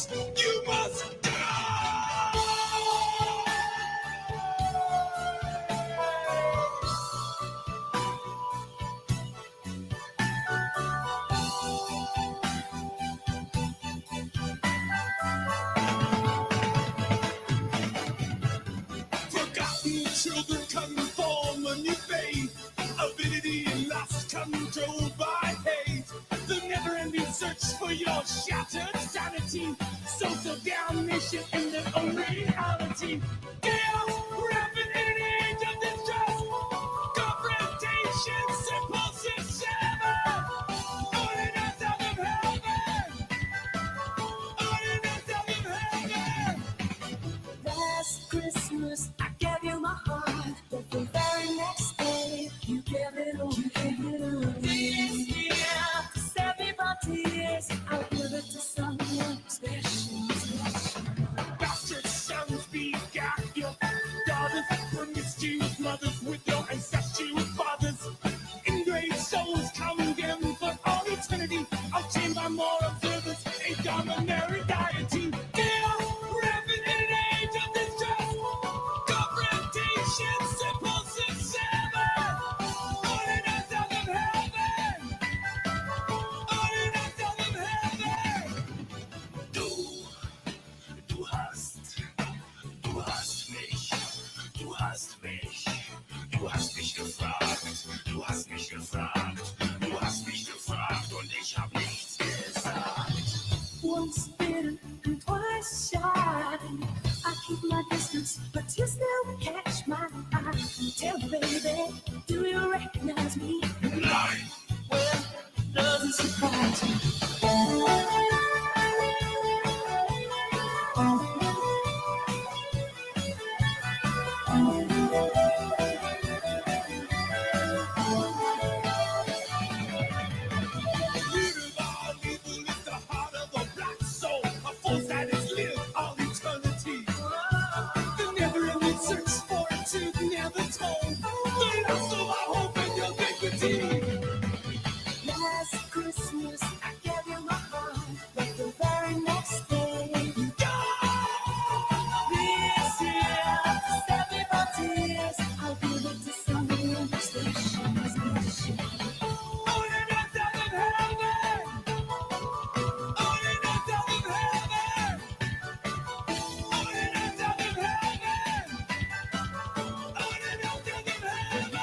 You must forgotten children conform a new faith. Avidity lost control by hate. The never-ending search for your shattered sanity. Social damnation in their own reality. Chaos rampant in an age of distress. Confrontation, simple seven. Ordinance out of heaven. Ordinance out of heaven. Last Christmas, I gave you my heart, but the very next day, you gave it away. This year, to save me from tears, I'll give it to someone special. Bastard sons begat your daughters, promiscuous mothers with your incestuous fathers. Ingrate souls condemned for all eternity, obtained by more observers, a dominary deity. Chaos rampant in an age of distress. Confrontation, simple seven. Ordinance out of heaven. Ordinance out of heaven. Du hast mich, du hast mich, du hast mich gefragt, du hast mich gefragt, du hast mich gefragt und ich hab nichts gesagt. Once bitten and twice shy. I keep my distance, but you still catch my eye. Tell me, baby, do you recognize me? Nein, Well, doesn't surprise me. root of all evil is the heart of a black soul, a force that has lived all eternity. The never-ending search for a truth never told, the loss of our hope and your dignity. Last Christmas, I gave you my heart, but the very next day, you this year, to save me from tears, I'll give it to someone special. Ordinance out of heaven. Ordinance out of heaven. Ordinance out of heaven. Ordinance out of heaven.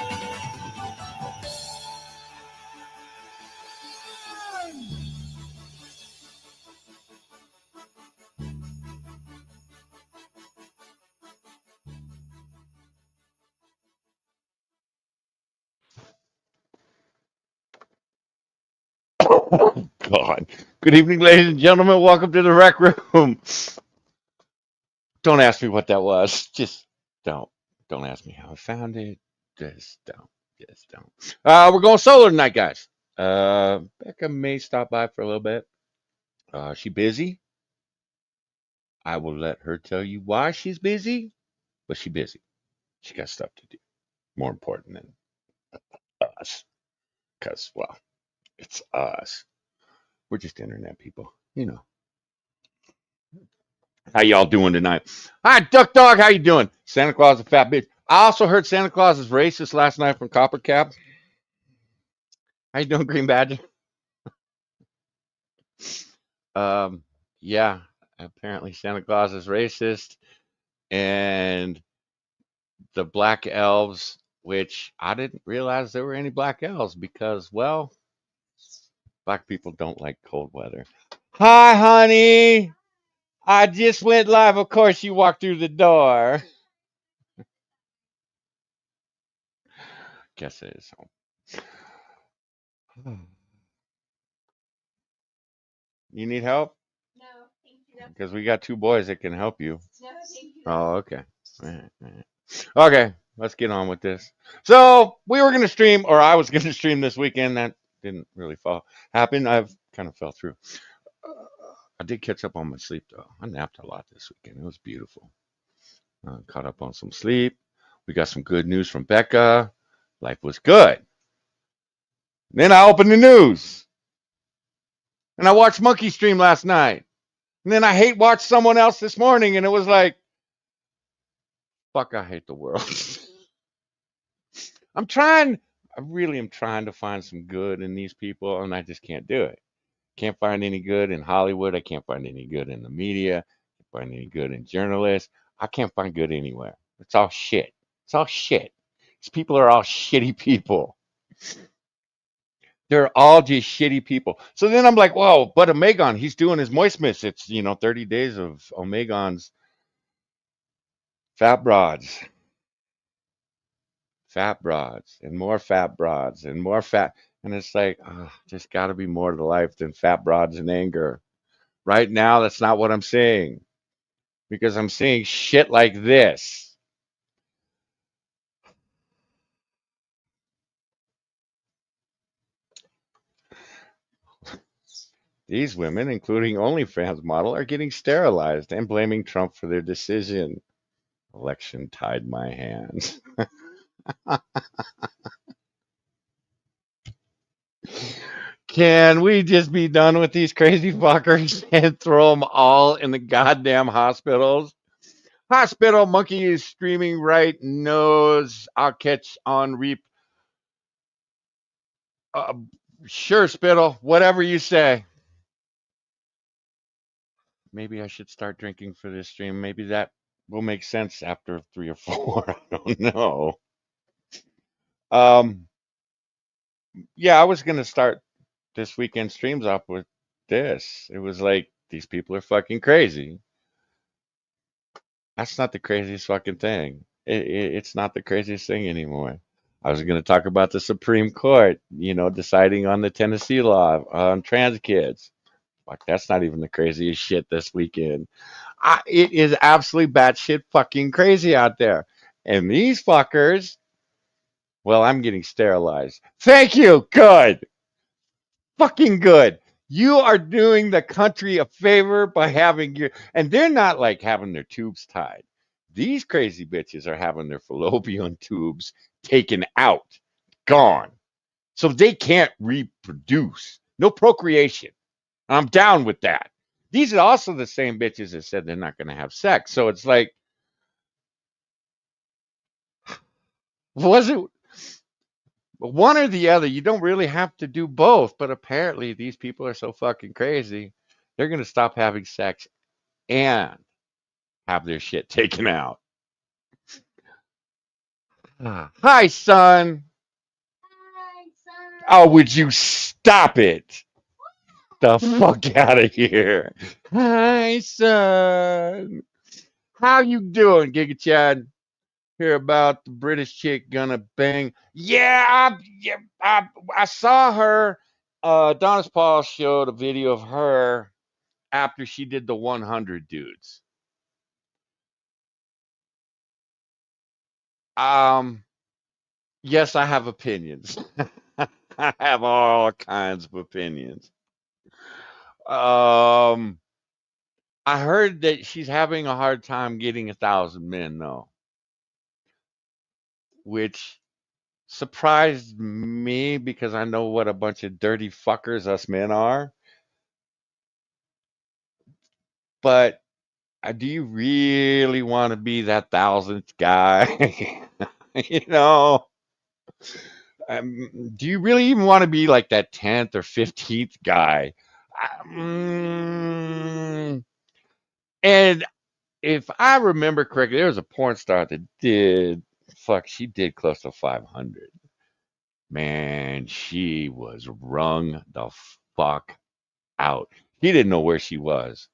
Oh, God. Good evening, ladies and gentlemen. Welcome to the rec room. Don't ask me what that was. Just don't. Don't ask me how I found it. Just don't. Just don't. We're going solo tonight, guys. Becca may stop by for a little bit. She busy. I will let her tell you why she's busy, but she's busy. She got stuff to do. More important than us. Because, well, it's us. We're just internet people. You know. How y'all doing tonight? Hi, Duck Dog. How you doing? Santa Claus, a fat bitch. I also heard Santa Claus is racist last night from Copper Cap. How you doing, Green Badger? Um, yeah, apparently Santa Claus is racist, and the black elves, which I didn't realize there were any black elves because, well, black people don't like cold weather. Hi, honey. I just went live. Of course, you walked through the door. Guess it is home. You need help? No, thank you. Because we got two boys that can help you. No, thank you. Oh, okay. All right, all right. Okay, let's get on with this. So we were gonna stream, or I was gonna stream this weekend. That didn't really happen. I've kind of fell through. I did catch up on my sleep though. I napped a lot this weekend. It was beautiful. Caught up on some sleep. We got some good news from Becca. Life was good. Then I opened the news, and I watched Monkey stream last night. And then I hate watched someone else this morning, and it was like, fuck, I hate the world. I'm trying, I really am trying to find some good in these people, and I just can't do it. Can't find any good in Hollywood. I can't find any good in the media. Can't find any good in journalists. I can't find good anywhere. It's all shit. It's all shit. These people are all shitty people. They're all just shitty people. So then I'm like, whoa, but Omegon, he's doing his moist miss. It's, 30 days of Omegon's fat broads, fat broads, and more fat broads, and more fat. And it's like, just got to be more to life than fat broads and anger. Right now, that's not what I'm saying because I'm seeing shit like this. These women, including OnlyFans model, are getting sterilized and blaming Trump for their decision. Election tied my hands. Can we just be done with these crazy fuckers and throw them all in the goddamn hospitals? Hospital monkey is streaming right nose. I'll catch on reap. Uh, sure, Spittle. Whatever you say. Maybe I should start drinking for this stream. Maybe that will make sense after 3 or 4. I don't know. Um, yeah, I was gonna start this weekend streams off with this. It was like these people are fucking crazy. That's not the craziest fucking thing. It's not the craziest thing anymore. I was going to talk about the Supreme Court, deciding on the Tennessee law on trans kids. Fuck, that's not even the craziest shit this weekend. It is absolutely batshit fucking crazy out there. And these fuckers, well, I'm getting sterilized. Thank you. Good. Fucking good. You are doing the country a favor by having your, and they're not like having their tubes tied. These crazy bitches are having their fallopian tubes taken out, gone. So they can't reproduce. No procreation. I'm down with that. These are also the same bitches that said they're not going to have sex. So it's like, was it one or the other? You don't really have to do both. But apparently, these people are so fucking crazy. They're going to stop having sex and have their shit taken out. Hi, son. Oh, would you stop it? The fuck out of here. Hi, son. How you doing, Giga Chad? Hear about the British chick gonna bang? I saw her. Donis Paul showed a video of her after she did the 100 dudes. Um, yes, I have opinions. I have all kinds of opinions. Um, I heard that she's having a hard time getting 1,000 men, though, which surprised me because I know what a bunch of dirty fuckers us men are. But do you really want to be that 1,000th guy? you know, do you really even want to be like that 10th or 15th guy? And if I remember correctly, there was a porn star that did, fuck, she did close to 500. Man, she was wrung the fuck out. He didn't know where she was.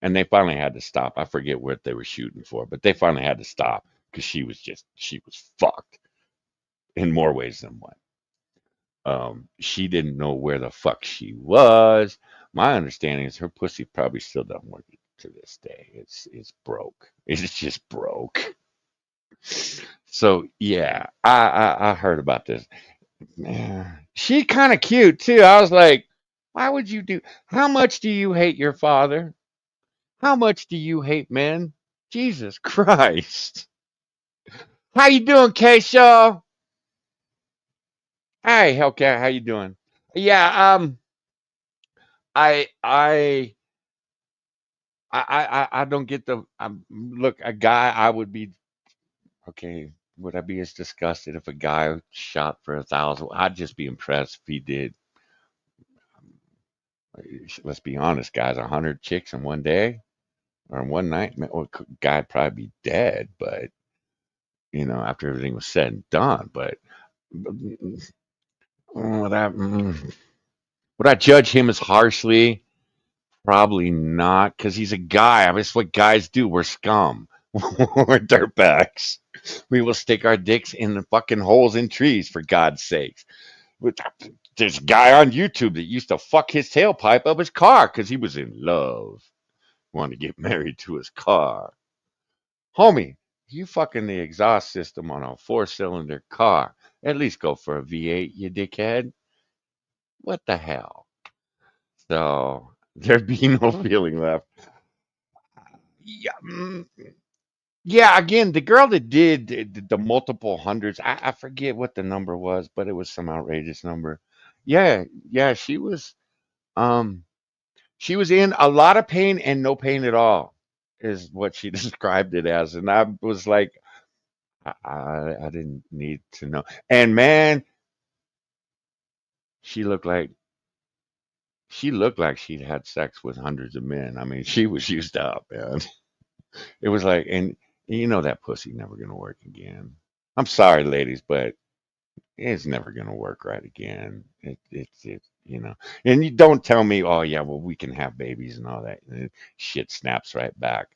And they finally had to stop. I forget what they were shooting for, but they finally had to stop because she was fucked in more ways than one. She didn't know where the fuck she was. My understanding is her pussy probably still doesn't work to this day. It's broke. It's just broke. So yeah, I heard about this. Man, she kind of cute too. I was like, why would you do? How much do you hate your father? How much do you hate men? Jesus Christ! How you doing, Keisha? Hey, Hellcat, how you doing? Yeah, I I don't get the. Look, a guy, I would be okay. Would I be as disgusted if a guy shot for 1,000? I'd just be impressed if he did. Let's be honest, guys. 100 chicks in one day or in one night. Man, well, guy'd probably be dead, but after everything was said and done. But would would I judge him as harshly? Probably not, because he's a guy. I mean, it's what guys do. We're scum. We're dirtbags. We will stick our dicks in the fucking holes in trees, for God's sakes. There's a guy on YouTube that used to fuck his tailpipe of his car because he was in love. Wanted to get married to his car. Homie, you fucking the exhaust system on a four-cylinder car. At least go for a V8, you dickhead. What the hell? So there'd be no feeling left. Yeah, yeah. Again, the girl that did the multiple hundreds, I forget what the number was, but it was some outrageous number. Yeah, yeah. Um, she was in a lot of pain and no pain at all, is what she described it as, and I was like, I didn't need to know. And man, she looked like she looked like she'd had sex with hundreds of men. I mean, she was used up, man. It was like, and that pussy never gonna work again. I'm sorry, ladies, but it's never gonna work right again. And you don't tell me, oh yeah, well we can have babies and all that. And shit snaps right back.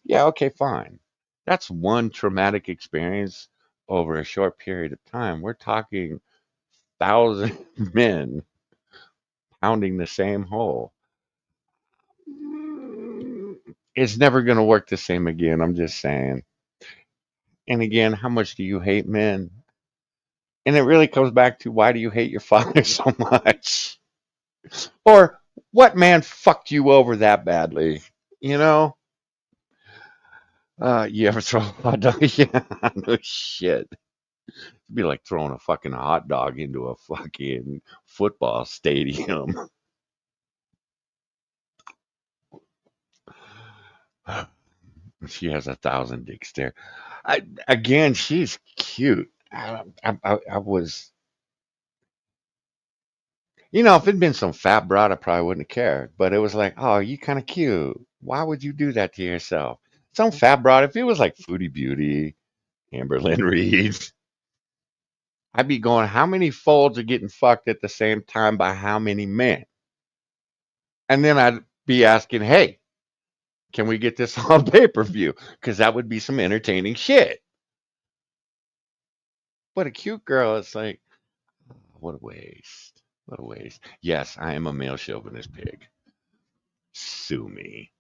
Yeah, okay, fine. That's one traumatic experience over a short period of time. We're talking thousand men pounding the same hole. It's never gonna work the same again. I'm just saying. And again, how much do you hate men? And it really comes back to, why do you hate your father so much? Or what man fucked you over that badly? You know? You ever throw a hot dog? Yeah, no shit. It'd be like throwing a fucking hot dog into a fucking football stadium. She has 1,000 dicks there. Again, she's cute. I was, if it'd been some fat broad, I probably wouldn't have cared. But it was like, oh, you kind of cute. Why would you do that to yourself? Some fat broad, if it was like Foodie Beauty, Amberlynn Reed, I'd be going, how many folds are getting fucked at the same time by how many men? And then I'd be asking, hey, can we get this on pay-per-view? Because that would be some entertaining shit. But a cute girl, it's like, what a waste. What a waste. Yes, I am a male chauvinist pig. Sue me.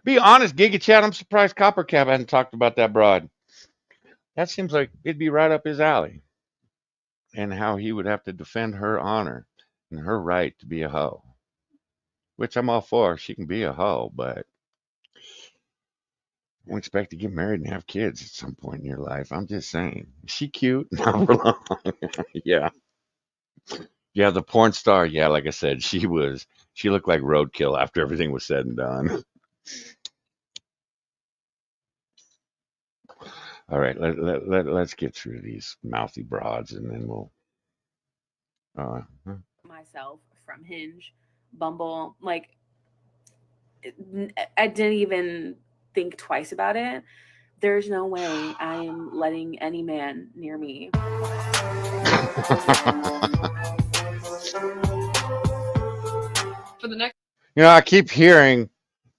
Be honest, Giga Chat, I'm surprised Copper Cap hadn't talked about that broad. That seems like it'd be right up his alley. And how he would have to defend her honor and her right to be a hoe. Which I'm all for. She can be a hoe, but don't expect to get married and have kids at some point in your life. I'm just saying. Is she cute? No, yeah. Yeah, the porn star, yeah, like I said, she looked like roadkill after everything was said and done. All right, let's get through these mouthy broads and then we'll uh myself from Hinge, Bumble. Like, I didn't even think twice about it. There's no way I am letting any man near me. For the next. I keep hearing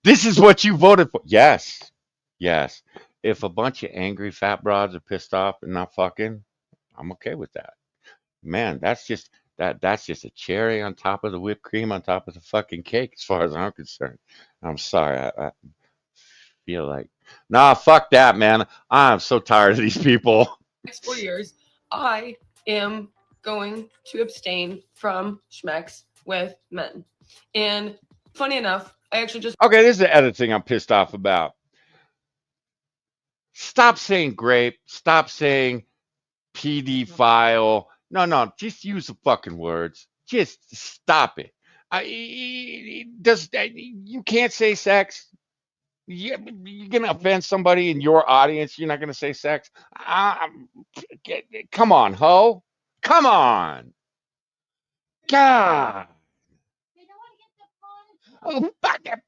this is what you voted for. Yes. Yes. If a bunch of angry fat broads are pissed off and not fucking, I'm okay with that. Man, that's just a cherry on top of the whipped cream on top of the fucking cake as far as I'm concerned. I'm sorry. I feel like, nah, fuck that, man. I'm so tired of these people. Next 4 years, I am going to abstain from schmex with men. And funny enough, I actually just. Okay, this is the other thing I'm pissed off about. Stop saying grape. Stop saying PD file. No, no, just use the fucking words. Just stop it. Does you can't say sex? You're gonna offend somebody in your audience. You're not gonna say sex. Come on, ho. Come on. God. Oh, fuck it.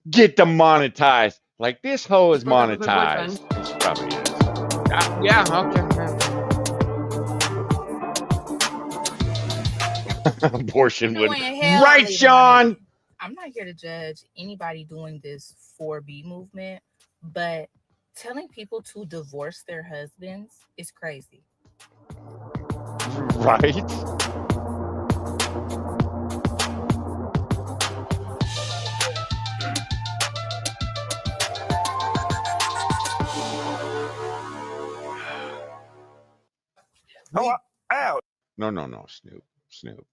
Get demonetized. Like this hoe is Broke up with my boyfriend. monetized. She probably is. Yeah. Okay. Abortion No would. way in hell I'm Right, leaving my Sean. baby. I'm not here to judge anybody doing this 4B movement, but telling people to divorce their husbands is crazy. Right. Oh, ow. No, Snoop. Snoop.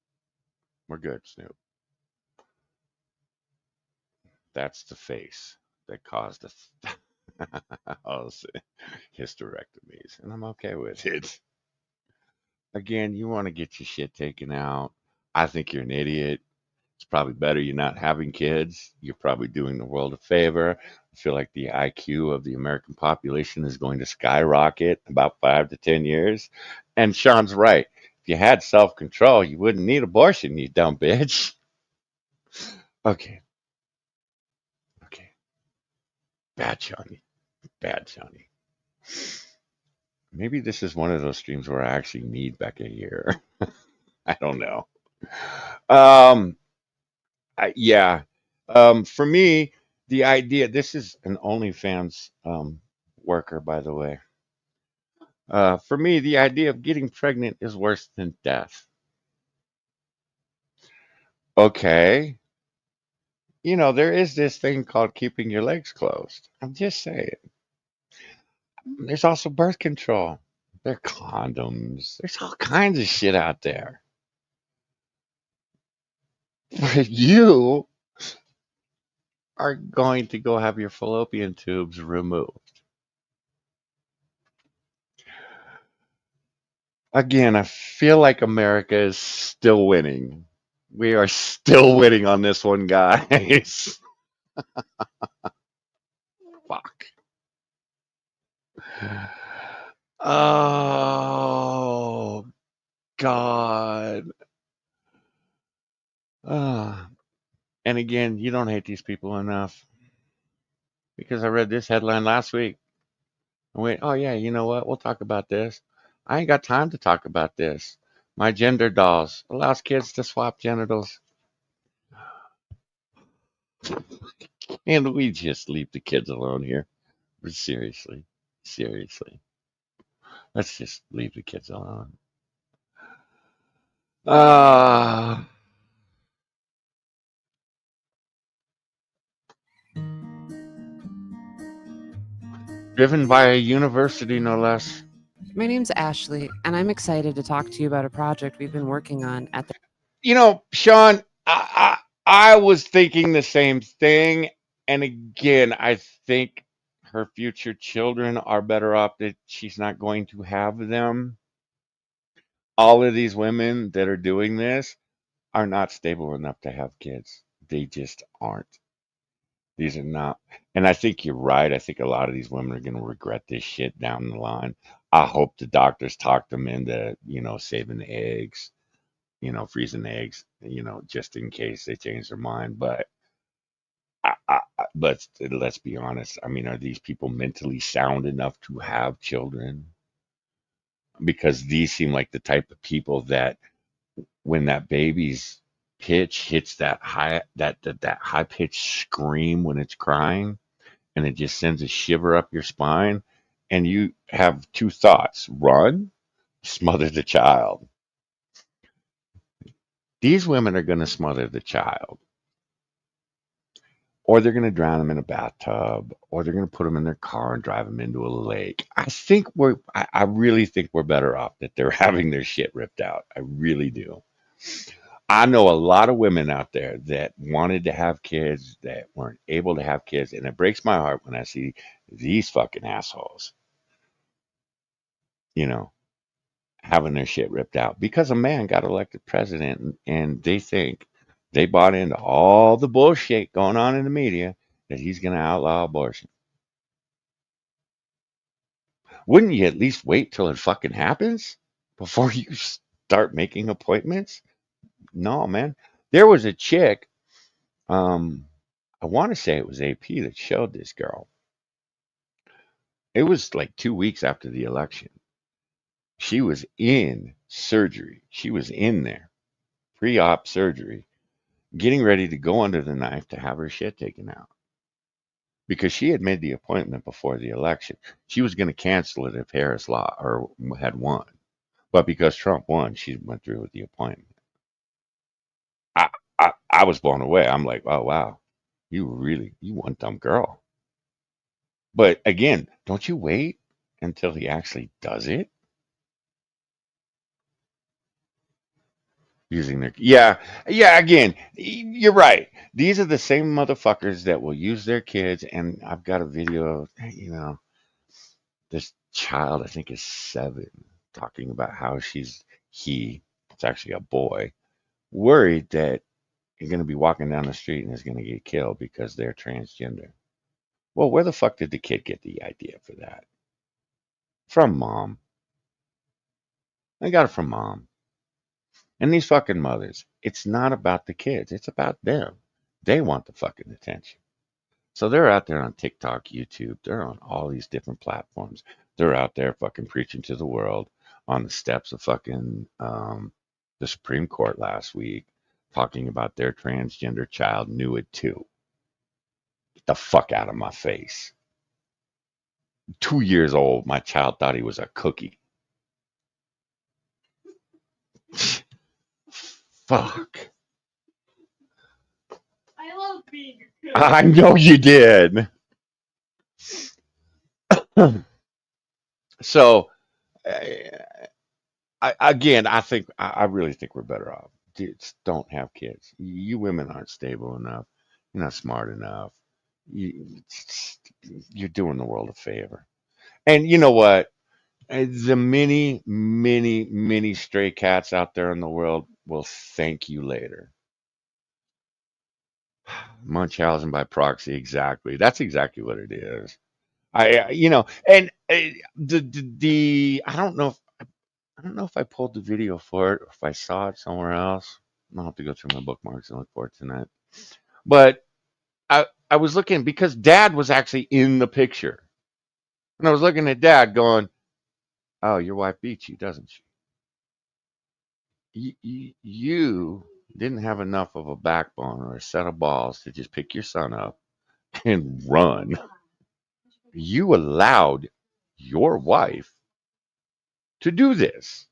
We're good, Snoop. That's the face that caused us all hysterectomies, and I'm okay with it. Again, you want to get your shit taken out. I think you're an idiot. It's probably better you're not having kids. You're probably doing the world a favor. I feel like the IQ of the American population is going to skyrocket in about 5 to 10 years. And Sean's right. If you had self control, you wouldn't need abortion, you dumb bitch. Okay, okay. Bad Johnny. Bad Johnny. Maybe this is one of those streams where I actually need Becca here. I don't know. Um, yeah. For me, the idea, this is an OnlyFans worker, by the way. For me, the idea of getting pregnant is worse than death. Okay. There is this thing called keeping your legs closed. I'm just saying. There's also birth control. There are condoms. There's all kinds of shit out there. But you are going to go have your fallopian tubes removed. Again, I feel like America is still winning. We are still winning on this one, guys. Fuck. Oh, God. Ah. And again, you don't hate these people enough because I read this headline last week. I went, oh, yeah, you know what? We'll talk about this. I ain't got time to talk about this. My gender dolls allows kids to swap genitals. And we just leave the kids alone here. But seriously, seriously. Let's just leave the kids alone. Uh, Driven by a university, no less. My name's Ashley, and I'm excited to talk to you about a project we've been working on at the. Sean, I was thinking the same thing. And again, I think her future children are better off that she's not going to have them. All of these women that are doing this are not stable enough to have kids. They just aren't. These are not. And I think you're right. I think a lot of these women are going to regret this shit down the line. I hope the doctors talk them into, saving the eggs, freezing the eggs, just in case they change their mind. But let's be honest. I mean, are these people mentally sound enough to have children? Because these seem like the type of people that when that baby's pitch hits that high pitched scream when it's crying, and it just sends a shiver up your spine, and you have two thoughts: run, smother the child. These women are going to smother the child, or they're going to drown them in a bathtub, or they're going to put them in their car and drive them into a lake. I really think we're better off that they're having their shit ripped out. I really do. I know a lot of women out there that wanted to have kids that weren't able to have kids, and it breaks my heart when I see these fucking assholes, you know, having their shit ripped out because a man got elected president and they think they bought into all the bullshit going on in the media that he's going to outlaw abortion. Wouldn't you at least wait till it fucking happens before you start making appointments? No, man. There was a chick, I want to say it was AP that showed this girl. It was like 2 weeks after the election. She was in surgery. She was in there, pre-op surgery, getting ready to go under the knife to have her shit taken out because she had made the appointment before the election. She was going to cancel it if Harris had won, but because Trump won, she went through with the appointment. I, I was blown away. I'm like, oh wow, you one dumb girl. But again, don't you wait until he actually does it? Using their yeah, again, you're right. These are the same motherfuckers that will use their kids, and I've got a video of this child, I think is 7, talking about how it's actually a boy, worried that you're going to be walking down the street and is going to get killed because they're transgender. Well, where the fuck did the kid get the idea for that? From mom. I got it from mom. And these fucking mothers, it's not about the kids, it's about them. They want the fucking attention. So they're out there on TikTok, YouTube, they're on all these different platforms. They're out there fucking preaching to the world on the steps of fucking the Supreme Court last week, talking about their transgender child knew it too. Get the fuck out of my face. 2 years old, my child thought he was a cookie. Fuck. I love being a kid. I know you did. So, again, I really think we're better off. Dudes, don't have kids. You women aren't stable enough. You're not smart enough. You, you're doing the world a favor. And you know what? The many, many, many stray cats out there in the world will thank you later. Munchausen by proxy, exactly. That's exactly what it is. And I don't know if I pulled the video for it or if I saw it somewhere else. I'll have to go through my bookmarks and look for it tonight. But I was looking because Dad was actually in the picture, and I was looking at Dad, going, "Oh, your wife beats you, doesn't she? You didn't have enough of a backbone or a set of balls to just pick your son up and run. You allowed your wife to do this."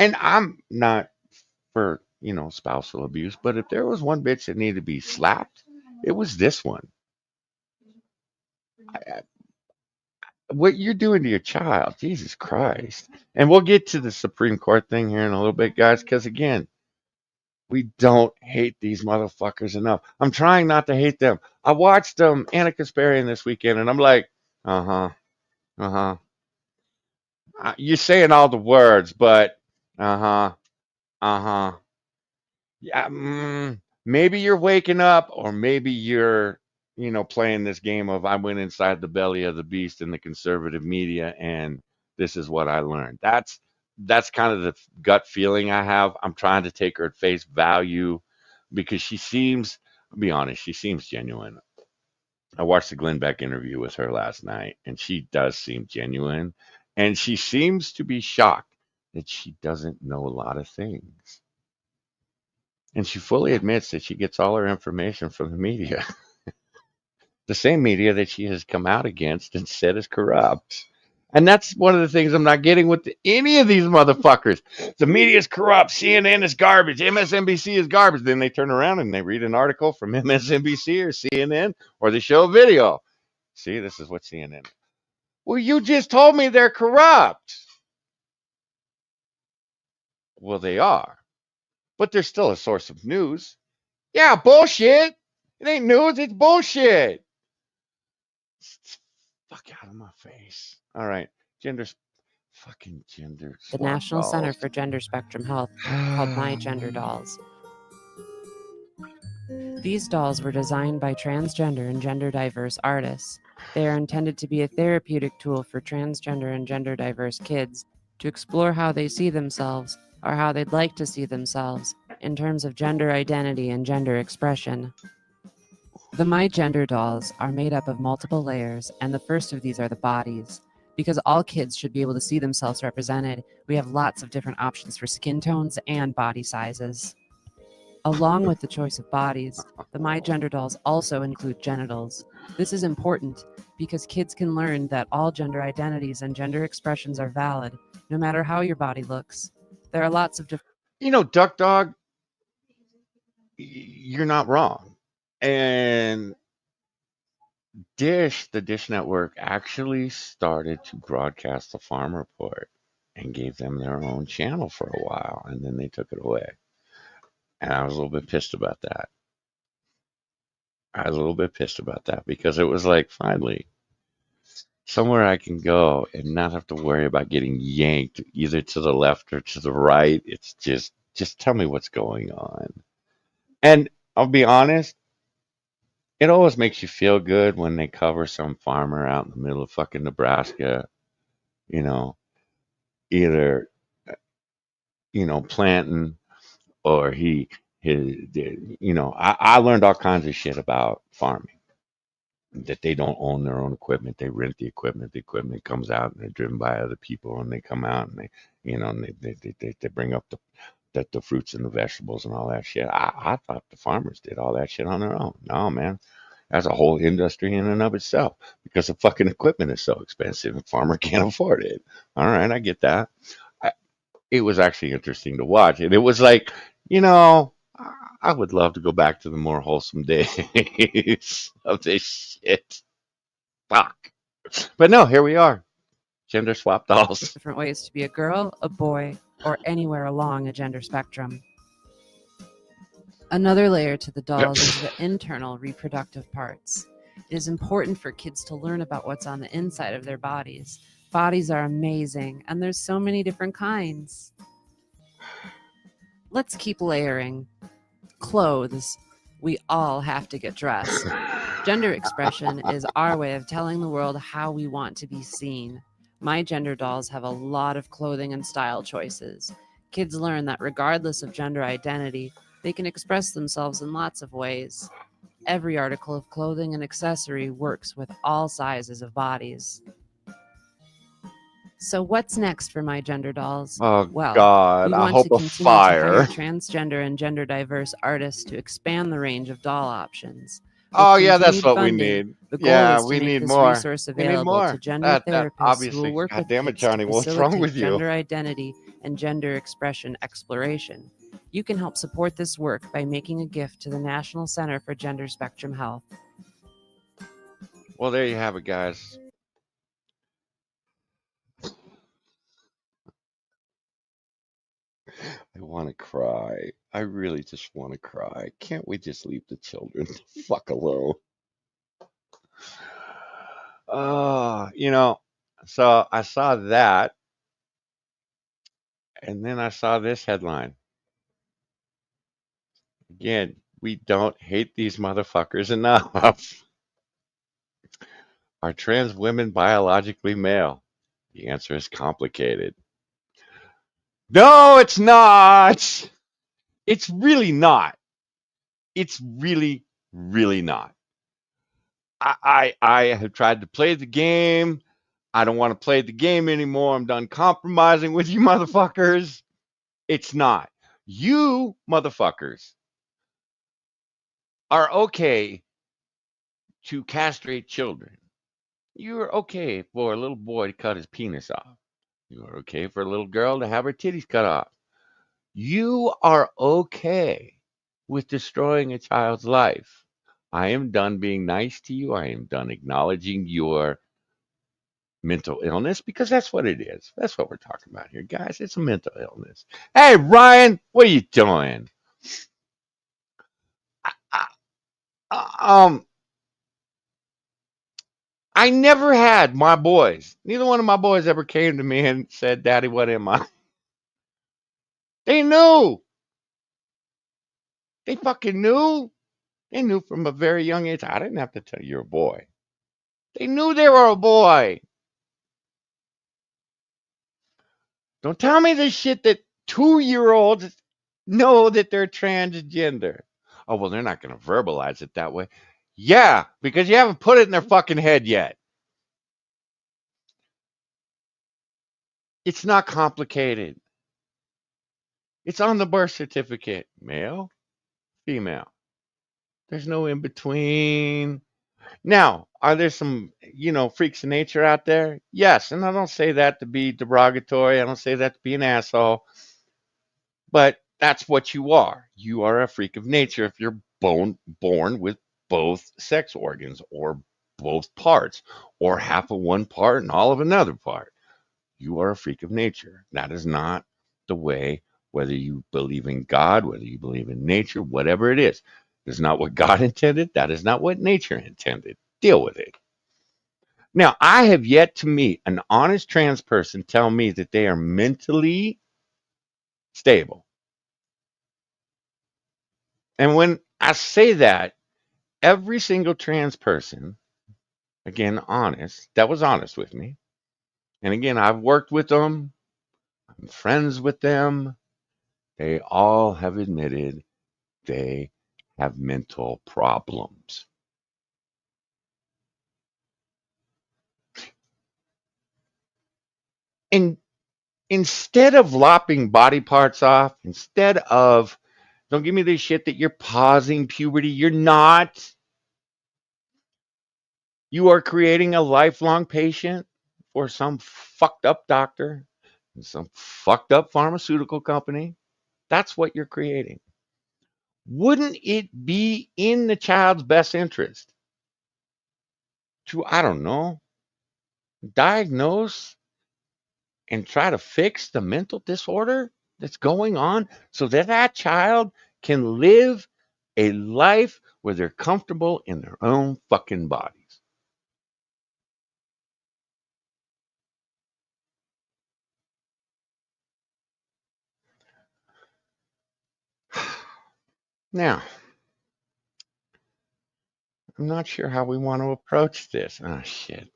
And I'm not for, spousal abuse, but if there was one bitch that needed to be slapped, it was this one. What you're doing to your child, Jesus Christ. And we'll get to the Supreme Court thing here in a little bit, guys, because again, we don't hate these motherfuckers enough. I'm trying not to hate them. I watched Anna Kasparian this weekend, and I'm like, uh huh, uh huh. You're saying all the words, but uh huh, uh huh. Yeah, maybe you're waking up, or maybe you're, playing this game of I went inside the belly of the beast in the conservative media, and this is what I learned. That's kind of the gut feeling I have. I'm trying to take her at face value because I'll be honest, she seems genuine. I watched the Glenn Beck interview with her last night, and she does seem genuine, and she seems to be shocked that she doesn't know a lot of things. And she fully admits that she gets all her information from the media, the same media that she has come out against and said is corrupt. And that's one of the things I'm not getting with any of these motherfuckers. The media is corrupt. CNN is garbage. MSNBC is garbage. Then they turn around and they read an article from MSNBC or CNN, or they show a video. See, this is what CNN. Well, you just told me they're corrupt. Well, they are, but they're still a source of news. Yeah, bullshit. It ain't news. It's bullshit. Fuck out of my face. All right. Gender Fucking gender the swap National Center dolls. for Gender Spectrum Health, called My Gender Dolls. These dolls were designed by transgender and gender diverse artists. They are intended to be a therapeutic tool for transgender and gender diverse kids to explore how they see themselves or how they'd like to see themselves in terms of gender identity and gender expression. The My Gender dolls are made up of multiple layers, and the first of these are the bodies. Because all kids should be able to see themselves represented, we have lots of different options for skin tones and body sizes. Along with the choice of bodies, the My Gender dolls also include genitals. This is important because kids can learn that all gender identities and gender expressions are valid, no matter how your body looks. There are lots of different. You know, Duck Dog, you're not wrong. And the Dish Network actually started to broadcast the Farm Report and gave them their own channel for a while, and then they took it away. And I was a little bit pissed about that. I was a little bit pissed about that because it was like, finally, somewhere I can go and not have to worry about getting yanked either to the left or to the right. It's just tell me what's going on. And I'll be honest, it always makes you feel good when they cover some farmer out in the middle of fucking Nebraska, you know, either planting or I learned all kinds of shit about farming, that they don't own their own equipment. They rent the equipment. The equipment comes out and they're driven by other people, and they come out and they bring up the fruits and the vegetables and all that shit. I thought the farmers did all that shit on their own. No, man. That's a whole industry in and of itself because the fucking equipment is so expensive and farmer can't afford it. All right, I get that. It was actually interesting to watch. And it was like, you know, I would love to go back to the more wholesome days of this shit. Fuck. But no, here we are. Gender swap dolls. Different ways to be a girl, a boy, or anywhere along a gender spectrum. Another layer to the dolls is the internal reproductive parts. It is important for kids to learn about what's on the inside of their bodies. Bodies are amazing, and there's so many different kinds. Let's keep layering. Clothes. We all have to get dressed. Gender expression is our way of telling the world how we want to be seen. My Gender dolls have a lot of clothing and style choices. Kids learn that regardless of gender identity, they can express themselves in lots of ways. Every article of clothing and accessory works with all sizes of bodies. So what's next for My Gender dolls? Oh, Well, God. we I want to hope a continue to hire fire. transgender and gender diverse artists to expand the range of doll options. With Oh, yeah, that's continued what we funding, need. the goal Yeah, is to we make need this more. resource We need available to more. gender That therapists who will obviously, work God with damn it, kids to Johnny, what's wrong with facilitate you? gender identity and gender expression exploration. You can help support this work by making a gift to the National Center for Gender Spectrum Health. Well, there you have it, guys. I want to cry. I really just want to cry. Can't we just leave the children the fuck alone? You know, so I saw that, and then I saw this headline. Again, we don't hate these motherfuckers enough. Are trans women biologically male? The answer is complicated. No, it's not. It's really not. It's really, really not. I have tried to play the game. I don't want to play the game anymore. I'm done compromising with you motherfuckers. It's not. You motherfuckers are okay to castrate children. You're okay for a little boy to cut his penis off. You're okay for a little girl to have her titties cut off. You are okay with destroying a child's life. I am done being nice to you. I am done acknowledging your mental illness because that's what it is. That's what we're talking about here, guys. It's a mental illness. Hey, Ryan, what are you doing? I, I, um, I never had my boys. Neither one of my boys ever came to me and said, "Daddy, what am I?" They knew. They fucking knew. They knew from a very young age. I didn't have to tell you you're a boy. They knew they were a boy. Don't tell me this shit that 2-year-olds know that they're transgender. Oh, well, they're not going to verbalize it that way. Yeah, because you haven't put it in their fucking head yet. It's not complicated. It's on the birth certificate. Male, female. There's no in between. Now, are there some, freaks of nature out there? Yes, and I don't say that to be derogatory. I don't say that to be an asshole. But that's what you are. You are a freak of nature if you're born with both sex organs or both parts or half of one part and all of another part. You are a freak of nature. That is not the way, whether you believe in God, whether you believe in nature, whatever it is. It's not what God intended. That is not what nature intended. Deal with it. Now, I have yet to meet an honest trans person tell me that they are mentally stable. And when I say that, every single trans person, again, honest, that was honest with me. And again, I've worked with them, I'm friends with them. They all have admitted they have mental problems. And instead of lopping body parts off, instead of, don't give me this shit that you're pausing puberty, you're not. You are creating a lifelong patient for some fucked up doctor and some fucked up pharmaceutical company. That's what you're creating. Wouldn't it be in the child's best interest to, I don't know, diagnose and try to fix the mental disorder that's going on so that that child can live a life where they're comfortable in their own fucking bodies? Now, I'm not sure how we want to approach this. Oh, shit.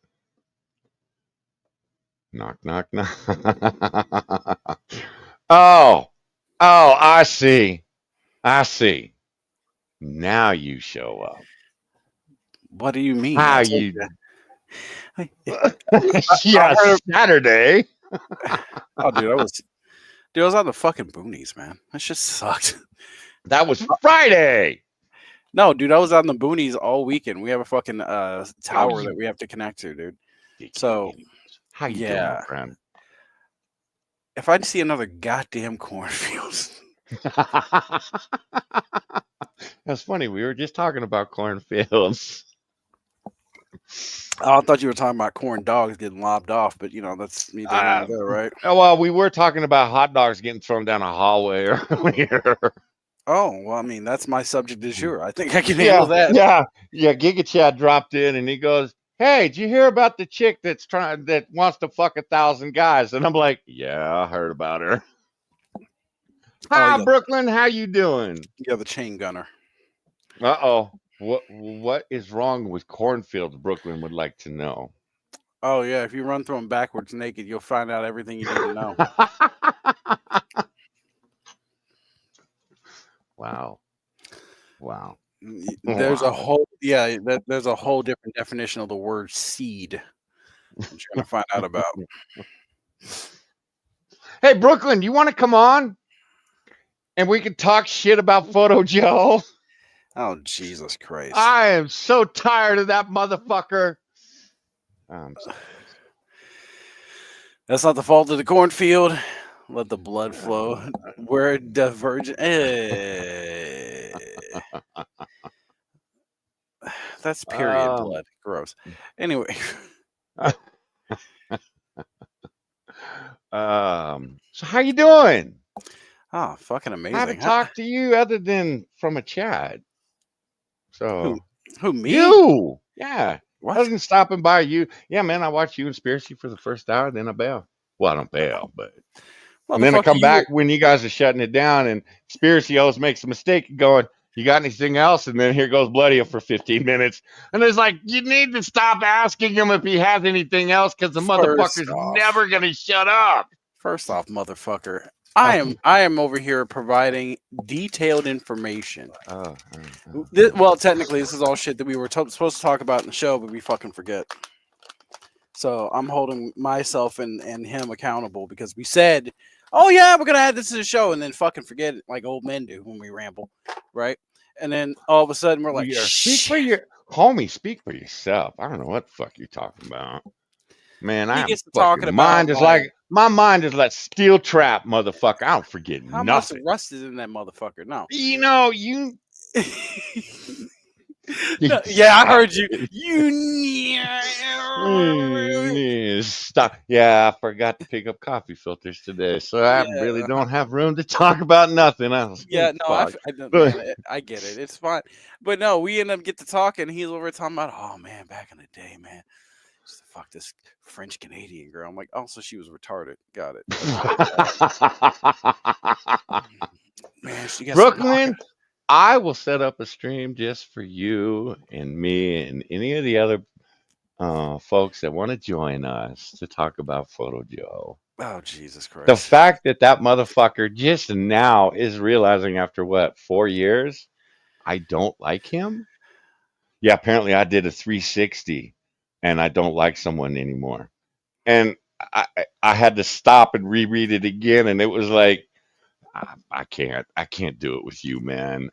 Knock, knock, knock. Oh, I see. I see. Now you show up. What do you mean? I How told you? you. I Yeah, heard. Saturday. Oh, dude, I was on the fucking boonies, man. That shit sucked. That was Friday. No, dude, I was on the boonies all weekend. We have a fucking tower you that we have to connect to, dude. dickhead So Indians. How you doing, my yeah, friend? if I see another goddamn cornfield, That's funny. We were just talking about cornfields. oh, I thought you were talking about corn dogs getting lobbed off, but that's neither here nor there, right? Well, we were talking about hot dogs getting thrown down a hallway earlier. Oh, well, I mean, that's my subject du jour. I think I can handle Yeah, that. yeah, yeah. Giga Chad dropped in and he goes, "Hey, did you hear about the chick that wants to fuck 1,000 guys?" And I'm like, "Yeah, I heard about her." Oh, Hi, Brooklyn. How you doing? yeah, the chain gunner. Uh-oh. What is wrong with cornfields? Brooklyn would like to know. Oh yeah, if you run through them backwards naked, you'll find out everything you need to know. Wow. Wow. There's a Wow. whole there's a whole different definition of the word seed that you're gonna find out about. Hey, Brooklyn, you want to come on and we can talk shit about Photo Joe? Oh Jesus Christ! I am so tired of that motherfucker. I'm sorry. That's not the fault of the cornfield. Let the blood flow. We're divergent. That's period blood. Gross. Anyway, So how you doing? oh, fucking I amazing. haven't talked to you other than from a chat. Who? So Who me? you, yeah. What? Other than stopping by you, yeah, man, I watched you and Spiracy for the first hour, then I bail. Well, I don't bail, but and then I Motherfucker, come you were. back when you guys are shutting it down, and Spiracy always makes a mistake going, "You got anything else?" And then here goes Bloody for 15 minutes, and it's like you need to stop asking him if he has anything else because the First motherfucker's off, never gonna shut up. motherfucker, Oh, I am over here providing detailed information. oh, Well, technically, this is all shit that we were supposed to talk about in the show, but we fucking forget. So I'm holding myself and him accountable because we said, "Oh yeah, we're gonna add this to the show," and then fucking forget it like old men do when we ramble, right? And then all of a sudden we're like, yeah, speak "Shh." for your homie. Speak for yourself. I don't know what the fuck you're talking about. Man, He I am gets to talking fucking about mind is like my mind is like steel trap, motherfucker. I don't forget how much nothing. rust is in that motherfucker. No. You know, you No, yeah, I heard you. stop. Yeah, I forgot to pick up coffee filters today, so I really Yeah, don't have room to talk about nothing else. yeah. No, Fuck. I don't, But man. I get it. It's fine. But no, we end up get to talking. He's over talking about, oh man, back in the day, man. Just fuck this French Canadian girl. I'm like, also she was retarded. Got it. Man, she got some knocker. Brooklyn, I will set up a stream just for you and me and any of the other folks that want to join us to talk about Photo Joe. Oh Jesus The Christ. fact that that motherfucker just now is realizing after what 4 years, I don't like him. Yeah, apparently I did a 360, and I don't like someone anymore. And I had to stop and reread it again, and it was like I can't do it with you, man.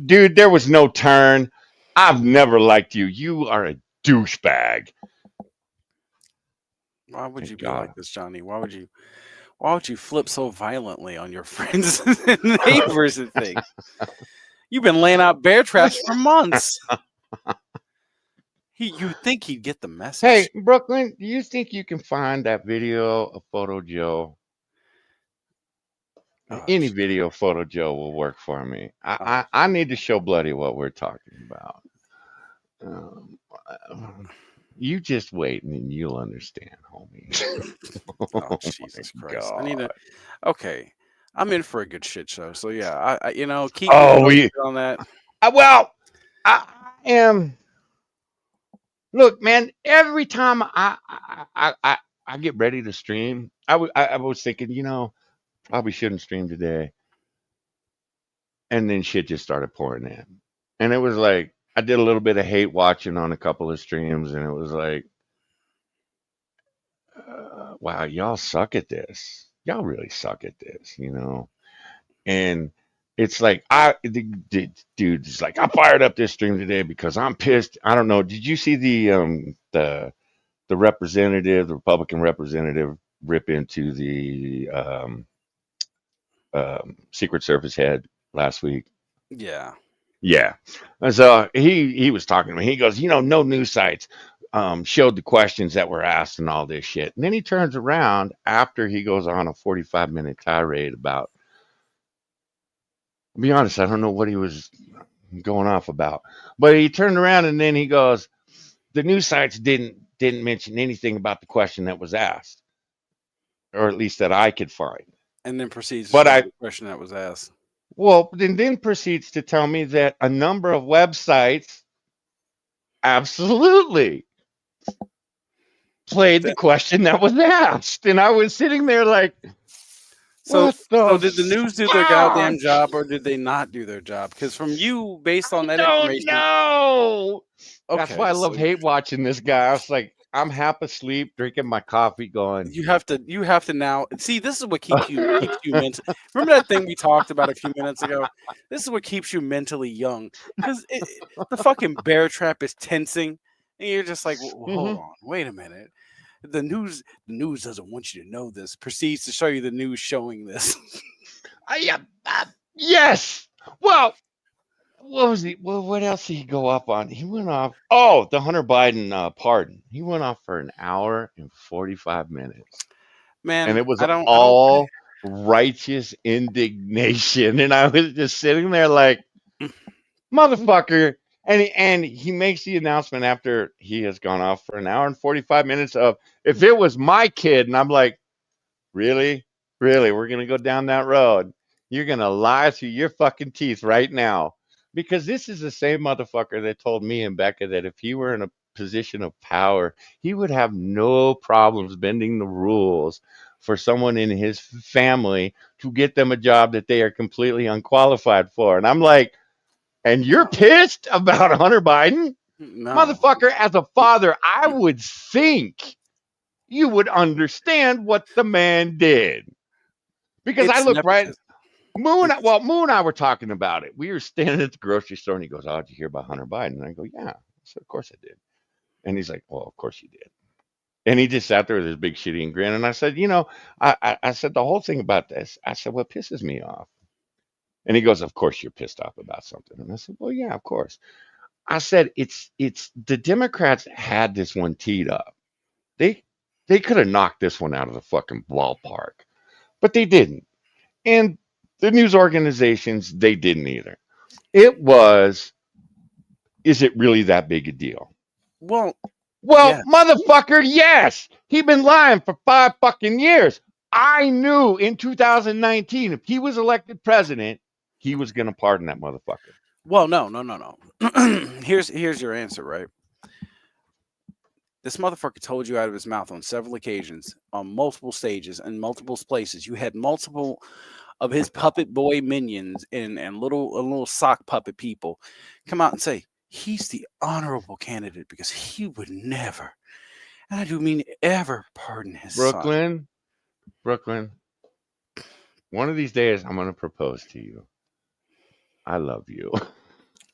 Dude, there was no turn. I've never liked you. You are a douchebag. Why would you Thank be God. like this, Johnny? Why would you flip so violently on your friends and neighbors and things? You've been laying out bear traps for months. You'd think he'd get the message. Hey, Brooklyn, do you think you can find that video of Photo Joe? Oh, Any shit. video of Photo Joe will work for me. Oh. I need to show Bloody what we're talking about. Um, you just wait and you'll understand, homie. Oh, Oh Jesus my Christ. I need God. to. Okay. I'm in for a good shit show. So, yeah, keep me Oh, posted on that. well, I am. Look, man. Every time I get ready to stream, I was thinking, probably shouldn't stream today, and then shit just started pouring in, and it was like I did a little bit of hate watching on a couple of streams, and it was like, wow, y'all suck at this. Y'all really suck at this. And it's like dude, it's like I fired up this stream today because I'm pissed. I don't know. Did you see the representative, the Republican representative, rip into the Secret Service head last week? Yeah. Yeah. And so he was talking to me. He goes, no news sites showed the questions that were asked and all this shit. And then he turns around after he goes on a 45-minute tirade about. To be honest, I don't know what he was going off about, but he turned around and then he goes, "The news sites didn't mention anything about the question that was asked, or at least that I could find." And then proceeds to But show I the question that was asked. well, then proceeds to tell me that a number of websites absolutely played the question that was asked, and I was sitting there like, So, "What the did the news do their fuck? goddamn job or did they not do their job? Because from you, based on I that don't information, know." That's okay, why I so love hate watching this guy. I was like, I'm half asleep, drinking my coffee, going. you have to now see. This is what keeps you mental. Remember that thing we talked about a few minutes ago? This is what keeps you mentally young because the fucking bear trap is tensing, and you're just like, well, hold Mhm. on, wait a minute. The news doesn't want you to know this. Proceeds to show you the news showing this. Yeah, yes. Well, what was he? Well, what else did he go up on? He went off. Oh, the Hunter Biden pardon. He went off for an hour and 45 minutes, and Man, it was I don't. all righteous indignation. And I was just sitting there like, motherfucker, And he makes the announcement after he has gone off for an hour and 45 minutes of, if it was my kid, and I'm like, really? Really? We're going to go down that road. You're going to lie through your fucking teeth right now. Because this is the same motherfucker that told me and Becca that if he were in a position of power, he would have no problems bending the rules for someone in his family to get them a job that they are completely unqualified for. And I'm like, and you're pissed about Hunter Biden? No, Motherfucker, as a father, I would think you would understand what the man did. Because I it's looked right, nepotism. Moo and I were talking about it. We were standing at the grocery store and he goes, "Oh, did you hear about Hunter Biden?" And I go, "Yeah." I said, "Of course I did." And he's like, "Well, of course you did." And he just sat there with his big shitty grin. And I said, I said, the whole thing about this, I said, what pisses me off? And he goes, "Of course you're pissed off about something." And I said, "Well, yeah, of course." I said, it's the Democrats had this one teed up. They they could have knocked this one out of the fucking ballpark, but they didn't. And the news organizations, they didn't either. It was, is it really that big a deal? Well, Well, yeah. motherfucker, yes. He been lying for 5 fucking years. I knew in 2019, if he was elected president, he was going to pardon that motherfucker. Well, no. Here's your answer, right? This motherfucker told you out of his mouth on several occasions, on multiple stages and multiple places. You had multiple of his puppet boy minions and little sock puppet people come out and say he's the honorable candidate because he would never, and I do mean ever, pardon his son. Brooklyn, one of these days I'm going to propose to you. I love you.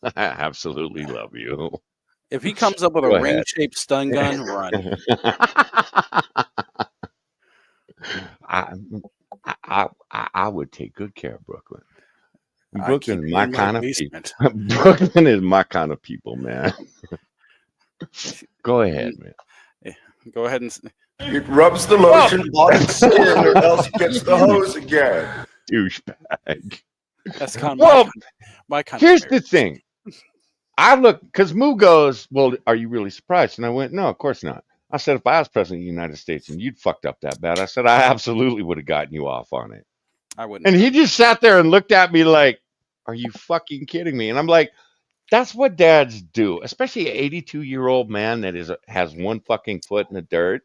I absolutely love you. If he comes up with a Go ring ahead. shaped stun gun, run. I, I would take good care of Brooklyn. I keep Brooklyn is it my in my kind of people. basement. Brooklyn is my kind of people, man. Go ahead, man. Go ahead and It rubs the lotion on its skin, or else it gets the hose again. Douchebag. that's kind of Well, my kind here's of the marriage. thing. I look, because Moo goes, "Well, are you really surprised?" And I went, "No, of course not." I said, "If I was president of the United States and you'd fucked up that bad," I said, "I absolutely would have gotten you off on it." I wouldn't. And he just sat there and looked at me like, "Are you fucking kidding me?" And I'm like, that's what dads do, especially an 82-year-old man that has one fucking foot in the dirt.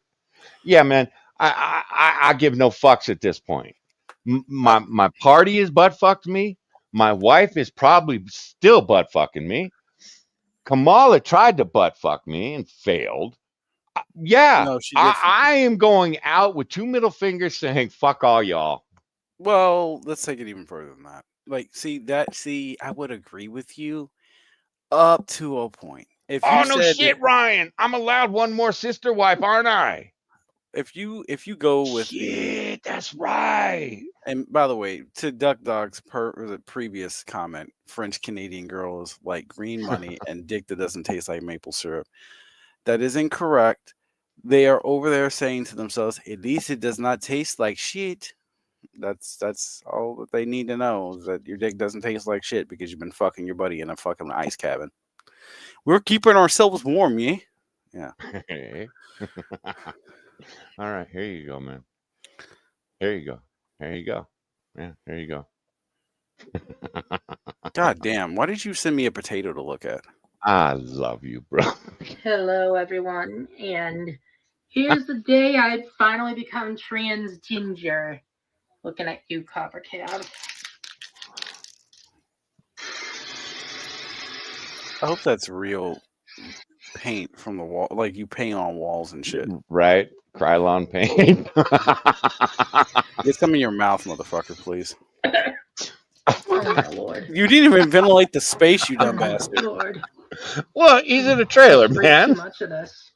Yeah, man, I give no fucks at this point. My party is butt fucked me. My wife is probably still butt fucking me. Kamala tried to butt fuck me and failed. Yeah, No, she did. I am going out with two middle fingers saying fuck all y'all. Well, let's take it even further than that. Like, see, I would agree with you up to a point. If Oh you no said that, shit, Ryan. I'm allowed one more sister wife, aren't I? if you go with the, Shit, that's right. and by the way, to Duck Dog's the previous comment, French Canadian girls like green money and dick that doesn't taste like maple syrup. That is incorrect. They are over there saying to themselves, at least it does not taste like shit. That's all that they need to know, is that your dick doesn't taste like shit because you've been fucking your buddy in a fucking ice cabin. We're keeping ourselves warm, yeah? Yeah. Hey. All right, here you go, man. Here you go. There you go. Yeah, there you go. God damn, why did you send me a potato to look at? I love you, bro. Hello, everyone, and here's the day I'd finally become trans ginger. Looking at you, Copper Cab. I hope that's real paint from the wall, like you paint on walls and shit. Right? Krylon paint. Get some in your mouth, motherfucker, please. Oh my lord. You didn't even ventilate the space, you dumb Oh my bastard. lord. Well, he's in a trailer, Too man. much of this.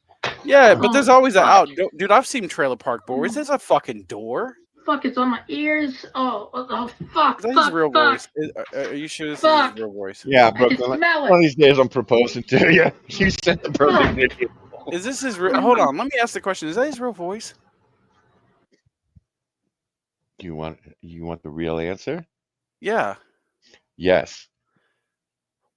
Yeah, but there's Oh, always an fuck. out. Dude, I've seen Trailer Park Boys. There's a fucking door. Fuck, it's on my ears. Oh, fuck, Is that his fuck, real fuck. voice? Are you sure this is Fuck. his real voice? Yeah, I can Brooklyn. smell One of it. these days I'm proposing to you. You sent the perfect video. Is this his real? Hold on, let me ask the question. Is that his real voice? You want the real answer? Yeah. Yes.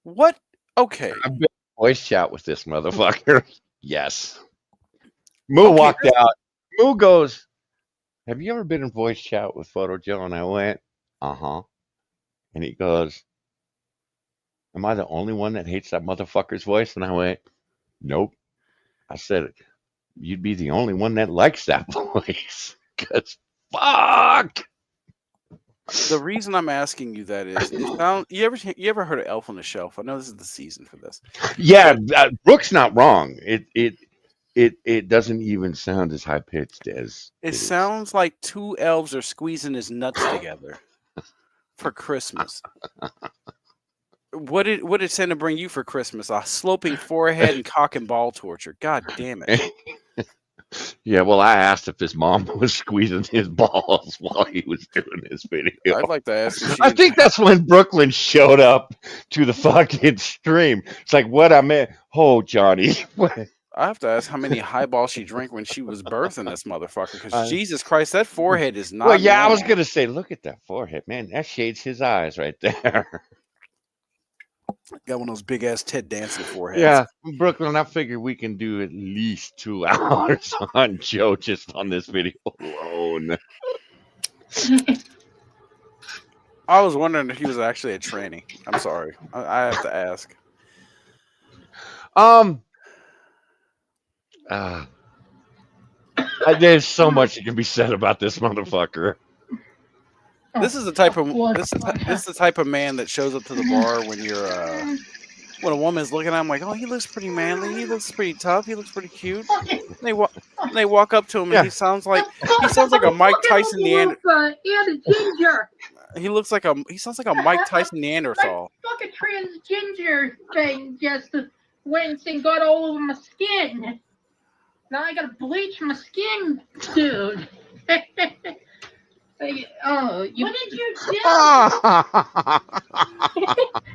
What Okay. I've been voice chat with this motherfucker. Yes. Moo Okay. walked out. Moo goes, "Have you ever been in voice chat with Photo Joe?" And I went, "Uh-huh." And he goes, "Am I the only one that hates that motherfucker's voice?" And I went, "Nope." I said, "You'd be the only one that likes that voice." Cause fuck. The reason I'm asking you that is, you ever heard of Elf on the Shelf? I know this is the season for this. Yeah, So Brooke's not wrong. It doesn't even sound as high pitched as it it is. sounds like two elves are squeezing his nuts together for Christmas. What did Santa bring you for Christmas? A sloping forehead and cock and ball torture. God damn it. Yeah, well, I asked if his mom was squeezing his balls while he was doing this video. I'd like to ask if I she. think that's when Brooklyn showed up to the fucking stream. It's like, what I meant. Oh, Johnny. I have to ask how many highballs she drank when she was birthing this motherfucker. Because Uh, Jesus Christ, that forehead is Well, not yeah, I was normal. gonna say, look at that forehead, man. That shades his eyes right there. Got one of those big ass Ted Danson foreheads. Yeah, Brooklyn, I figure we can do at least 2 hours on Joe just on this video alone. I was wondering if he was actually a tranny. I'm sorry. I have to ask. Um, there's so much that can be said about this motherfucker. This is the type of this is the type of man that shows up to the bar when you're when a woman's looking at him like, oh, he looks pretty manly, he looks pretty tough, he looks pretty cute. And they walk up to him and Yeah. he sounds like a Mike Tyson Neanderthal. And a ginger. He sounds like a Mike Tyson Neanderthal. Fucking transgender thing just went and got all over my skin. Now I gotta bleach my skin, dude. Oh, what did you do?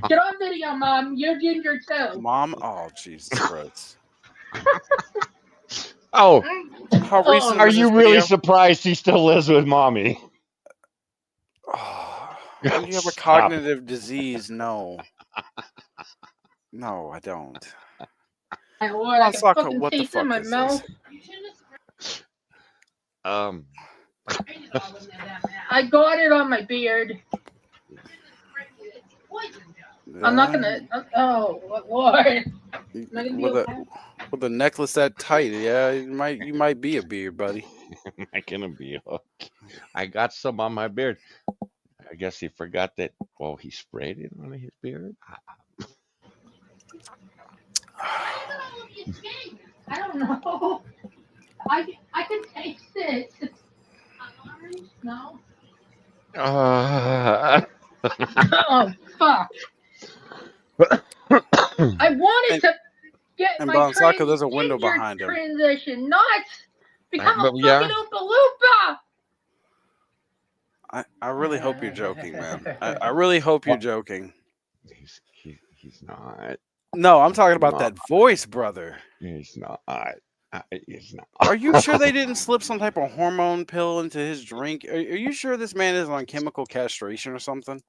Get on video, Mom. You're ginger too. Mom? Oh, Jesus Christ. Oh, How recent are was you this really video? surprised he still lives with mommy? When you have a Stop. cognitive disease, no. No, I don't. I can Sokka, fucking what the taste it in fuck my is mouth. this? I got it on my beard. I'm not gonna. Oh Lord! With a necklace that tight, yeah, you might be a beard, buddy. Am I gonna be hooked? I got some on my beard. I guess he forgot that. Well, he sprayed it on his beard. I don't know. I can taste it. No. Oh fuck! I wanted to get And my Bonsaka, there's a window transgender behind him. transition, not become a But fucking yeah. Oompa Loompa. I really hope you're joking, man. I really hope you're joking. He's not. No, I'm talking about that voice, brother. He's not. He's not. Are you sure they didn't slip some type of hormone pill into his drink? Are you sure this man is on chemical castration or something?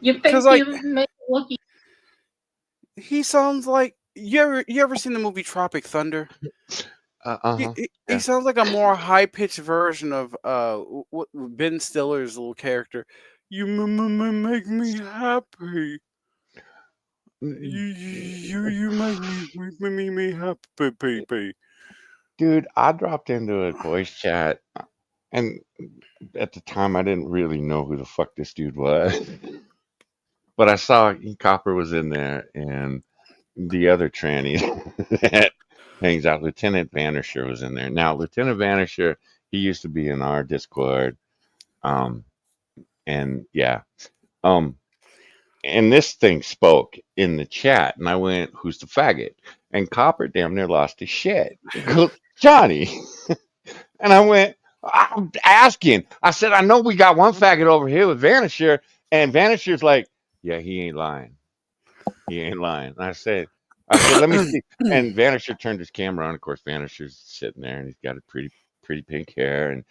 You think you make it look? He sounds like you ever seen the movie Tropic Thunder? He sounds like a more high pitched version of what Ben Stiller's little character. You make me happy. You make me happy. Dude, I dropped into a voice chat, and at the time I didn't really know who the fuck this dude was, but I saw Copper was in there, and the other tranny that hangs out, Lieutenant Vanisher, was in there. Now, Lieutenant Vanisher, he used to be in our Discord, and yeah, and this thing spoke in the chat, and I went, "Who's the faggot?" And Copper damn near lost his shit. He goes, "Johnny," and I went, "I'm asking." I said, "I know we got one faggot over here with Vanisher," and Vanisher's like, "Yeah, he ain't lying. He ain't lying." And I said, "Let me see." And Vanisher turned his camera on. Of course, Vanisher's sitting there, and he's got a pretty pink hair, and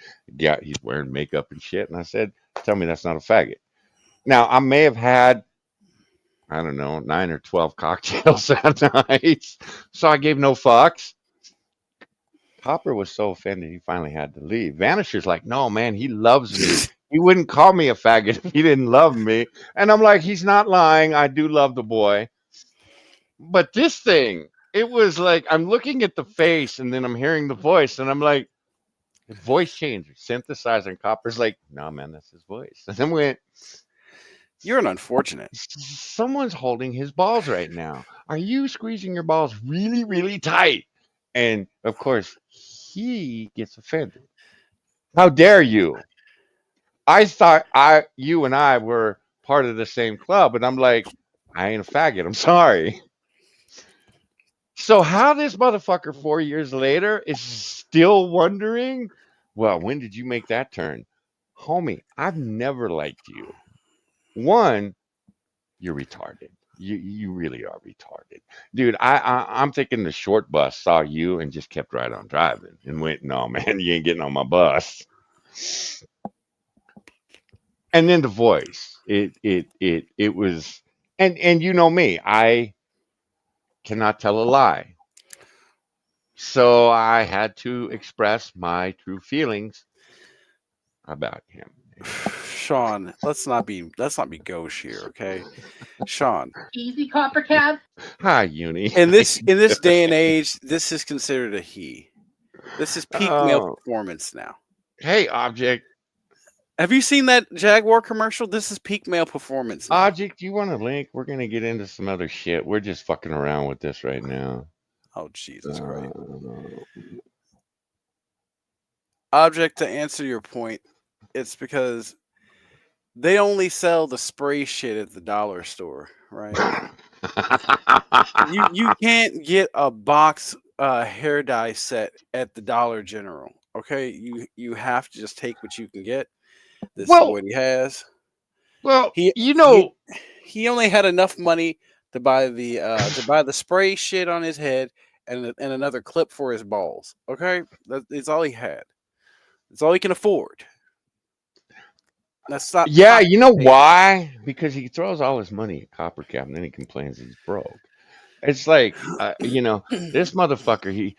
he's wearing makeup and shit. And I said, "Tell me that's not a faggot." Now, I may have had I don't know, 9 or 12 cocktails that night. So I gave no fucks. Copper was so offended he finally had to leave. Vanisher's like, no, man, he loves me. He wouldn't call me a faggot if he didn't love me. And I'm like, he's not lying. I do love the boy. But this thing, it was like I'm looking at the face and then I'm hearing the voice and I'm like, the voice changer, synthesizer, and Copper's like, no, man, that's his voice. And then we went, You're an unfortunate. someone's holding his balls right now. Are you squeezing your balls really, really tight? And of course, he gets offended. How dare you? I thought you and I were part of the same club, and I'm like, I ain't a faggot. I'm sorry. So how this motherfucker 4 years later is still wondering? Well, when did you make that turn, homie? I've never liked you. One, you're retarded. You really are retarded, dude. I'm thinking the short bus saw you and just kept right on driving and went, no, man, you ain't getting on my bus. And then the voice, it was, and you know me, I cannot tell a lie, so I had to express my true feelings about him. Sean, let's not be gauche here, okay? Sean, Easy, Copper Cab. Hi, Uni. in this day and age, this is considered a he. This is peak male Oh, performance now. hey, object. Have you seen that Jaguar commercial? This is peak male performance now. Object, you want a link? We're gonna get into some other shit. We're just fucking around with this right now. Oh, Jesus Christ. Uh, Object, to answer your point, it's because they only sell the spray shit at the dollar store, right? You can't get a box hair dye set at the Dollar General. Okay, you have to just take what you can get. This is well, what he has. well, He you he know, he only had enough money to buy the spray shit on his head and another clip for his balls. Okay, that's all he had. That's all he can afford. That's not yeah, you know constipation. why? Because he throws all his money at Copper Cap and then he complains he's broke. It's like, this motherfucker,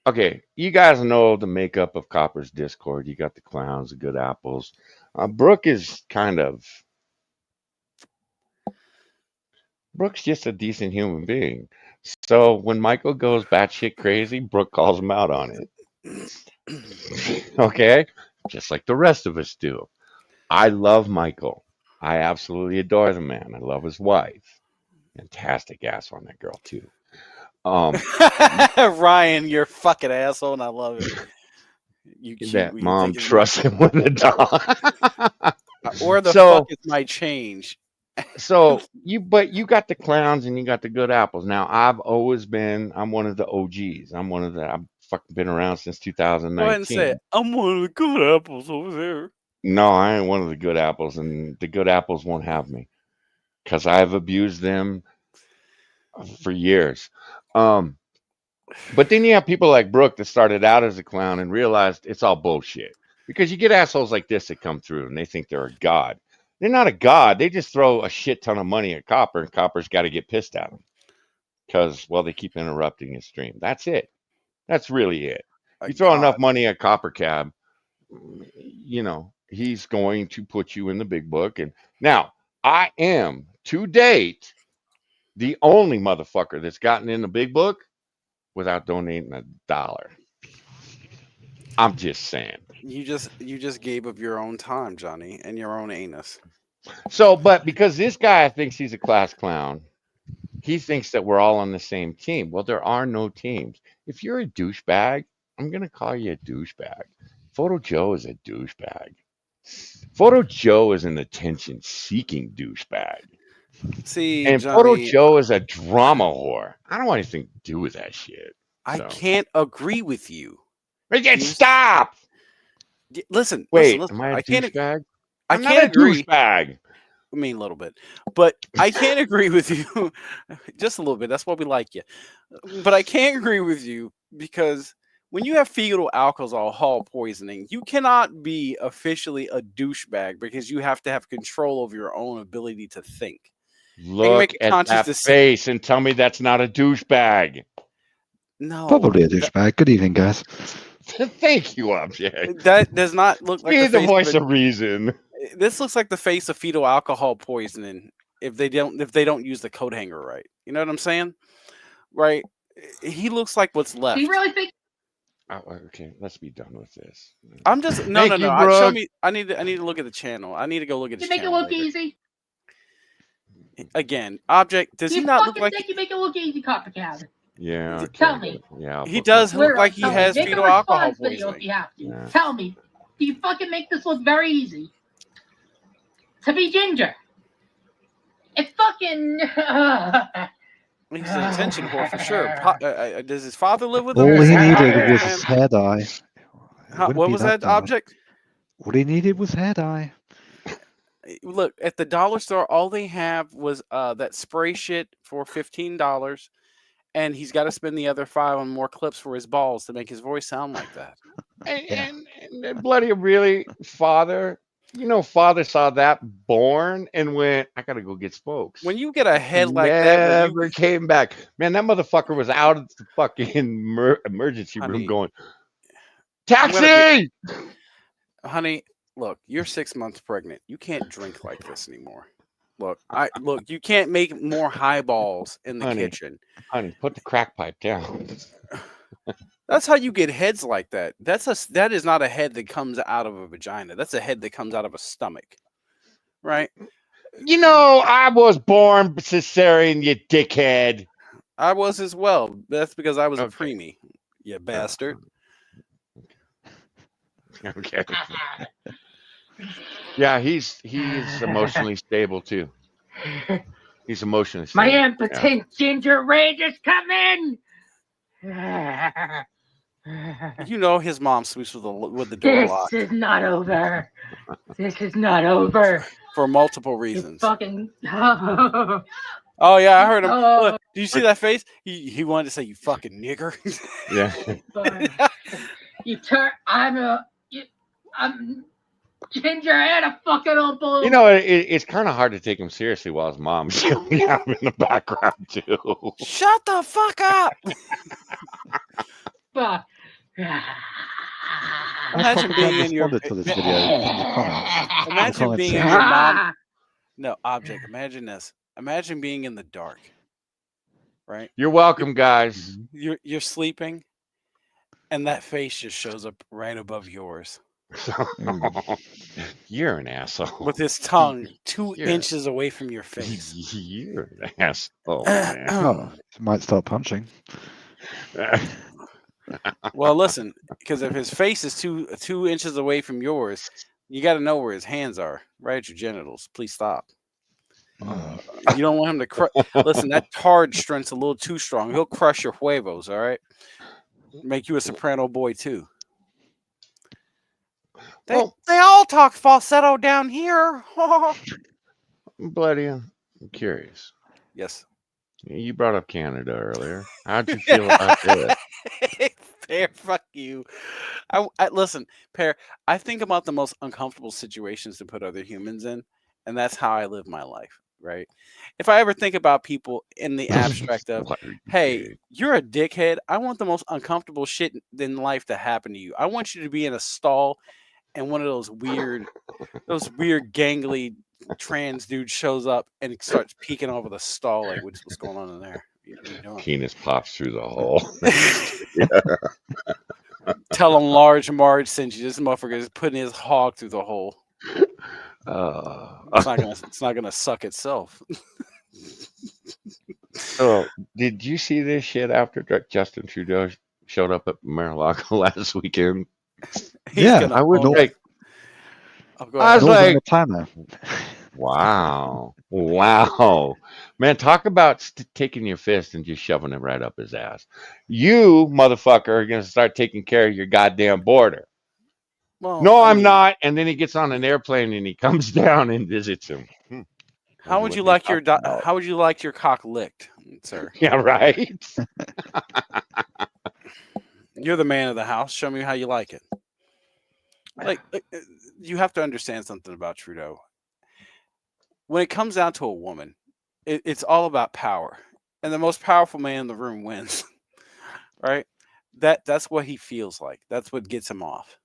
okay, you guys know the makeup of Copper's Discord. You got the clowns, the good apples. Brooke is Brooke's just a decent human being. So when Michael goes batshit crazy, Brooke calls him out on it. Okay? Just like the rest of us do. I love Michael. I absolutely adore the man. I love his wife. Fantastic ass on that girl too. Um, Ryan, you're a fucking asshole, and I love it. You cute that when you mom think it's not. trusts him with a dog. Where the fuck so is my change? but you got the clowns and you got the good apples. Now I'm one of the OGs. I've fucking been around since Go ahead and say it. 2019. I'm one of the good apples over there. No, I ain't one of the good apples, and the good apples won't have me because I've abused them for years. Um, but then you have people like Brooke that started out as a clown and realized it's all bullshit. Because you get assholes like this that come through and they think they're a god. They're not a god. They just throw a shit ton of money at Copper, and Copper's got to get pissed at them because, well, they keep interrupting his stream. That's it. That's really it. A You throw enough god. money at Copper Cab, he's going to put you in the big book. And now, I am to date the only motherfucker that's gotten in the big book without donating $1. I'm just saying. You just gave up your own time, Johnny, and your own anus. So, but because this guy thinks he's a class clown, he thinks that we're all on the same team. Well, there are no teams. If you're a douchebag, I'm going to call you a douchebag. Photo Joe is a douchebag. Photo Joe is an attention seeking douchebag. See, And Photo Johnny, Joe is a drama whore. I don't want anything to do with that shit. I So, can't agree with you. stop. Listen, Wait, listen. am I a douchebag? I I'm not can't a agree. douchebag. I mean, a little bit, but I can't agree with you. Just a little bit. That's why we like you. But I can't agree with you because when you have fetal alcohol poisoning, you cannot be officially a douchebag because you have to have control of your own ability to think. Look make a at conscious that decision. face and tell me that's not a douchebag. No, Probably a douchebag. Good evening, guys. Thank you, Object. that does not look like Be the the face. voice of reason. This looks like the face of fetal alcohol poisoning if they don't use the coat hanger right. You know what I'm saying? Right? He looks like what's left. Do you really think? Oh, okay, let's be done with this. I'm just Thank you, Show Brooke. me. I need to look at the channel. I need to go look at You his make it channel look later. easy. Again, Object. Does he You not look fucking like think you make it look easy, copycat? Yeah, Tell okay. me. Yeah, I'll he put does my- look like he Tell me. has Make fetal a alcohol response video if poisoning? you have to. Yeah. Tell me. Do you fucking make this look very easy? To be ginger. It's fucking. He's an attention whore for sure. Does his father live with him? All Is he he needed married? was Man, hair dye. It wouldn't what be was that bad. Object? All he needed was hair dye. Look at the dollar store. All they have was that spray shit for $15, and he's got to spend the other $5 on more clips for his balls to make his voice sound like that. And bloody really, father. You know, father saw that born and went, I gotta go get spokes. When you get a head like that, where Never came back. Man, that motherfucker was out of the fucking emergency room Honey, going, I'm gonna taxi! honey, look, you're 6 months pregnant. You can't drink like this anymore. Look, you can't make more highballs in the kitchen. Honey, put the crack pipe down. That's how you get heads like that. That is not a head that comes out of a vagina. That's a head that comes out of a stomach. Right? You know, I was born cesarean, you dickhead. I was as well. That's because I was a preemie, you bastard. Okay. Yeah, he's emotionally stable too. He's emotionally stable. My impotent ginger rage is coming. You know his mom sleeps with the door locked. This is not over. This is not over. For multiple You reasons. fucking. Oh yeah, I heard him. Oh. Look, do you see that face? He wanted to say you fucking nigger. Yeah. You turn. I'm ginger and a fucking uncle. You know, it's kind of hard to take him seriously while his mom's yelling at him in the background too. Shut the fuck up! Fuck. Imagine being in your. Responded to this video in the comments. Imagine being in your mom. No, Object. Imagine this. Imagine being in the dark. Right. You're welcome, guys. You're sleeping, and that face just shows up right above yours. You're an asshole. With his tongue 2 inches away from your face. You're an asshole, man. Oh, might start punching. Well, listen, because if his face is two inches away from yours, you got to know where his hands are, right at your genitals. Please stop. You don't want him to crush. Listen, that tard strength's a little too strong. He'll crush your huevos. All right, make you a soprano boy too. They all talk falsetto down here. Bloody, I'm curious. Yes. You brought up Canada earlier. How'd you feel about this? Pear, fuck you. I listen, Pear. I think about the most uncomfortable situations to put other humans in, and that's how I live my life. Right? If I ever think about people in the abstract of, hey, you're a dickhead. I want the most uncomfortable shit in life to happen to you. I want you to be in a stall, and one of those weird gangly trans dude shows up and starts peeking over the stall like, what's going on in there? What are you doing? Penis pops through the hole. Tell him Large Marge sent you. This motherfucker is putting his hog through the hole. It's not gonna suck itself. So, did you see this shit after Justin Trudeau showed up at Mar-a-Lago last weekend? Yeah, I was like, wow, man, talk about taking your fist and just shoving it right up his ass. You motherfucker are gonna start taking care of your goddamn border. Well, no, I'm not. And then he gets on an airplane and he comes down and visits him. How would you like your cock licked, sir? Yeah, right. You're the man of the house. Show me how you like it. Like, you have to understand something about Trudeau. When it comes down to a woman, it's all about power, and the most powerful man in the room wins. Right? That's what he feels like. That's what gets him off.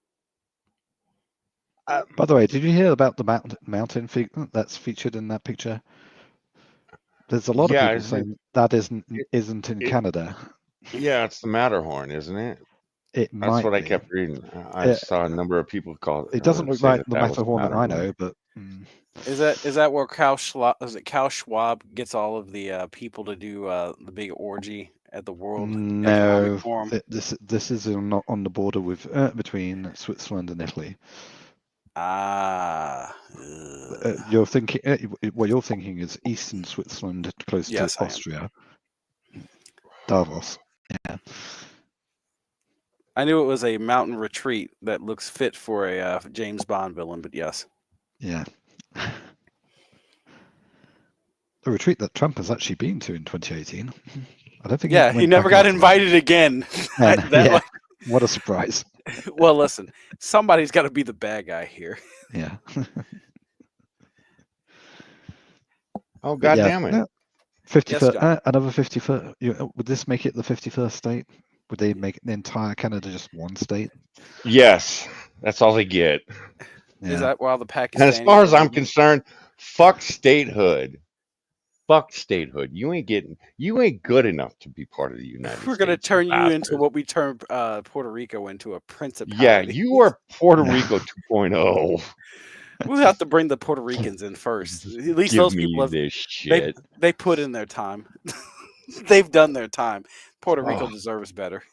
By the way, did you hear about the mountain that's featured in that picture? There's a lot of people saying that isn't in Canada. Yeah, it's the Matterhorn, isn't it? It That's might what I be. kept reading. I saw a number of people call It doesn't look say like the that was Matterhorn that I Matterhorn. know, but Is that where Klaus Schwab gets all of the people to do the big orgy at the World Economic no. Forum? This is not on the border with between Switzerland and Italy. You're thinking what you're thinking is eastern Switzerland, close to Austria. Davos. Yeah. I knew it was a mountain retreat that looks fit for a James Bond villain, but yes. Yeah. The retreat that Trump has actually been to in 2018. I don't think. Yeah, he never got invited again. Yeah. What a surprise. Well, listen, somebody's got to be the bad guy here. Yeah. Oh, God damn it. 51st, another 51st. Would this make it the 51st state? Would they make the entire Canada just one state? Yes, that's all they get. Yeah. Is that why the Pakistani? And as far as I'm concerned, fuck statehood. Fuck statehood. You ain't good enough to be part of the United States. We're gonna turn you into what we turned Puerto Rico into, a principality. Yeah, you are Puerto Rico 2.0. We'll have to bring the Puerto Ricans in first. At least Give those me people have this shit. They put in their time. They've done their time. Puerto Rico deserves better.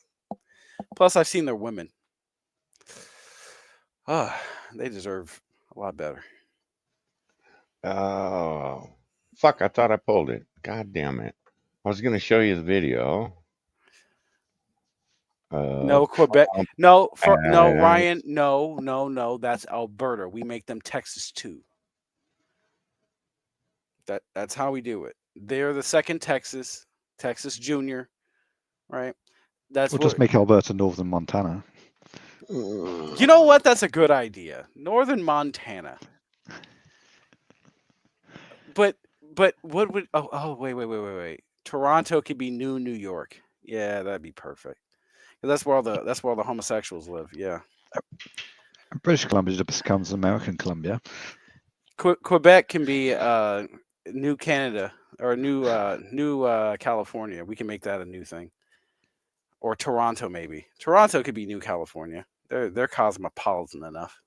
Plus, I've seen their women. They deserve a lot better. Oh, fuck! I thought I pulled it. God damn it! I was gonna show you the video. No, Quebec. No, Ryan. No. That's Alberta. We make them Texas too. That's how we do it. They're the second Texas Junior, right? We'll just make Alberta Northern Montana. You know what? That's a good idea. Northern Montana. But what would? Oh wait. Toronto could be New York. Yeah, that'd be perfect. That's where all the homosexuals live. Yeah. British Columbia just becomes American Columbia. Quebec can be New Canada or New California. We can make that a new thing. Or Toronto, maybe. Toronto could be New California. They're cosmopolitan enough.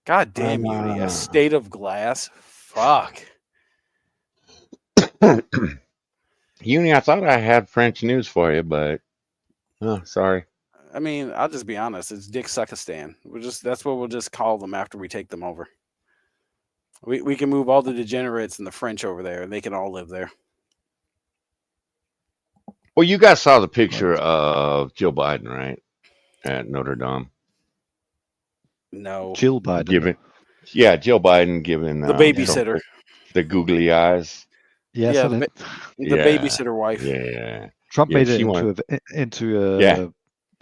God damn, Uni, a state of glass. Fuck. Uni, I thought I had French news for you, but sorry. I mean, I'll just be honest. It's Dick Suckistan. That's what we'll just call them after we take them over. We can move all the degenerates and the French over there, and they can all live there. Well, you guys saw the picture of Joe Biden, right, at Notre Dame? No, Jill Biden. Jill Biden giving the babysitter the googly eyes. Yes, yeah, the babysitter wife. Yeah, Trump made it into a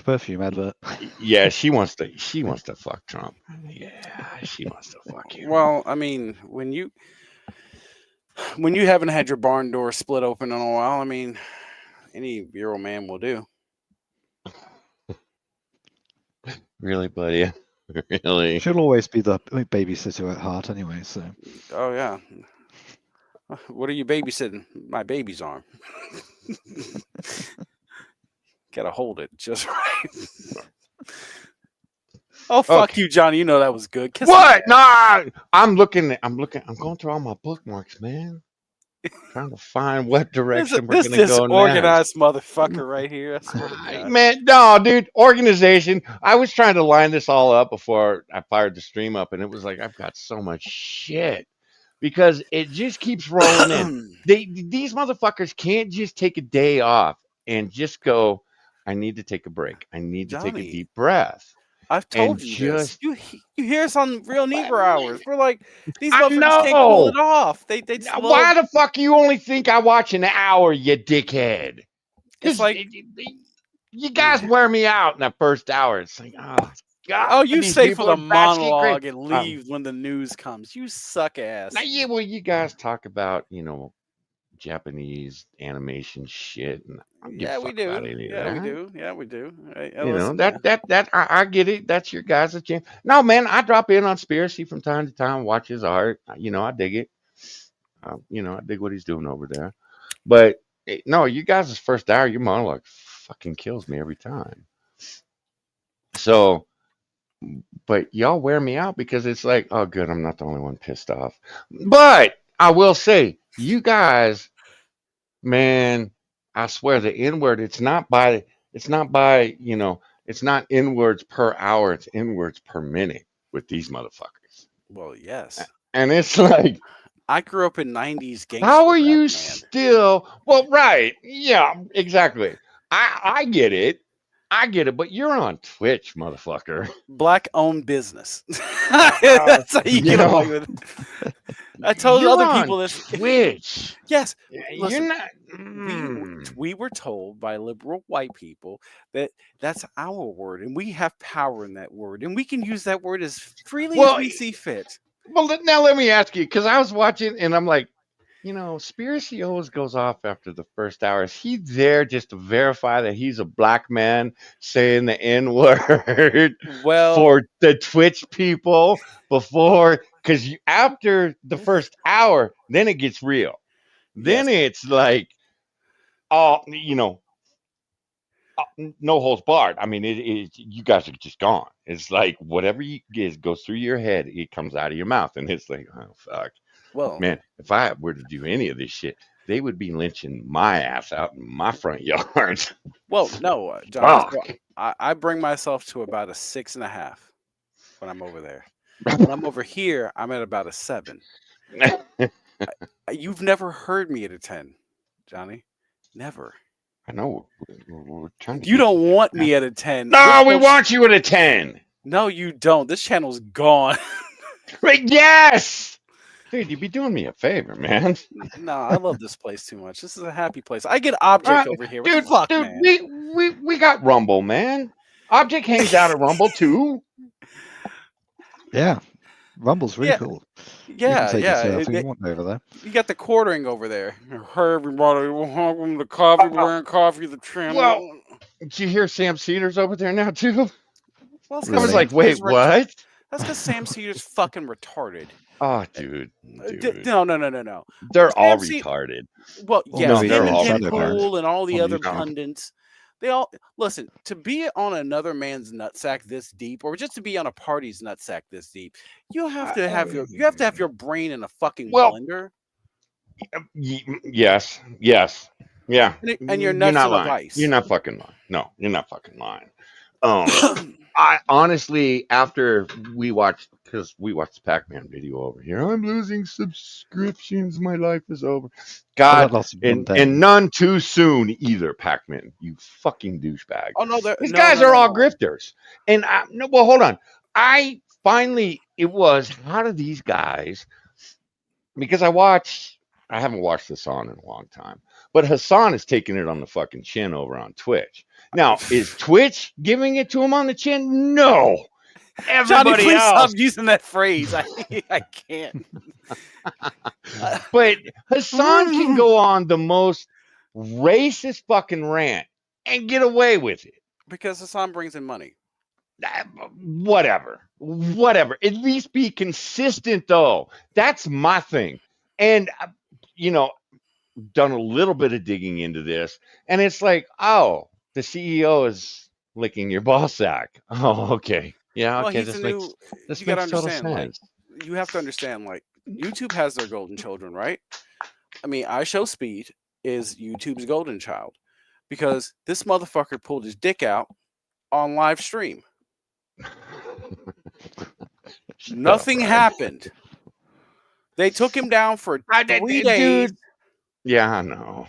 perfume advert. Yeah, she wants to fuck Trump. Yeah, she wants to fuck him. Well, I mean, when you haven't had your barn door split open in a while, I mean, any virile man will do. Really, buddy? Really? She'll always be the babysitter at heart, anyway. So. Oh yeah. What are you babysitting? My baby's arm. Gotta hold it just right. Oh fuck you, Johnny! You know that was good. Kiss what? Nah, I'm going through all my bookmarks, man. Trying to find what direction we're gonna go next. Organized motherfucker right here. I swear to God. Man, no, dude. Organization. I was trying to line this all up before I fired the stream up, and it was like I've got so much shit because it just keeps rolling in. These motherfuckers can't just take a day off and just go, I need to take a break. I need to take a deep breath. I've told you this. You hear us on Real Negro Hours. We're like, these motherfuckers can't pull it off. They why the fuck you only think I watch an hour, you dickhead? It's like you guys wear me out in that first hour. It's like, oh God, Oh, you these stay for people the are batshit monologue crazy. and leave when the news comes. You suck ass. Now, yeah, well, you guys talk about, Japanese animation shit, and I don't give a Yeah, we fuck about do. any of Yeah, we that. do. Yeah, we do. Hey, You know listen, man. that I get it. That's your guys' jam. No, man, I drop in on Spiracy from time to time, watch his art. I dig it. I dig what he's doing over there. But no, you guys' first hour, your monologue fucking kills me every time. So, but y'all wear me out because it's like, oh, good, I'm not the only one pissed off. But I will say, you guys, man, I swear the N word, it's not inwards per hour, it's inwards per minute with these motherfuckers. Well, yes. And it's like, I grew up in '90s how gangster are rap, you man. still, well, right, yeah, exactly. I get it. I get it, but you're on Twitch, motherfucker. Black-owned business. Uh, That's how you you get away know, with it. I told you're other on people this. Twitch. Yes, You're listen. not. We were told by liberal white people that that's our word, and we have power in that word, and we can use that word as freely as Well, we see fit. now let me ask you, because I was watching and I'm like, Spiracy always goes off after the first hour. Is he there just to verify that he's a black man saying the N word Well, for the Twitch people before? Because after the first hour, then it gets real. yes. Then it's like, oh, no holds barred. I mean, you guys are just gone. It's like whatever you get goes through your head, it comes out of your mouth, and it's like, oh fuck, Well, man. If I were to do any of this shit, they would be lynching my ass out in my front yard. no, Johnny. So Fuck. I bring myself to about a 6.5 when I'm over there. When I'm over here, I'm at about a 7. You've never heard me at a 10, Johnny. Never. I know we're trying to You get you don't there, want man. me at a 10. No, we want you at a 10. No, you don't. This channel's gone. Right? Yes, dude, you'd be doing me a favor, man. No, I love this place too much. This is a happy place. I get object over here. What the Dude, fuck, dude, man? we got Rumble, man. Object hangs out at Rumble too. Yeah, Rumble's really Yeah, cool. You can yeah, take yeah. yourself if you want over there. You got the quartering over there. Hey, everybody, welcome to Coffee Brand Coffee, the Well, channel. did you hear Sam Cedars over there now too? Well, it's I because was Really? Sam like, wait, Cedars. what? That's because Sam Cedars fucking retarded. Oh, dude. No. They're all Sam Ce- retarded. Well, Or yes, No, maybe him they're and all Tim Shadow Band retarded. Pool and all the on other YouTube. pundits. They all listen to be on another man's nutsack this deep, or just to be on a party's nutsack this deep. You have to have your brain in a fucking Well, blender, yes, yeah. and your You're nuts not in a lying. You're vice. not fucking lying. No, you're not fucking lying. I honestly, after because we watched the Pac-Man video over here, I'm losing subscriptions. My life is over. Well, that God, lasted one and day. none too soon either, Pac-Man. You fucking douchebag. Oh no, These no, guys no, are no, all no. grifters. And no, well, hold on. It was how do these guys? Because I haven't watched Hassan in a long time, but Hassan is taking it on the fucking chin over on Twitch. Now, is Twitch giving it to him on the chin? No. Johnny, Everybody please stop else. using that phrase. I can't. But Hassan can go on the most racist fucking rant and get away with it. Because Hassan brings in money. Whatever. At least be consistent, though. That's my thing. And, done a little bit of digging into this, and it's like, oh, the CEO is licking your ball sack. Oh, okay. Yeah, Well, okay. he's a This new. makes You got to total understand. Like, sense. you have to understand. Like, YouTube has their golden children, right? I mean, I Show Speed is YouTube's golden child because this motherfucker pulled his dick out on live stream. Nothing happened. They took him down for 3 days. Dude. Yeah, I know.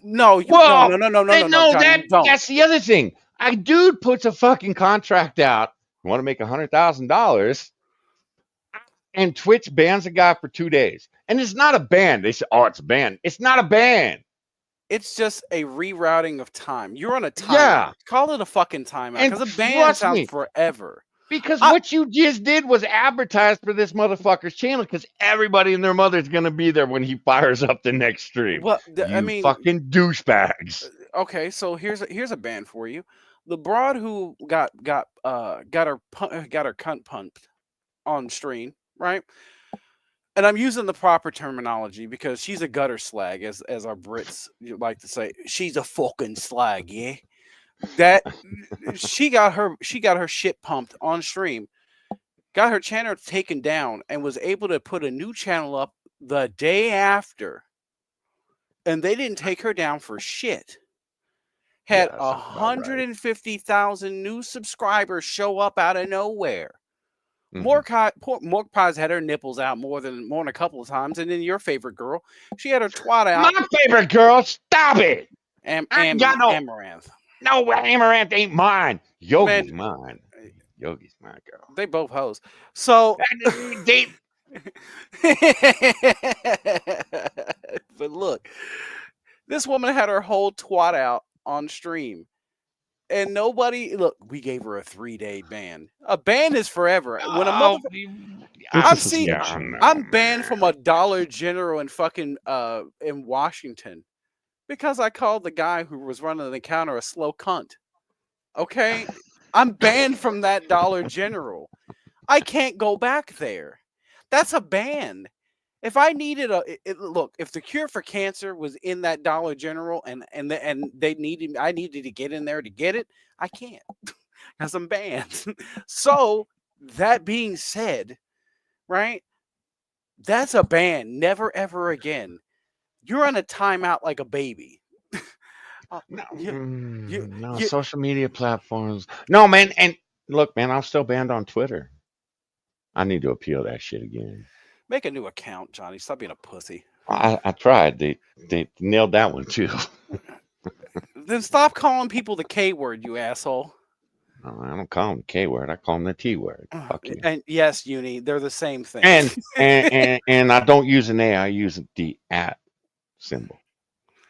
No, Well, no, Johnny, you don't. that's the other thing. A dude puts a fucking contract out. You want to make $100,000, and Twitch bans a guy for 2 days, and it's not a ban. They say, "Oh, it's a ban." It's not a ban. It's just a rerouting of time. You're on a timeout. Yeah, Call it a fucking timeout and because a ban trust sounds me, forever. Because what you just did was advertise for this motherfucker's channel because everybody and their mother is going to be there when he fires up the next stream. Well, I mean, fucking douchebags. Okay, so here's a band for you. The broad who got her cunt pumped on stream, right? And I'm using the proper terminology because she's a gutter slag, as our Brits like to say. She's a fucking slag, yeah. That she got her shit pumped on stream, got her channel taken down, and was able to put a new channel up the day after. And they didn't take her down for shit. Had 150,000 new subscribers show up out of nowhere. Morkpies had her nipples out more than a couple of times, and then your favorite girl, she had her twat out. My favorite girl, stop it! Amaranth. No, Amaranth ain't mine. Yogi's mine. Yogi's my girl. They both hoes. So but look, this woman had her whole twat out on stream. And nobody we gave her a 3-day ban. A ban is forever. When a I'm banned from a Dollar General in fucking in Washington because I called the guy who was running the counter a slow cunt. Okay? I'm banned from that Dollar General. I can't go back there. That's a ban. If I needed if the cure for cancer was in that Dollar General and I needed to get in there to get it, I can't because I'm banned. So that being said, right? That's a ban. Never ever again. You're on a timeout like a baby. Social media platforms. No, man. And look, man, I'm still banned on Twitter. I need to appeal that shit again. Make a new account, Johnny. Stop being a pussy. I tried. They nailed that one too. Then stop calling people the K word, you asshole. No, I don't call them the K word. I call them the T word. Fuck you. And yes, Uni, they're the same thing. And I don't use an A. I use the @ symbol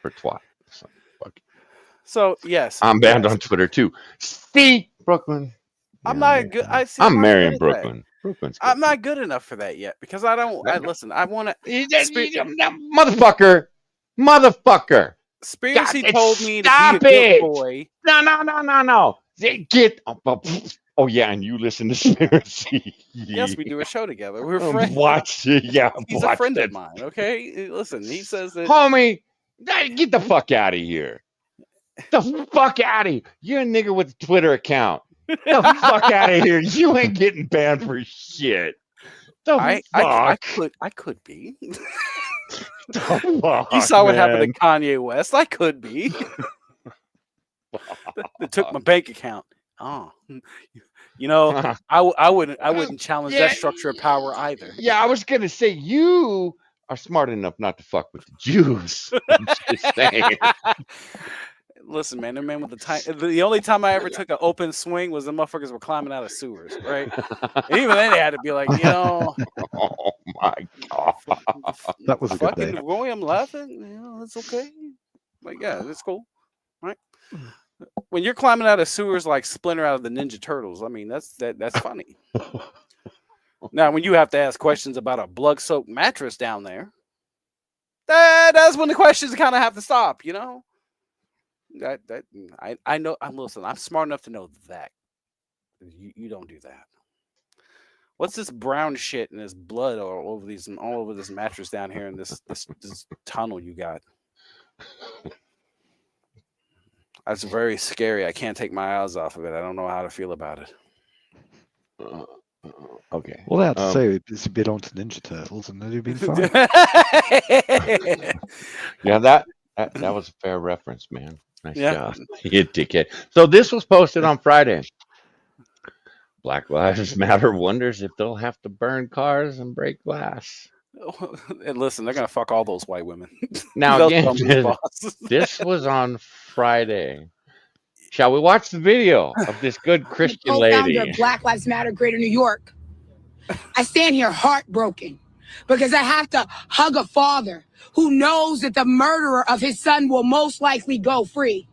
for twat. So yes, I'm banned on Twitter too. See, Brooklyn. I'm not good. I'm marrying Brooklyn. I'm not good enough for that yet because I don't. Listen, I want to. Motherfucker. Spiracy told me to be a good boy. No. Get up. Oh yeah, and you listen to Spiracy. Yes, we do a show together. We're friends. Watch it. Yeah, he's a friend of mine. Okay, listen. He says that. Homie, get the fuck out of here. The fuck out of here. You're a nigga with a Twitter account. The fuck out of here. You ain't getting banned for shit. I could be. Fuck, you saw what happened to Kanye West. I could be. They took my bank account. Oh, I wouldn't challenge that structure of power either. Yeah, I was gonna say you are smart enough not to fuck with the Jews. I'm just saying. Listen, man, the only time I ever took an open swing was the motherfuckers were climbing out of sewers, right? And even then they had to be like, Oh my god, that was a good day. Roy, I'm laughing. That's okay. Like, yeah, that's cool, right? When you're climbing out of sewers like Splinter out of the Ninja Turtles, I mean that's funny. Now, when you have to ask questions about a blood-soaked mattress down there, that's when the questions kind of have to stop, you know. I know. Listen, I'm smart enough to know that you don't do that. What's this brown shit and this blood all over this mattress down here in this tunnel you got? That's very scary. I can't take my eyes off of it. I don't know how to feel about it. Okay. Well, I have to say it's a bit onto Ninja Turtles, and they've been fine. Yeah, that was a fair reference, man. Nice job, you dickhead. So this was posted on Friday. Black Lives Matter wonders if they'll have to burn cars and break glass. And listen, they're gonna fuck all those white women. Now again, this was on Friday. Shall we watch the video of this good Christian lady? Co-founder of Black Lives Matter Greater New York. I stand here heartbroken because I have to hug a father who knows that the murderer of his son will most likely go free,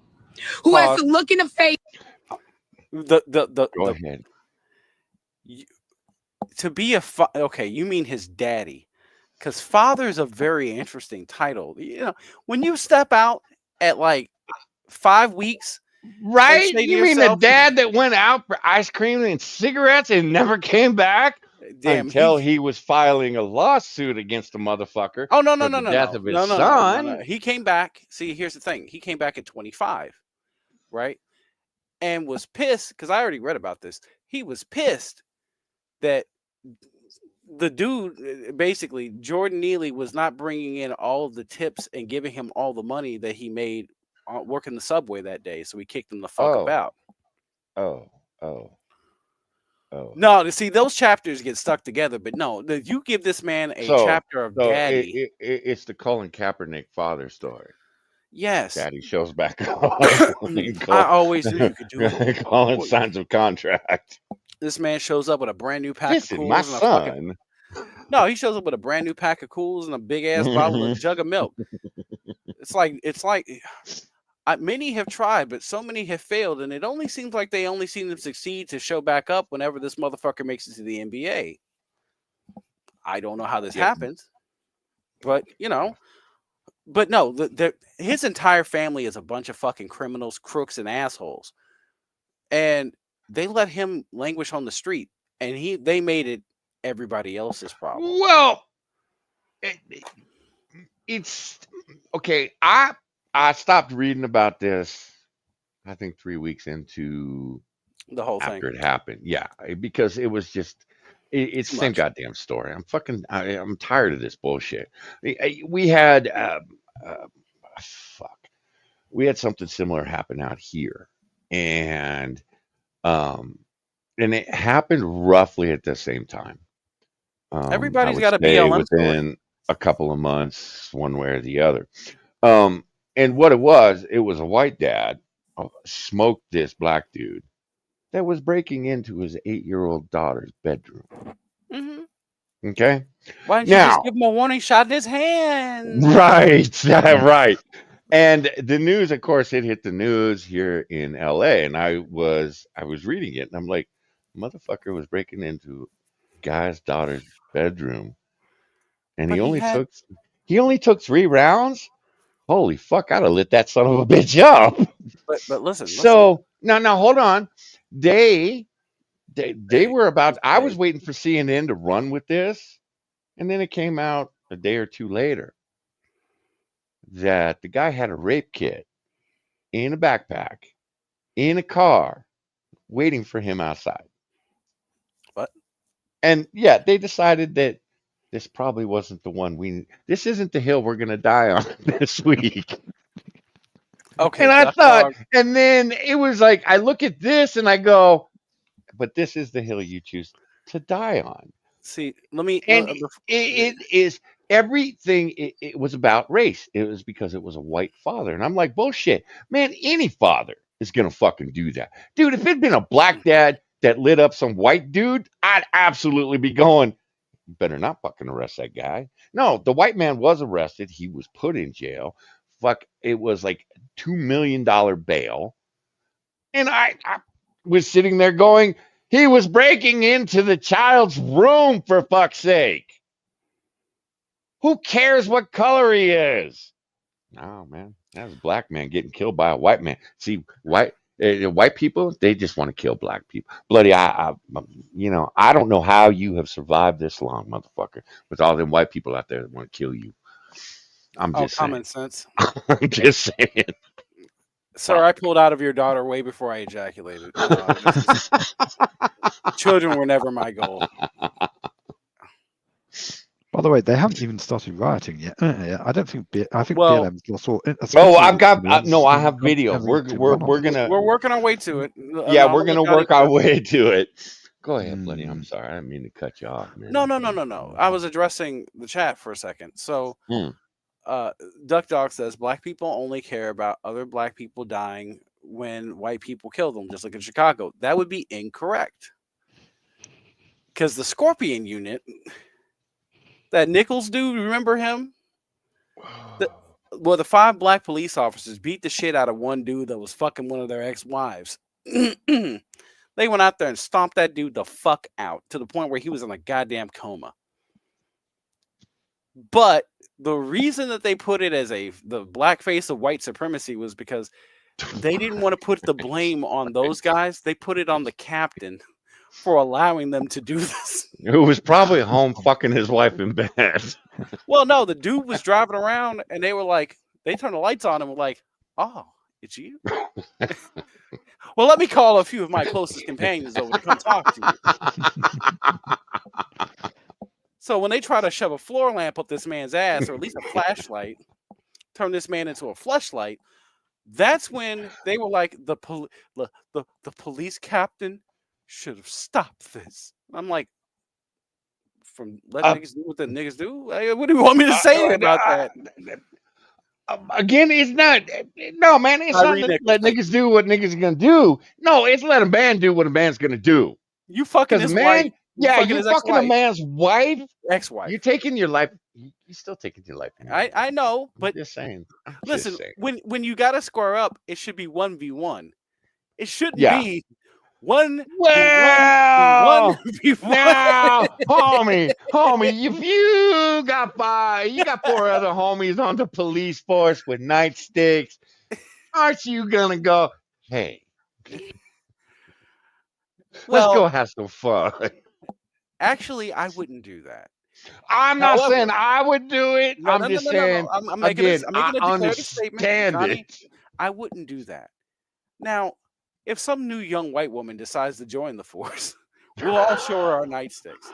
who has to look in the face. Go ahead. to be a okay, you mean his daddy, because father is a very interesting title. You know, when you step out at like 5 weeks and Right? say to You mean the yourself, dad that went out for ice cream and cigarettes and never came back damn, until he was filing a lawsuit against the motherfucker oh no for the death of his son? he came back. See, here's the thing, he came back at 25, right, and was pissed because I already read about this. He was pissed that the dude, basically Jordan Neely, was not bringing in all of the tips and giving him all the money that he made working the subway that day, so he kicked him the fuck about. Oh. No, see, those chapters get stuck together, but no, you give this man a chapter of daddy. It's the Colin Kaepernick father story. Yes, Daddy shows back up. I always knew you could do it. Colin signs a contract. This man shows up with a brand new pack This of is cools my and a fucking. No, he shows up with a brand new pack of cools and a big ass bottle of jug of milk. It's like many have tried, but so many have failed, and it only seems like they only seem to succeed to show back up whenever this motherfucker makes it to the NBA. I don't know how this happens, but you know, but no, his entire family is a bunch of fucking criminals, crooks, and assholes, and they let him languish on the street, and they made it everybody else's problem. Well, it's okay. I stopped reading about this, I think 3 weeks into the whole thing after it happened. Yeah, because it was just it's the same goddamn story. I'm tired of this bullshit. We had we had something similar happen out here, and it happened roughly at the same time. Everybody's got a BLM within story. A couple of months, one way or the other. And what it was a white dad smoked this black dude that was breaking into his 8-year-old daughter's bedroom. Mm-hmm. Okay. Why didn't you just give him a warning shot in his hand? Right. Right. And the news, of course, it hit the news here in LA, and I was reading it, and I'm like, motherfucker was breaking into guy's daughter's bedroom, and he only took 3 rounds. Holy fuck! I'd have lit that son of a bitch up. But listen. So now hold on. They were about. I was waiting for CNN to run with this, and then it came out a day or two later that the guy had a rape kit in a backpack in a car waiting for him outside. What? And yeah, they decided that this probably wasn't the one this isn't the hill we're gonna die on this week. Okay. And I thought, and then it was like I look at this and I go, but this is the hill you choose to die on. See, let me. And it is everything. It was about race. It was because it was a white father, and I'm like, bullshit, man. Any father is gonna fucking do that, dude. If it'd been a black dad that lit up some white dude, I'd absolutely be going, you better not fucking arrest that guy. No, the white man was arrested. He was put in jail. Fuck, it was like $2 million bail. And I was sitting there going, he was breaking into the child's room, for fuck's sake. Who cares what color he is? No, man. That's a black man getting killed by a white man. See, white people, they just want to kill black people. Bloody, I don't know how you have survived this long, motherfucker, with all them white people out there that want to kill you. I'm just saying. Common sense. I'm just saying. Sir, I pulled out of your daughter way before I ejaculated. Children were never my goal. By the way, they haven't even started rioting yet. I don't think. I think BLM's lost all. I've got I have video. We're working our way to it. Yeah, we're gonna work our way to it. Go ahead, Bloody. I'm sorry, I didn't mean to cut you off, man. No. I was addressing the chat for a second. So, Duck Dog says black people only care about other black people dying when white people kill them, just like in Chicago. That would be incorrect. Because the Scorpion unit, that Nichols dude, remember him? The 5 black police officers beat the shit out of one dude that was fucking one of their ex-wives. They went out there and stomped that dude the fuck out to the point where he was in a goddamn coma. But the reason that they put it as the blackface of white supremacy was because they didn't want to put the blame on those guys. They put it on the captain for allowing them to do this. Who was probably home fucking his wife in bed. Well, no, the dude was driving around and they were like, they turned the lights on and were like, oh, it's you? Well, let me call a few of my closest companions over to come talk to you. So when they try to shove a floor lamp up this man's ass, or at least a flashlight, turn this man into a fleshlight, that's when they were like, the police captain should have stopped this. I'm like, from let niggas do what the niggas do? What do you want me to say about that? Again, it's not. No, man, it's not let niggas do what niggas are gonna do. No, it's let a man do what a man's gonna do. You fucking his wife. Yeah, you're fucking a man's wife. Ex-wife. You're taking your life. You're still taking your life. I know, but I'm just saying. Listen, when you gotta square up, it should be 1v1. It shouldn't be one. Well, now, homie, if you got 4 other homies on the police force with nightsticks, aren't you gonna go, hey, let's go have some fun? Actually, I wouldn't do that. I'm not saying I would do it. I'm just saying, I'm making a declarative statement. Johnny, I wouldn't do that. Now, if some new young white woman decides to join the force, we'll all show her our nightsticks,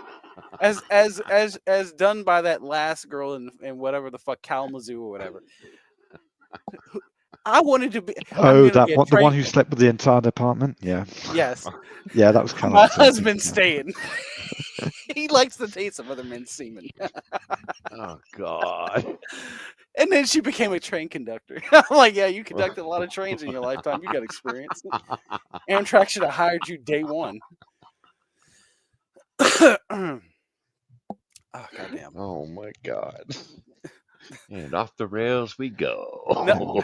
as done by that last girl in whatever the fuck Kalamazoo or whatever. I wanted to be. The one who slept with the entire department. Yeah. Yes. Yeah, that was kind my of husband's staying. He likes the taste of other men's semen. Oh God. And then she became a train conductor. I'm like, yeah, you conducted a lot of trains in your lifetime. You got experience. Amtrak should have hired you day one. Oh, goddamn. Oh my God. And off the rails we go. No,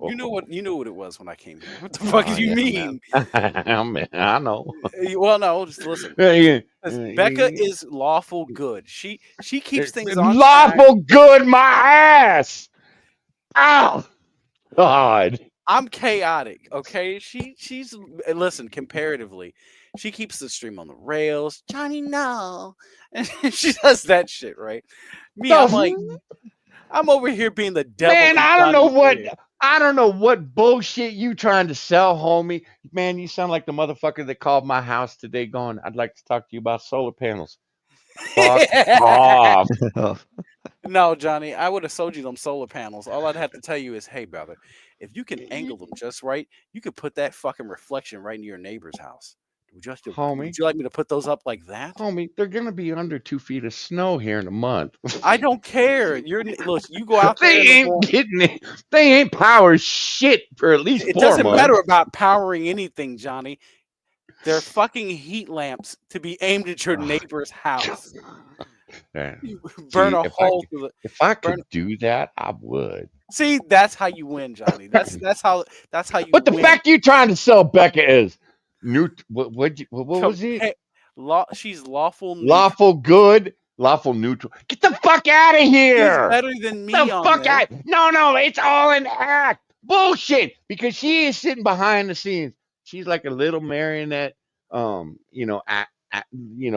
you know what it was when I came here. What the fuck do you mean? I know. Well, no, just listen. Becca is lawful good. She keeps things on lawful good. My ass. Ow. God. I'm chaotic. Okay, she's listen. Comparatively, she keeps the stream on the rails. Johnny, no, and she does that shit right. Me, I'm like. I'm over here being the devil. Man, I don't know what bullshit you trying to sell, homie. Man, you sound like the motherfucker that called my house today going, I'd like to talk to you about solar panels. Fuck off. No, Johnny, I would have sold you them solar panels. All I'd have to tell you is, hey, brother, if you can angle them just right, you could put that fucking reflection right into your neighbor's house. Would you like me to put those up like that? Homie, they're gonna be under 2 feet of snow here in a month. I don't care. Look, you go out there. They ain't getting it. They ain't powered shit for at least 4 months. It doesn't matter about powering anything, Johnny. They're fucking heat lamps to be aimed at your neighbor's house. Yeah. Burn a hole through the. If I could do that, I would. See, that's how you win, Johnny. That's how you. But the fact you trying to sell Becca is. What was it? She's lawful. Lawful good. Lawful neutral. Get the fuck out of here. She's better than me. The fuck out. No, it's all an act. Bullshit. Because she is sitting behind the scenes. She's like a little marionette.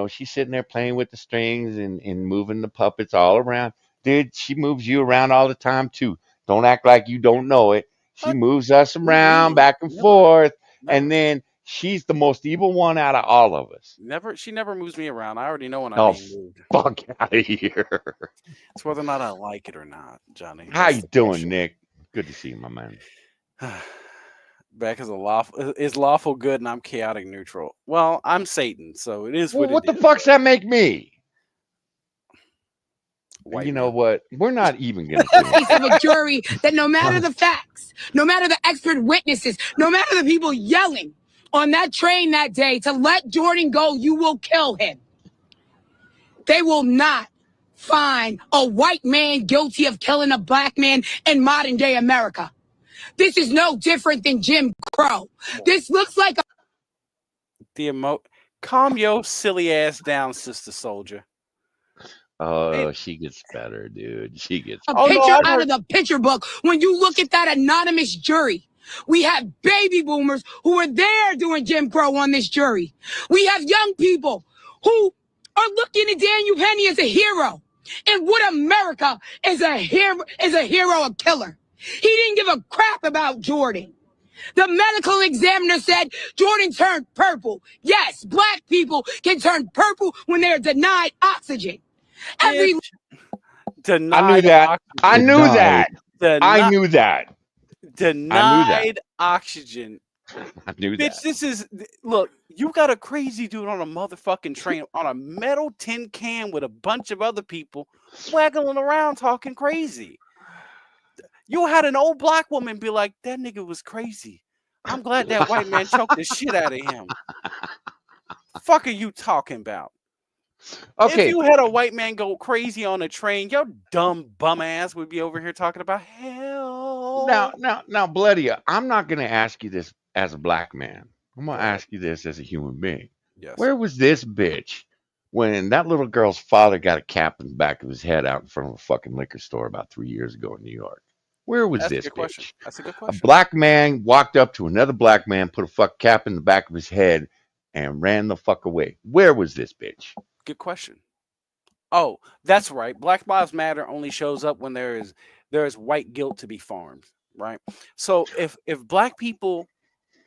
She's sitting there playing with the strings and moving the puppets all around. Dude, she moves you around all the time too. Don't act like you don't know it. She moves us around back and forth, and then. She's the most evil one out of all of us. She never moves me around. I already know when I'm being moved. Fuck out of here. It's whether or not I like it or not, Johnny. How you doing, Nick? Good to see you, my man. Beck is lawful good, and I'm chaotic neutral. Well, I'm Satan, so it is. What the fuck's that make me? You know what? We're not even going to of a jury that no matter the facts, no matter the expert witnesses, no matter the people yelling on that train that day to let Jordan go, you will kill him. They will not find a white man guilty of killing a black man in modern day America. This is no different than Jim Crow. This looks like Calm your silly ass down, Sister Soldier. Oh, she gets better, dude. She gets A Oh better. no, picture I out heard. of the picture book. When you look at that anonymous jury, we have baby boomers who were there during Jim Crow on this jury. We have young people who are looking at Daniel Penny as a hero. And what America is a hero, a killer. He didn't give a crap about Jordan. The medical examiner said Jordan turned purple. Yes, black people can turn purple when they're denied oxygen. Every Bitch. I knew Denied that. I oxygen. knew Denied. that. I Deni- knew that. I knew that. denied oxygen. I knew Bitch, that. this is look. You got a crazy dude on a motherfucking train on a metal tin can with a bunch of other people waggling around talking crazy. You had an old black woman be like, "That nigga was crazy. I'm glad that white man choked the shit out of him." Fuck are you talking about? If Okay, you had a white man go crazy on a train, your dumb bum ass would be over here talking about hell. now, Bloodia, I'm not gonna ask you this as a black man. I'm gonna Go ahead. ask you this as a human being. Yes. Where was this bitch when that little girl's father got a cap in the back of his head out in front of a fucking liquor store about 3 years ago in New York? Where was That's a this good question. bitch? That's a good A question. black man walked up to another black man, put a fuck cap in the back of his head, and ran the fuck away. Where was this bitch? Good question. Oh, that's right. Black Lives Matter only shows up when there is white guilt to be farmed, right? So if black people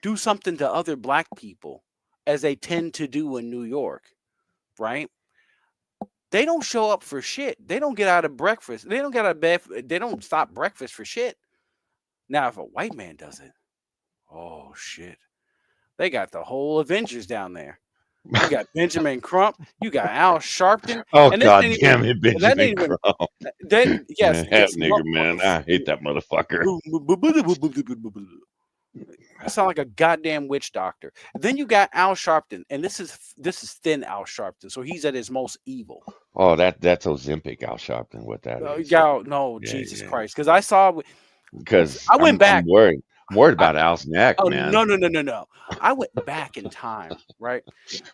do something to other black people, as they tend to do in New York, right? They don't show up for shit. They don't get out of breakfast. They don't get out of bed. They don't stop breakfast for shit. Now, if a white man does it, oh shit, they got the whole Avengers down there. You got Benjamin Crump. You got Al Sharpton. Oh And this god ain't even. damn it, And that Benjamin ain't even. Crump. That yes, That it's nigga, man. I hate that motherfucker. I sound like a goddamn witch doctor. Then you got Al Sharpton, and this is thin Al Sharpton, so he's at his most evil. Oh, that's Ozempic, Al Sharpton. What that is? No, Yeah, Jesus yeah. Christ, because I saw. Because I went I'm back. worried. I'm worried I, about Al's neck, oh man. no! I went back in time, right?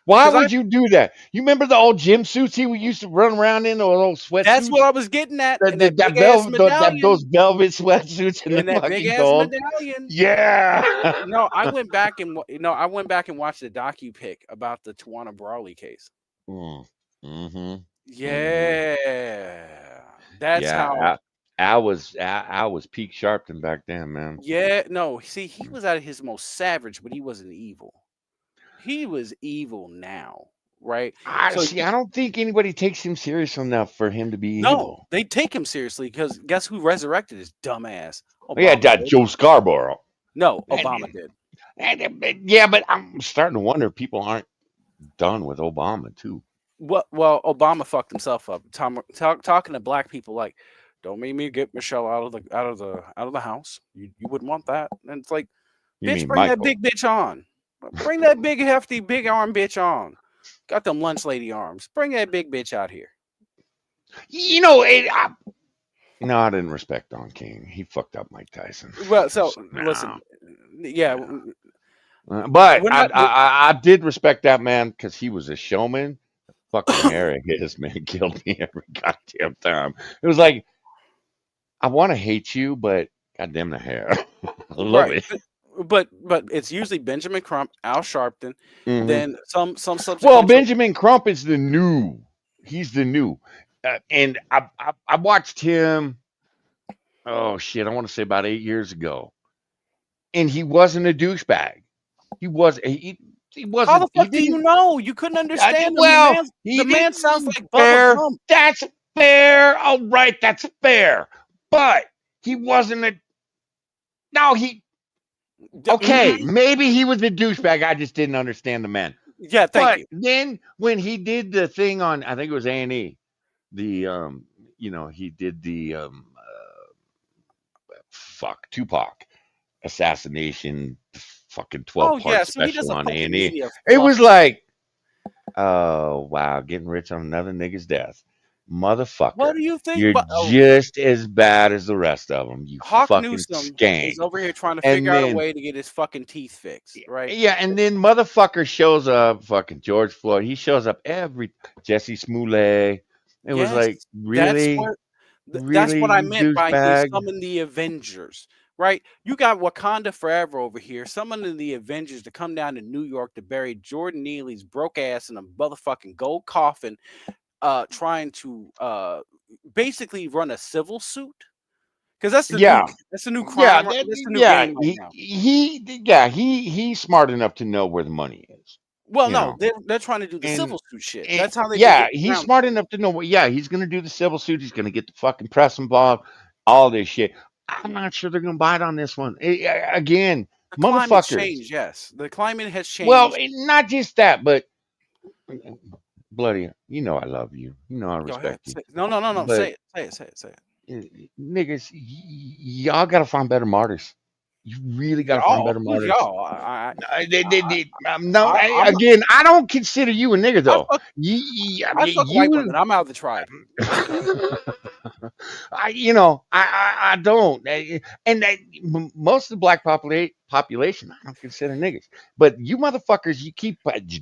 Why 'Cause would you do that? You remember the old gym suits he used to run around in, or old That's what sweatsuits? I was getting at, That, and that, that that big ass velvet, those medallion, velvet sweatsuits and the and that big fucking ass gold. medallion. Yeah. No, I went back and I went back and watched the docu pic about the Tawana Brawley case. Mm-hmm. Yeah, that's Yeah. how. Al was peak Sharpton back then, man. Yeah, no, see, he was at his most savage, but he wasn't evil. He was evil now, right? So I don't think anybody takes him serious enough for him to be no, evil. they take him seriously because guess who resurrected his dumbass? Yeah, Obama that did. Joe Scarborough. No, Obama did. Yeah, but I'm starting to wonder if people aren't done with Obama too. Well, Obama fucked himself up. Talking to black people like, don't make me get Michelle out of the house. You wouldn't want that. And it's like, You bitch, mean bring that Michael? big bitch on. Bring that big hefty big arm bitch on. Got them lunch lady arms. Bring that big bitch out here. You know, no, I didn't respect Don King. He fucked up Mike Tyson. Well, so No. listen, yeah. But We're not. I did respect that man because he was a showman. The fucking hair of his, man, killed me every goddamn time. It was like, I want to hate you, but goddamn the hair. I love Right. it. But it's usually Benjamin Crump, Al Sharpton, Mhm. then some Well, subsequent. Benjamin Crump is the new. He's the new. And I watched him, oh shit, I want to say about 8 years ago. And he wasn't a douchebag. He was he How the wasn't he fuck do you didn't know? You couldn't understand him. well, he The man sounds didn't like Bubba fair. Gump. That's fair. All right, that's fair. But he wasn't a no, he okay, maybe he was a douchebag. I just didn't understand the man. Yeah, thank you. Then when he did the thing on, I think it was A&E, the he did the Tupac assassination fucking 12 Oh yeah, part so he does special a on fucking A&E. media It fluff. was like, oh wow, getting rich on another nigga's death. motherfucker. What do you think? You're just as bad as the rest of them. You Hawk fucking Newsome skank. is over here trying to And figure out a then, way to get his fucking teeth fixed, right? yeah, and then motherfucker shows up. Fucking George Floyd. He shows up every Jesse Smollett. It was Yes, like, that's really, what that's really, what I you meant by he douchebag. summoned the Avengers, right? You got Wakanda Forever over here, summoning the Avengers to come down to New York to bury Jordan Neely's broke ass in a motherfucking gold coffin, trying to basically run a civil suit. Because that's the Yeah, new yeah, crime. That's the new game right now. he's smart enough to know where the money is. Well, You no, know, they're trying to do the and, civil suit shit. That's how they've been yeah, getting he's around smart enough to know what. Yeah, he's gonna do the civil suit. He's gonna get the fucking press involved. All this shit. I'm not sure they're gonna bite on this one. Again, the climate's motherfuckers. changed. Yes, the climate has Well, changed. not just that, but bloody, you know I love you. You know I Go ahead. respect you. No. But Say it. Say it. niggas, y'all gotta find better martyrs. You really gotta find Y'all, better who's martyrs. y'all? No, I'm again, I don't consider you a nigga I though. fuck I fuck white You women. I'm out of the tribe. I don't. And most of the black population, I don't consider niggas. But you motherfuckers, you keep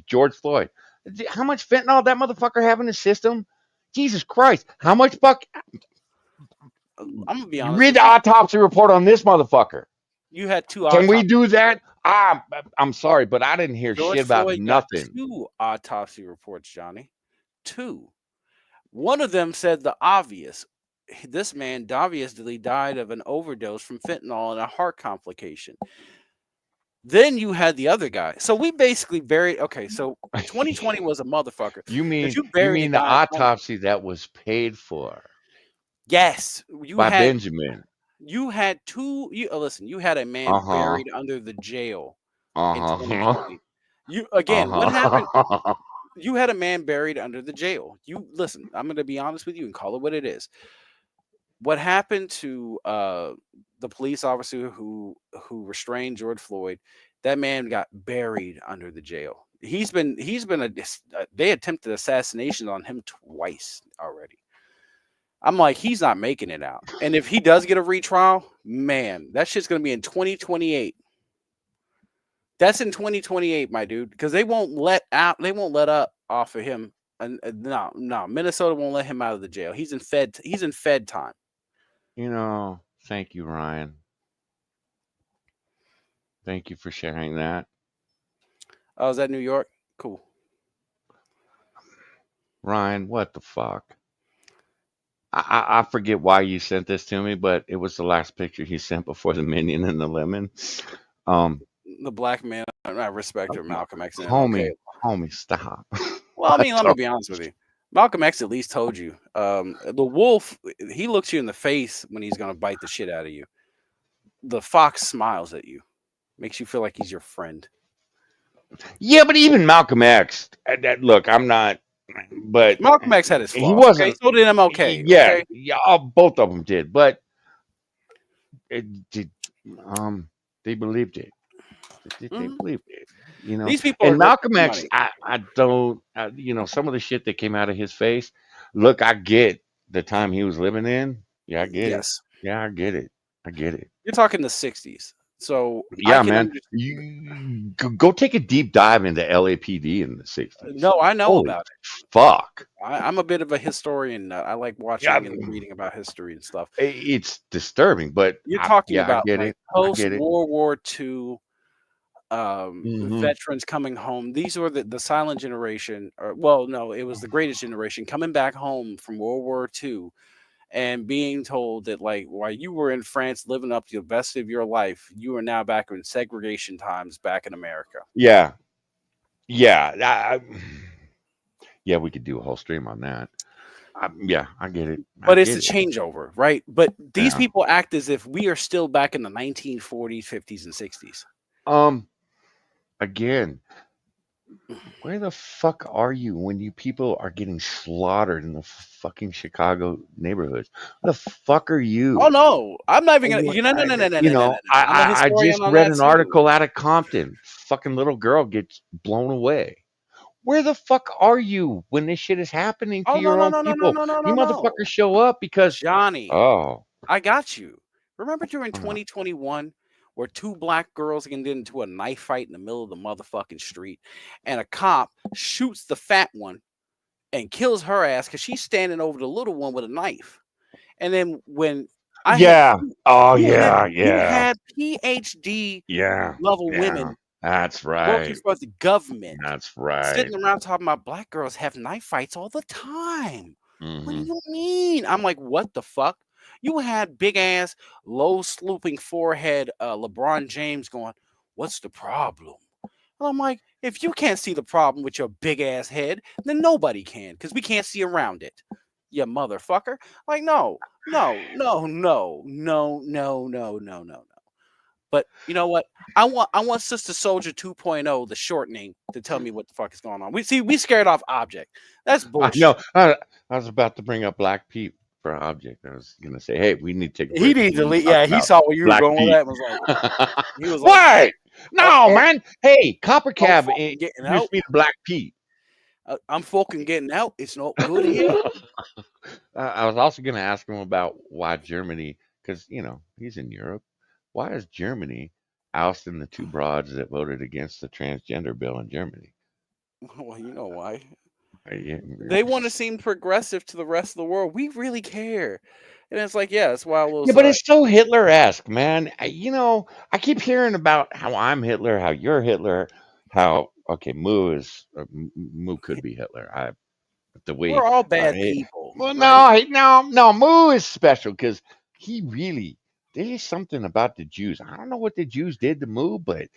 George Floyd. How much fentanyl that motherfucker have in his system? Jesus Christ! How much buck? I'm gonna be honest Read with the you. autopsy report on this motherfucker. You had two Can we autopsies. do that? I'm sorry, but I didn't hear George shit about Floyd got nothing. 2 autopsy reports, Johnny. 2. One of them said the obvious. This man obviously died of an overdose from fentanyl and a heart complication. Then you had the other guy. So we basically buried. Okay, so 2020 was a motherfucker You because mean you you buried a mean the guy at home. autopsy that was paid for Yes, you by had Benjamin? you had two. Listen. You had a man Uh-huh. buried under the jail in Uh-huh. 2020. You again. What happened? Uh-huh. You had a man buried under the jail. You listen. I'm going to be honest with you and call it what it is. What happened to the police officer who restrained George Floyd? That man got buried under the jail. He's been they attempted assassination on him twice already. I'm like, he's not making it out. And if he does get a retrial, man, that shit's gonna be in 2028. That's in 2028, my dude, because they won't let up off of him. And no, Minnesota won't let him out of the jail. He's in Fed time. Thank you, Ryan. Thank you for sharing that. Oh, is that New York? Cool. Ryan, what the fuck? I forget why you sent this to me, but it was the last picture he sent before the minion and the lemon. The black man, I respect her, Malcolm X. And okay. Homie, stop. Well, I mean, let me be honest with you. Malcolm X at least told you. The wolf, he looks you in the face when he's going to bite the shit out of you. The fox smiles at you, makes you feel like he's your friend. Yeah, but even Malcolm X. Look, I'm not. But Malcolm X had his flaws. He wasn't. Okay? So did MLK. Yeah, Okay? yeah. Both of them did, but they believed it. They believed it. These people and are Malcolm X, money. I don't. Some of the shit that came out of his face. Look, I get the time he was living in. Yeah, I get it. Yeah, I get it. I get it. You're talking the 60s. So yeah, man, you go take a deep dive into LAPD in the 60s. No, I know Holy about it. Fuck. I'm a bit of a historian. I like watching and reading about history and stuff. It's disturbing, but you're talking about I get like it. post World War II veterans coming home. These were the silent generation. It was the greatest generation coming back home from World War II. And being told that, like, while you were in France living up to the best of your life, you are now back in segregation times back in America. Yeah. Yeah. Yeah, we could do a whole stream on that. Yeah, I get it. But it's a changeover, right? But these people act as if we are still back in the 1940s, 50s, and 60s. Again, where the fuck are you when you people are getting slaughtered in the fucking Chicago neighborhoods? Where the fuck are you? Oh no, I'm not even gonna. No. I just read an article out of Compton. Fucking little girl gets blown away. Where the fuck are you when this shit is happening to Oh no your no own no no no people? no no You no no, motherfuckers show up because, Johnny, oh, I got you. Remember during uh, 2021 where two black girls get into a knife fight in the middle of the motherfucking street, and a cop shoots the fat one and kills her ass because she's standing over the little one with a knife. And then when I had yeah, oh you yeah, had PhD yeah, level yeah. women That's working right. for the government That's right. sitting around talking about black girls have knife fights all the time. What do Hmm. you mean? I'm like, what the fuck? You had big ass, low slooping forehead, LeBron James going, what's the problem? And I'm like, if you can't see the problem with your big ass head, then nobody can, because we can't see around it. You motherfucker. Like, no, no, no, no, no, no, no, no, no. But you know what? I want Sister Soldier 2.0, the shortening, to tell me what the fuck is going on. We scared off object. That's I know. bullshit. I was about to bring up Black Pete for an object. I was gonna say, hey, we need to take a He break. needs We to need to leave. talk Yeah, he about saw where you were Black going with Pete. that. And he was like, What? oh, No, oh, man. Hey, Copper I'm Cab fucking getting out. introduced me to Black Pete. I'm fucking getting out. It's not good here. I was also gonna ask him about why Germany, because he's in Europe. Why is Germany ousting the two broads that voted against the transgender bill in Germany? Well, you know why. Yeah, They want to seem progressive to the rest of the world. We really care. And it's like, yeah, it's why all yeah, those but it's so Hitler-esque, man. I keep hearing about how I'm Hitler, how you're Hitler, how okay, Moo could be Hitler. But the we're way, all bad people, well, right? no, no, Moo is special because he really there's something about the Jews. I don't know what the Jews did to Moo, but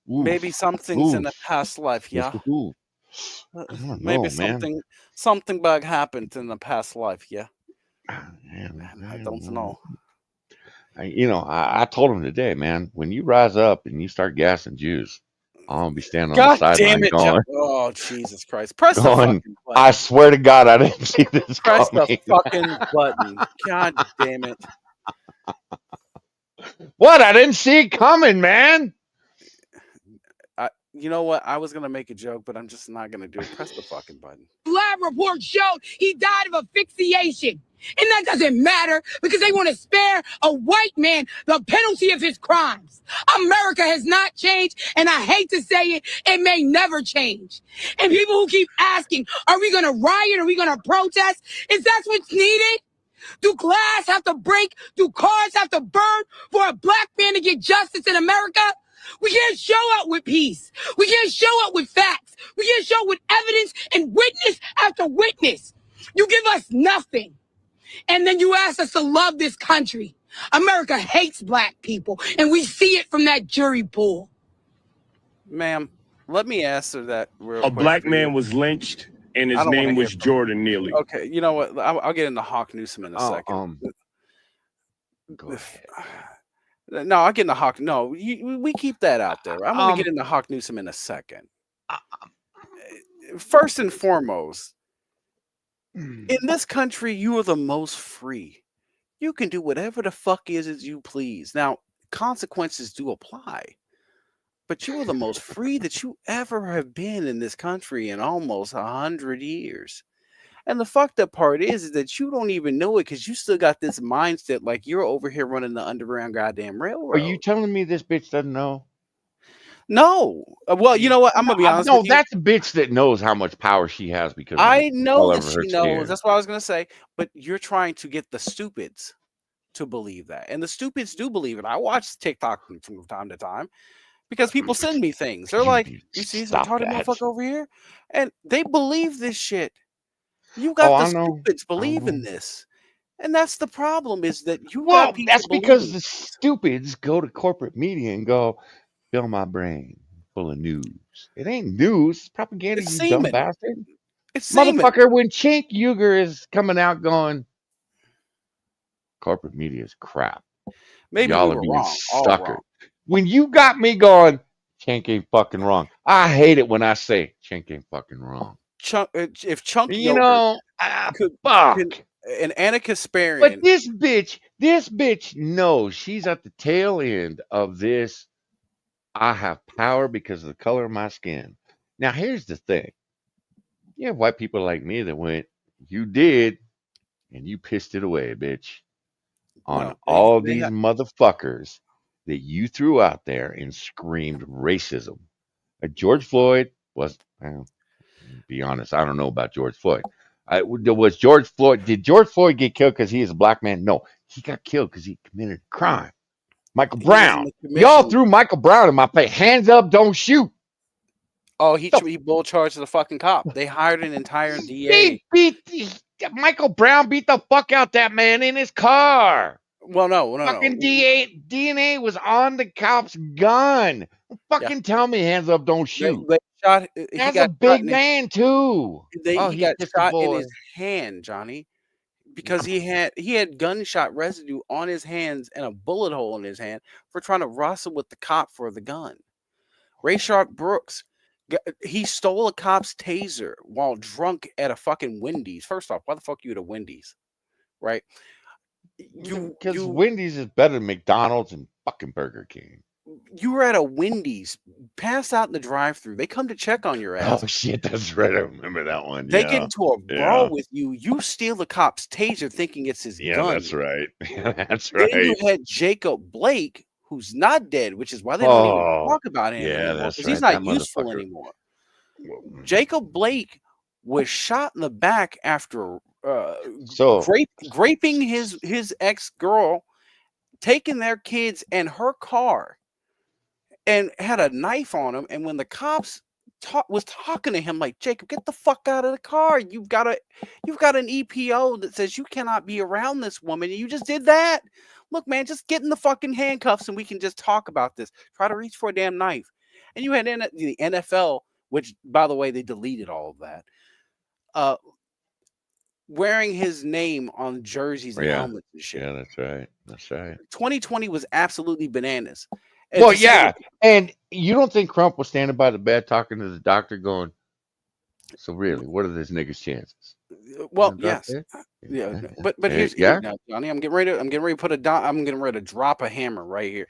Maybe oof, some things in the oof, past life, oof, yeah. oof. I don't Maybe know, man. something bad happened in the past life, yeah. Man, I don't know. I told him today, man, when you rise up and you start gassing Jews, I'm gonna be standing on the God damn sideline it, John. going, Oh, Jesus Christ. Press the going. fucking I button. swear to God, I didn't see this Press the coming. fucking button. God damn it. What? I didn't see it coming, man. You know what? I was going to make a joke, but I'm just not going to do it. Press the fucking button. Lab report showed he died of asphyxiation. And that doesn't matter because they want to spare a white man the penalty of his crimes. America has not changed, and I hate to say it, it may never change. And people who keep asking, are we going to riot? Are we going to protest? Is that what's needed? Do glass have to break? Do cars have to burn for a black man to get justice in America? We can't show up with peace. We can't show up with facts. We can't show up with evidence and witness after witness. You give us nothing. And then you ask us to love this country. America hates black people, and we see it from that jury pool. Ma'am, let me answer that real A quick black for you. man was lynched, and I his don't want to name hear was from Jordan Neely. Okay, you know what? I'll get into Hawk Newsom in a second. Go ahead. No, I'll get into Hawk. No, we keep that out there. I'm going to get into Hawk Newsom in a second. First and foremost, in this country, you are the most free. You can do whatever the fuck is as you please. Now, consequences do apply, but you are the most free that you ever have been in this country in almost 100 years. And the fucked up part is that you don't even know it because you still got this mindset like you're over here running the underground goddamn Are you railroad. telling me this bitch doesn't know? No. Well, you know what? I'm No, gonna be honest with no, you. that's a bitch that knows how much power she has because of the I know color that of her she knows. skin. That's what I was gonna say. But you're trying to get the stupids to believe that, and the stupids do believe it. I watch TikTok from time to time because people send me things. They're You like, need to "You see this stop retarded that. motherfucker over here," and they believe this shit. You Oh, got the I know. stupids I believing know. this, and that's the problem. Is that you got Well, people that's because believing the things. stupids go to corporate media and go, fill my brain full of news. It ain't news, it's propaganda, It's you dumb semen. bastard. It's semen. Motherfucker, when Chink Uger is coming out going, corporate media is crap. Maybe we Y'all are were being wrong, all wrong. suckered. When you got me going, Chink ain't fucking wrong. I hate it when I say Chink ain't fucking wrong. If Chunk You Yogurt know, could, fuck. can, and Anna But Kasparian, this bitch knows she's at the tail end of this. I have power because of the color of my skin. Now, here's the thing. You have white people like me that went, you did, and you pissed it away, bitch, on No, all they these have. motherfuckers that you threw out there and screamed racism. George Floyd was, well, be honest, I don't know about George Floyd. Was George Floyd, did George Floyd get killed because he is a black man? No, he got killed because he committed a crime. Michael He was in Brown. the Y'all commission. threw Michael Brown in my face. Hands up, don't shoot. Oh, The he bull charged the fucking cop. They hired an entire They DA. Michael Brown beat the fuck out that man in his car. Well, no. Fucking DNA was on the cop's gun. Yeah, Fucking tell me, hands up, don't shoot. they shot. He That's a got shot big in. man too. Oh, He he's got just a shot in boy. his hand, Johnny, because he had gunshot residue on his hands and a bullet hole in his hand for trying to wrestle with the cop for the gun. Rayshard Brooks, he stole a cop's taser while drunk at a fucking Wendy's. First off, why the fuck you at a Wendy's, right? Because You Wendy's is better than McDonald's and fucking Burger King. you were at a Wendy's, passed out in the drive-through. They come to check on your ass. Oh shit, that's right. I remember that one. They get Yeah. into a brawl with you. You steal the cop's taser thinking it's his Yeah, gun. that's right. That's Then you right. had Jacob Blake, who's not dead, which is why they don't even Oh, talk about him yeah, anymore, that's because he's right. That not useful motherfucker. anymore. Jacob Blake was shot in the back after So, raping his ex-girl, taking their kids and her car, and had a knife on him. And when the cops was talking to him like, Jacob, get the fuck out of the car. You've got an EPO that says you cannot be around this woman, and you just did that. Look, man, just get in the fucking handcuffs and we can just talk about this. Try to reach for a damn knife. And you had the NFL, which, by the way, they deleted all of that, wearing his name on jerseys and yeah, helmets and shit. yeah, that's right. That's right. 2020 was absolutely bananas. And Well, to say yeah, that, and you don't think Crump was standing by the bed talking to the doctor, going, "So really, what are this nigga's chances?" well, The yes. doctor? Yeah, Yeah, but here's yeah. now, Johnny. I'm getting ready to I'm getting ready to drop a hammer right here.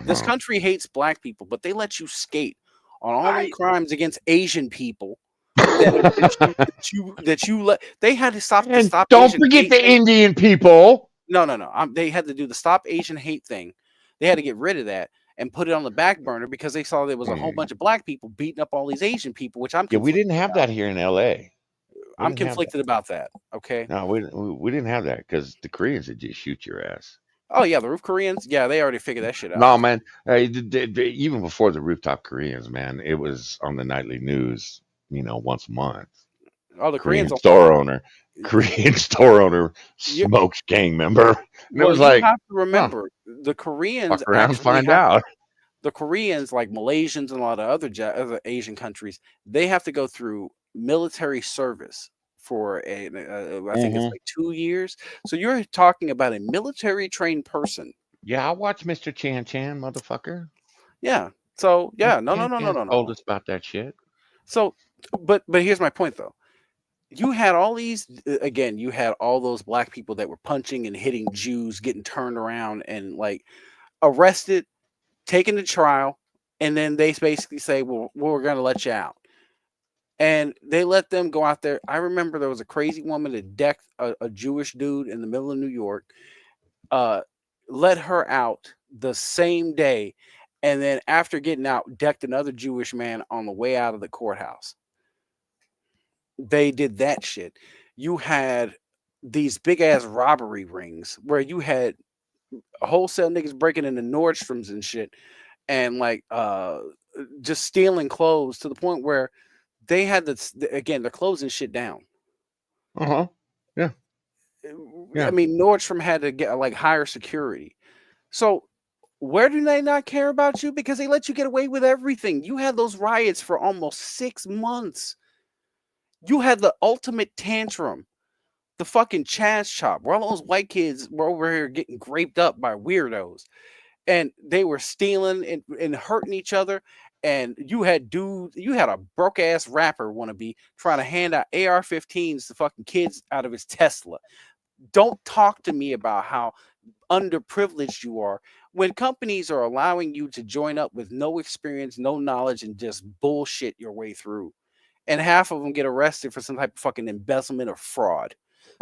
This Uh-huh. country hates black people, but they let you skate on all them I crimes against Asian people that you let. They had to stop the and Stop don't Asian forget Hate the thing. Indian people. No. They had to do the Stop Asian Hate thing. They had to get rid of that and put it on the back burner because they saw there was a whole bunch of black people beating up all these Asian people, which I'm Yeah, we didn't conflicted have about. that here in L.A. We I'm didn't have that. conflicted about that. Okay. No, we didn't have that because the Koreans would just shoot your ass. Oh yeah, the Roof Koreans. Yeah, they already figured that shit out. No, man. Even before the rooftop Koreans, man, it was on the nightly news. Once a month. Oh, the Koreans. Korean store owner smokes gang member, and it Well, was you like, have to huh, remember the Koreans fuck around and actually find out. the Koreans, like Malaysians and a lot of other Asian countries, they have to go through military service for I think it's like 2 years. So you're talking about a military trained person. Yeah, I watched Mr. Chan Chan, motherfucker. Yeah. So yeah, Mr. no. Chan Chan told us about that shit. So, but here's my point though. You had all these again. You had all those black people that were punching and hitting Jews, getting turned around and like arrested, taken to trial, and then they basically say, "Well, we're going to let you out." And they let them go out there. I remember there was a crazy woman that decked a Jewish dude in the middle of New York, let her out the same day, and then after getting out, decked another Jewish man on the way out of the courthouse. They did that shit. You had these big ass robbery rings where you had wholesale niggas breaking into Nordstroms and shit, and like just stealing clothes to the point where they had again they're closing shit down. Yeah. I mean, Nordstrom had to get like higher security. So where do they not care about you? Because they let you get away with everything. You had those riots for almost 6 months. You had the ultimate tantrum, the fucking Chaz chop, where all those white kids were over here getting graped up by weirdos. And they were stealing and hurting each other. And you had a broke ass rapper wannabe trying to hand out AR-15s to fucking kids out of his Tesla. Don't talk to me about how underprivileged you are when companies are allowing you to join up with no experience, no knowledge, and just bullshit your way through. and half of them get arrested for some type of fucking embezzlement or fraud.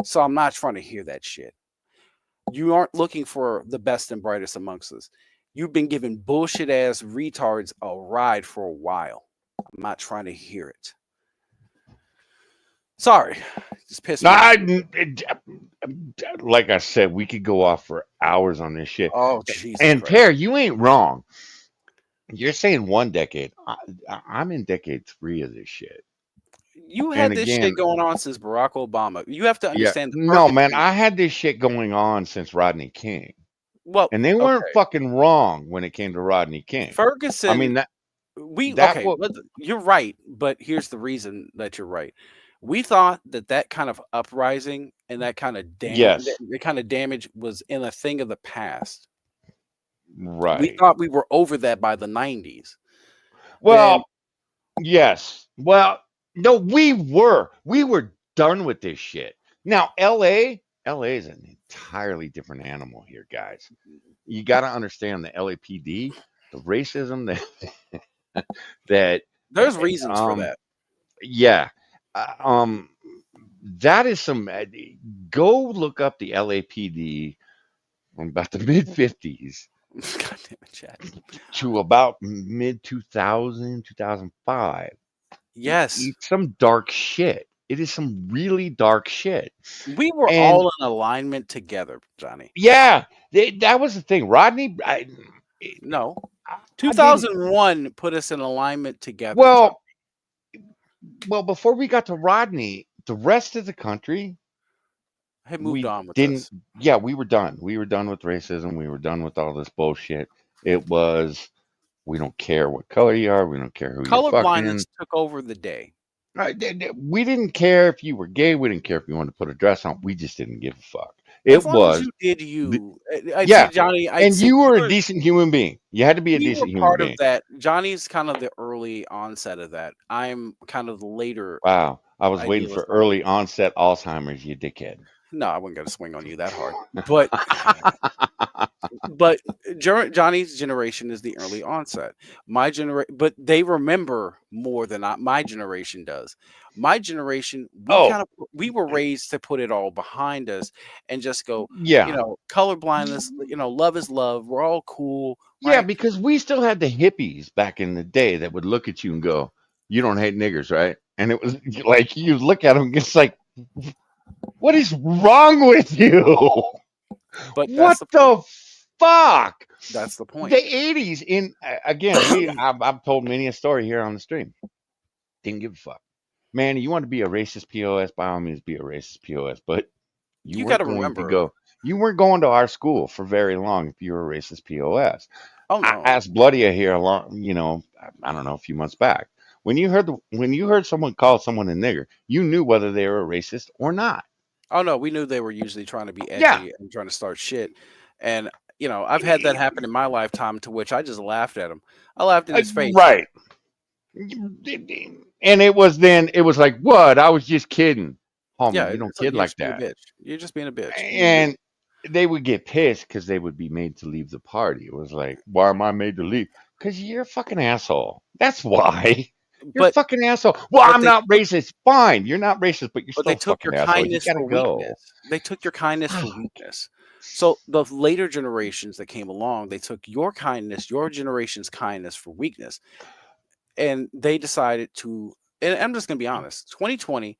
So I'm not trying to hear that shit. You aren't looking for the best and brightest amongst us. You've been giving bullshit ass retards a ride for a while. I'm not trying to hear it. Sorry, just pissed me off. Like I said, we could go off for hours on this shit. Oh, Jesus And Christ. Pear, you ain't wrong. You're saying one decade. I'm in decade 3 of this shit. You And had this again, shit going on since Barack Obama. You have to yeah, understand the no, man, Ferguson. I had this shit going on since Rodney King. Well, And they weren't okay. fucking wrong when it came to Rodney King. I Ferguson. mean, that Okay, was, but you're right. But here's the reason that you're right. We thought that kind of uprising and that kind of yes, the kind of damage was in a thing of the past. We right. thought we were over that by the 90s. Well, yes. Well, no, we were done with this shit. Now, LA is an entirely different animal here, guys. You got to understand the LAPD, the racism that There's reasons for that. yeah. Uh, that is some go look up the LAPD from about the mid 50s God damn it, Chad. to about mid 2000, 2005. Yes. It's some dark shit. It is some really dark shit. We were And all in alignment together, Johnny. yeah, that was the thing. Rodney, No. I didn't. 2001 put us in alignment together, Well, Johnny. before we got to Rodney, the rest of the country Had moved we on with didn't. us. Yeah, we were done. We were done with racism. We were done with all this bullshit. It was we don't care what color you are. We don't care who you're Color fucking. blindness took over the day. We didn't care if you were gay. We didn't care if you wanted to put a dress on. We just didn't give a fuck. As It long as was you did you. I'd yeah, say, Johnny, I'd and say you were a decent human being. You had to be a we were decent human part of being. that. Johnny's kind of the early onset of that. I'm kind of the later Wow, I was waiting idealist for on it. early onset Alzheimer's, you dickhead. No, I wasn't going to swing on you that hard. But Johnny's generation is the early onset. My generation, but they remember more than my generation does. My generation, we were raised to put it all behind us and just go, yeah, color blindness, love is love. We're all cool. yeah, Right? because we still had the hippies back in the day that would look at you and go, "You don't hate niggers, right?" And it was like you look at them, it's like, "What is wrong with you? But What the fuck?" That's the point. The 80s, again, I've told many a story here on the stream. Didn't give a fuck. Man, you want to be a racist POS, by all means be a racist POS, but you You weren't got to going to remember. go. You weren't going to our school for very long if you were a racist POS. Oh no. I asked Bloodia here a long, I don't know, a few months back. When you heard someone call someone a nigger, you knew whether they were a racist or not. Oh no, we knew they were usually trying to be edgy Yeah. and trying to start shit. And I've had that happen in my lifetime, to which I just laughed at him. I laughed in his face. Right. And it was like, what? I was just kidding. Homie, Yeah, you don't it's like kid you're like just being a that. bitch. You're just being a bitch. And they would get pissed because they would be made to leave the party. It was like, why am I made to leave? Because you're a fucking asshole. That's why. You're a fucking asshole. Well, I'm not racist. Fine, you're not racist, but you're still they a took fucking your asshole. You kindness gotta for go. weakness. They took your kindness for weakness. So the later generations that came along, they took your kindness, your generation's kindness for weakness, and they decided to. And I'm just gonna be honest. 2020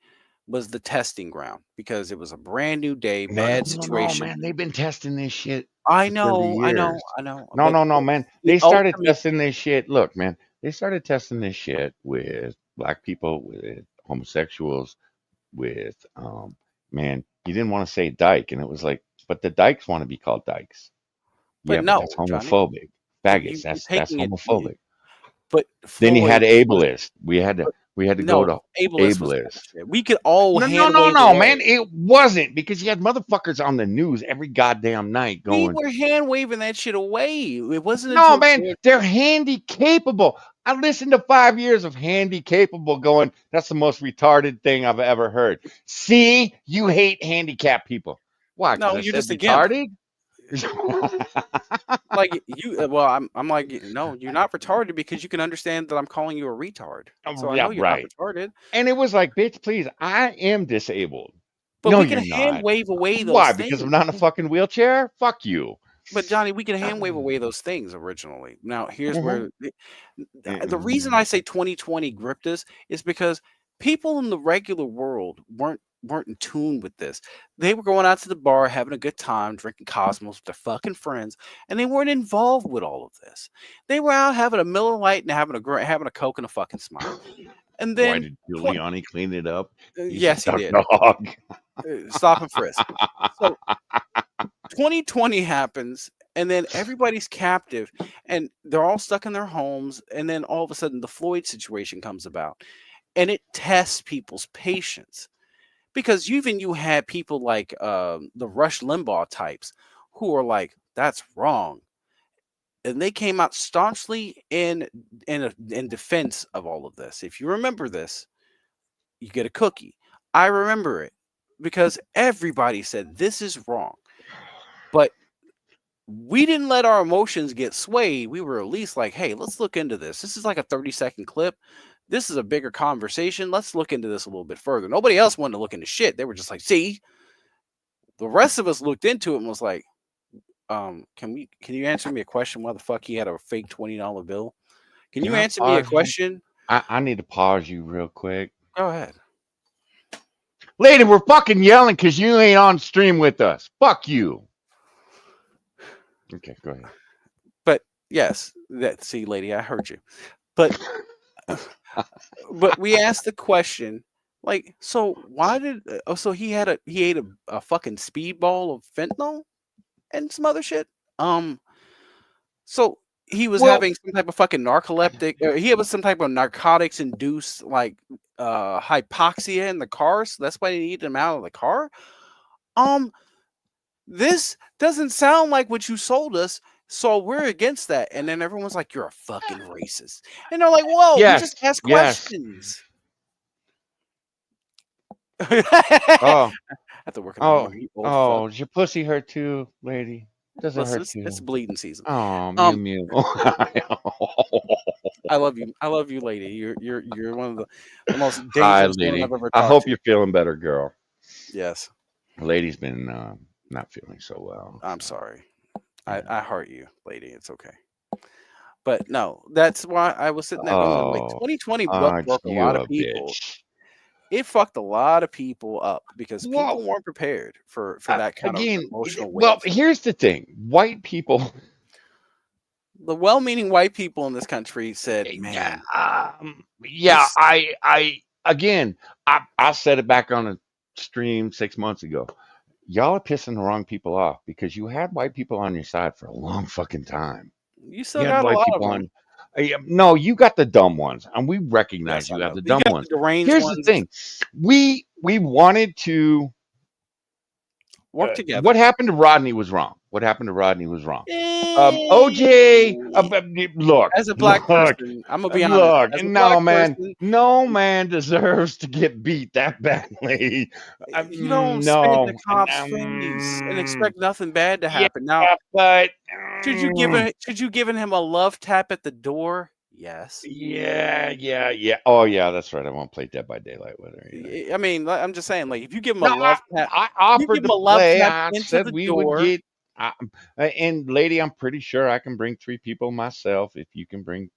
was the testing ground because it was a brand new day, bad situation. No, man. They've been testing this shit. I for 30 know. No, man. They started testing this shit. Look, man, they started testing this shit with black people, with homosexuals, with man, you didn't want to say dyke, and it was like, but the dykes want to be called dykes. But Yeah, but no, that's Johnny. homophobic. Faggots, You're that's taking homophobic. But then you had Floyd ableist. We had to go to ableist was ableist. bullshit. We could all No, hand wave away. man. It wasn't because you had motherfuckers on the news every goddamn night We going, were hand waving that shit away. It wasn't no, until man, they're handy capable. I listened to 5 years of handy capable going, that's the most retarded thing I've ever heard. See, you hate handicapped people. Why? Because No, I you're said just a gimp. retarded? Like you, well, I'm like, no, you're not retarded because you can understand that I'm calling you a retard. So I Yeah, know you're not right. retarded. And it was like, bitch, please, I am disabled. But No, we you're can hand not. wave away Why? those Because I'm things. not in a fucking wheelchair? Fuck you. But Johnny, we can hand wave Um, away those things originally. Now, here's mhm. where the reason I say 2020 gripped us is because people in the regular world weren't in tune with this. They were going out to the bar, having a good time, drinking Cosmos with their fucking friends, and they weren't involved with all of this. They were out having a Miller Lite and having a Coke and a fucking smile. And Boy, then, did Giuliani clean it up? He's a yes, he duck did. dog. Stop and frisk. So 2020 happens, and then everybody's captive, and they're all stuck in their homes. And then all of a sudden, the Floyd situation comes about, and it tests people's patience because you had people like the Rush Limbaugh types who are like, "That's wrong," and they came out staunchly in defense of all of this. If you remember this, you get a cookie. I remember it because everybody said this is wrong, but we didn't let our emotions get swayed. We were at least like, hey, let's look into this. This is like a 30-second clip. This is a bigger conversation. Let's look into this a little bit further. Nobody else wanted to look into shit. They were just like, see, the rest of us looked into it and was like, can you answer me a question? Why the fuck he had a fake $20 bill? Can Can you I answer me a pause you? question? I need to pause you real quick. Go ahead. Lady, we're fucking yelling because you ain't on stream with us. Fuck you. Okay, go ahead. But yes, see, lady, I heard you. But but we asked the question, like, so why did so he ate a fucking speedball of fentanyl and some other shit. Um, so he was Well, having some type of fucking narcoleptic. He had some type of narcotics induced like hypoxia in the car, so that's why they needed him out of the car. Um, this doesn't sound like what you sold us. So we're against that. And then everyone's like, you're a fucking racist. And they're like, whoa, we yes, just asked yes. questions. I Oh, have to work on that oh, more. You old fuck. oh, does your pussy hurt too, lady? Does it Listen, hurt it's too? bleeding season. Oh, Mew Um, Mew. I love you. I love you, lady. You're one of the most Hi, dangerous women lady. I've ever I talked hope to. you're feeling better, girl. Yes. Lady's been not feeling so well. I'm So, sorry. yeah. I heart you, lady. It's okay. But no, that's why I was sitting there going like Oh, 2020 aren't broke a you lot of a people. bitch? It fucked a lot of people up because people Well, weren't prepared for that kind of again, emotional well, wave. here's the thing: white people. The well-meaning white people in this country said, Yeah, "Man, yeah. this Again, I said it back on a stream 6 months ago. Y'all are pissing the wrong people off because you had white people on your side for a long fucking time. you still You had got a white lot of people them." on. No, you got the dumb ones, and we Yes, recognize I you have know. the You dumb got the ones. deranged Here's the ones. thing: we wanted to. Work together. What happened to Rodney was wrong. What happened to Rodney was wrong. OJ, Eh, look, As a black look, person, I'm gonna be honest. look. As a No black man, person, no man deserves to get beat that badly. you don't spit in the No, cop's face and expect nothing bad to yeah, happen. Now, but should you given him a love tap at the door? Yes. yeah. Oh yeah, that's right. I won't play Dead by Daylight with her either. I mean, I'm just saying, like, if you give him a No, love tap, I you give offered him to a love play. tap I into said the we would door. get. And lady, I'm pretty sure I can bring 3 people myself. If you can bring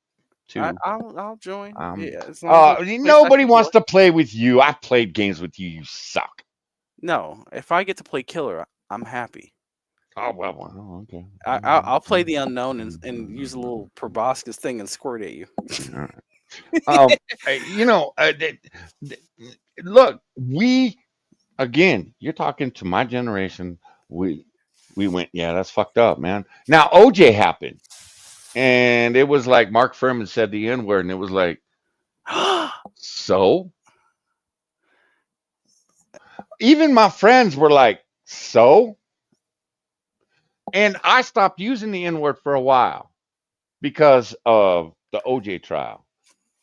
two, I'll join. um, Yeah, as long as nobody plays nobody second wants door. to play with you. I played games with you. You suck. No, if I get to play killer, I'm happy. Oh well, okay. I'll play the unknown and use a little proboscis thing and squirt at you. All right. You know, th- look, we again. You're talking to my generation. We went, yeah, that's fucked up, man. Now OJ happened, and it was like Mark Furman said the N word, and it was like, so. Even my friends were like, so. And I stopped using the N word for a while because of the OJ trial.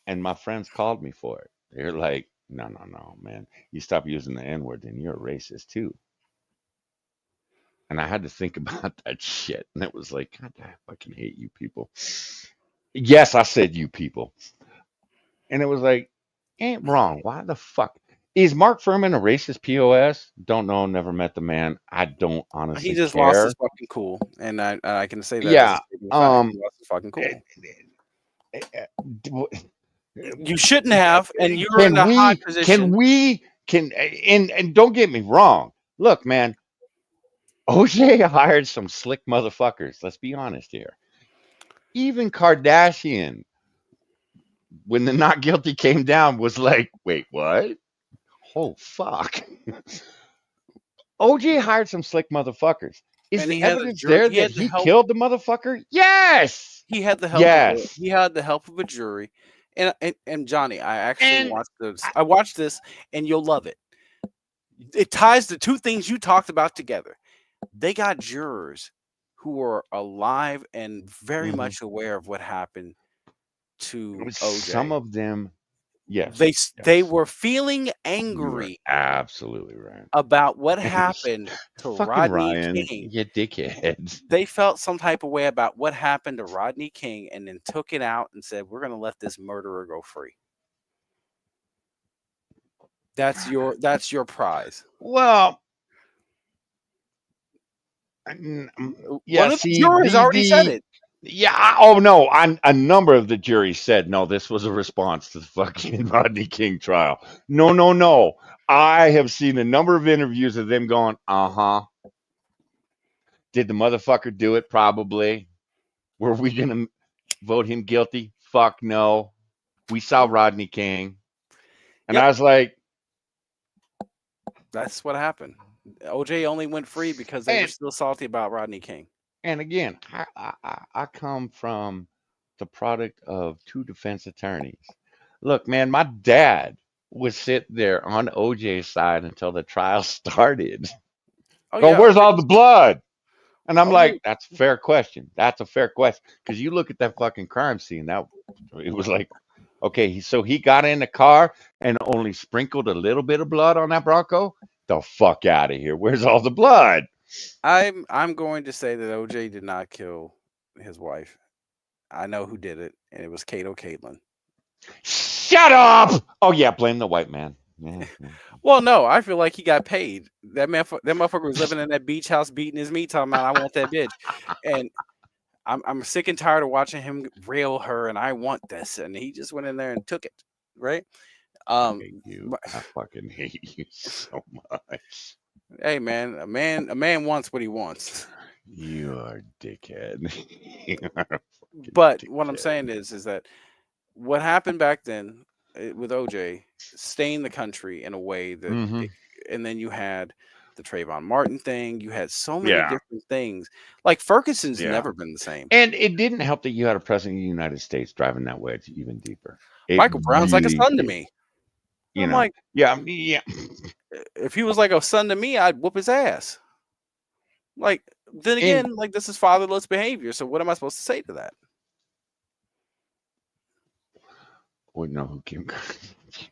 And my friends called me for it. They're like, no, man. You stop using the N word, then you're a racist too. And I had to think about that shit. And it was like, God, I fucking hate you people. Yes, I said you people. And it was like, ain't wrong. Why the fuck? Is Mark Furman a racist POS? Don't know. Never met the man. I don't He honestly just lost his care. fucking cool, and I can say that as a Yeah. statement of fact. He lost his fucking cool. You shouldn't have, and you're in Can a high we? Can position. we? Can and don't get me wrong. Look, man. OJ hired some slick motherfuckers. Let's be honest here. Even Kardashian, when the not guilty came down, was like, wait, what? Oh, fuck. OJ hired some slick motherfuckers. Is And the he had a evidence jury. there He that had the he help. killed the motherfucker? Yes. He had the help of Yes. a jury, and Johnny, I actually And watched this. I watched this, and you'll love it. It ties the two things you talked about together. They got jurors who are alive and very mhm. much aware of what happened to Some OJ. of them, yes. They Yes. were feeling You are angry absolutely right. about what happened to Fucking Rodney Ryan, King. you dickheads. They felt some type of way about what happened to Rodney King, and then took it out and said, "We're going to let this murderer go free." That's your prize. Well, yeah. One of the See, jurors already said it. oh no, a number of the jury said no. This was a response to the fucking Rodney King trial. No, no, no. I have seen a number of interviews of them going, Did the motherfucker do it? Probably. Were we gonna vote him guilty? Fuck no. We saw Rodney King, and I Yep, was like, that's what happened. OJ only went free because they were and still salty about Rodney King. again, I come from the product of two defense attorneys. Look, man, my dad was sitting there on OJ's side until the trial started. Oh Going, yeah, where's OJ all the blood? And I'm OJ like, that's a fair question. That's a fair question. Because you look at that fucking crime scene, that it was like, okay, so he got in the car and only sprinkled a little bit of blood on that Bronco? The fuck out of here. Where's all the blood? I'm going to say that OJ did not kill his wife. I know who did it, and it was Kato Caitlin. Shut up! Oh yeah, blame the white man. Yeah, yeah. Well, no, I feel like he got paid. That motherfucker was living in that beach house, beating his meat, talking about I want that bitch, and I'm sick and tired of watching him rail her, and I want this, and he just went in there and took it, right? I hate you. I fucking hate you so much. Hey man, a man wants what he wants. You are a dickhead. You are a fucking But what I'm dickhead. saying is that what happened back then with OJ stained the country in a way that, Mm-hmm. and then you had the Trayvon Martin thing. You had so many Yeah, different things. Like Ferguson's yeah. never been the same. And it didn't help that you had a president of the United States driving that wedge even deeper. It Michael Brown's like a really son to did. me. You I'm know. like, Yeah, yeah. if he was like a son to me, I'd whoop his ass. Like, then And again, like this is fatherless behavior. So what am I supposed to say to that? would know who Kim Kardashian.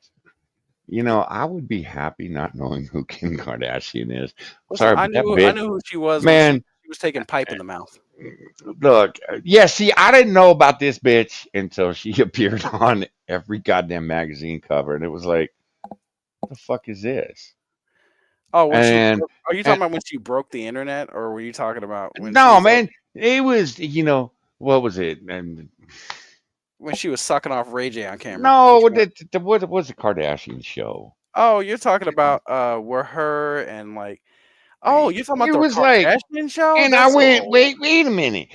You know, I would be happy not knowing who Kim Kardashian is. Listen, Sorry, but that I bitch, knew who she was when man. she was taking pipe in the mouth. Look, yeah. See, I didn't know about this bitch until she appeared on every goddamn magazine cover, and it was like, what the fuck is this? Oh, when she And, are you talking and about when she broke the internet, or were you talking about when she no, was like man, it was, what was it? And when she was sucking off Ray J on camera? no, Which one? what was the Kardashian show? Oh, you're talking about were her and like oh, you're talking about It the was like, Kardashian show? and I That's went, old. wait a minute.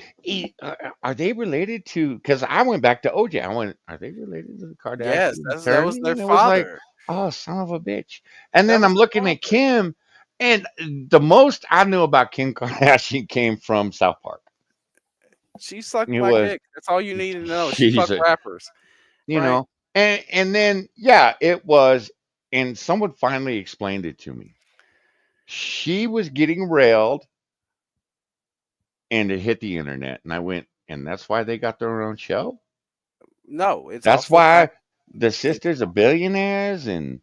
Are they related to? Because I went back to OJ. I went, are they related to the Yes, Kardashian that was attorney? their And it was like, father. oh, son of a bitch. And That then was I'm their looking at father. Kim, and the most I knew about Kim Kardashian came from South Park. She sucked It black was dick. That's all you need to know. She she's fucked a, rappers, you right? know, and then yeah, it was, and someone finally explained it to me. She was getting railed, and it hit the internet, and I went, and that's why they got their own show. No, it's That's also the why fact the it's sisters are billionaires, and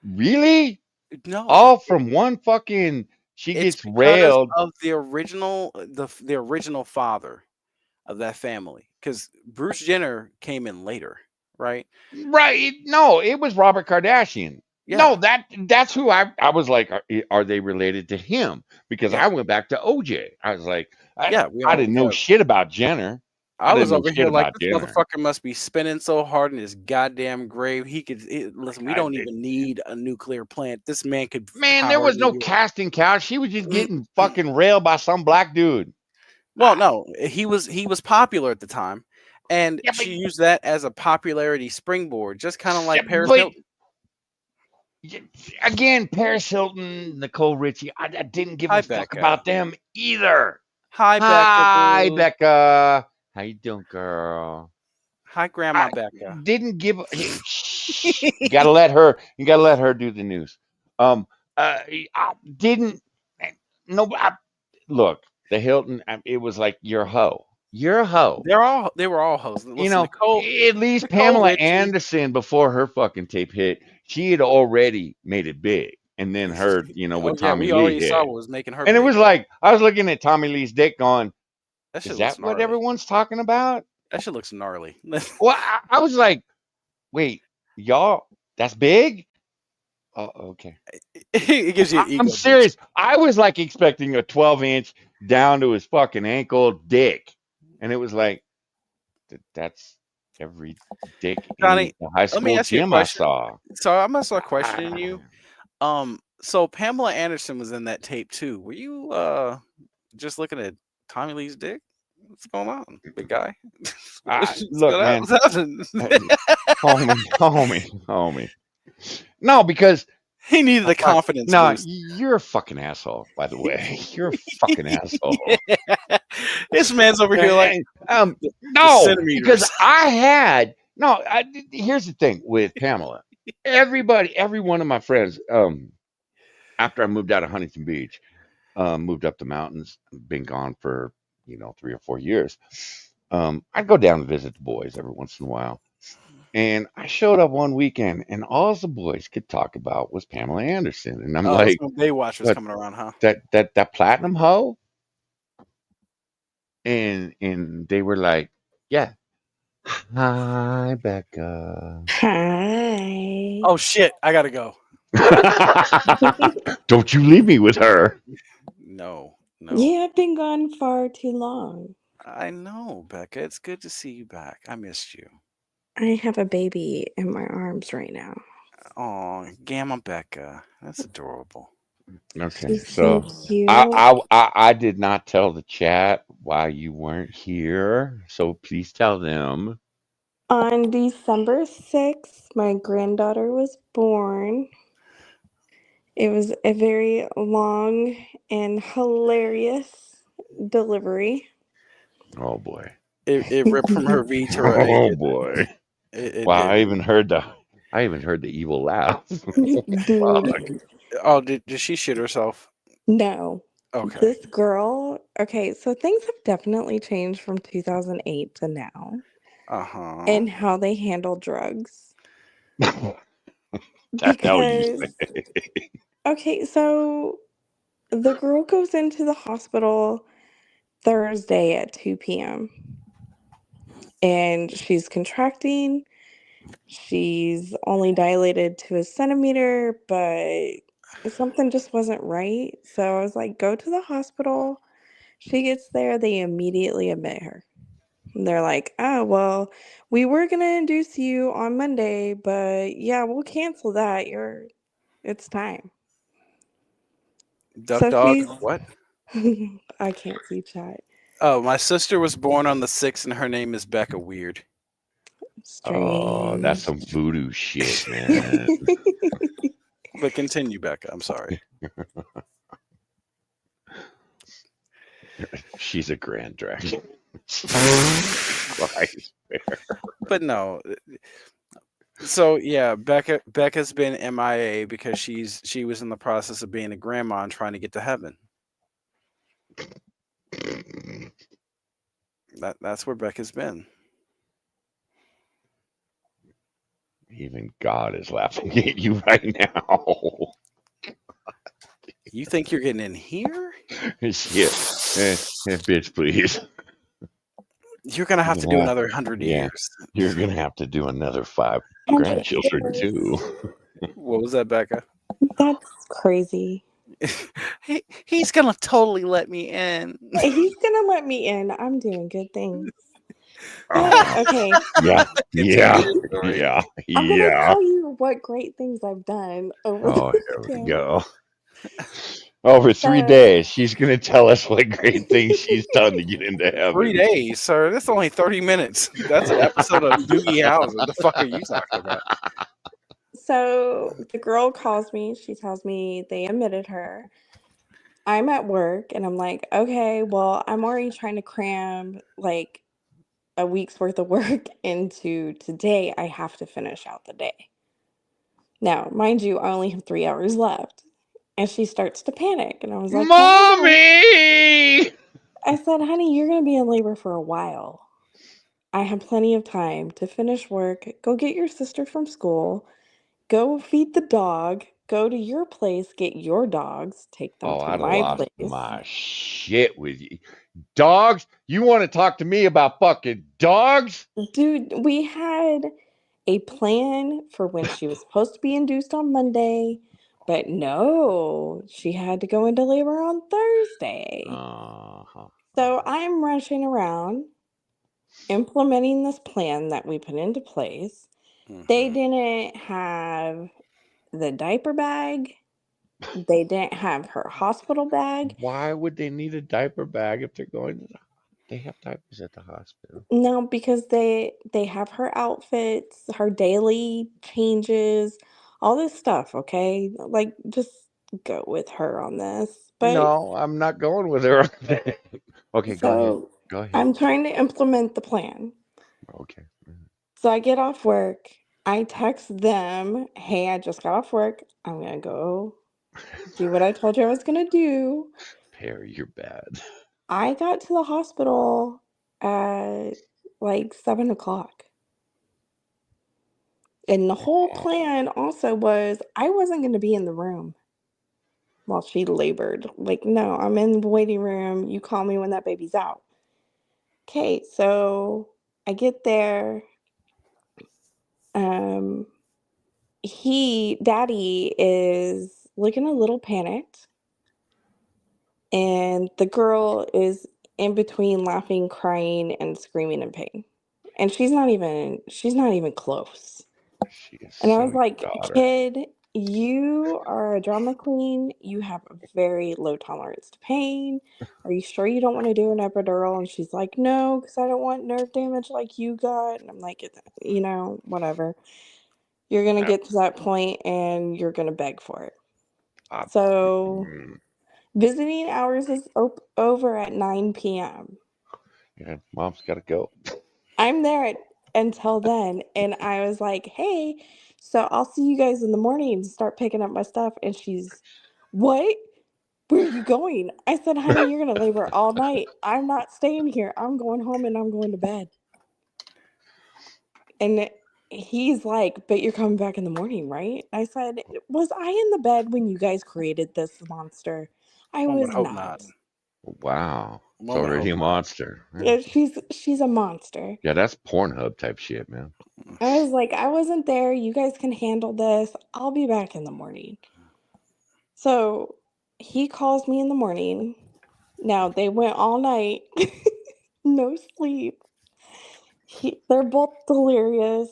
really no. all from one fucking She It's gets because railed. of the original father of that family. Because Bruce Jenner came in later, right? Right. No, it was Robert Kardashian. No, Yeah, that's who I was like, are they related to him? Because I yeah, went back to OJ. I was like, yeah. I didn't know shit about Jenner. I I didn't was know over shit here like, about this Jenner. motherfucker must be spinning so hard in his goddamn grave. Listen. We I don't did. even need a nuclear plant. This man could Man, there power was New no York. casting couch. She was just getting fucking railed by some black dude. Well, no, he was popular at the time, and Yeah, but she used that as a popularity springboard, just kind of yeah, like Paris but Hilton. again, Paris Hilton, Nicole Richie, I didn't give a Hi, fuck Becca. about them either. Hi, Becca. Hi, Boo. Becca. How you doing, girl? Hi, Grandma I Becca. didn't give. Shh, you gotta let her. You gotta let her do the news. I didn't. No, look, the Hilton. It was like you're a hoe. You're a hoe. They were all hoes. You Listen, know, at least Nicole Pamela Richie. Anderson before her fucking tape hit, she had already made it big, and then her, Oh with yeah, Tommy we Lee already saw hit, what was making her and it big. was like I was looking at Tommy Lee's dick, going, That "Is shit looks that what gnarly. everyone's talking about?" That shit looks gnarly. Well, I was like, "Wait, y'all, that's big." Oh, okay. It gives you an I'm ego boost. serious. I was like expecting a 12-inch down to his fucking ankle dick, and it was like that's every dick in Johnny, the high let me school ask you a gym I question. saw. So I'm gonna start questioning Ah, you. So Pamela Anderson was in that tape too. Were you just looking at Tommy Lee's dick? What's going on, big guy? look, man, What's happening? homie. No, because He needed a fuck, confidence no, boost. you're a fucking asshole. By the way, you're a fucking asshole. Yeah. This man's over here like And, the no, because centimeters. I had no. Here's the thing with Pamela. Every one of my friends, after I moved out of Huntington Beach, moved up the mountains, been gone for 3 or 4 years. I'd go down and visit the boys every once in a while. And I showed up one weekend, and all the boys could talk about was Pamela Anderson, and I'm Oh, like, some Baywatch was "What? coming around, huh? That platinum hoe?" And they were like, "Yeah, hi, Becca." Hi. Oh shit, I gotta go. Don't you leave me with her. No, no. You have been gone far too long. I know, Becca. It's good to see you back. I missed you. I have a baby in my arms right now. Oh, Gamma Becca. That's adorable. Okay, She's so so cute. I did not tell the chat why you weren't here, so please tell them. On December 6th, my granddaughter was born. It was a very long and hilarious delivery. Oh boy. It ripped from her V to her A, Oh didn't boy. it? It Wow, did. I even heard the evil laugh. Fuck. Dude, Oh, did she shit herself? no. Okay. This girl, okay, so things have definitely changed from 2008 to now Uh-huh. and how they handle drugs. The hell you Because, say? okay, so the girl goes into the hospital Thursday at 2 p.m. and she's contracting. She's only dilated to a centimeter, but something just wasn't right. So I was like, go to the hospital. She gets there, they immediately admit her. They're like, oh, well, we were going to induce you on Monday, but yeah, we'll cancel that. It's time. Duck So dog. she's, What? I can't see chat. Oh, my sister was born on the 6th and her name is Becca. Weird. Oh, that's some Strange. voodoo shit, man. But continue, Becca. I'm sorry. She's a grand dragon. Jesus Christ. But no. So yeah, Becca's been MIA because she was in the process of being a grandma and trying to get to heaven. That's where Becca's been. Even God is laughing at you right now. You think you're getting in here? Shit. Bitch, please. You're gonna have to do another 100 Yeah. years. You're gonna have to do another 5 100 grandchildren years. too. What was that, Becca? That's crazy. He's gonna totally let me in. He's gonna let me in. I'm doing good things. But okay, Yeah. Yeah. Continue the story. Yeah. I'm gonna Yeah. tell you what great things I've done over Oh, the here we weekend. go. Over 3 So days, she's gonna tell us what great things she's done to get into 3 heaven. days, sir. That's only 30 minutes. That's an episode of Doogie Howser. What the fuck are you talking about? So the girl calls me. She tells me they admitted her. I'm at work and I'm like, okay, well, I'm already trying to cram like a week's worth of work into today. I have to finish out the day. Now, mind you, I only have 3 hours left. And she starts to panic. And I was like, calm down. Mommy! I said, honey, you're going to be in labor for a while. I have plenty of time to finish work, go get your sister from school, go feed the dog, go to your place, get your dogs, take them Oh, to I'd have my lost place. my shit with you. Dogs? You want to talk to me about fucking dogs? Dude, we had a plan for when she was supposed to be induced on Monday, but no, she had to go into labor on Thursday. Uh-huh. So I'm rushing around implementing this plan that we put into place. They didn't have the diaper bag. They didn't have her hospital bag. Why would they need a diaper bag if they're going to they have diapers at the hospital? No, because they have her outfits, her daily changes, all this stuff, okay? Like just go with her on this. But No, I'm not going with her on that. Okay, go ahead. so Go ahead. I'm trying to implement the plan. Okay. So I get off work. I text them, hey, I just got off work. I'm going to go do what I told you I was going to do. Perry, you're bad. I got to the hospital at like 7 o'clock. And the whole plan also was I wasn't going to be in the room while she labored. Like, no, I'm in the waiting room. You call me when that baby's out. Okay, so I get there. Daddy is looking a little panicked. And the girl is in between laughing, crying, and screaming in pain. And she's not even close. She is And I so was like, daughter. kid, you are a drama queen. You have a very low tolerance to pain. Are you sure you don't want to do an epidural? And she's like, no, because I don't want nerve damage like you got. And I'm like, whatever. You're going to get to that point and you're going to beg for it. So visiting hours is over at 9 p.m. Yeah, mom's got to go. I'm there until then. And I was like, hey, so I'll see you guys in the morning and start picking up my stuff. And she's, what? Where are you going? I said, honey, you're going to labor all night. I'm not staying here. I'm going home and I'm going to bed. And he's like, but you're coming back in the morning, right? I said, was I in the bed when you guys created this monster? I One would was hope not. Wow. It's One would already a hope not. monster. Yeah, she's a monster. Yeah, that's Pornhub type shit, man. I was like, I wasn't there. You guys can handle this. I'll be back in the morning. So he calls me in the morning. Now they went all night, no sleep. They're both delirious.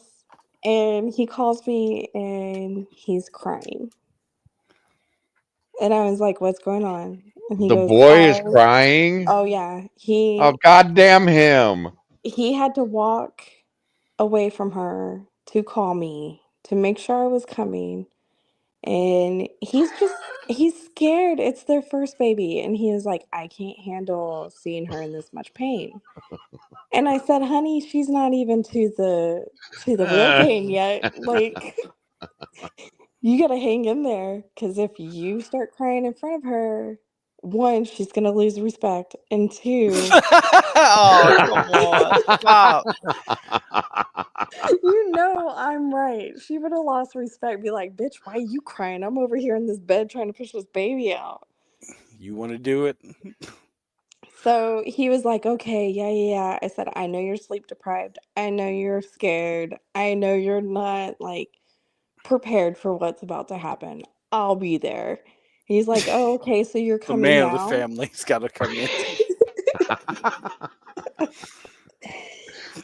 And he calls me and he's crying. And I was like, what's going on? And he The goes, boy is crying? oh yeah. Oh, goddamn him. He had to walk away from her to call me to make sure I was coming. And he's scared. It's their first baby. And he was like, I can't handle seeing her in this much pain. And I said, honey, she's not even to the real pain yet. Like, you gotta hang in there. Cause if you start crying in front of her, one, she's gonna lose respect. And two, Oh, come on. Stop. I'm right. She would have lost respect. Be like, bitch, why are you crying? I'm over here in this bed trying to push this baby out. You want to do it? So he was like, okay, yeah. I said, I know you're sleep deprived. I know you're scared. I know you're not like prepared for what's about to happen. I'll be there. He's like, oh, okay, so you're The coming man of the now? family's got to come in.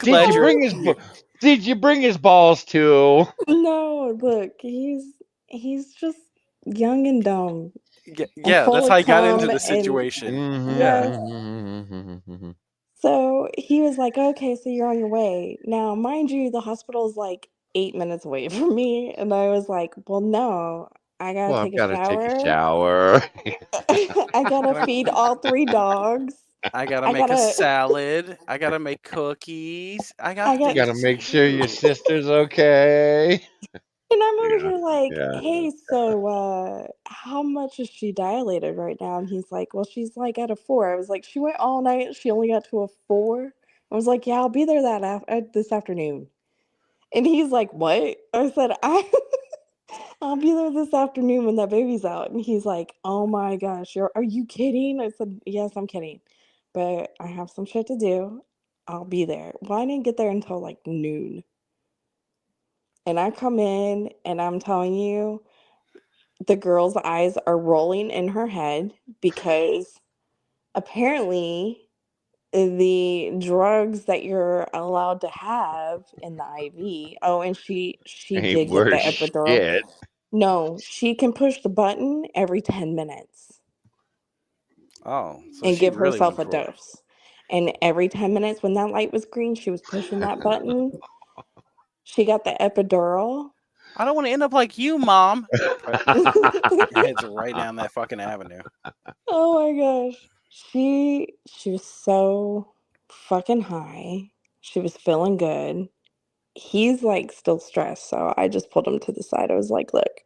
Did Glad you you're. bring Did you bring his balls too? No, look, he's just young and dumb and Yeah, full that's of how he got into cum the and situation. Yeah. yes. Mm-hmm. So he was like, okay, so you're on your way. Now, mind you, the hospital is like 8 minutes away from me. And I was like, well, no, I gotta Well, I've take a got to take a shower. shower. I gotta feed all three dogs. I gotta I make a gotta, salad. I gotta make cookies. I got I got, Got things to to make sure your do. sister's okay. and I'm over Yeah, here like, yeah. hey, so how much is she dilated right now? And he's like, well, she's like at a 4. I was like, she went all night. She only got to a 4. I was like, yeah, I'll be there this afternoon. And he's like, what? I said, I'll be there this afternoon when that baby's out. And he's like, oh my gosh, are you kidding? I said, yes, I'm kidding. But I have some shit to do. I'll be there. Well, I didn't get there until like noon. And I come in and I'm telling you, the girl's eyes are rolling in her head because apparently the drugs that you're allowed to have in the IV. Oh, and she Ain't did get the worth epidural. shit. No, she can push the button every 10 minutes Oh, so and she give really herself went a for it. dose. And every 10 minutes when that light was green, she was pushing that button. She got the epidural. I don't want to end up like you, Mom. Oh Heads right down that fucking avenue. my gosh. She was so fucking high. She was feeling good. He's like still stressed, so I just pulled him to the side. I was like, look,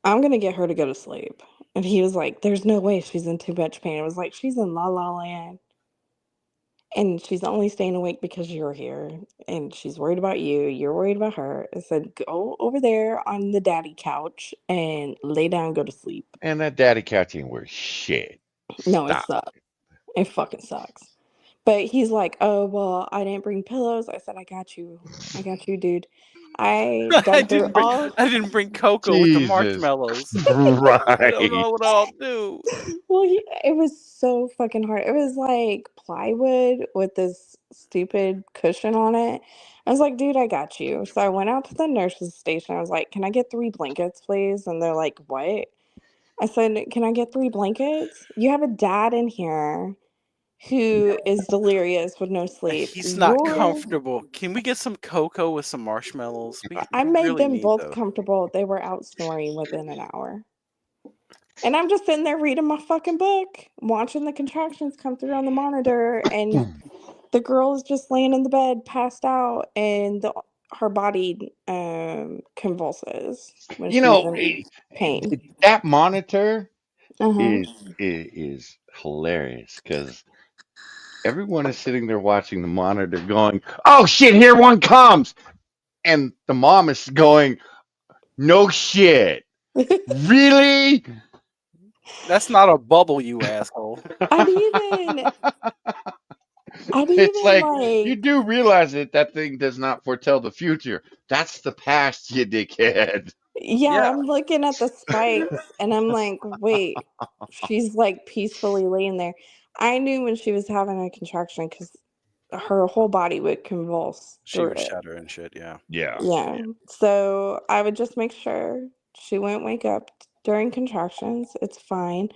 I'm gonna get her to go to sleep. And he was like, there's no way she's in too much pain. I was like, she's in la la land. And she's only staying awake because you're here. And she's worried about you. You're worried about her. I said, go over there on the daddy couch and lay down and go to sleep. And that daddy couch ain't worth shit. No, it Stop. sucks. It fucking sucks. But he's like, oh, well, I didn't bring pillows. I said, I got you. I got you, dude. I I dug her didn't bring. all. I didn't bring cocoa with the Jesus. marshmallows. I don't Right. know what I'll do. Well, it was so fucking hard. It was like plywood with this stupid cushion on it. I was like, dude, I got you. So I went out to the nurse's station. I was like, can I get 3 blankets, please? And they're like, what? I said, can I get 3 blankets? You have a dad in here who is delirious with no sleep. He's not comfortable. Can we get some cocoa with some marshmallows? I We made really them need both those. comfortable. They were out snoring within an hour. And I'm just sitting there reading my fucking book, watching the contractions come through on the monitor, and the girl is just laying in the bed, passed out, and her body convulses when You she's know, in pain. that monitor Uh-huh. is hilarious because everyone is sitting there watching the monitor going, "Oh shit, here one comes." And the mom is going, "No shit. Really?" That's not a bubble, you asshole. I'd even I'd It's even like you like do realize that that thing does not foretell the future. That's the past, you dickhead. yeah, Yeah, I'm looking at the spikes and I'm like, wait, she's like peacefully laying there. I knew when she was having a contraction because her whole body would convulse she through was it. shuddering shit. Yeah. Yeah. Yeah. So I would just make sure she wouldn't wake up during contractions. It's fine.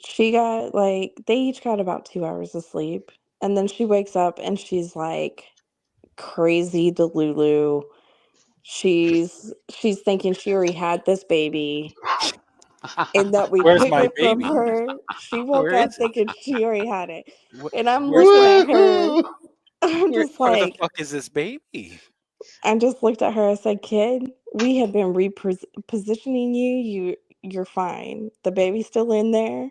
She got like, they each got about 2 hours of sleep. And then she wakes up and she's like crazy Delulu. She's thinking she already had this baby and that we Where's took my it from baby? her. She woke Where is up it? thinking she already had it. And I'm Where's looking my? at her. Woohoo! I'm just Where the like, fuck is this baby? I just looked at her. I said, "Kid, we have been repositioning you. You're fine. The baby's still in there.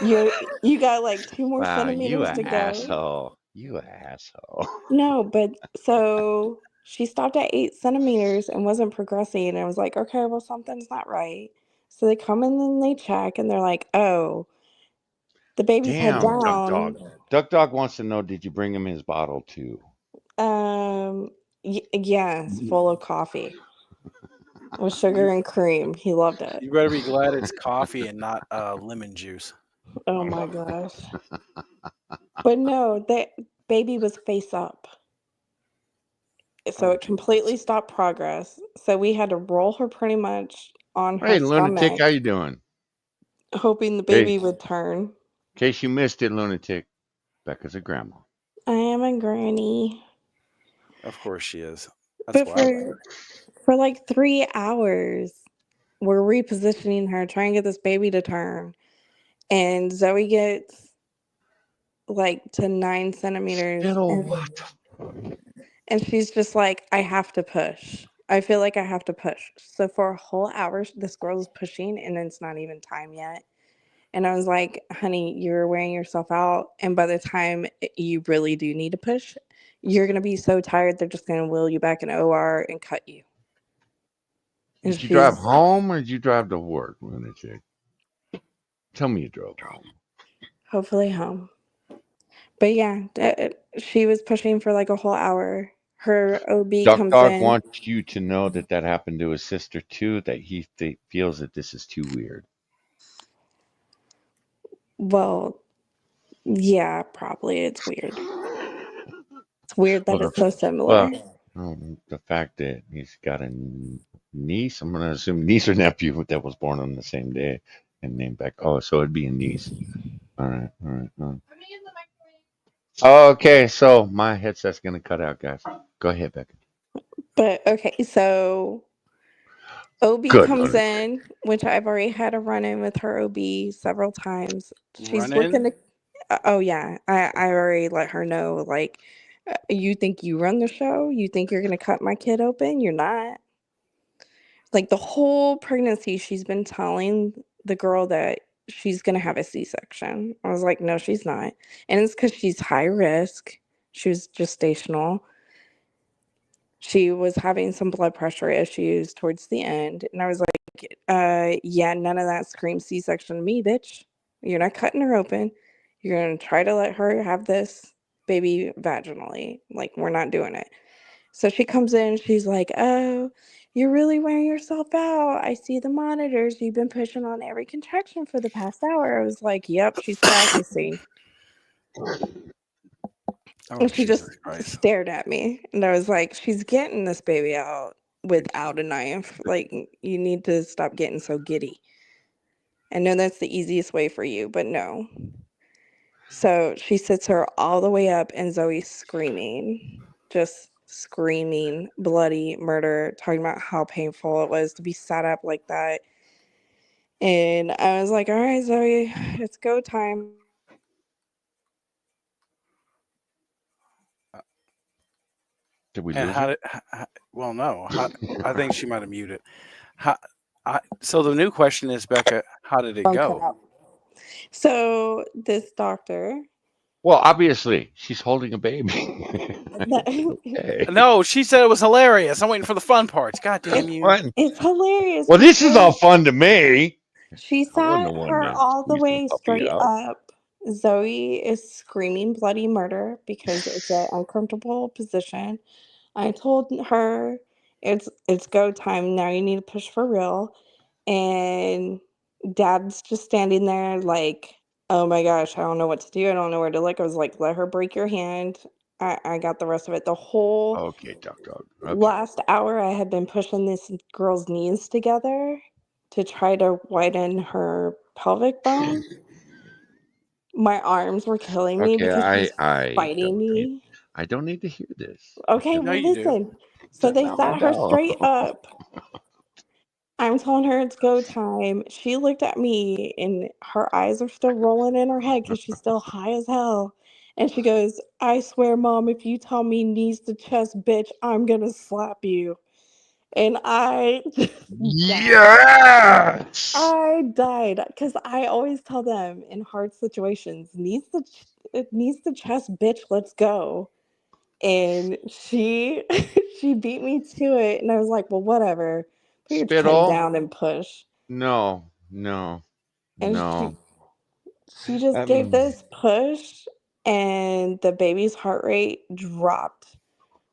You're you got like 2 more Wow, you centimeters a to go." asshole. You a asshole. No, but so she stopped at 8 centimeters and wasn't progressing. And I was like, okay, well, something's not right. So they come in and they check and they're like, oh, the baby's head Damn, Duck down. Dog. Duck Dog wants to know, did you bring him his bottle too? Yes, full of coffee with sugar and cream. He loved it. You better be glad it's coffee and not lemon juice. Oh my gosh. But no, the baby was face up. So Oh, it completely stopped progress. So we had to roll her pretty much on her Hey, lunatic, stomach, how you doing? hoping the Hey, baby would turn. in case you missed it, lunatic, Becca's a grandma. I am a granny. of course she is. That's But why I love her. for like 3 hours, we're repositioning her, trying to get this baby to turn. And Zoe gets like to 9 centimeters. Spittle, And, what? and she's just like, I have to push. I feel like I have to push. So for a whole hour, this girl is pushing, and it's not even time yet. And I was like, honey, you're wearing yourself out. And by the time you really do need to push, you're going to be so tired, they're just going to wheel you back in OR and cut you. And Did you drive she's home or did you drive to work, lunatic? Tell me you drove home. hopefully home. But yeah, she was pushing for like a whole hour. Her OB Duck comes Dog in. wants you to know that that happened to his sister too, that he feels that this is too weird. Well, yeah, probably it's weird. It's weird that Well, it's so well, similar. the fact that he's got a niece, I'm going to assume niece or nephew that was born on the same day and named Becca. Oh, so it'd be a niece. All right, all right. All right. Okay, so my headset's going to cut out, guys. Go ahead, Becca. But okay, so OB Good. comes in, which I've already had a run in with her OB several times. Run She's looking in. to. Oh yeah, I already let her know. Like, you think you run the show? You think you're gonna cut my kid open? You're not. Like the whole pregnancy, she's been telling the girl that she's gonna have a C-section. I was like, no, she's not, and it's because she's high risk. She was gestational. She was having some blood pressure issues towards the end, and I was like, yeah, none of that screams C-section to me, bitch. You're not cutting her open. You're gonna try to let her have this baby vaginally. Like, we're not doing it. So she comes in, she's like, oh, you're really wearing yourself out. I see the monitors. You've been pushing on every contraction for the past hour. I was like, yep, she's practicing. Oh, And she Jesus just Christ. stared at me. And I was like, she's getting this baby out without a knife. Like, you need to stop getting so giddy. I know that's the easiest way for you, but no. So she sits her all the way up, and Zoe's screaming, just screaming bloody murder, talking about how painful it was to be sat up like that. And I was like, all right, Zoe, it's go time. Did we And lose how her? did? Well, no. I think she might have muted. How, so the new question is, Becca, how did it Phone cut go? out. So this doctor, Well, obviously, she's holding a baby. Okay. No, she said it was hilarious. I'm waiting for the fun parts. God damn you. What? it's hilarious Well, this is all because fun to me. she I wasn't sat the one her that all the squeezed the way puppy straight out. up. Zoe is screaming bloody murder because it's an uncomfortable position. I told her it's go time now. You need to push for real. And Dad's just standing there like, oh my gosh, I don't know what to do. I don't know where to look. I was like, let her break your hand. I got the rest of it. The whole Okay, Duck Dog. Okay. last hour, I had been pushing this girl's knees together to try to widen her pelvic bone. My arms were killing me Okay, because she's I fighting don't need me. I don't need to hear this. Okay, No, well, you do. listen. So they No, I sat her don't. straight up. I'm telling her it's go time. She looked at me and her eyes are still rolling in her head because she's still high as hell. And she goes, I swear, Mom, if you tell me knees to chest, bitch, I'm going to slap you. And I just died. Yes. I died because I always tell them in hard situations, knees to chest, bitch, let's go. And she she beat me to it, and I was like, well, whatever. Put your chin Spittle. down and push. No, no, And no. she just I gave mean, this push, and the baby's heart rate dropped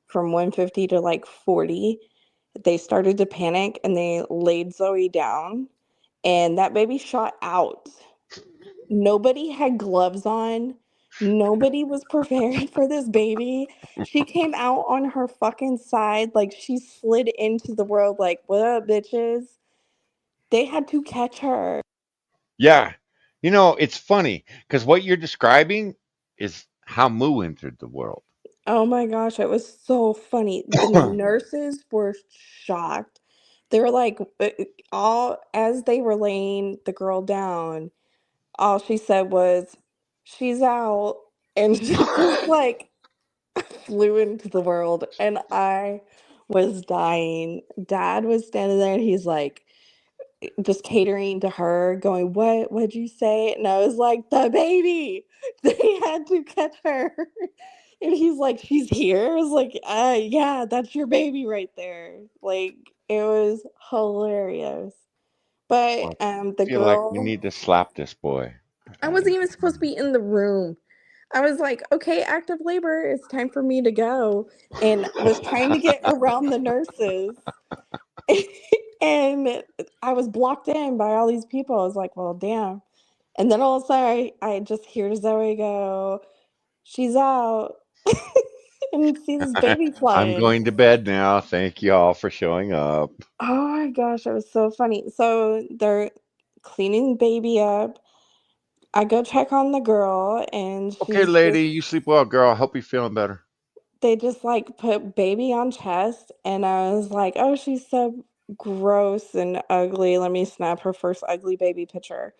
from 150 to like 40. They started to panic and they laid Zoe down, and that baby shot out. Nobody had gloves on. Nobody was prepared for this baby. She came out on her fucking side like she slid into the world like, what up, bitches? They had to catch her. yeah. You know, it's funny because what you're describing is how Moo entered the world. Oh my gosh, it was so funny. The nurses were shocked. They were like, all as they were laying the girl down, all she said was, she's out. And she just like flew into the world. And I was dying. Dad was standing there and he's like, just catering to her, going, what'd you say? And I was like, the baby. They had to catch her. And he's like, she's here. I was like, yeah, that's your baby right there. Like, it was hilarious. But Well, the I feel like we girl, need to slap this boy. I wasn't even supposed to be in the room. I was like, okay, active labor, it's time for me to go. And was trying to get around the nurses. And I was blocked in by all these people. I was like, well, damn. And then all of a sudden, I just hear Zoe go, she's out. And see this baby I'm flying. going to bed now. Thank you all for showing up. Oh my gosh, it was so funny. So they're cleaning baby up. I go check on the girl, and Okay, she's lady, just, you sleep well, girl. I hope you're feeling better. they just like put baby on chest. And I was like, oh, she's so gross and ugly. Let me snap her first ugly baby picture.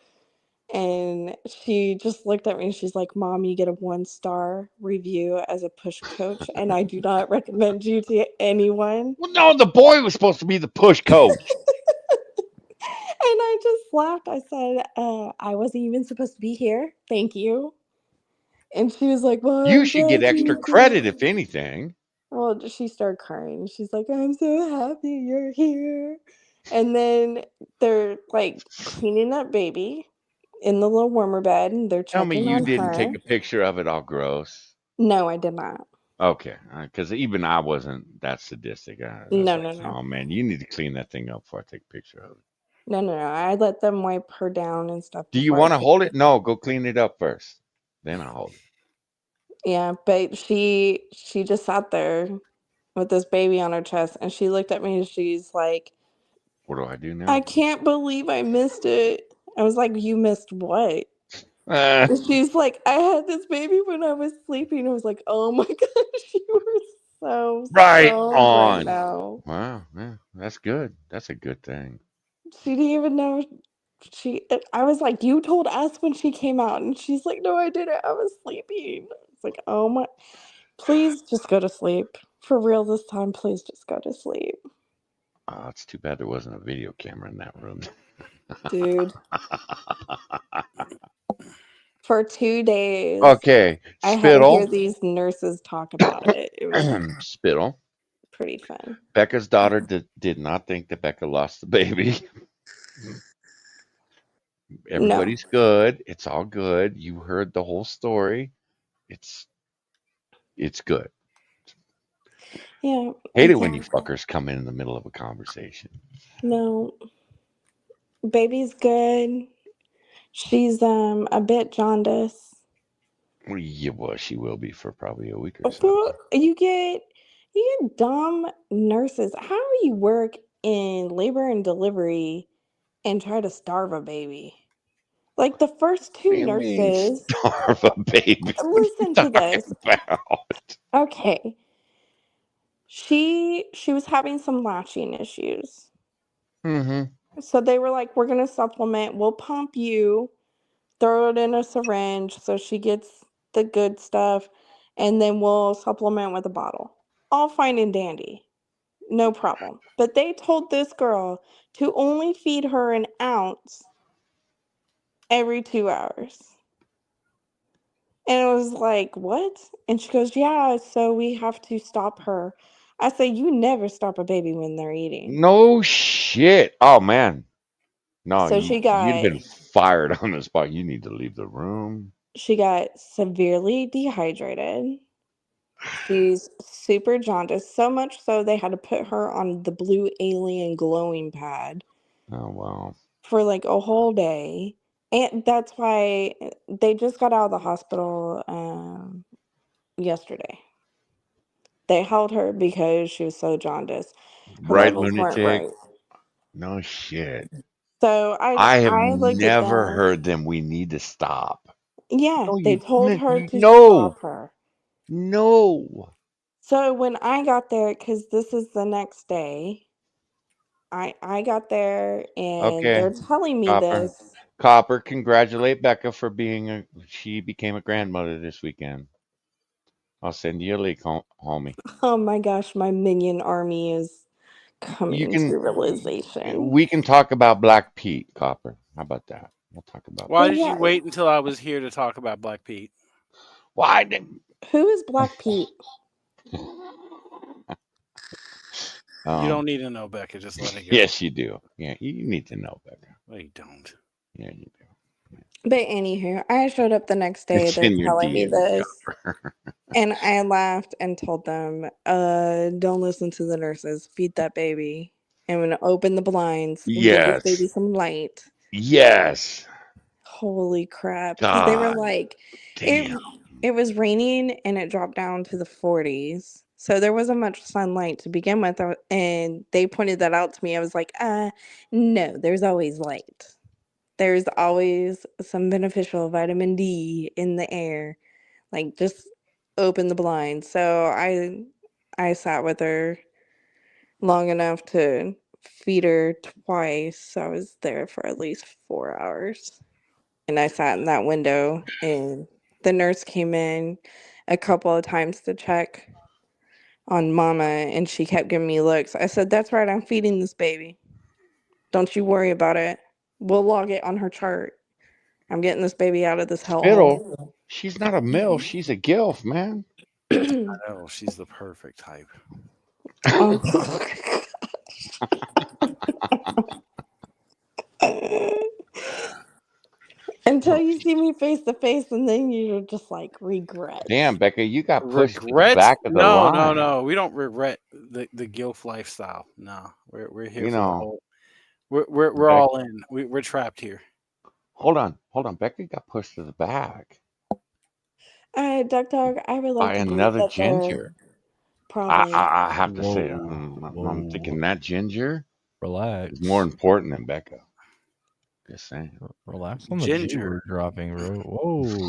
And she just looked at me and she's like, Mom, you get a 1-star review as a push coach, and I do not recommend you to anyone. Well, no, the boy was supposed to be the push coach. And I just laughed. I said, I wasn't even supposed to be here. Thank you. And she was like, well, You I'm should get glad extra you credit, did. if anything. Well, she started crying. She's like, I'm so happy you're here. And then they're like cleaning up baby in the little warmer bed, and they're Tell me checking you on didn't take her. a picture of it all gross. No, I did not. Okay, because even I wasn't that sadistic. I was No, like, no, no. oh man, you need to clean that thing up before I take a picture of it. No, no, no. I let them wipe her down and stuff Do you before I want to took hold it? it. No, go clean it up first. Then I'll hold it. Yeah, but she just sat there with this baby on her chest, and she looked at me and she's like, What do I do I now? can't believe I missed it. I was like, you missed what? Uh, And she's like, I had this baby when I was sleeping. I was like, oh my gosh, you were so, right so right on. now. Wow, yeah, that's good. That's a good thing. She didn't even know I was like, you told us when she came out. And she's like, no, I didn't. I was sleeping. It's like, oh my, please just go to sleep. For real this time, please just go to sleep. Oh, it's too bad there wasn't a video camera in that room. Dude, for 2 days, Okay, I had to hear spittle. these nurses talk about it. It was Spittle. pretty fun. Becca's daughter did not think that Becca lost the baby. No. Everybody's good. It's all good. You heard the whole story. It's it's good. Yeah, Hate it when you yeah. fuckers come in the middle of a conversation. No, baby's good. She's a bit jaundiced. Well, yeah, well, she will be for probably a week or so. Well, you get dumb nurses. How do you work in labor and delivery and try to starve a baby? Like the first What two do you mean nurses, starve a baby? What are you listen to talking this. about? Okay. She was having some latching issues. Mm-hmm. So they were like, we're gonna supplement, we'll pump you, throw it in a syringe so she gets the good stuff, and then we'll supplement with a bottle. All fine and dandy. No problem. But they told this girl to only feed her an ounce every 2 hours. And it was like, what? And she goes, yeah, so we have to stop her. I say, you never stop a baby when they're eating. No shit. Oh man. No, So you'd been fired on the spot. You need to leave the room. she got severely dehydrated. She's super jaundiced, so much so they had to put her on the blue alien glowing pad Oh wow. for like a whole day. And that's why they just got out of the hospital yesterday. They held her because she was so jaundiced. Her Right, levels weren't lunatic. right. No shit. So I have I looked at never them. heard them. We need to stop. Yeah, No, they you told her to no, stop her. no. So when I got there, because this is the next day, I got there and Okay, they're telling me Copper. this. Copper, congratulate Becca for she became a grandmother this weekend. I'll send you a link, homie. Oh my gosh, my minion army is You coming can, to realization. we can talk about Black Pete, Copper. How about that? We'll talk about Why Well, did you yeah. wait until I was here to talk about Black Pete? Why did? Who is Black Pete? You don't need to know, Becca. Just let it go. Yes, you do. Yeah, you need to know, Becca. No, you don't. Yeah, you do. But anywho, I showed up the next day. It's They're in your telling me DNA, this. Copper. And I laughed and told them, don't listen to the nurses. Feed that baby. I'm going to open the blinds and give this baby Yes. some light. Yes. Holy crap. Because they were God like, it, damn. it was raining and it dropped down to the 40s. So there wasn't much sunlight to begin with. And they pointed that out to me. I was like, no, there's always light. There's always some beneficial vitamin D in the air. Like, just open the blinds. So I sat with her long enough to feed her twice. I was there for at least 4 hours. And I sat in that window and the nurse came in a couple of times to check on mama and she kept giving me looks. I said, "That's right, I'm feeding this baby. Don't you worry about it. We'll log it on her chart. I'm getting this baby out of this Spittle. hellhole." She's not a MILF. She's a GILF, man. I know she's the perfect type. Oh. Until you see me face to face, and then you're just like, regret. Damn, Becca, you got pushed to the Regret? back of the No, no, line. no. We don't regret the GILF lifestyle. No, we're here You for the know, whole. We're Beck, all in. We're trapped here. hold on. Becca got pushed to the back Duck Dog, I would like by to believe another that they're ginger. probably. I have to say, Whoa, I'm thinking whoa. that ginger Relax. is more important than Becca. Just saying. Relax on the G Ginger. word dropping, bro.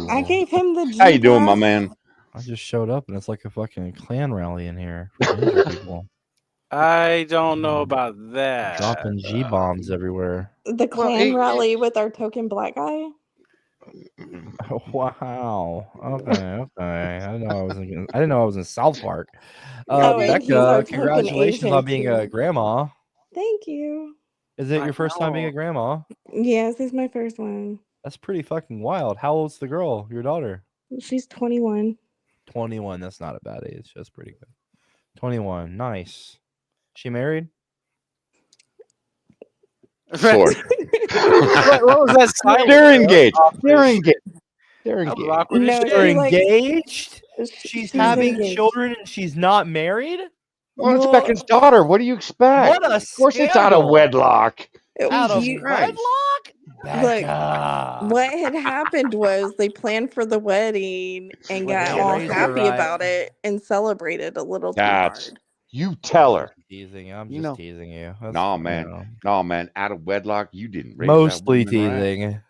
I Whoa. gave him the G How you doing, my pass. man? I just showed up and it's like a fucking clan rally in here for ginger people. I don't know about that. Dropping G bombs everywhere. The Well, clan rally with our token black guy. Oh, wow. Okay. I didn't know I was in South Park. Oh, and he's our Becca, token congratulations Asian on being a too. grandma. Thank you. Is it I your first time being know. a grandma? Yes, this is my first one. That's pretty fucking wild. How old's the girl, your daughter? She's 21. 21. That's not a bad age. That's pretty good. 21. Nice. She married? Sort. What was that silence? They're That was engaged. awkward They're as shit. engaged. They're That was engaged. awkward as No, shit. They're she likes. engaged? She's She's having engaged. children and she's not married? Well, it's Well, Becca's daughter. What do you expect? What a Of course, it's out of scandal. wedlock. Out of Jesus you Christ. wedlock? look. Becca. What had happened was they planned for the wedding and Well, they got didn't all raise her happy right. about it and celebrated a little too That's hard. you tell her. Teasing. I'm You just know. teasing you. That's, No, you man. know, No, man. Out of wedlock, you didn't raise that mostly woman right. teasing.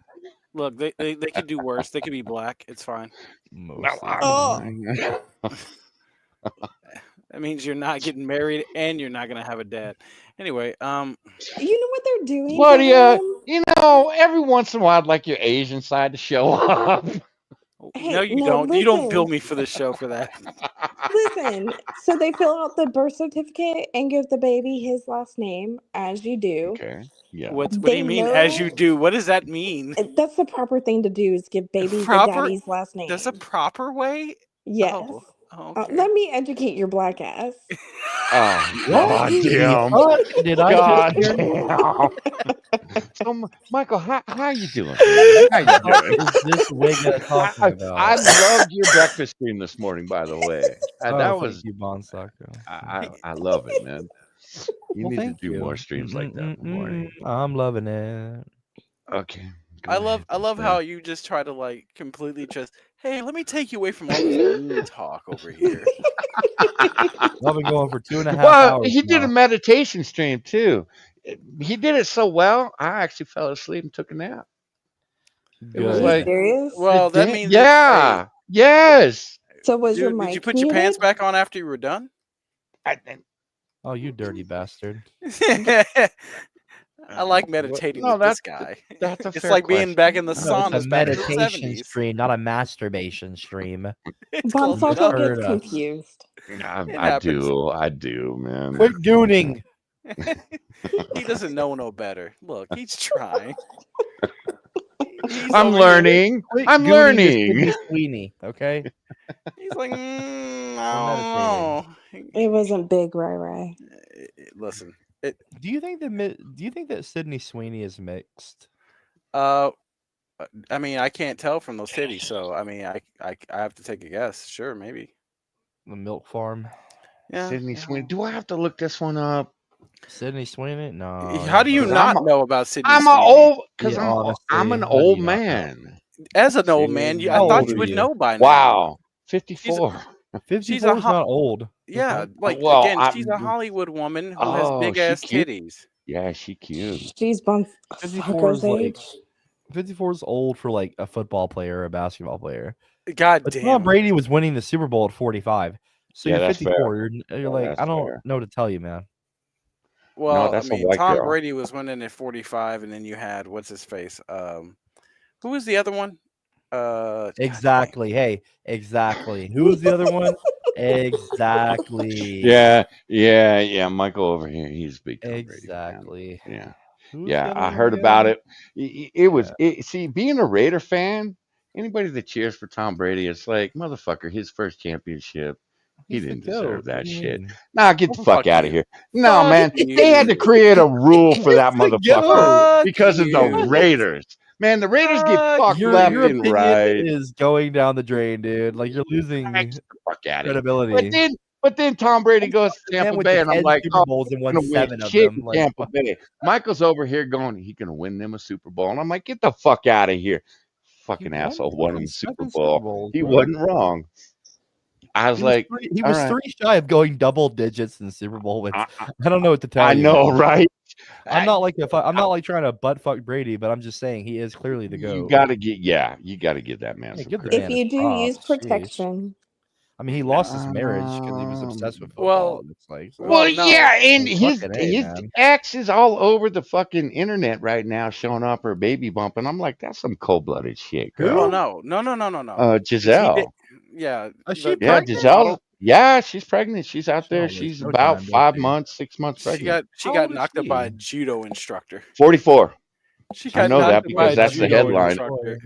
Look, they could do worse. They could be black. It's fine. Mostly Oh, teasing. That means you're not getting married and you're not gonna have a dad. Anyway, you know what they're doing What for do you? them? You know, every once in a while, I'd like your Asian side to show up. Hey, no, you no, don't. You don't bill listen. me for this show for that. Listen, so they fill out the birth certificate and give the baby his last name, as you do. Okay. Yeah. What do They you mean? As know you do. What does that mean? that's the proper thing to do is give baby the Proper. daddy's last name. There's a proper way. Yes. Oh, Okay. Let me educate your black ass. Oh, What God the damn. fuck did I just God hear? damn. So, Michael, how you doing, man? How you What the fuck doing? is this Wigga talking I about? loved your breakfast stream this morning, by the way. Oh, That thank was you, Bonsako. I love it, man. You Well, need to thank do you. more streams like that in the morning. I'm loving it. Okay. I love how you just try to like completely just, hey, let me take you away from all this mean talk over here. I've been going for 2.5 Well, hours he did a now. meditation stream too. He did it so well, I actually fell asleep and took a nap. It was Are you like, serious? Well, that means hey, yeah, yes. So was your dude, did you mic put your pants muted? back on after you were done? Oh, you dirty bastard. I like meditating No, with this guy. that's a It's fair like being question. back in the No, it's a saunas back in the meditation 70s. stream, not a masturbation stream. It's close You Bonsako enough. gets misheard us. confused. It I happens. do, man. Quit gooning. He doesn't know no better. Look, he's trying. He's I'm over here. learning. Quit I'm gooning to learning. Sydney Sweeney, okay? He's like, We're I meditating. don't know. It wasn't big, Ray. Listen, Do you think that Sydney Sweeney is mixed? I mean, I can't tell from those titties, so I mean, I have to take a guess. Sure, maybe. The Milk Farm. Yeah. Sydney Sweeney. Do I have to look this one up? Sydney Sweeney? No. How do you 'Cause not know about Sydney I'm Sweeney? an old Yeah, honestly, I'm an how do old you not know? man. As an old man, I How thought old you are would you? know by now. Wow, 54. 54 is not old. Yeah, like Well, again, she's a Hollywood woman who has big ass cute. titties. Yeah, she cute. She's 54 is Bonsako's like age. 54 is old for like a football player or a basketball player. God But damn. Tom Brady was winning the Super Bowl at 45. So Yeah, you're that's 54. fair. You're Yeah, like, that's I don't fair. know what to tell you, man. Well, that's I a mean, white Tom girl. Brady was winning at 45, and then you had what's his face? Who was the other one? Exactly. Hey, exactly. Who was the other one? Exactly. Yeah. Michael over here, he's a big Tom Brady fan. Exactly. Yeah. Who's Yeah, the other I one heard again? about it. It was see, being a Raider fan, anybody that cheers for Tom Brady, it's like, motherfucker, his first championship. He He's the didn't deserve GOAT. What that do you shit. mean? Nah, get the fuck Fuck out of you. here. No, Fuck man. They had to you. create a rule for that He's the motherfucker GOAT. because of the you. Raiders. Man, the Raiders get Fuck fucked Your left and opinion right. is going down the drain, dude. Like you're losing Get the fuck out of here. credibility. But then Tom Brady goes to Man Tampa with Bay, the and I'm 10 like, Super oh, Bowls and he's won gonna win 7 of shit them. in Like, Tampa Bay. Michael's over here going, he's gonna win them a Super Bowl, and I'm like, get the fuck out of here, fucking asshole! Won him the Super 7 Bowl. Super Bowls, He bro. wasn't wrong. I was like, He all was right. 3 shy of going double digits in the Super Bowl wins. I don't know what to tell I you. know, man. right? I'm not like trying to butt fuck Brady, but I'm just saying he is clearly the GOAT. You gotta give that man some give the credit. If man you his do, use props. Jeez. protection. I mean, he lost his marriage because he was obsessed with football. Well, It's like, so. Well, no. yeah, and Like, his fucking A, man. ex is all over the fucking internet right now, showing off her baby bump, and I'm like, that's some cold blooded shit, girl. Well, no. Giselle. Yeah. Is she Yeah, pregnant? Giselle. Yeah, she's pregnant. She's out there. She She's no about time, 5 does she? months, 6 months pregnant. She How got old is knocked up by a she? judo instructor. 44. She I got know that knocked up by because a that's the judo headline. instructor.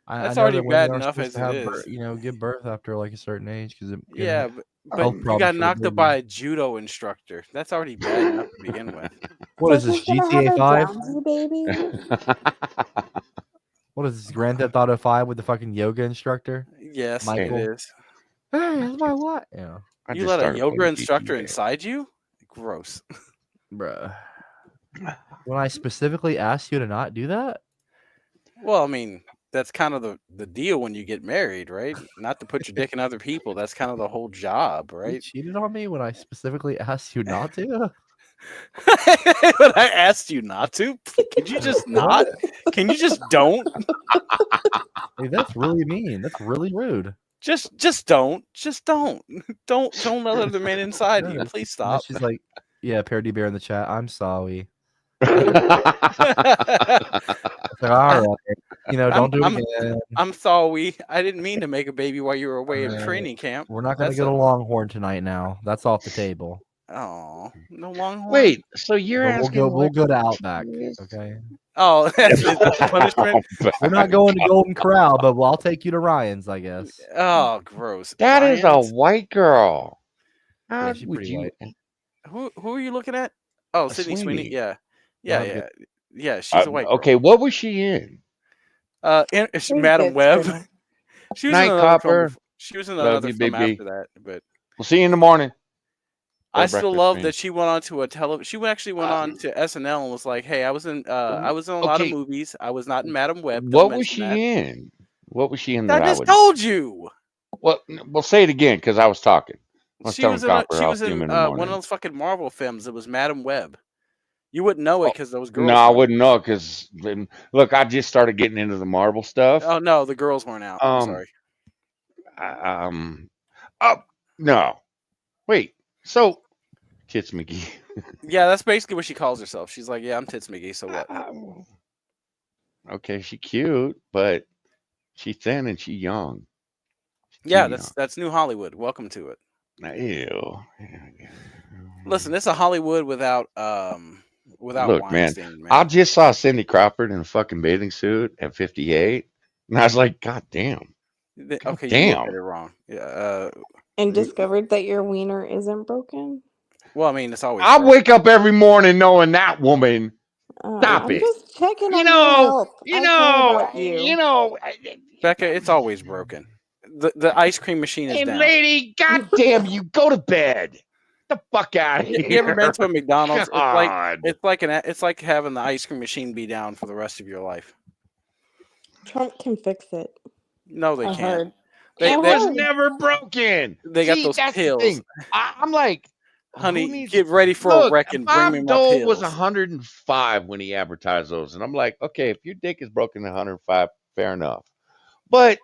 I That's know already that women bad are enough supposed as to it have, is. give birth after like a certain age because it Yeah, but health you problems got for the knocked up baby. by a judo instructor. That's already bad enough to begin with. What So is this, she's gonna have GTA a 5? Downsy baby. What is this, Grand Theft Auto 5 with the fucking yoga instructor? Yes, Michael? it is. Hey, that's my what? Yeah. I You just let a started yoga playing instructor GTA. inside you? Gross. Bruh. When I specifically asked you to not do that? Well, I mean, that's kind of the deal when you get married, right? Not to put your dick in other people. That's kind of the whole job, You right? cheated on me when I specifically asked you not to? When I asked you not to, could you just not? Can you just don't? Hey, that's really mean. That's really rude. Just don't. Just don't. Don't let other men inside you. Please And then stop. she's like, yeah, Parody Bear in the chat. I'm sorry. It's like, all right. Don't do it again. I'm sorry. I didn't mean to make a baby while you were away at training camp. We're not going to get a Longhorn tonight now. That's off the table. Oh, no Longhorn. Wait, so you're But asking we'll what go to the Outback. is? Okay. Oh, is that the punishment? We're not going to Golden Corral, but I'll take you to Ryan's, I guess. Oh, gross. That is a Ryan's? white girl. How Yeah, she's would pretty you? white. Who are you looking at? Oh, Sydney Sweeney. Sweeney. Yeah, You'll yeah, have a yeah, good. yeah. She's a white girl. Okay, what was she in? It's Pretty Madam good Web. still. She was in Night another film. Copper. She was in Love another you, film baby. after that, but We'll see you in the morning. I Or still breakfast, love I mean. that she went on to a She actually went on to SNL and was like, "Hey, I was in a lot of Okay, movies. I was not in Madam Web. Don't what was mention that." she in? What was she in I that I just would? told you. Well, we'll say it again because I was talking. I was She telling was in Copper she I'll was see him in in the one of morning. those fucking Marvel films. It was Madam Web. You wouldn't know it Oh, because those no, girls I weren't. wouldn't know because look, I just started getting into the Marvel stuff. Oh no, the girls weren't out. I'm Um, sorry. oh no, wait. So Tits McGee. Yeah, that's basically what she calls herself. She's like, "Yeah, I'm Tits McGee. So what?" Okay, she cute, but she thin and she young. She's too Yeah, young. that's New Hollywood. Welcome to it. Ew. Listen, it's a Hollywood without Look, man, Weinstein, I man. just saw Cindy Crawford in a fucking bathing suit at 58, and I was like, God damn, God Okay, you looked at damn. it wrong. Yeah. And discovered that your wiener isn't broken. Well, I mean, it's always I broken. wake up every morning knowing that woman. Stop I'm it. just checking on your health. I care about you. Becca, it's always broken. The ice cream machine is And down. lady, God damn you, go to bed. Get the fuck out of You here. ever been to a McDonald's? God. It's like having the ice cream machine be down for the rest of your life. Trump can fix it. No, they I can't. heard. It They was never broken. they got See, those that's the pills. thing. I'm like, who Honey, needs? get ready for a Look, wreck and bring me Bob my Dole was pills. 105 when he advertised those, and I'm like, okay, if your dick is broken at 105, fair enough. But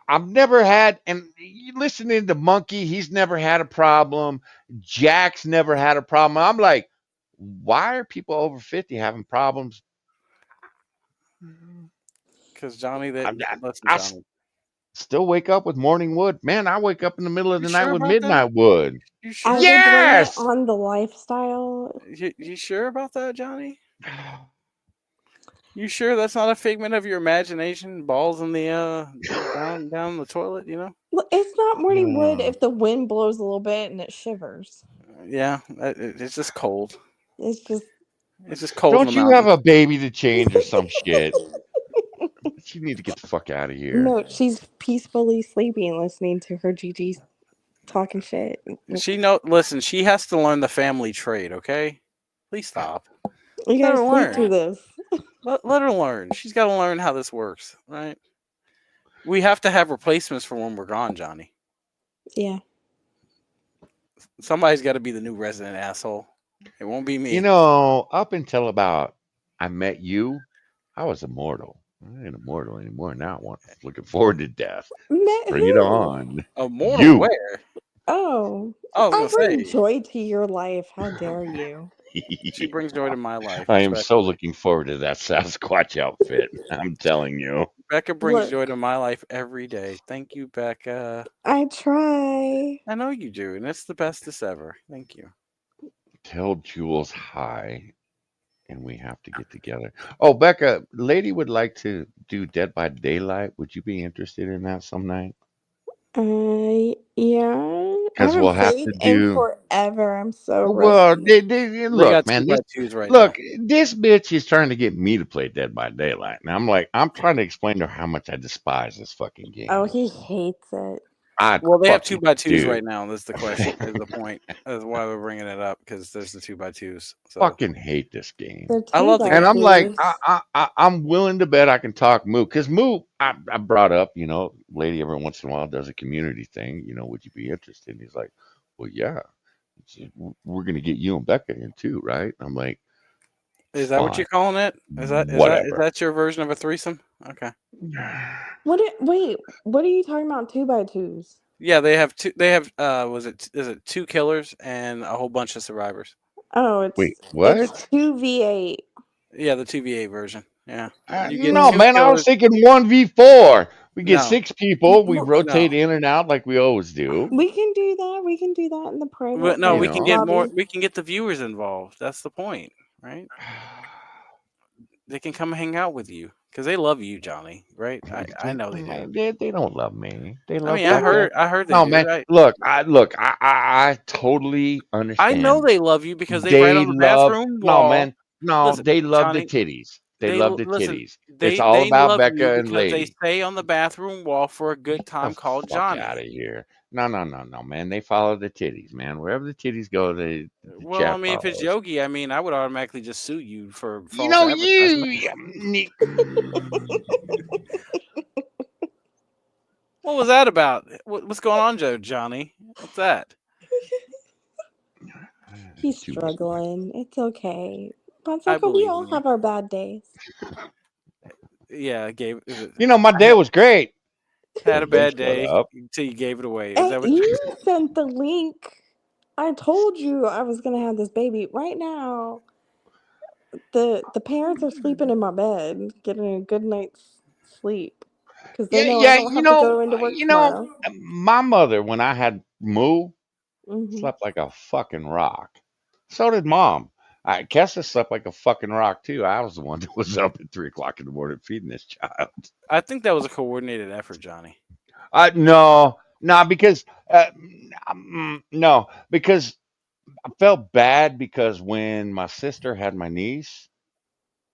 I've never had, and you listening to Monkey, he's never had a problem. Jack's never had a problem. I'm like, why are people over 50 having problems? Because Johnny, listen, I Johnny. still wake up with morning wood. Man, I wake up in the middle of You the night sure with about that? midnight wood. You sure? I would blame it Yes. on the lifestyle. You sure about that, Johnny? You sure that's not a figment of your imagination? Balls in the down the toilet, you know? Well, it's not morning wood if the wind blows a little bit and it shivers. Yeah, it's just cold. It's just cold in Don't the you have mountains. a baby to change or some shit? You need to get the fuck out of here. No, she's peacefully sleeping, listening to her Gigi talking shit. Listen, she has to learn the family trade, okay? Please stop. You Let guys her sleep through learn. this. Let her learn. She's got to learn how this works, right? We have to have replacements for when we're gone, Johnny. Yeah. Somebody's got to be the new resident asshole. It won't be me. You know, up until about I met you, I was immortal. I ain't immortal anymore. Now I'm looking forward to death. Met Bring it who? on. Immortal You. where? Oh. I was I gonna bring say joy to your life. How dare you? she brings joy to my life. I am so respectfully. looking forward to that Sasquatch outfit. I'm telling you. Becca brings Look, joy to my life every day. Thank you, Becca. I try. I know you do, and it's the bestest ever. Thank you. Tell Jules hi, and we have to get together. Oh, Becca, lady would like to do Dead by Daylight. Would you be interested in that some night? Yeah. I Because haven't we'll have played to in do. forever. I'm so Well, rusty. They look, got man. 2x2s right Look, now. this bitch is trying to get me to play Dead by Daylight, and I'm like, I'm trying to explain to her how much I despise this fucking game. Oh, he hates it. I Well, they have fucking 2x2s do. right now. That's the question. Is the point? That's why we're bringing it up because there's the 2x2s. So Fucking hate this game. They're I two love the by And game. I'm like, twos. I'm willing to bet I can talk Moo, because Moo, I brought up, lady every once in a while does a community thing. Would you be interested? And he's like, well, yeah, we're gonna get you and Becca in too, right? I'm like, Is that what fine, you're calling it? Is whatever. that your version of a threesome? Okay. Wait, what are you talking about? 2x2s? Yeah, they have two. They have is it 2 killers and a whole bunch of survivors? Oh, Wait, it's what? 2v8. Yeah, the 2v8 version. Yeah, you get No, 2 man, I was killers. thinking 1v4. We get No. 6 people. We No. rotate in and out like we always do. We can do that. We can do that in the private No, You we can know. get more. lobby. We can get the viewers involved. That's the point, right? They can come hang out with you because they love you, Johnny. Right? I know they do. They don't love me. They I love mean, I Becca. heard they No, do. man. I totally I know understand. they love you because they write They on the love bathroom no, wall. man. No, Listen, they love the Johnny. titties. They They love the listen. titties. It's all They about love you Becca and because they Lady. stay on the bathroom wall for a good Get the time called fuck out Johnny. of here. No, man. They follow the titties, man. Wherever the titties go, the Well, I chat mean, if it's follows. Yogi, I mean, I would automatically just sue you for You false know, advertisement. What was that about? What's going on, Johnny? What's that? He's Too much noise. struggling. It's okay. I Bonsucker, we believe all in you. have our bad days. Yeah, You know, my day was great. had a You bad shut day up. until you gave it away. Is Hey, that what? you sent the link. I told you I was gonna have this baby. Right now, the parents are sleeping in my bed, getting a good night's sleep. Because they know I Yeah. don't have to go into work tomorrow. My mother, when I had Moo, Hmm. slept like a fucking rock. So did Mom. Kessa slept like a fucking rock too. I was the one that was up at 3 o'clock in the morning feeding this child. I think that was a coordinated effort, Johnny. No, because no, because I felt bad because when my sister had my niece,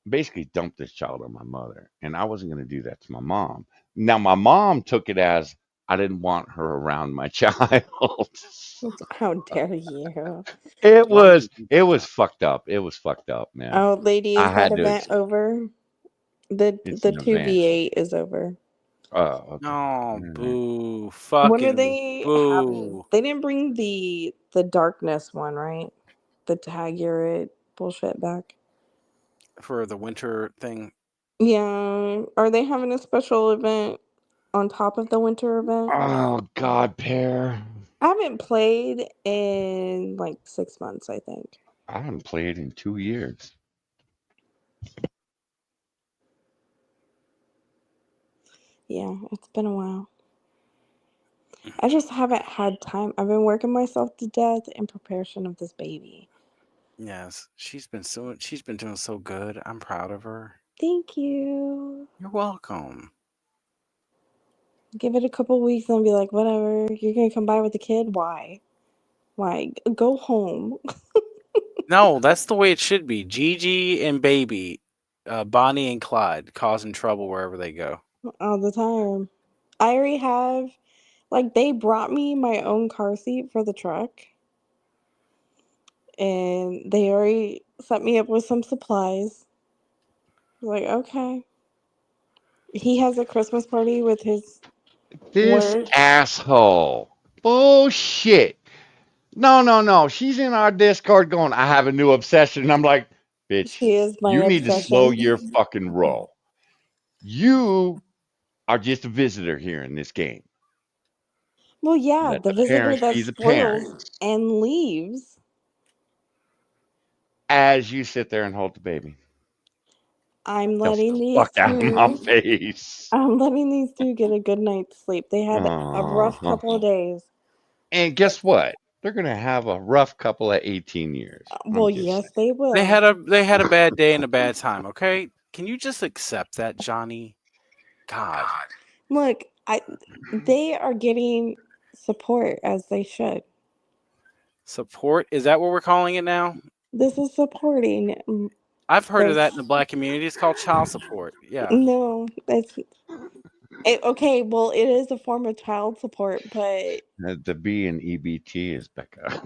basically dumped this child on my mother, and I wasn't going to do that to my mom. Now my mom took it as I didn't want her around my child. How dare you? Why would you do It that, was Johnny? fucked up. It was fucked up, man. Oh, lady, I is that had to. event over? It's The an two event. V8 is over. Oh, okay. No, All right. boo, When are fucking they having? boo They didn't bring the darkness one, right? The tag your bullshit back. for the winter thing. Yeah. Are they having a special event on top of the winter event? Oh God, Pear. I haven't played in like 6 months, I think. I haven't played in 2 years. Yeah, it's been a while. I just haven't had time. I've been working myself to death in preparation of this baby. Yes, she's been doing so good. I'm proud of her. Thank you. You're welcome. Give it a couple weeks and be like, whatever. You're gonna come by with the kid? Why? Why? Go home. No, that's the way it should be. Gigi and baby, Bonnie and Clyde causing trouble wherever they go. All the time. I already have, like, they brought me my own car seat for the truck, and they already set me up with some supplies. Like, okay. He has a Christmas party with his This work. asshole. Bullshit. No. She's in our Discord going, I have a new obsession. And I'm like, bitch, She is my you need to slow obsession. your fucking roll. You are just a visitor here in this game. Well, yeah, Let the the visitor parents that be the spoils parents and leaves. as you sit there and hold the baby. I'm The letting these fuck out of my two. face. I'm letting these two get a good night's sleep. They had a rough couple Uh-huh. of days. And guess what? They're going to have a rough couple of 18 years. I'm Well, just yes, saying. they They will. had a bad day and a bad time. Okay, can you just accept that, Johnny? God, Look, they are getting support as they should. support is that what we're calling it now? This is supporting I've heard of this. that in the black community. It's called child support. Yeah. No, okay. Well, it is a form of child support, but The B in EBT is Becca.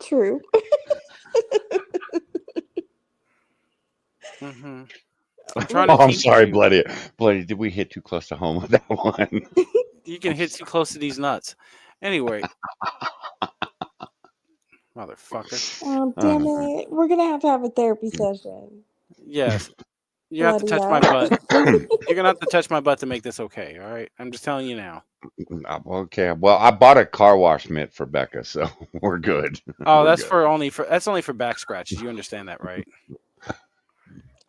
true. Mm-hmm. I'm trying to Oh, Look, I'm teach sorry, you. Bloody. Bloody, did we hit too close to home with that one? You can I'm hit too sorry. close to these nuts. Anyway, motherfucker. oh damn Uh, it, we're gonna have a therapy session. Yes. You have to touch my Claudia. butt. You're gonna have to touch my butt to make this okay. All right, I'm just telling you now. Okay. Well, I bought a car wash mitt for Becca, so we're good. Oh, We're good. that's only for back scratches. You understand that, right?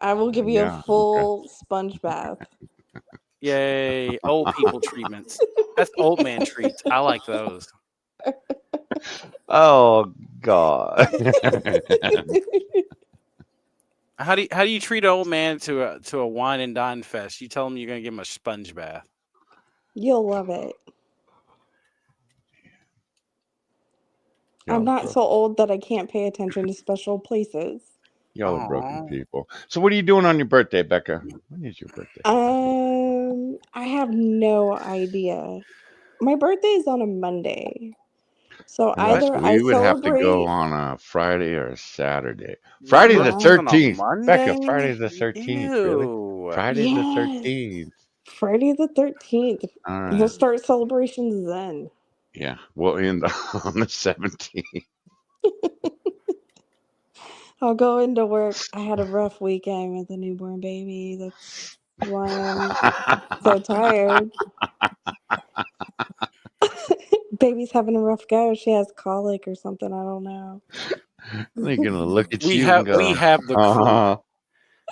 I will give you a Yeah. Okay. full sponge bath. Yay, old people treatments. That's old man treats. I like those. Oh God. How do you treat an old man to a wine and dine fest? You tell him you're gonna give him a sponge bath. You'll love it. I'm Y'all are not broke. so old that I can't pay attention to special places. Y'all are broken Oh, people. So, what are you doing on your birthday, Becca? When is your birthday? I have no idea. My birthday is on a Monday. So Well, what? either I we would have to go celebrate on a Friday or a Saturday. Your Friday the birthday's uh on a 13th. Becca, Monday? Friday the 13th. Really? Ew. Friday the yes, 13th. Friday the 13th. All We'll right. start celebrations then. Yeah. We'll end on the 17th. I'll go into work. I had a rough weekend with a newborn baby. That's why I'm so tired. Baby's having a rough go. She has colic or something. I don't know. They're going to look at We you have and we go, have the croup. uh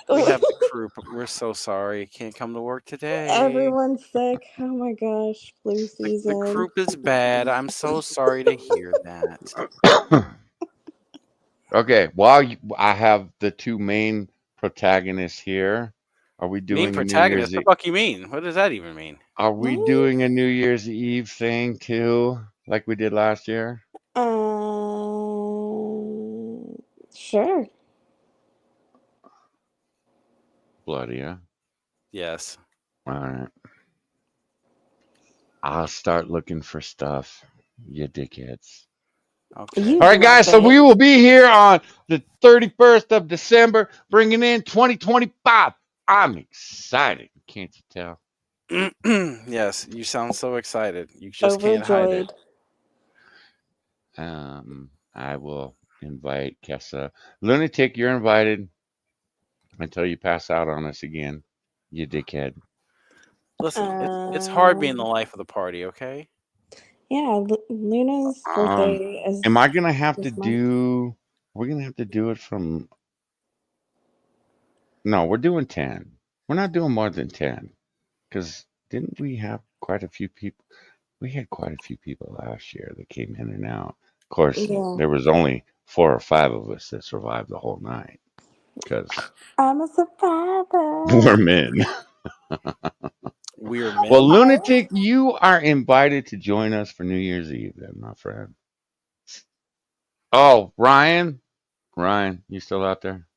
We have the croup. We're so sorry. Can't come to work today. Everyone's sick. Oh my gosh, flu The season. croup is bad. I'm so sorry to hear that. huh. Okay. I have the two main protagonists here. Are we Main doing a New protagonist. Year's The Eve? fuck you mean? What does that even mean? Are we What? doing a New Year's Eve thing too, like we did last year? Sure. Bloody, yeah. Yes. All right. I'll start looking for stuff, you dickheads. Okay. You All right, love guys. So it. we will be here on the 31st of December, bringing in 2025. I'm excited. Can't you tell? Yes, you sound so excited. You just can't hide it. Overjoyed. I will invite Kessa. Lunatic, you're invited until you pass out on us again, you dickhead. Listen, it's hard being the Um, life of the party, okay? yeah, Luna's Um, birthday am is I gonna have to this month. do? We're gonna have to do it from. No, we're doing 10. We're not doing more than 10 because didn't we have quite a few people? We had quite a few people last year that came in and out. Of course, Yeah. there was only 4 or 5 of us that survived the whole night because I'm a survivor. we're men. We're Well, men. Lunatic, you are invited to join us for New Year's Eve, then, my friend. Oh, Ryan, you still out there?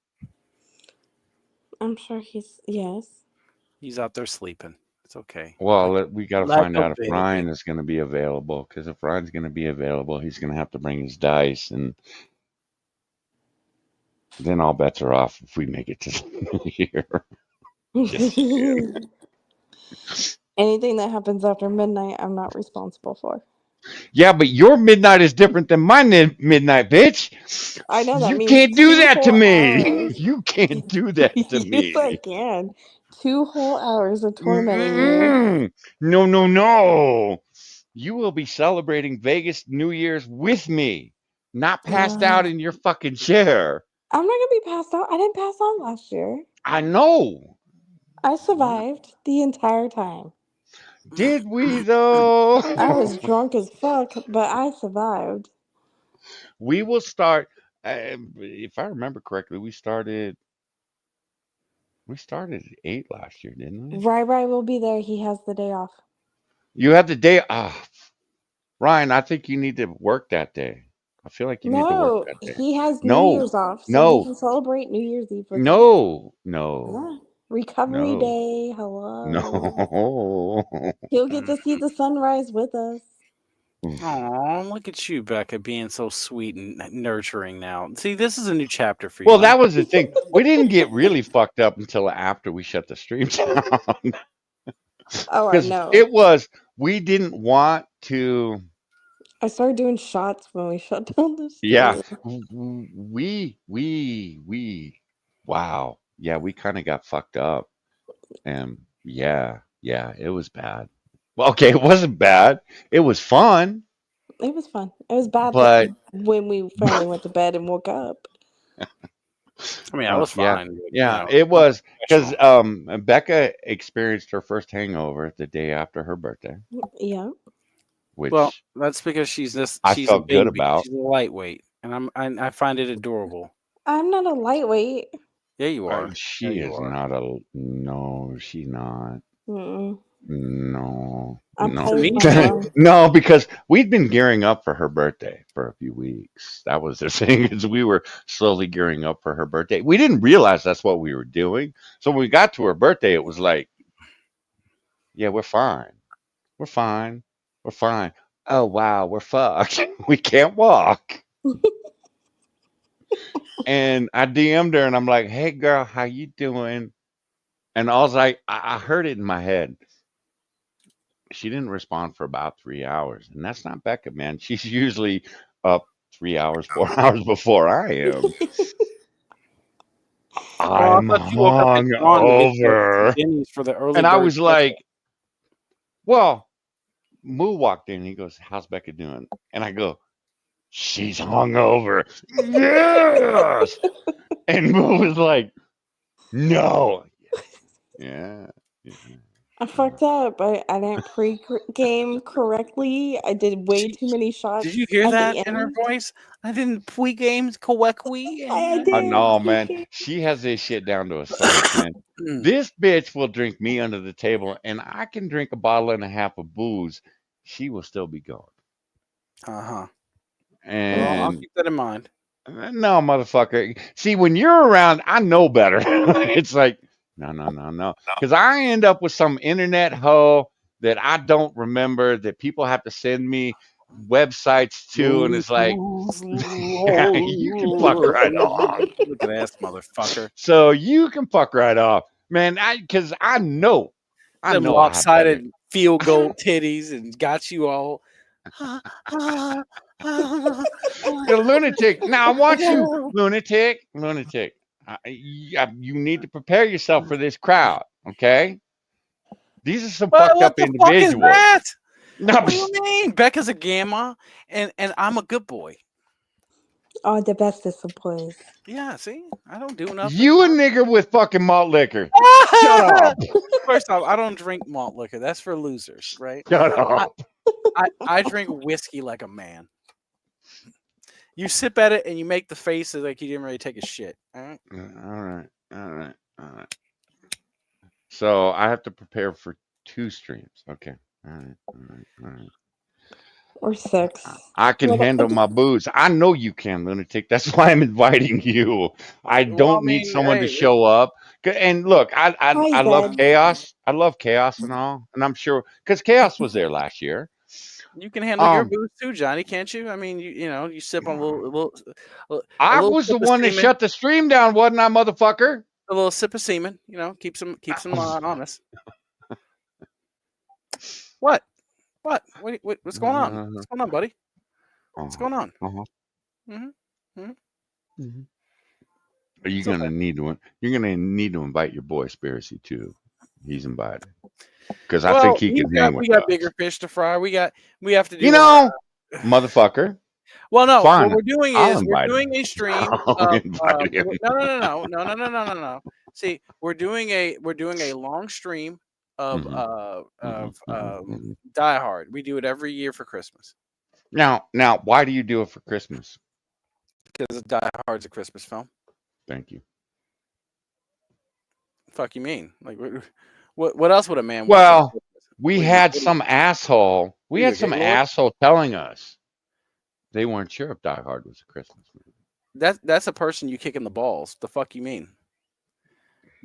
I'm sure he's yes. He's out there sleeping. It's okay. Well, we got to Like find a out if baby. Ryan is going to be available. Because if Ryan's going to be available, he's going to have to bring his dice, and then all bets are off if we make it to the new year. Just saying. Anything that happens after midnight, I'm not responsible for. Yeah, but your midnight is different than my midnight, bitch. I know that You means can't do two that to whole me. hours. You can't do that to Yes, I me. can. 2 whole hours of tormenting you. Mm-mm. No, no, no. You will be celebrating Vegas New Year's with me, not passed Uh, out in your fucking chair. I'm not gonna be passed out. I didn't pass out last year. I know. I survived the entire time. Did we though? I was drunk as fuck, but I survived. We will start. If I remember correctly, we started at 8 last year, didn't we? Rai will be there. He has the day off. You have the day. Ryan, I think you need to work that day. I feel like you need to work No, that day. he has New No, Year's off, so he no, can celebrate New Year's Eve with us. no, no, Yeah. Recovery no, day. Hello. no. He'll get to see the sunrise with us. Oh, look at you, Becca, being so sweet and nurturing now. See, this is a new chapter for you. Well, that was the thing. We didn't get really fucked up until after we shut the stream down. Oh, I Because know. it was, we didn't want to, I started doing shots when we shut down the yeah, stream. wow. yeah, we kind of got fucked up, and yeah, it was bad. Well, okay, it wasn't bad. It was fun, It was fun. It was bad but when we finally went to bed and woke up. I mean, I was yeah, fine. But, it I'm a was because professional. Becca experienced her first hangover the day after her birthday, Yeah. Well, which that's because she's I she's a felt good baby. about. She's a lightweight, and I find it adorable. I'm not a lightweight. Yeah, you are. Yeah, She you is are. not a no. She's not. Mm-mm. No, I To play with me, my she mom. is. no, because we'd been gearing up for her birthday for a few weeks. That was the thing is we were slowly gearing up for her birthday. We didn't realize that's what we were doing. So when we got to her birthday, it was like, yeah, we're fine. We're fine. We're fine. Oh wow, we're fucked. We can't walk. And I DM'd her and I'm like, hey girl, how you doing? And I heard it in my head. She didn't respond for about 3 hours. And that's not Becca, man. She's usually up 3 hours, 4 hours before I am. Well, I I'm thought you woke up at dawn to get to hungover. Denny's for the early And I bird was special. like, well, Moo walked in. He goes, how's Becca doing? And I go, she's hungover. Yes. And Moo was like, no. Yeah. Yeah. I fucked up. I didn't pre-game correctly. I did way too many Did you shots hear at that the in her end. voice? I didn't pre-games correctly. I Oh did no, man. pre-game. She has this shit down to a science, man. This bitch will drink me under the table, and I can drink a bottle and a half of booze. She will still be going. Uh-huh. Well, I'll And keep that in mind. no, motherfucker. See, when you're around, I know better. It's like, no, no, no, no. Because I end up with some internet hoe that I don't remember that people have to send me websites to, and it's like, you can fuck right off. Look at that motherfucker. So you can fuck right off, man. Because I know, Them I have better. lopsided field goal titties and got you all. Ah, ah, ah, The lunatic. Now I want you, lunatic, lunatic. You need to prepare yourself for this crowd, okay? These are some Well, fucked what up the fuck is individuals. that? No, What do you mean? Becca's a gamma, and I'm a good boy. Oh, the bestest of boys. Yeah, see, I don't do nothing. you a nigger with fucking malt liquor. Shut up. First off, I don't drink malt liquor. That's for losers, right? Shut I, up. I drink whiskey like a man. You sip at it and you make the face like you didn't really take a shit. All right. All right. All right. All right. So I have to prepare for 2 streams. Okay. All right. All right. All right. Or 6. I can handle my booze. I know you can, lunatic. That's why I'm inviting you. I Well, I don't need mean, someone to hey, show up. And look, Hi, I love Zed. chaos. I love chaos and all, and I'm sure because chaos was there last year. you can handle your Um, booze too, Johnny, can't you? I mean, you sip on a I little was sip the of one that semen, shut the stream down, wasn't I, motherfucker? a little sip of semen. Keeps them honest. What? What's going on? What's going on, buddy? What's going on? Uh-huh. Mm-hmm. Mm-hmm. Mhm. Are you It's okay. gonna need to? You're gonna need to invite your boy Spiracy too. He's invited because I think Well, he can hang we with got us. bigger fish to fry. We have to You do our. know, motherfucker. Well, no. What Fine, we're doing I'll is we're invite him. doing a stream I'll of invite him. no. See, we're doing a long stream of Mhm, mhm, mhm, mhm. Die Hard. We do it every year for Christmas Now, why do you do it for Christmas? because Die Hard's a Christmas film. Thank you. Fuck you mean? Like what else would a man watch on Well, Christmas? What are we you, had a some Gaylord? asshole telling us they weren't sure if Die Hard was a Christmas movie. That's a person you kick in the balls. The fuck you mean?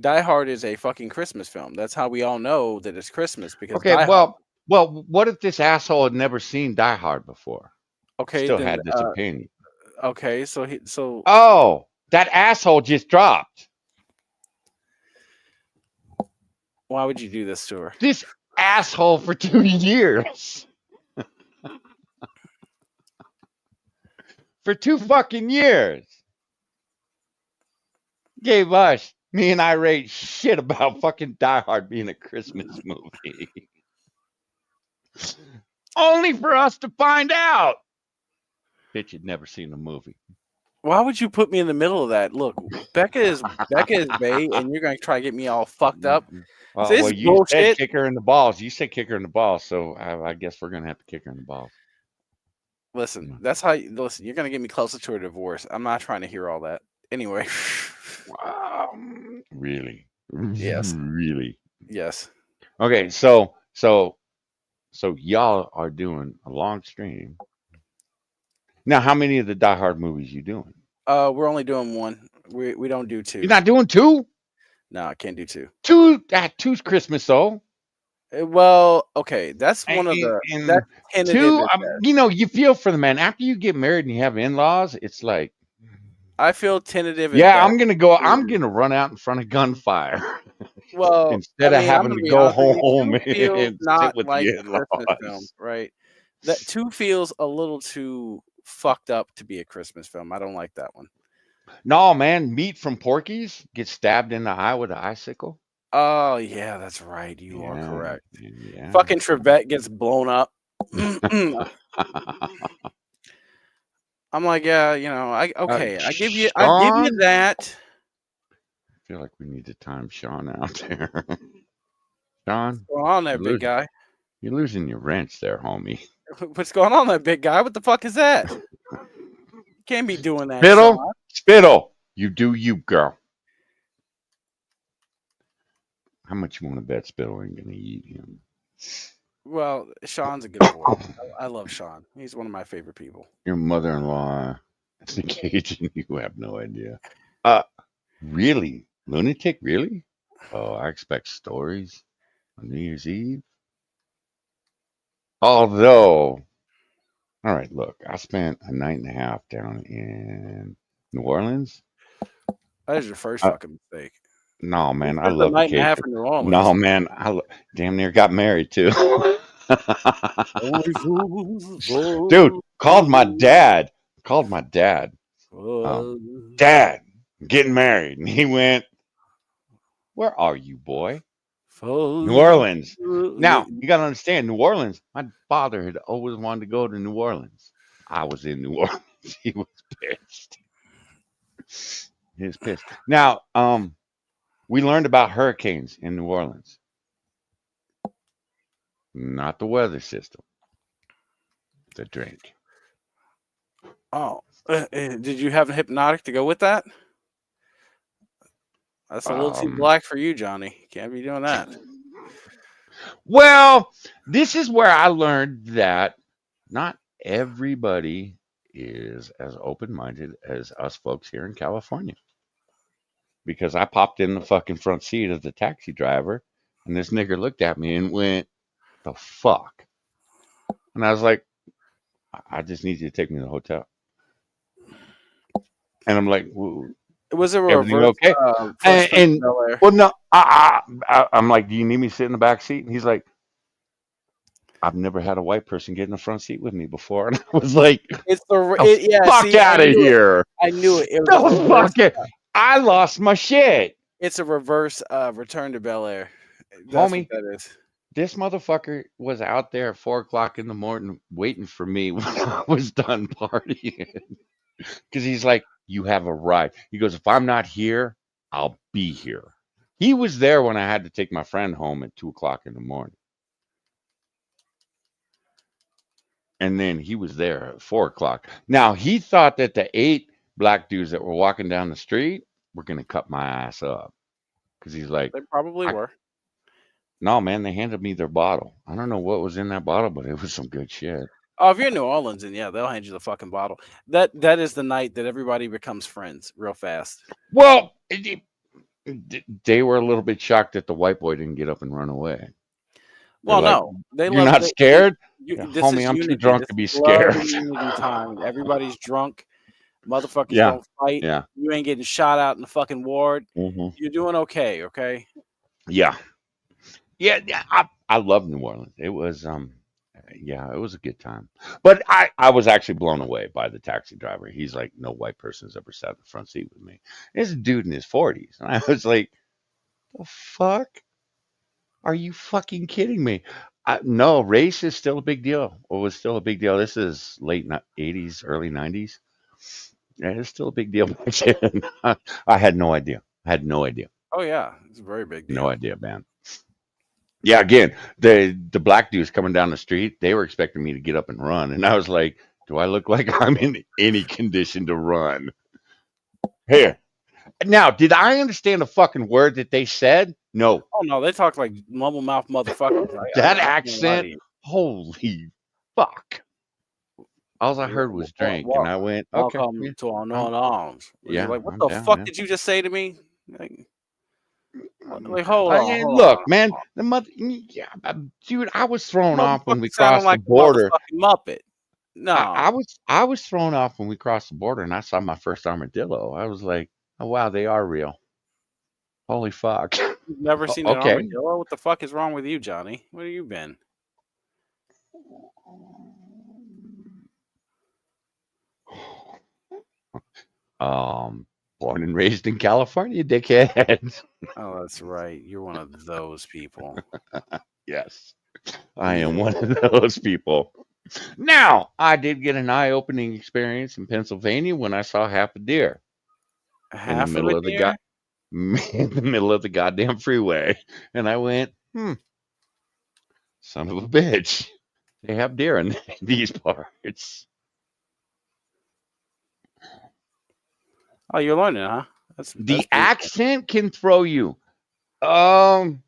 Die Hard is a fucking Christmas film. That's how we all know that it's Christmas because Okay, Die Hard. well, what if this asshole had never seen Die Hard before? Okay, Still then had this opinion. okay, so Oh, that asshole just dropped. why would you do this to her? This asshole for 2 years. For 2 fucking years. Gave us Me and I rate shit about fucking Die Hard being a Christmas movie. Only for us to find out. Bitch, you'd never seen the movie. Why would you put me in the middle of that? Look, Becca is Bay, and you're gonna try to get me all fucked up. Well, This well, is you said bullshit. kick her in the balls. You said kick her in the balls, so I guess we're gonna have to kick her in the balls. Listen, that's how. Listen, you're gonna get me closer to a divorce. I'm not trying to hear all that. Anyway. Really? Yes. Really? Yes. Okay, so y'all are doing a long stream. Now, how many of the Die Hard movies you doing? We're only doing one. We don't do two. You're not doing two? No, I can't do two. Two's Christmas though. Well, okay, that's one of the And that's tentative. two, you feel for the man after you get married and you have in-laws. It's like, I feel tentative. yeah, I'm gonna run out in front of gunfire. Well, instead of I'm having gonna to be go honest with you, home two feels and sit not with like the a Christmas film, in-laws. right? That two feels a little too fucked up to be a Christmas film. I don't like that one. No, man, Meat from Porky's gets stabbed in the eye with an icicle. Oh yeah, that's right. You are correct. Yeah. Fucking Trevette gets blown up. I'm like, yeah, I give you that. I feel like we need to time Sean out there. Sean, What's going on there, big guy? You're losing your wrench there, homie. What's going on there, big guy? What the fuck is that? You can't be doing that, Spittle, Sean. Spittle, you do you, girl. How much you want to bet Spittle ain't gonna eat him? Well, Sean's a good boy. I love Sean. He's one of my favorite people. Your mother-in-law is engaging. You have no idea. Really, lunatic? Really? Oh, I expect stories on New Year's Eve. Although, all right, look, I spent a night and a half down in New Orleans. That is your first fucking mistake. No, man, I spent a love night and a half vacation. in New Orleans. No, man, damn near got married too. Dude, called my dad. Dad, I'm getting married. And he went, where are you, boy? New Orleans. Now, you got to understand, New Orleans, my father had always wanted to go to New Orleans. I was in New Orleans. He was pissed. He was pissed. Now, we learned about hurricanes in New Orleans. Not the weather system. The drink. Oh, did you have a hypnotic to go with that? That's a little too black for you, Johnny. Can't be doing that. Well, this is where I learned that not everybody is as open-minded as us folks here in California. Because I popped in the fucking front seat of the taxi driver, and this nigger looked at me and went, the fuck? And I was like, I just need you to take me to the hotel. And I'm like, was it everything reverse, okay? Well, no, I'm like, do you need me to sit in the back seat? And he's like, I've never had a white person get in the front seat with me before. And I was like, fuck out of here. I knew it. It was fuck it. I lost my shit. It's a reverse Return to Bel Air. Homie, that is. This motherfucker was out there at 4:00 in the morning waiting for me when I was done partying. Because he's like, you have a ride. He goes, if I'm not here, I'll be here. He was there when I had to take my friend home at 2:00 in the morning. And then he was there at 4:00. Now, he thought that the 8 black dudes that were walking down the street were going to cut my ass up. Because he's like, they probably were. No, man, they handed me their bottle. I don't know what was in that bottle, but it was some good shit. Oh, if you're in New Orleans, then yeah, they'll hand you the fucking bottle. That is the night that everybody becomes friends real fast. Well, they were a little bit shocked that the white boy didn't get up and run away. Well, like, no, you're not scared, homie. I'm unity. too drunk to be scared. Unity time. Everybody's drunk. Motherfuckers don't fight. Yeah. You ain't getting shot out in the fucking ward. Mm-hmm. You're doing okay. Okay. Yeah. I love New Orleans. It was Yeah, it was a good time. But I was actually blown away by the taxi driver. He's like, no white person's ever sat in the front seat with me. It's a dude in his 40s. And I was like, the fuck? Are you fucking kidding me? No, race is still a big deal. Or was still a big deal. This is late 80s, early 90s. Yeah, it's still a big deal back then. I had no idea. I had no idea. Oh yeah, it's a very big No deal. idea, man. Yeah, again, the black dudes coming down the street, they were expecting me to get up and run, and I was like, "Do I look like I'm in any condition to run?" Here, now, did I understand a fucking word that they said? No. Oh no, they talk like mumble mouth motherfuckers. That I can't lie to accent, you. holy fuck! All I heard was drink, and I went, "Okay, yeah, Welcome to our I'm, Northern Arms. You're yeah, like, what I'm the down, fuck man." did you just say to me? Like, hold on, And hold on. look, man, the mother, yeah, dude, I was thrown off when Motherfucker we sounding crossed the like a border. motherfucking muppet. No, I was thrown off when we crossed the border and I saw my first armadillo. I was like, oh wow, they are real. Holy fuck. you've never seen an Okay. armadillo. What the fuck is wrong with you, Johnny? Where have you been? Born and raised in California, dickhead. Oh, that's right. You're one of those people. Yes, I am one of those people. Now, I did get an eye-opening experience in Pennsylvania when I saw half a deer in the Half of middle a of the deer? in the middle of the goddamn freeway, and I went, son of a bitch. They have deer in these parts. Oh, you're learning, huh? That's The beautiful. accent can throw you. Um,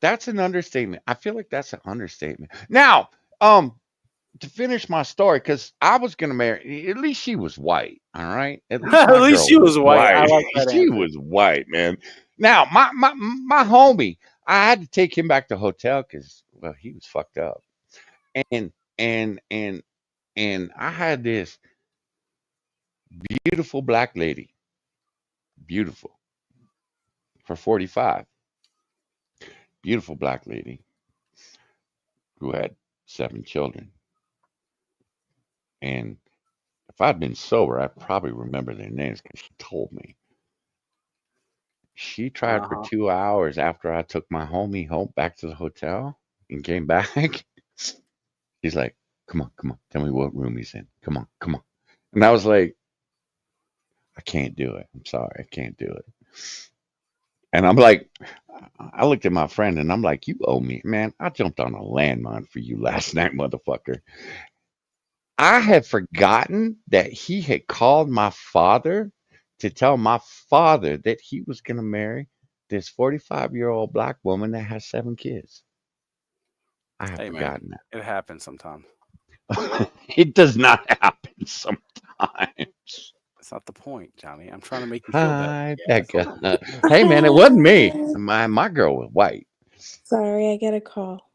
that's an understatement. I feel like that's an understatement. Now, to finish my story, because I was gonna marry. At least she was white. All right. At least At my least girl she was was white. I white. like that She answer. was white, man. Now, my homie, I had to take him back to the hotel because well, he was fucked up, and and and and I had this beautiful black lady, beautiful for 45, beautiful black lady who had 7 children, and if I'd been sober, I'd probably remember their names because she told me. She tried for Uh-huh. 2 hours after I took my homie home back to the hotel and came back. He's like, come on, tell me what room he's in. Come on. And I was like, I can't do it. I'm sorry, I can't do it. And I'm like, I looked at my friend and I'm like, you owe me, man. I jumped on a landmine for you last night, motherfucker. I had forgotten that he had called my father to tell my father that he was going to marry this 45-year-old black woman that has 7 kids. I have Hey, man, forgotten it happens sometimes. that. It does not happen sometimes. That's not the point, Johnny. I'm trying to make you feel better. Hi, Yeah, that's all. Becca. Hey, man, it wasn't me. My girl was white. Sorry, I get a call.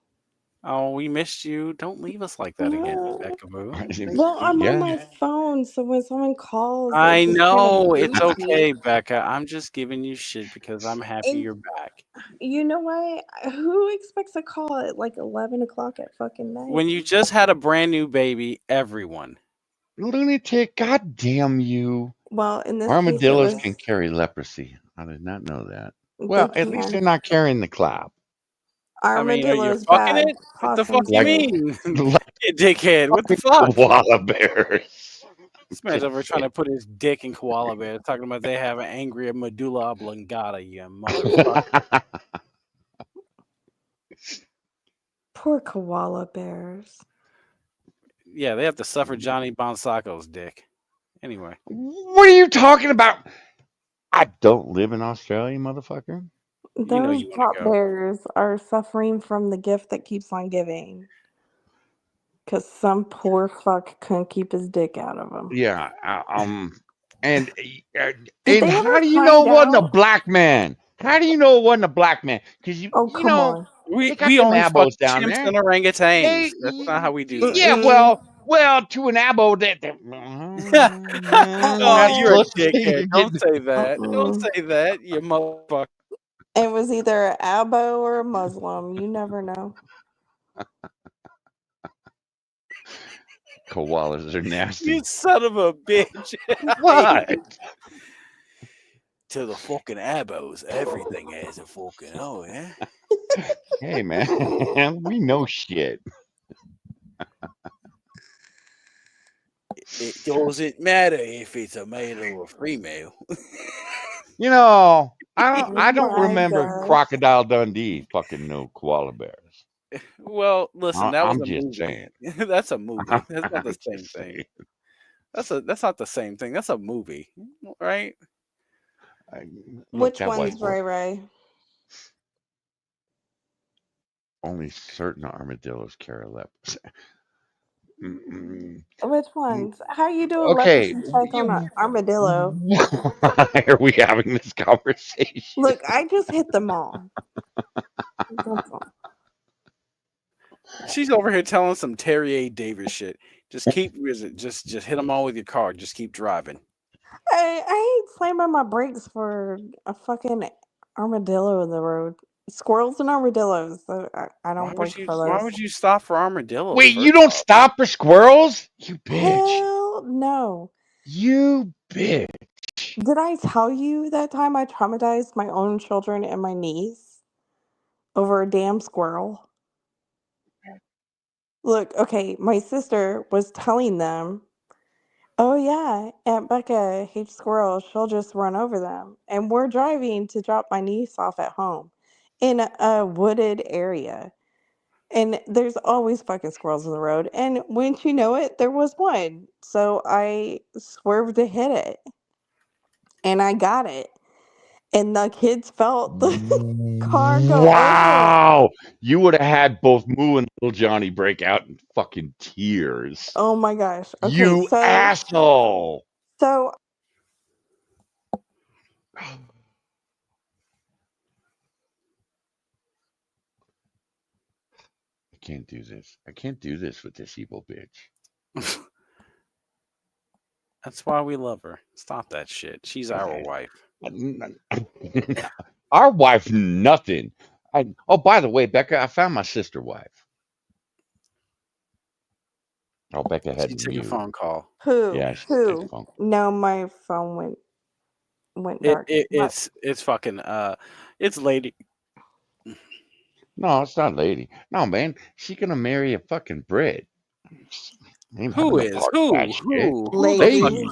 Oh, we missed you. Don't leave us like that again, Becca Boo. Well, I'm on Yeah. my phone, so when someone calls, it I just kind of know it's beeps me. okay, Becca. I'm just giving you shit because I'm happy And you're back. you know what? Who expects a call at like 11 o'clock at fucking night? When you just had a brand new baby, everyone. Lunatic, god damn you. Well, in this case, it Armadillos was can carry leprosy. I did not know that. they Well, at least they're can. not carrying the cloud. I mean, are you Armadillos fucking bad. it? What the fuck Possums you Like, good. mean? like You dickhead. What the fucking fuck? koala bears. This man's over Just trying to put his dick in koala bear, talking about they have an angry medulla oblongata, you motherfucker. saying. Poor koala bears. Yeah, they have to suffer Johnny Bonsaco's dick. Anyway. What are you talking about? I don't live in Australia, motherfucker. You know Those you want pop to go. bears are suffering from the gift that keeps on giving. Because some poor fuck couldn't keep his dick out of him. Yeah. And uh, Did and they how ever do you know find it wasn't a out? black man? How do you know it wasn't a black man? Because Oh, you come know on. they We got we them only fuck abos down chimps there. and orangutans. They, That's not how we do yeah, things. Mm-mm. well, to an abo that, Oh, that's you're a Uh-uh. close to dickhead. you Don't getting. say that. Don't Mm-mm. say that, you motherfucker. It was either an abo or a Muslim. You never know. Koalas are nasty. You son of a bitch. What? To the fucking abos, everything has a fucking yeah. Hey, man, we know shit. It doesn't matter if it's a male or a female. You know, Oh I don't my remember gosh. Crocodile Dundee fucking no koala bears. Well, listen, that was I'm a just movie. saying. That's a movie. That's not the I'm same just thing. saying. That's not the same thing. That's a movie, right? I, Look, Which that white one's boy. Ray Ray? Only certain armadillos carry leopards. Mm-mm. Which ones? How you do a Okay, leprosy check on an armadillo? why are we having this conversation? Look, I just hit them all. That's all. She's over here telling some Terry A. Davis shit. Just just hit them all with your car. Just keep driving. I ain't slamming my brakes for a fucking armadillo in the road. Squirrels and armadillos. I don't brake for Why those. would you stop for armadillos Wait, you first don't off? stop for squirrels? You bitch. Hell no. You bitch. Did I tell you that time I traumatized my own children and my niece over a damn squirrel? Look, okay, my sister was telling them, oh yeah, Aunt Becca hates squirrels. She'll just run over them. And we're driving to drop my niece off at home in a wooded area. And there's always fucking squirrels in the road. And wouldn't you know it, there was one. So I swerved to hit it. And I got it. And the kids felt the car go over it. Wow. You would have had both Moo and Little Johnny break out in fucking tears. Oh my gosh. Okay, You asshole. so I can't do this. I can't do this with this evil bitch. That's why we love her. Stop that shit. She's our wife. Our wife, nothing. Oh, by the way, Becca, I found my sister wife. Oh, Becca She had took a mute. phone call. Yeah, she took a phone call. No, my phone went dark. But It's fucking it's lady. No, it's not lady. No, man, she gonna marry a fucking Brit. Ain't Who having a is part of that shit. who the fuck? lady,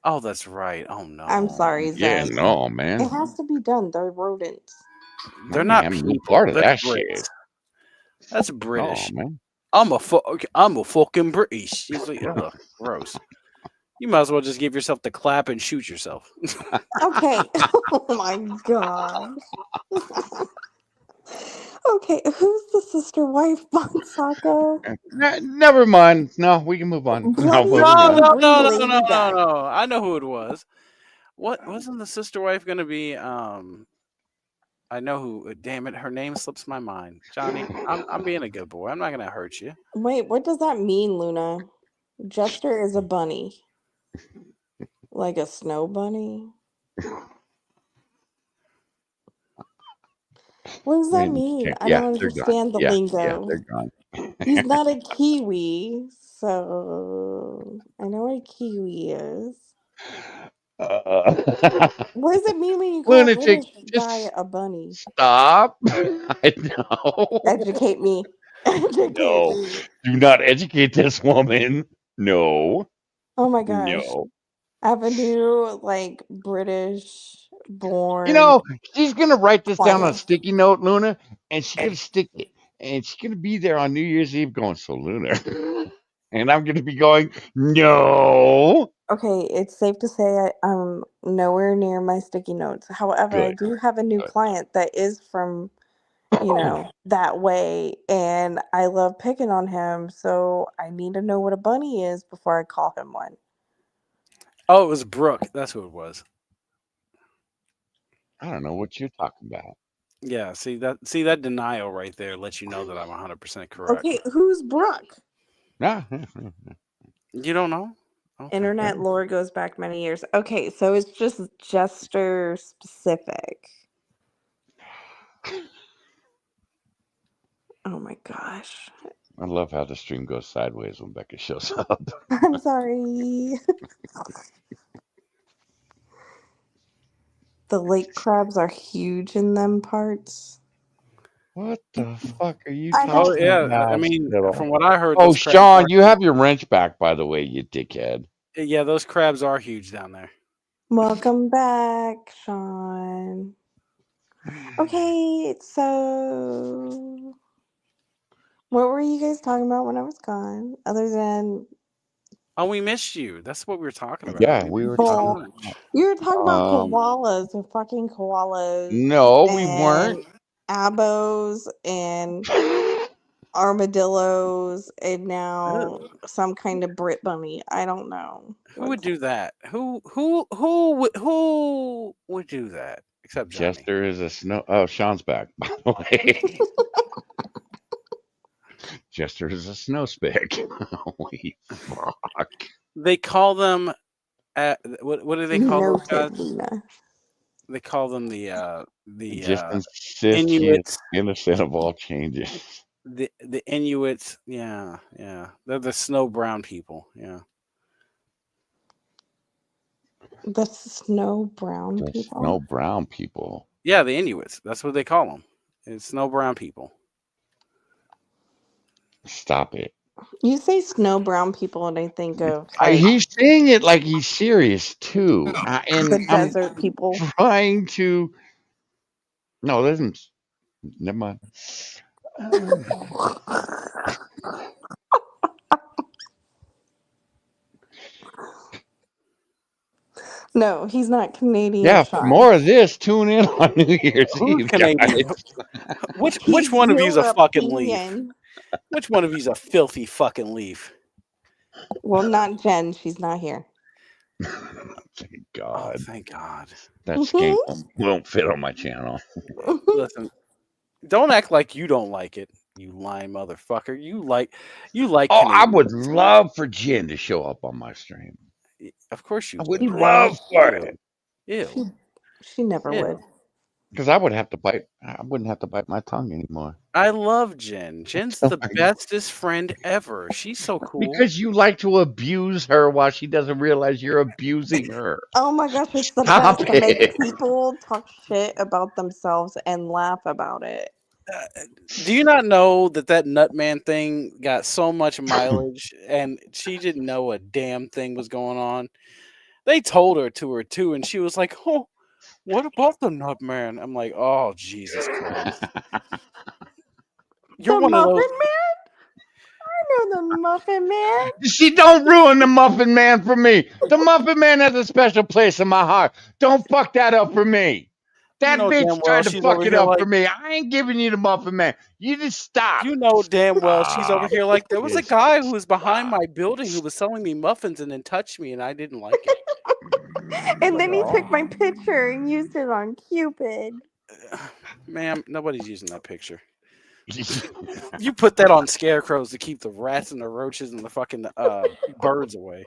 Oh, that's right. Oh I'm no, sorry, Yeah, Zach. no, It man. has to be done. They're rodents. I they're ain't not having no people. part of That's that Brits. shit. That's No, British. man. I'm a fucking British. She's like, ugh, gross. You might as well just give yourself the clap and shoot yourself. Okay. Oh my gosh. Okay, who's the sister wife, Bonsaco? Never mind. No, we can move on. No, Bloody we're moving on. angry lady Beck. No. I know who it was. What wasn't the sister wife gonna be? I know who. Damn it, her name slips my mind. Johnny, I'm being a good boy. I'm not gonna hurt you. Wait, what does that mean, Luna? Jester is a bunny. Like a snow bunny? What does that Man, mean? I yeah, don't they're gone. understand the Yeah, lingo. they're gone. He's not a kiwi, so I know what a kiwi is. Uh, What does it mean when you call a Lunatic, British guy just a bunny? stop. I know. Educate me. Educate No, me. do not educate this woman. No, Oh my gosh. no. I have a new, like, British You born know, she's gonna write this down on a client. sticky note, Luna, and she's gonna stick it, and she's gonna be there on New Year's Eve going, "So, Luna," and I'm gonna be going, "No." Okay, it's safe to say I'm nowhere near my sticky notes. However, I Good, do have a new good. client that is from, that way, and I love picking on him, so I need to know what a bunny is before I call him one. Oh, it was Brooke. That's who it was. I don't know what you're talking about. Yeah. See that denial right there lets you know that I'm 100% correct. Okay, who's Brooke? Ah, You don't know? Okay. Internet lore goes back many years. Okay, so it's just Jester specific. Oh my gosh. I love how the stream goes sideways when Becca shows up. I'm sorry. The lake crabs are huge in them parts. What the fuck are you I Oh don't. talking yeah, I about, mean, Spittle? from what I heard, Oh, those crabs Sean, are you have your wrench back, by the way, you dickhead. yeah, those crabs are huge down there. Welcome back, Sean. Okay, so what were you guys talking about when I was gone? Other than, Oh, we missed you. That's what we were talking about. Yeah, We we missed were you so talking well, much. you were talking about about. koalas and fucking koalas No, we weren't. and abos and armadillos and now Ugh. some kind of Brit bunny. I don't know. Who would What's do that? Who would do that except Johnny? Jester is a snow. Oh, Sean's back, by the way. Jester is a snow spick. Holy fuck. They call them. What do they call those guys? noted, Lena? They call them the Just insist she is Inuits. innocent of all changes. The Inuits. Yeah, yeah. They're the snow brown people. Yeah. The snow brown The people. snow brown people. Yeah, the Inuits. That's what they call them. It's snow brown people. Stop it. You say snow brown people, and I think of like He's saying it like he's serious too, and the I'm desert people. trying to. No, listen. Never mind. No, he's not Canadian, Yeah, for Sean. more of this, tune in on New Year's Who's Eve, Canadian? guys. Which He's one of you's a fucking leaf? European. Which one of you's a filthy fucking leaf? Well, not Jen. She's not here. Thank Oh, God. thank God. That skank won't fit on my channel. Listen, don't act like you don't like it, you lying motherfucker. You like Oh, I Canadian. would love for Jen to show up on my stream. Of course you I would He would. love for Ew. it. Ew. She never Ew. would. Because I wouldn't have to bite my tongue anymore. I love Jen. Jen's the bestest friend ever. She's so cool. Because you like to abuse her while she doesn't realize you're abusing her. Oh my gosh, it's the Stop best to make it. people talk shit about themselves and laugh about it. Do you not know that Nutman thing got so much mileage and she didn't know a damn thing was going on? They told her too, and she was like, "Oh, what about the Nutman?" I'm like, "Oh, Jesus Christ!" You're The one of Muffin those. Man? I know the Muffin Man. She don't ruin the Muffin Man for me. The Muffin Man has a special place in my heart. Don't fuck that up for me. That You know bitch damn well tried to she's fuck over it here up like. for me. I ain't giving you the Muffin Man. You just stop. You know damn well she's over Stop. here like there was a Just guy who was behind stop. my building who was selling me muffins and then touched me and I didn't like it. And Like, then he took oh, my picture and used it on Cupid. ma'am, nobody's using that picture. You put that on scarecrows to keep the rats and the roaches and the fucking birds away.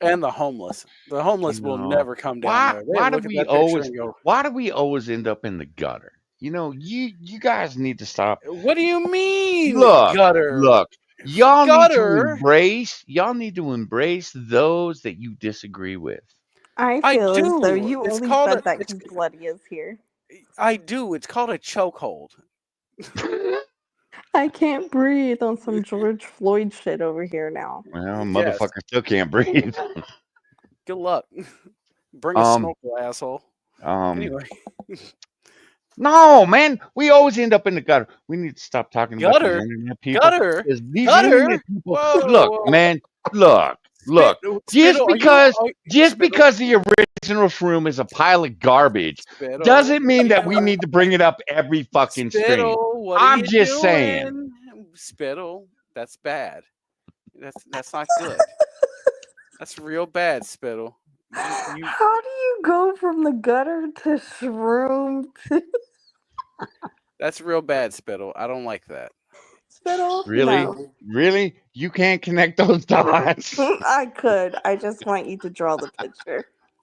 And the homeless. The homeless will No. never come down there. They Why do look at we that picture always and go, end up in the gutter? You know, you guys need to stop. "What do you mean gutter? Look. Y'all Gutter? need to embrace those that you disagree with. I I feel as though do. you It's only called said that because Bloody is here. I do. It's called a chokehold. I can't breathe on some George Floyd shit over here now. Well, Yes. motherfucker still can't breathe. Good luck. Bring a snorkel, asshole. Anyway. No, man, we always end up in the gutter. We need to stop talking about these Gutter? internet people. Gutter? 'Cause these Gutter? internet people. Whoa, Look, whoa. man, look. Just Spittle, because the original shroom is a pile of garbage Spittle, doesn't mean that we need to bring it up every fucking stream. Spittle, what are I'm you just doing? saying. Spittle, that's bad. That's not good. That's real bad, Spittle. How do you go from the gutter to shroom to That's real bad, Spittle. I don't like that. Spittle? Really? No. Really? You can't connect those dots? I could. I just want you to draw the picture.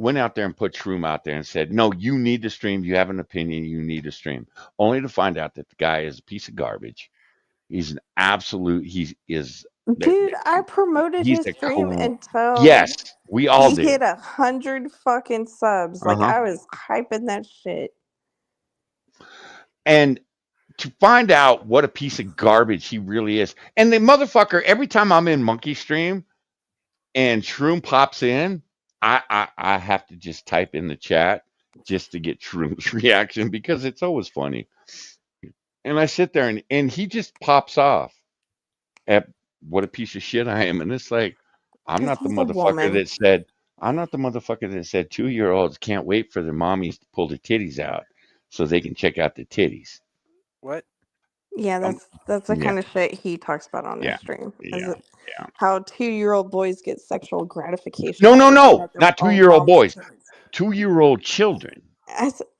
went out there and put Shroom out there and said, "No, you need to stream. You have an opinion. You need to stream." Only to find out that the guy is a piece of garbage. He's an absolute. He is. Dude, I promoted He's his a stream cool. until Yes, we all he did. hit 100 fucking subs. Uh Like huh. I was hyping that shit. And to find out what a piece of garbage he really is, and the motherfucker. Every time I'm in Monkey Stream and Shroom pops in, I have to just type in the chat just to get Shroom's reaction because it's always funny. And I sit there and he just pops off at what a piece of shit I am. And it's like, I'm Because not the he's a motherfucker woman. that said, I'm not the motherfucker that said 2-year-olds can't wait for their mommies to pull their titties out so they can check out the titties. What? Yeah, that's the Yeah, kind of shit he talks about on his yeah, stream. Is yeah, it yeah. how 2-year-old boys get sexual gratification No, by no, looking no, at their not own 2-year-old mom's boys, tits? 2-year-old children.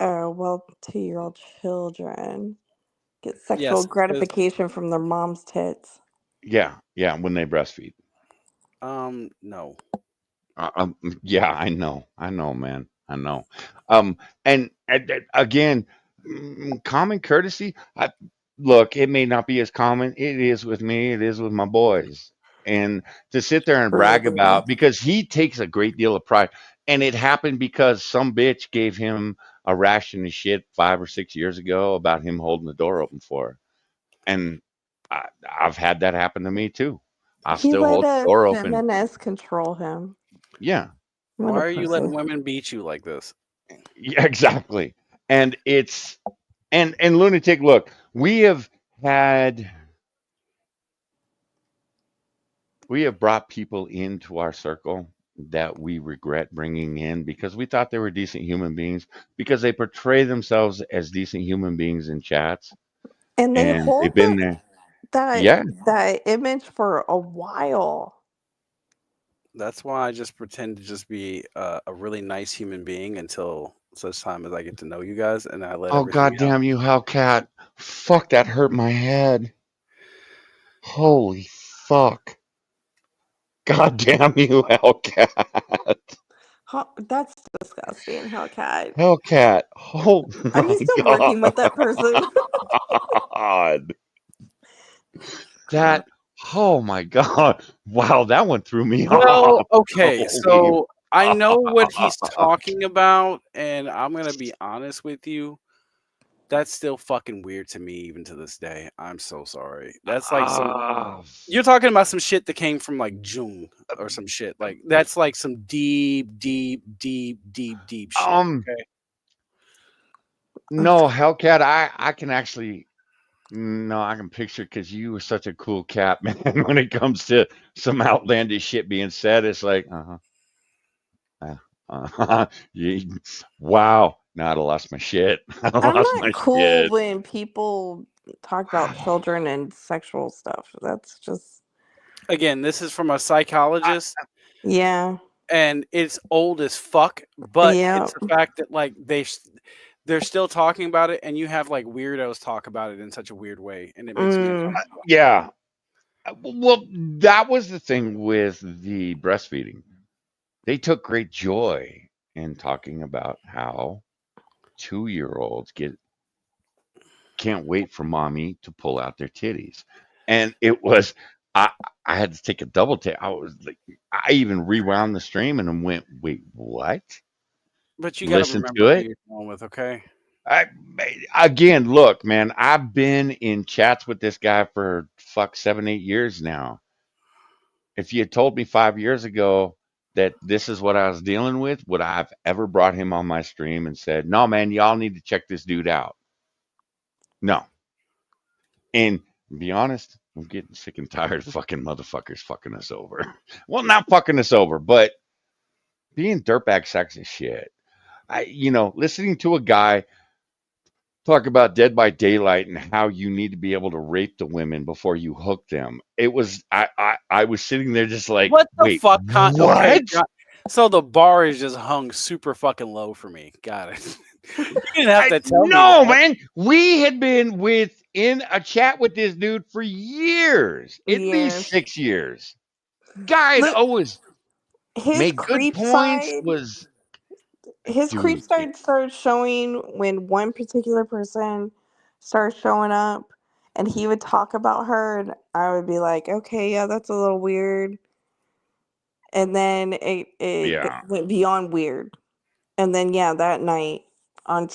Oh well, 2-year-old children get sexual Yes, because gratification from their mom's tits. Yeah, yeah, when they breastfeed. no. Yeah, I know, man, I know. And again, common courtesy. Look, it may not be as common. It is with me. It is with my boys. And to sit there and brag True. about because he takes a great deal of pride, and it happened because some bitch gave him a ration of shit 5 or 6 years ago about him holding the door open for her, and I've had that happen to me too. I He still let hold the a door open. feminist control him. Yeah, What a Why are you letting pussy. women beat you like this? yeah, exactly. And it's and lunatic. Look, had we have brought people into our circle that we regret bringing in because we thought they were decent human beings because they portray themselves as decent human beings in chats And they and hold they've been there. that Yeah. that image for a while. That's why I just pretend to just be a really nice human being until such time as I get to know you guys, and I let Oh everything god out. damn you, Hellcat. Fuck, that hurt my head. Holy fuck. God damn you, Hellcat. That's disgusting, Hellcat. Hellcat. Oh Are my you still working with that person? god. That, oh my god. Wow, that one threw me Well, off. okay, Holy so I know what he's fuck. talking about, and I'm gonna be honest with you. That's still fucking weird to me, even to this day. I'm so sorry. That's like some. Ah, You're talking about some shit that came from like June or some shit. Like that's like some deep, deep, deep, deep, deep shit. um, Okay. no, Hellcat, I can actually, no, I can picture because you were such a cool cat, man. When it comes to some outlandish shit being said, it's like, you, wow. Now I'd have lost my shit. I'd have I'm lost not my cool shit. when people talk about children and sexual stuff. That's just Again, this is from a psychologist, yeah. and it's old as fuck. But Yeah. it's the fact that like they're still talking about it, and you have like weirdos talk about it in such a weird way, and it makes me Mm. uncomfortable. Yeah. Well, that was the thing with the breastfeeding. They took great joy in talking about how 2-year-olds can't wait for mommy to pull out their titties. And it was I I had to take a double take. I was like I even rewound the stream and then went, "Wait, what?" But you got to Listen remember to who it. you're dealing with, okay? I again, look, man, I've been in chats with this guy for fuck 7, 8 years now. If you had told me 5 years ago that this is what I was dealing with, would I have ever brought him on my stream and said, "No, man, y'all need to check this dude out"? No. And to be honest, I'm getting sick and tired of fucking motherfuckers fucking us over. Well, not fucking us over, but being dirtbag sacks of shit. Listening to a guy talk about Dead by Daylight and how you need to be able to rape the women before you hook them. It was I was sitting there just like, What the wait, fuck? Okay, what? so the bar is just hung super fucking low for me. Got it. You didn't have to tell me No, that. man. We had been in a chat with this dude for years, at least Years. 6 years. Guy had Look, always his made good creep points, side. was his creep started showing when one particular person started showing up, and he would talk about her, and I would be like, okay, yeah, that's a little weird. And then it went beyond weird. And then that night on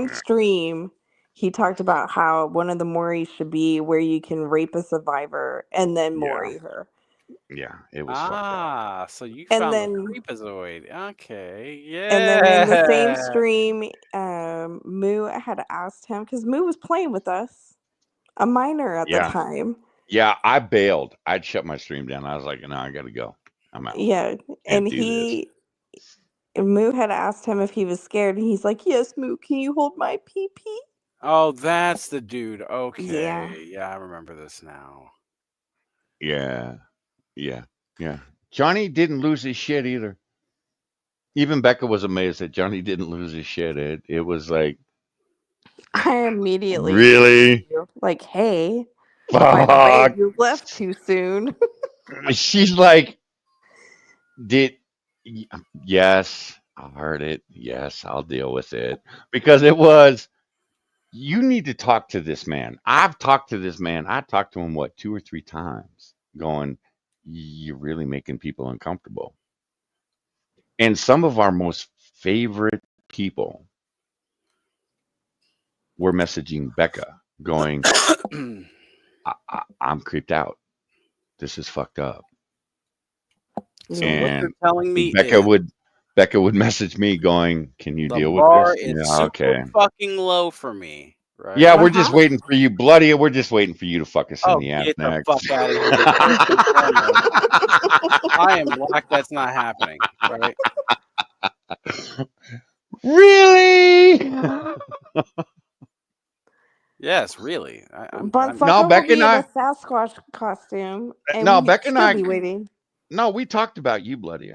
stream, he talked about how one of the Moris should be where you can rape a survivor and then Mori her. Yeah, it was fucked up. So you And found the then creepazoid. Okay, And then in the same yeah. stream, Moo had asked him, because Moo was playing with us, a minor at the time. Yeah, I bailed. I'd shut my stream down. I was like, no, I gotta go. I'm out. Yeah, Can't and do this. Moo had asked him if he was scared, and he's like, yes, Moo, can you hold my pee-pee? Oh, that's the dude. Okay. Yeah. Yeah, I remember this now. Yeah. Johnny didn't lose his shit either. Even Becca was amazed that Johnny didn't lose his shit. It was like, I immediately really? you, like, hey, Fuck. by the way, you left too soon. She's like, yes, I heard it. Yes, I'll deal with it. Because it was, you need to talk to this man. I've talked to this man. I talked to him, 2 or 3 times, going, you're really making people uncomfortable. And some of our most favorite people were messaging Becca, going, I'm creeped out. This is fucked up. So and what you're telling me Becca would message me going, can you the deal with bar this? is Yeah, super okay. fucking low for me, right? Yeah, we're just waiting for you, bloody. We're just waiting for you to fuck us in Oh, the ass get the next. fuck out of here. First and foremost, I am black. That's not happening, right? Really? Yes, really. Bonsaka will be in a Sasquatch costume, and No, we'd Becca and still I be waiting. No, we talked about you, bloody.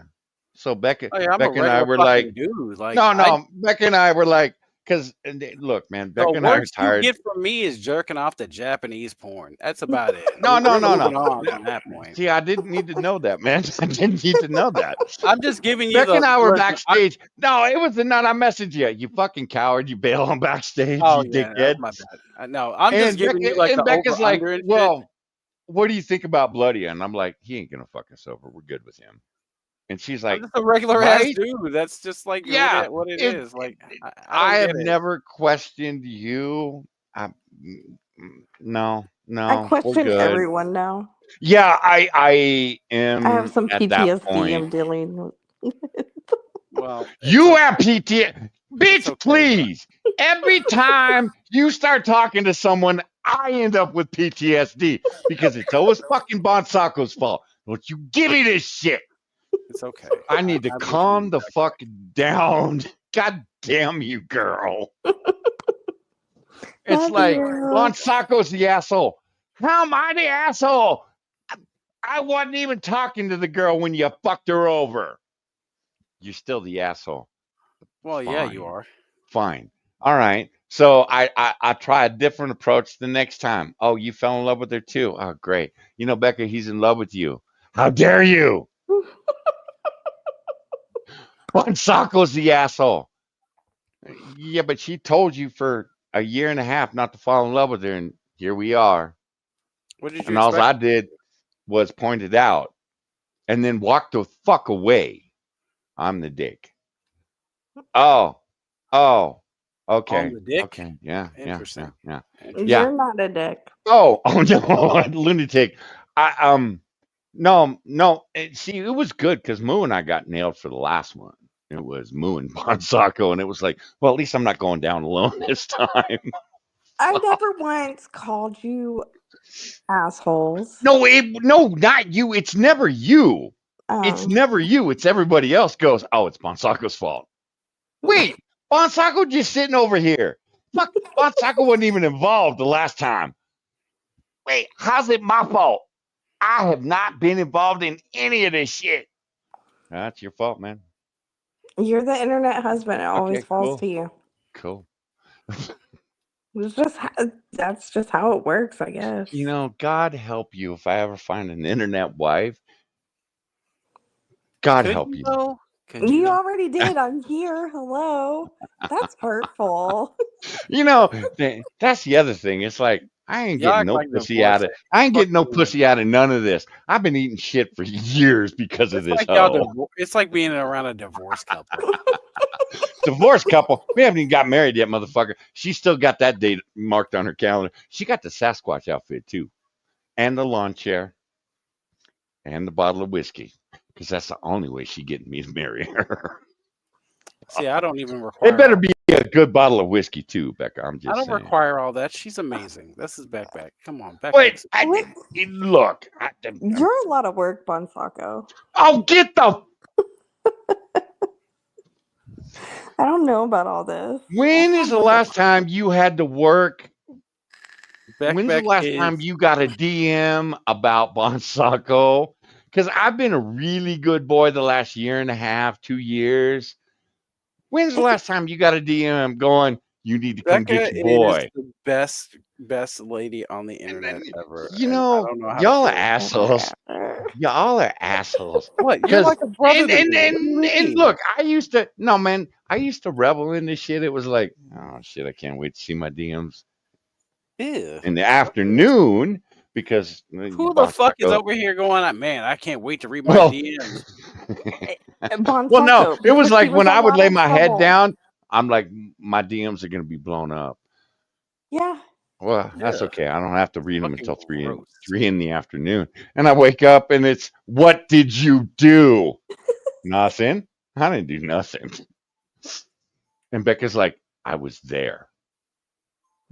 So Becca, Oh yeah, I'm Becca a and I regular were fucking like, dude. Like, no, Becca and I were like, because look, man, the Becca and I are worst you tired. get from me is jerking off to Japanese porn. That's about it. No. We're moving on from that point. See, I didn't need to know that, man. I didn't need to know that. I'm just giving you Becca and I were listen, backstage. No, it was the night I messaged you. You fucking coward. You bail on backstage, Oh you yeah, dickhead. my bad. No, I'm just giving you like the Becca's over like, under and shit. well, what do you think about Bloody? And I'm like, he ain't gonna fuck us over. We're good with him. And she's like, I'm just a regular ass dude. That's just like what it is. Like I don't have get it. never questioned you. No, I we're question good. everyone now. Yeah, I am. I have some at that PTSD point. I'm dealing with. Well, You have PTSD, bitch. Okay, please. Every time you start talking to someone, I end up with PTSD because it's always fucking Bonsako's fault. Don't you give me this shit. It's okay. I need to calm the fuck down. God damn you, girl. It's like Bonsako's the asshole. How am I the asshole? I wasn't even talking to the girl when you fucked her over. You're still the asshole. Well, yeah, you are. Fine. All right. So I try a different approach the next time. Oh, you fell in love with her too. Oh, great. You know, Becca, he's in love with you. How dare you? Bonsako's the asshole. Yeah, but she told you for a year and a half not to fall in love with her, and here we are. What did you And all expect? I did was point it out and then walk the fuck away. I'm the dick. Oh, okay. On the dick? Okay. Yeah. Interesting. Yeah. You're not a dick. Oh no, lunatic. No. See, it was good because Moo and I got nailed for the last one. It was Moo and Bonsako, and it was like, well, at least I'm not going down alone this time. I never once called you assholes. No, not you. It's never you. It's never you. It's everybody else goes, oh, it's Bonsako's fault. Wait, Bonsako just sitting over here. Fuck, Bonsako wasn't even involved the last time. Wait, how's it my fault? I have not been involved in any of this shit. That's your fault, man. You're the internet husband. It always falls to you. Cool. That's just how it works, I guess. You know, God help you if I ever find an internet wife. God help you. Though? Could You you? already did. I'm here. Hello. That's hurtful. You know, that's the other thing. It's like I ain't Y'all getting act no like pussy out divorce. of. I ain't getting no Fucking, pussy out of none of this. I've been eating shit for years because of it's this like y'all. hoe. It's like being around a divorced couple. Divorced couple. We haven't even got married yet, motherfucker. She still got that date marked on her calendar. She got the Sasquatch outfit too, and the lawn chair, and the bottle of whiskey, because that's the only way she getting me to marry her. See, I don't even It require better all. be a good bottle of whiskey too, Becca. I'm I just don't saying. require all that. She's amazing. This is Backpack. Come on, Wait, Backpack's. What? look. You're a lot of work, Bonsaco. Oh, get the. I don't know about all this. When is the last time you had to work? When's the Backpack last time is. you got a DM about Bonsaco? Because I've been a really good boy the last year and a half, 2 years. When's the last time you got a DM going, you need to come get Becca your is boy? the best lady on the internet ever, You and I know, don't know how to y'all are feel. assholes. Y'all are assholes. What? You're Because like a brother and to and me. What do you and mean? look, I used to no man, I used to revel in this shit. It was like, oh shit, I can't wait to see my DMs Ew. in the afternoon because you Who the fuck is Bonsaco. over here going? Man, I can't wait to read my Well, DMs. well, no, Bonsaco, it was because she like was when a I would lot lay of my head trouble. down, I'm like, my DMs are gonna be blown up. Yeah. Well, that's Yeah, okay. I don't have to read them fucking until three in gross. 3 in the afternoon. And I wake up and it's, what did you do? Nothing. I didn't do nothing. And Becca's like, I was there.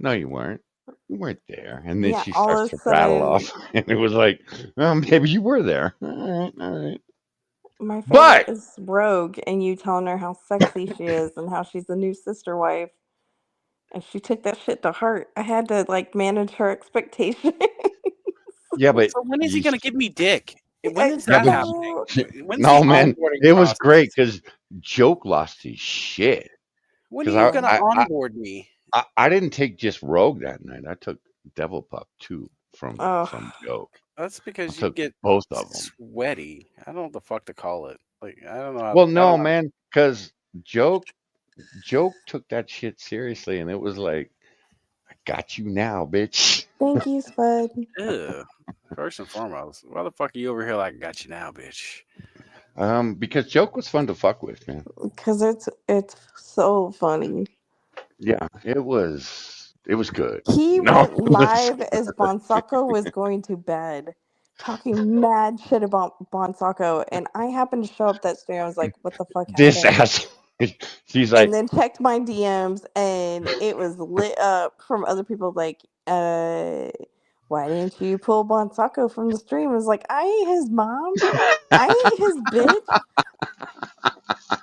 No, you weren't. You weren't there. And then Yeah. she All starts of a to rattle sudden, off. And it was like, maybe you were there. All right, all right. my favorite But is Rogue, and you telling her how sexy she is and how she's the new sister wife. And she took that shit to heart. I had to like manage her expectations. yeah, but So when is he you, gonna give me dick? When is yeah, that but happening? No. When's no, the man, onboarding it was great process? because Joke lost his shit. When are Because you gonna onboard me? I didn't take just Rogue that night. I took Devil Pup too Oh, from Joke. That's I because you took get both of them. sweaty. I don't know what the fuck to call it. Like I don't know how to. Well, I don't no, know. man, because Joke took that shit seriously, and it was like, I got you now, bitch. thank you, Spud. Ew. First and foremost, why the fuck are you over here like got you now, bitch? Because Joke was fun to fuck with, man. Because it's so funny. Yeah, it was good. He No, went live as Bonsaco was going to bed, talking mad shit about Bonsaco, and I happened to show up that stream. I was like, "What the fuck this happened?" ass. She's And like, then checked my DMs, and it was lit up from other people. Like, why didn't you pull Bonsaco from the stream? I was like, I ain't his mom. I ain't his bitch.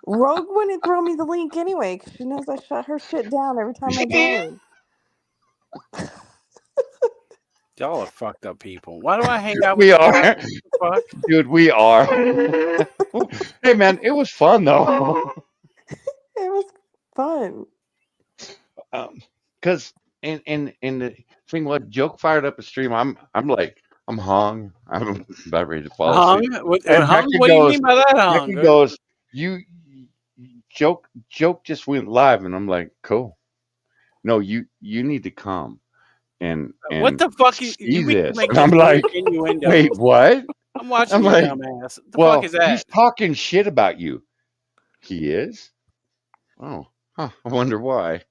Rogue wouldn't throw me the link anyway, because she knows I shut her shit down every time I join. Y'all are fucked up people. Why do I hang out with we you guys? are, What the fuck? dude. We are. Hey, man, it was fun though. It was fun. Because and the thing was, Joke fired up a stream. I'm like, I'm hung. I'm about ready to fall Hung? asleep. What, And hung? What do you mean by that, Becca hung? goes, you Joke just went live, and I'm like, cool. No, you need to come What and the fuck? see You be this. And I'm making weird like, wait, innuendos. what? I'm watching I'm your like, dumb ass. The fuck well, is that? he's talking shit about you. He is. Oh, huh. I wonder why.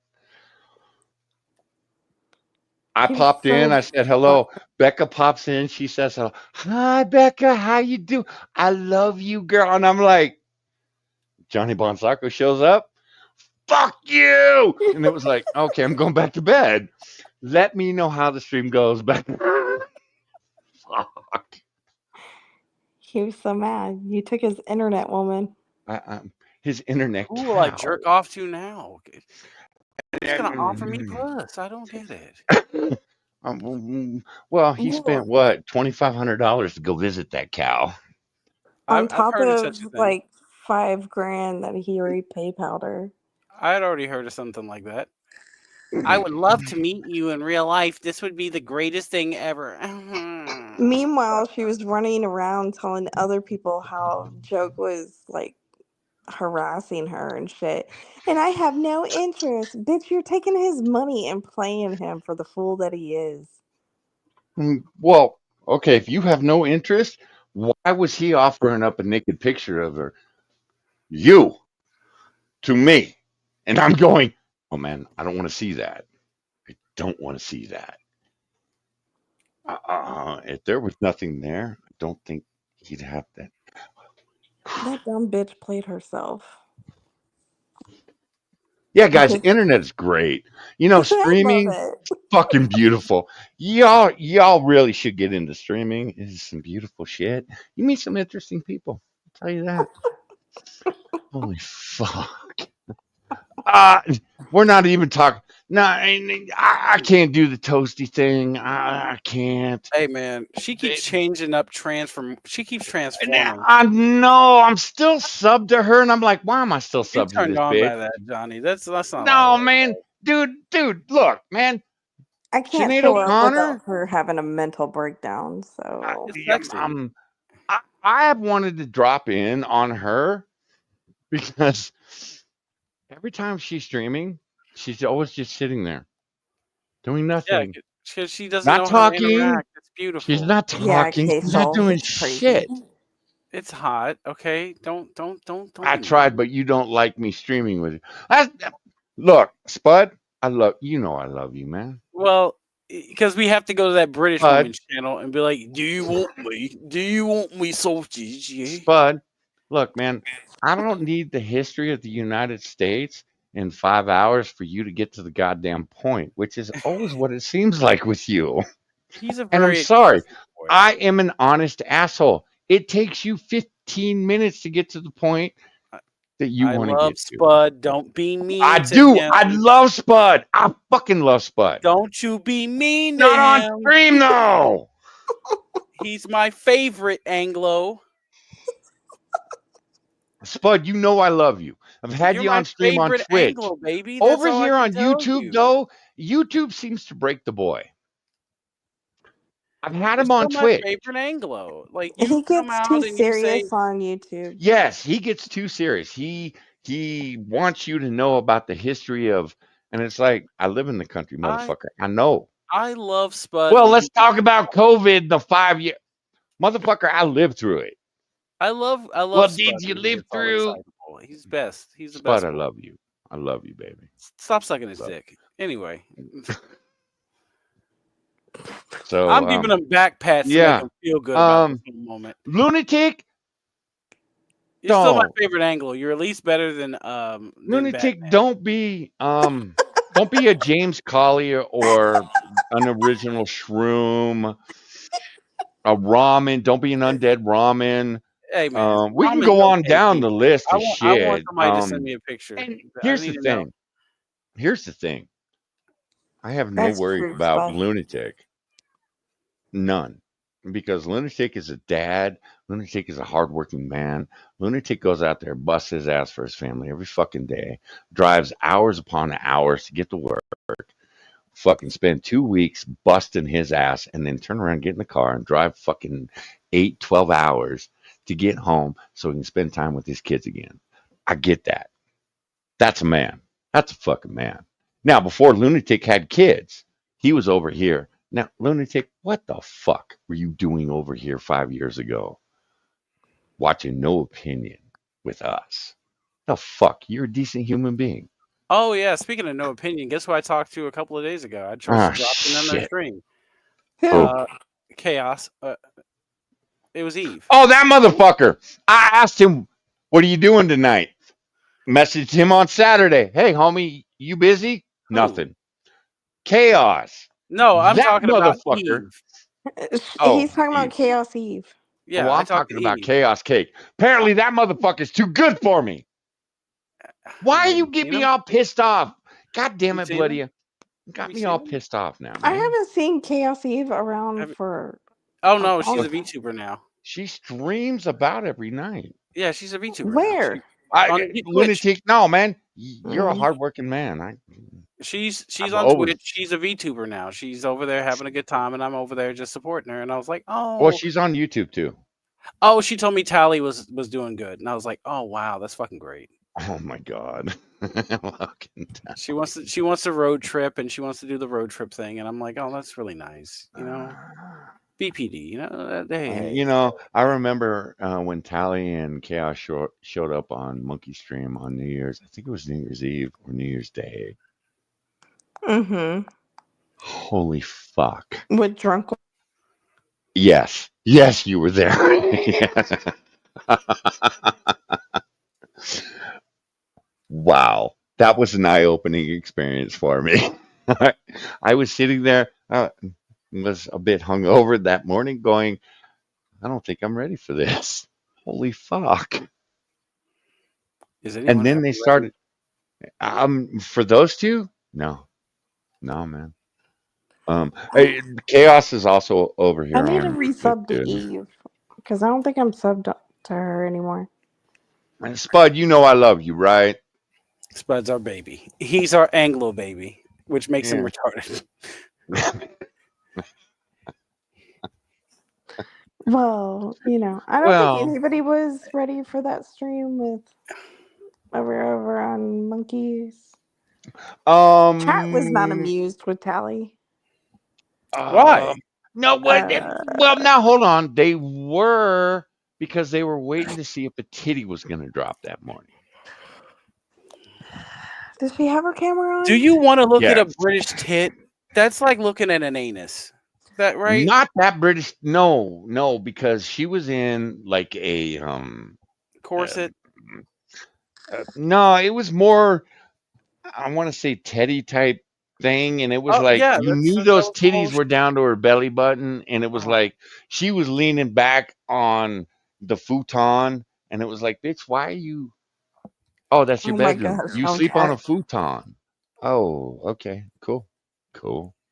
I He was popped in. so I said fun. hello. Becca pops in. She says hello. Hi, Becca. How you do? I love you, girl. And I'm like, Johnny Bonsaco shows up. Fuck you. And it was like, okay, I'm going back to bed. Let me know how the stream goes. Back. Fuck. He was so mad. You took his internet woman. His internet Who will I cow. jerk off to now? Who's gonna offer me puss? I don't get it. Well, he spent Well, what, $2,500 to go visit that cow. on I've top heard of of such a thing. like 5 grand that he already PayPal'd her. I had already heard of something like that. I would love to meet you in real life. This would be the greatest thing ever. Meanwhile, she was running around telling other people how Joke was like harassing her and shit. And I have no interest. Bitch, you're taking his money and playing him for the fool that he is. Well, okay, if you have no interest, why was he offering up a naked picture of her? You to me. And I'm going, oh man, I don't want to see that. I don't want to see that. If there was nothing there, I don't think he'd have that. That dumb bitch played herself. Yeah, guys, Because internet is great. I love Streaming, it. fucking beautiful. Y'all really should get into streaming. It is some beautiful shit. You meet some interesting people. I'll tell you that. Holy fuck. Uh, we're not even talking. No, I can't do the toasty thing. I can't. Hey man, she keeps changing up She keeps transforming. I know. I'm still sub to her, and I'm like, why am I still You sub to turned this on bitch? by that, Johnny. That's not how No, that man, dude, look, man. I can't Sinead show up without O'Connor. her having a mental breakdown. So It's Yeah, sexy. I have wanted to drop in on her because every time she's streaming, she's always just sitting there doing Yeah, nothing, because she doesn't not know how to talking. interact. It's She's beautiful. not yeah, talking. K She's not Soul, doing he's crazy. shit. It's hot. Okay, don't I be mean. tried, but you don't like me streaming with you. I, look, Spud, I love I love you, man. Well, because we have to go to that British Spud, woman's channel and be like, "Do you want me? Do you want me sausage?" Yeah. Spud, look, man. I don't need the history of the United States in 5 hours for you to get to the goddamn point, which is always what it seems like with you. He's a And I'm very sorry, expensive boy. I am an honest asshole. It takes you 15 minutes to get to the point that you I want to love get to. Spud. Don't be I mean to do. him. I love Spud. I fucking love Spud. Don't you be mean to Not on him. stream though. He's my favorite Anglo. Spud, you know I love you. I've had You're you my on stream on favorite Twitch. Anglo, baby. That's Over all I here can on tell YouTube, you. though, YouTube seems to break the boy. I've had You're him on still my Twitch. favorite Anglo. Like you He come gets too out and you say, serious on YouTube. Yes, he gets too serious. He wants you to know about the history of, and it's like, I live in the country, I motherfucker. I know. I love Spud. Well, let's talk about COVID, the 5 year. Motherfucker, I lived through it. I Well, love Spud did you when he live gets all through? excitable. He's best. He's the Spud, best I boy. love you. I love you, baby. Stop sucking his Love dick. Anyway, So, I'm giving him back pats to make yeah. him feel good about this moment. Lunatic, You're still my don't. favorite Anglo. You're at least better than Lunatic, Batman. don't be a James Collier or an original Shroom, a ramen. Don't be an undead ramen. Hey man, We can ramen's go on okay down too. the list of I want shit. somebody to send me a picture. And I here's need the to know. thing. Here's the thing. I have no That's worries true, about Spud. Lunatic. None. Because Lunatic is a dad. Lunatic is a hardworking man. Lunatic goes out there, busts his ass for his family every fucking day, drives hours upon hours to get to work, fucking spend 2 weeks busting his ass, and then turn around, get in the car, and drive fucking 8, 12 hours to get home so he can spend time with his kids again. I get that. That's a man. That's a fucking man. Now, before Lunatic had kids, he was over here. Now, Lunatic, what the fuck were you doing over here 5 years ago? Watching No Opinion with us. The fuck? You're a decent human being. Oh yeah, speaking of no opinion, guess who I talked to a couple of days ago? She Ah, dropped in on our shit. stream. Who? Chaos. It was Eve. Oh, that motherfucker. I asked him, what are you doing tonight? Messaged him on Saturday. Hey, homie, you busy? Who? Nothing. Chaos. No, I'm That talking about motherfucker. Eve. Oh, He's talking about Eve. Chaos Eve. Yeah, Well, I I'm talked talking to about Eve. Chaos Cake. Apparently, that motherfucker's too good for me. Why Have you you get seen me him? all pissed off? God damn You it, seen him? Bloody. Have Got you me seen all him? pissed off now, I man. haven't seen Chaos Eve around Have- for Oh a no, she's long a time. VTuber now. She streams about every night. Yeah, she's a VTuber now. Where? On Twitch. Lunatic, no, man. You're a Mm. hardworking man. She's I've on always. Twitch. She's a VTuber now. She's over there having a good time, and I'm over there just supporting her. And I was like, Well, oh, she's on YouTube too. Oh, she told me Tally was doing good, and I was like, oh wow, that's fucking great. Oh my god. She wants to road trip, and she wants to do the road trip thing, and I'm like, oh, that's really nice, BPD, hey. I remember when Tally and Chaos showed up on Monkey Stream on New Year's. I think it was New Year's Eve or New Year's Day. Mm-hmm. Holy fuck. With drunk. Yes. Yes, you were there. Wow. That was an eye-opening experience for me. I was sitting there, was a bit hungover that morning going, I don't think I'm ready for this. Holy fuck. Is And anyone then ever they ready? started, for those two? No, man. Chaos is also over I here need to on YouTube resub to too. Eve because I don't think I'm subbed to her anymore. And Spud, you know I love you, right? Spud's our baby. He's our Anglo baby, which makes him Yeah. retarded. Well, I don't think anybody was ready for that stream with over on Monkeys. Chat was not amused with Tally. Why? No, well, now hold on. They were because they were waiting to see if a titty was going to drop that morning. Does she have her camera on? Do you want to look at a Yes. British tit? That's like looking at an anus. Is that right? Not that British. No, because she was in like a Corset. no, it was more. I want to say teddy type thing, and it was Oh like yeah, you knew that those was the whole titties were down to her belly button, and it was like she was leaning back on the futon, and it was like, bitch, why are you? Oh, that's your Oh my bedroom. gosh, You sleep on a futon. Oh, okay, cool.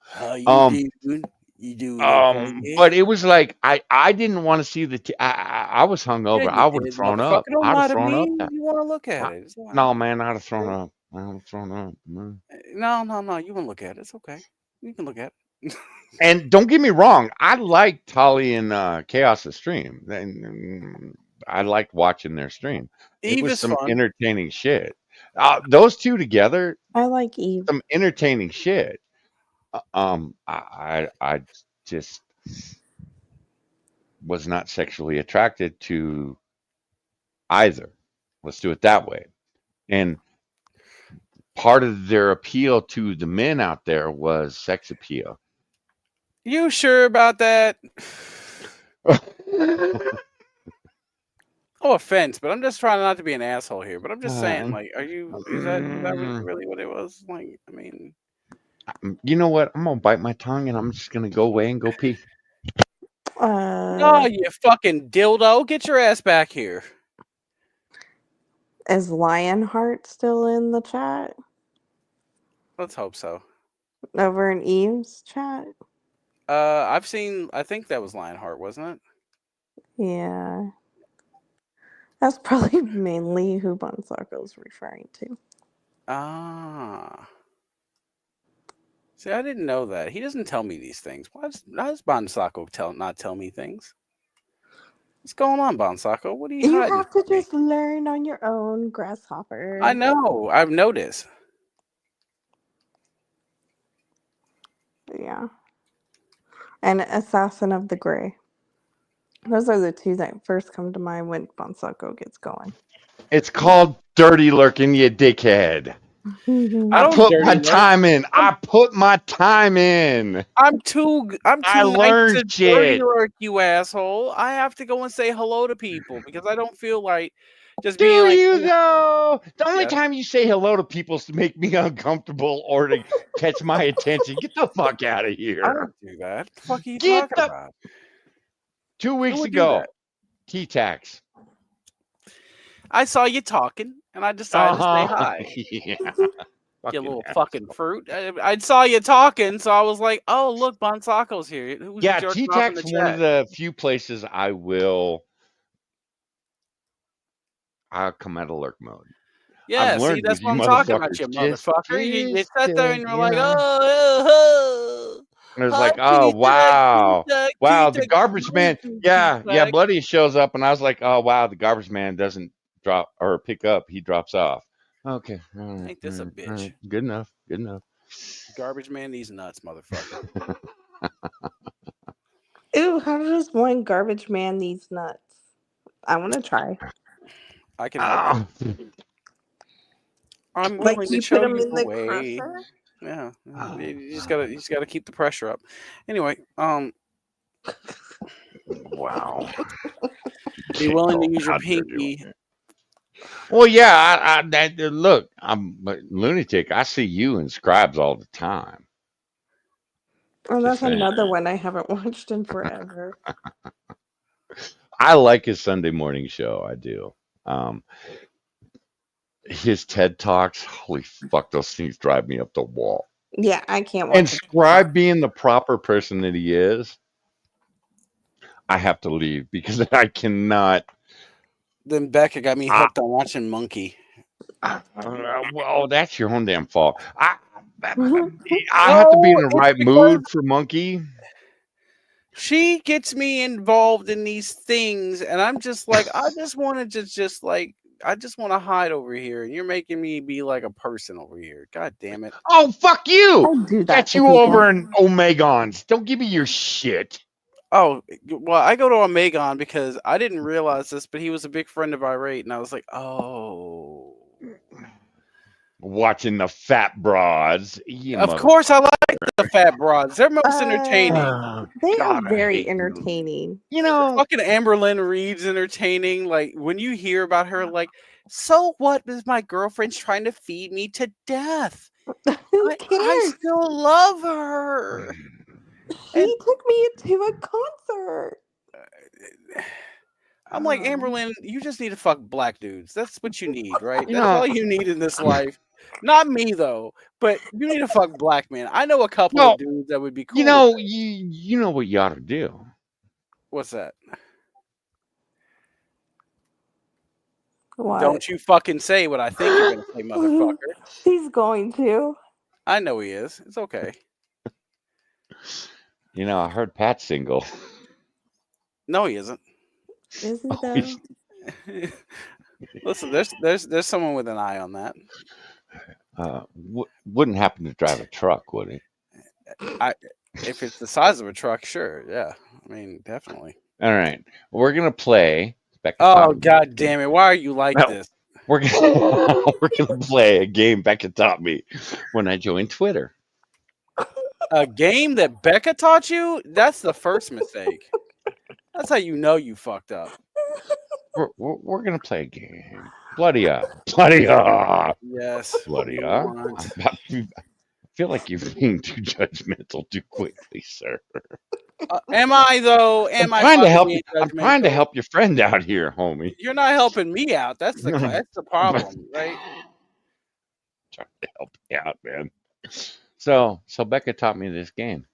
How you doing? You doing okay? But it was like I didn't want to see I was Yeah, hungover. you I would have did, thrown motherfucker. up. Don't I'd have lie to thrown up me. that. You want to look at I, it. It's fine. no, man, I'd have thrown up. I would have thrown up. Man. No. You want to look at it. It's okay. You can look at it. And don't get me wrong, I liked Tolly and Chaos's stream. And I liked watching their stream. It Eve was is some fun. entertaining shit. Those two together, I like Eve. some entertaining shit. I just was not sexually attracted to either. Let's do it that way. And part of their appeal to the men out there was sex appeal. You sure about that? No offense, but I'm just trying not to be an asshole here. But I'm just saying, like, is that really what it was? Like, I mean, you know what? I'm gonna bite my tongue and I'm just gonna go away and go pee. no, you fucking dildo, get your ass back here. Is Lionheart still in the chat? Let's hope so. Over in Eve's chat? I think that was Lionheart, wasn't it? Yeah. That's probably mainly who Bonsako's referring to. Ah. See, I didn't know that. He doesn't tell me these things. Why does Bonsako not tell me things? What's going on, Bonsako? What are you You hiding have to from me? just learn on your own, Grasshopper. I know. I've noticed. Yeah. And Assassin of the Grey. Those are the two that first come to mind when Bonsako gets going. It's called dirty lurking, you dickhead. I put my time in. I put my time in. I'm too I nice learned to dirty shit. lurk, you asshole. I have to go and say hello to people because I don't feel like just Do being like. you though? The only Yeah. time you say hello to people is to make me uncomfortable or to catch my attention. Get the fuck out of here. I don't do that. What the fuck are you Get talking about? 2 weeks would do ago, that? T-Tax. I saw you talking, and I decided to say hi. Yeah. You little fucking fruit. I saw you talking, so I was like, "Oh, look, Bonsako's here." Who's Yeah, jerking off in the T-Tax one of chat? the few places I'll come out of lurk mode. Yeah, I've see, learned that's with what you I'm talking about, you motherfuckers. motherfucker. You sat there and you're like, yeah. oh. And it was like, Hot oh pizza, wow, wow, the pizza, garbage man, yeah, pizza. Bloody shows up, and I was like, oh wow, the garbage man doesn't drop or pick up, he drops off. Okay, Ain't this a all bitch? right, good enough, good enough. Garbage man, these nuts, motherfucker. Ew, how does one garbage man these nuts? I want to try. I can help you. I'm Like willing to you put show them you in the the way. crusher? Yeah, you just gotta keep the pressure up. Anyway, Wow. be willing to use your pinky. Well, yeah, look, I'm but lunatic. I see you in Scribes all the time. Oh, Just that's saying. another one I haven't watched in forever. I like his Sunday morning show. I do. Um, his TED Talks, holy fuck, those things drive me up the wall. Yeah, I can't And watch it. Scribe being the proper person that he is, I have to leave because I cannot. Then Becca got me hooked on watching Monkey. Well, that's your own damn fault. I have to be in No, the it's right because mood for Monkey. she gets me involved in these things, and I'm just like, I just want to I just want to hide over here, and you're making me be like a person over here. God damn it! Oh, fuck you! I do that That's to you people. over in Omegons. Don't give me your shit. Oh, well, I go to Omegon because I didn't realize this, but he was a big friend of Irate, and I was like, oh. Watching the fat broads. You Of mother. course, I like the fat broads. They're most entertaining. Oh, They are God, I very hate you. entertaining. You know, Fucking Amberlynn Reed's entertaining. Like when you hear about her, like, so what is my girlfriend's trying to feed me to death? Who I cares? still love her. And She took me to a concert. I'm like, Amberlynn, you just need to fuck black dudes. That's what you need, right? you That's know. all you need in this life. Not me though, but you need to fuck black men. I know a couple Well, of dudes that would be cool you with know, that. you know what you ought to do. What's that? What? Don't you fucking say what I think you're gonna say, motherfucker. He's going to. I know he is. It's okay. You know, I heard Pat's single. No, he isn't. Is he Oh, though? Listen, there's someone with an eye on that. wouldn't happen to drive a truck, would he? If it's the size of a truck, sure, yeah. I mean, definitely. All right, we're gonna play. Becca Oh taught me God this game. damn it! Why are you like No, this? we're gonna play a game Becca taught me when I joined Twitter. A game that Becca taught you? That's the first mistake. That's how you know you fucked up. We're gonna play a game. Bloody bloody Yes. bloody you want. I feel like you're being too judgmental too quickly, sir. Am I though? Am I trying to help being you. I'm trying to judgmental? help your friend out here, homie. You're not helping me out. That's the problem, right? Trying to help you out, man. So Becca taught me this game.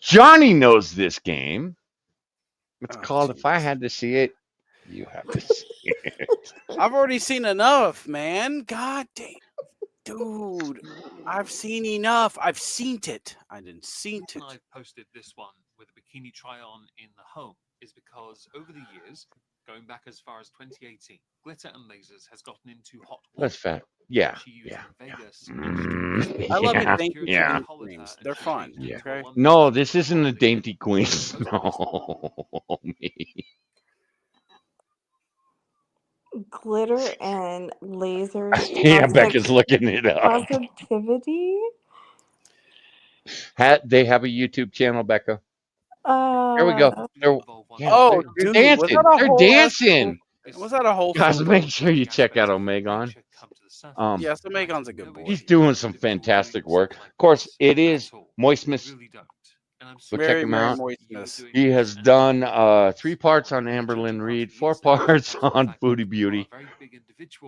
Johnny knows this game. It's called If I Had to See It, You Have to See It. I've already seen enough, man. God damn. Dude, I've seen enough. I've seen it. I didn't seen it. I posted this one with a bikini try-on in the home is because over the years, going back as far as 2018, glitter and lasers has gotten into hot water. That's fact. Yeah. Yeah. I love Yeah. it. Thank you. Yeah. Queens. They're fun. Yeah. Okay. No, this isn't a dainty queen. No. Glitter and lasers. Yeah, Becca's looking it up. Positivity. They have a YouTube channel, Becca. There we go. Oh, They're dude, dancing. was that a They're whole dancing. Was that a whole? Guys, make sure you check out Omegon. Yes, Omegon's a good boy. He's doing some fantastic work. Of course, it is Moistmas. So check him out. Moistness. He has done 3 parts on Amberlynn Reed, 4 parts on Booty Beauty.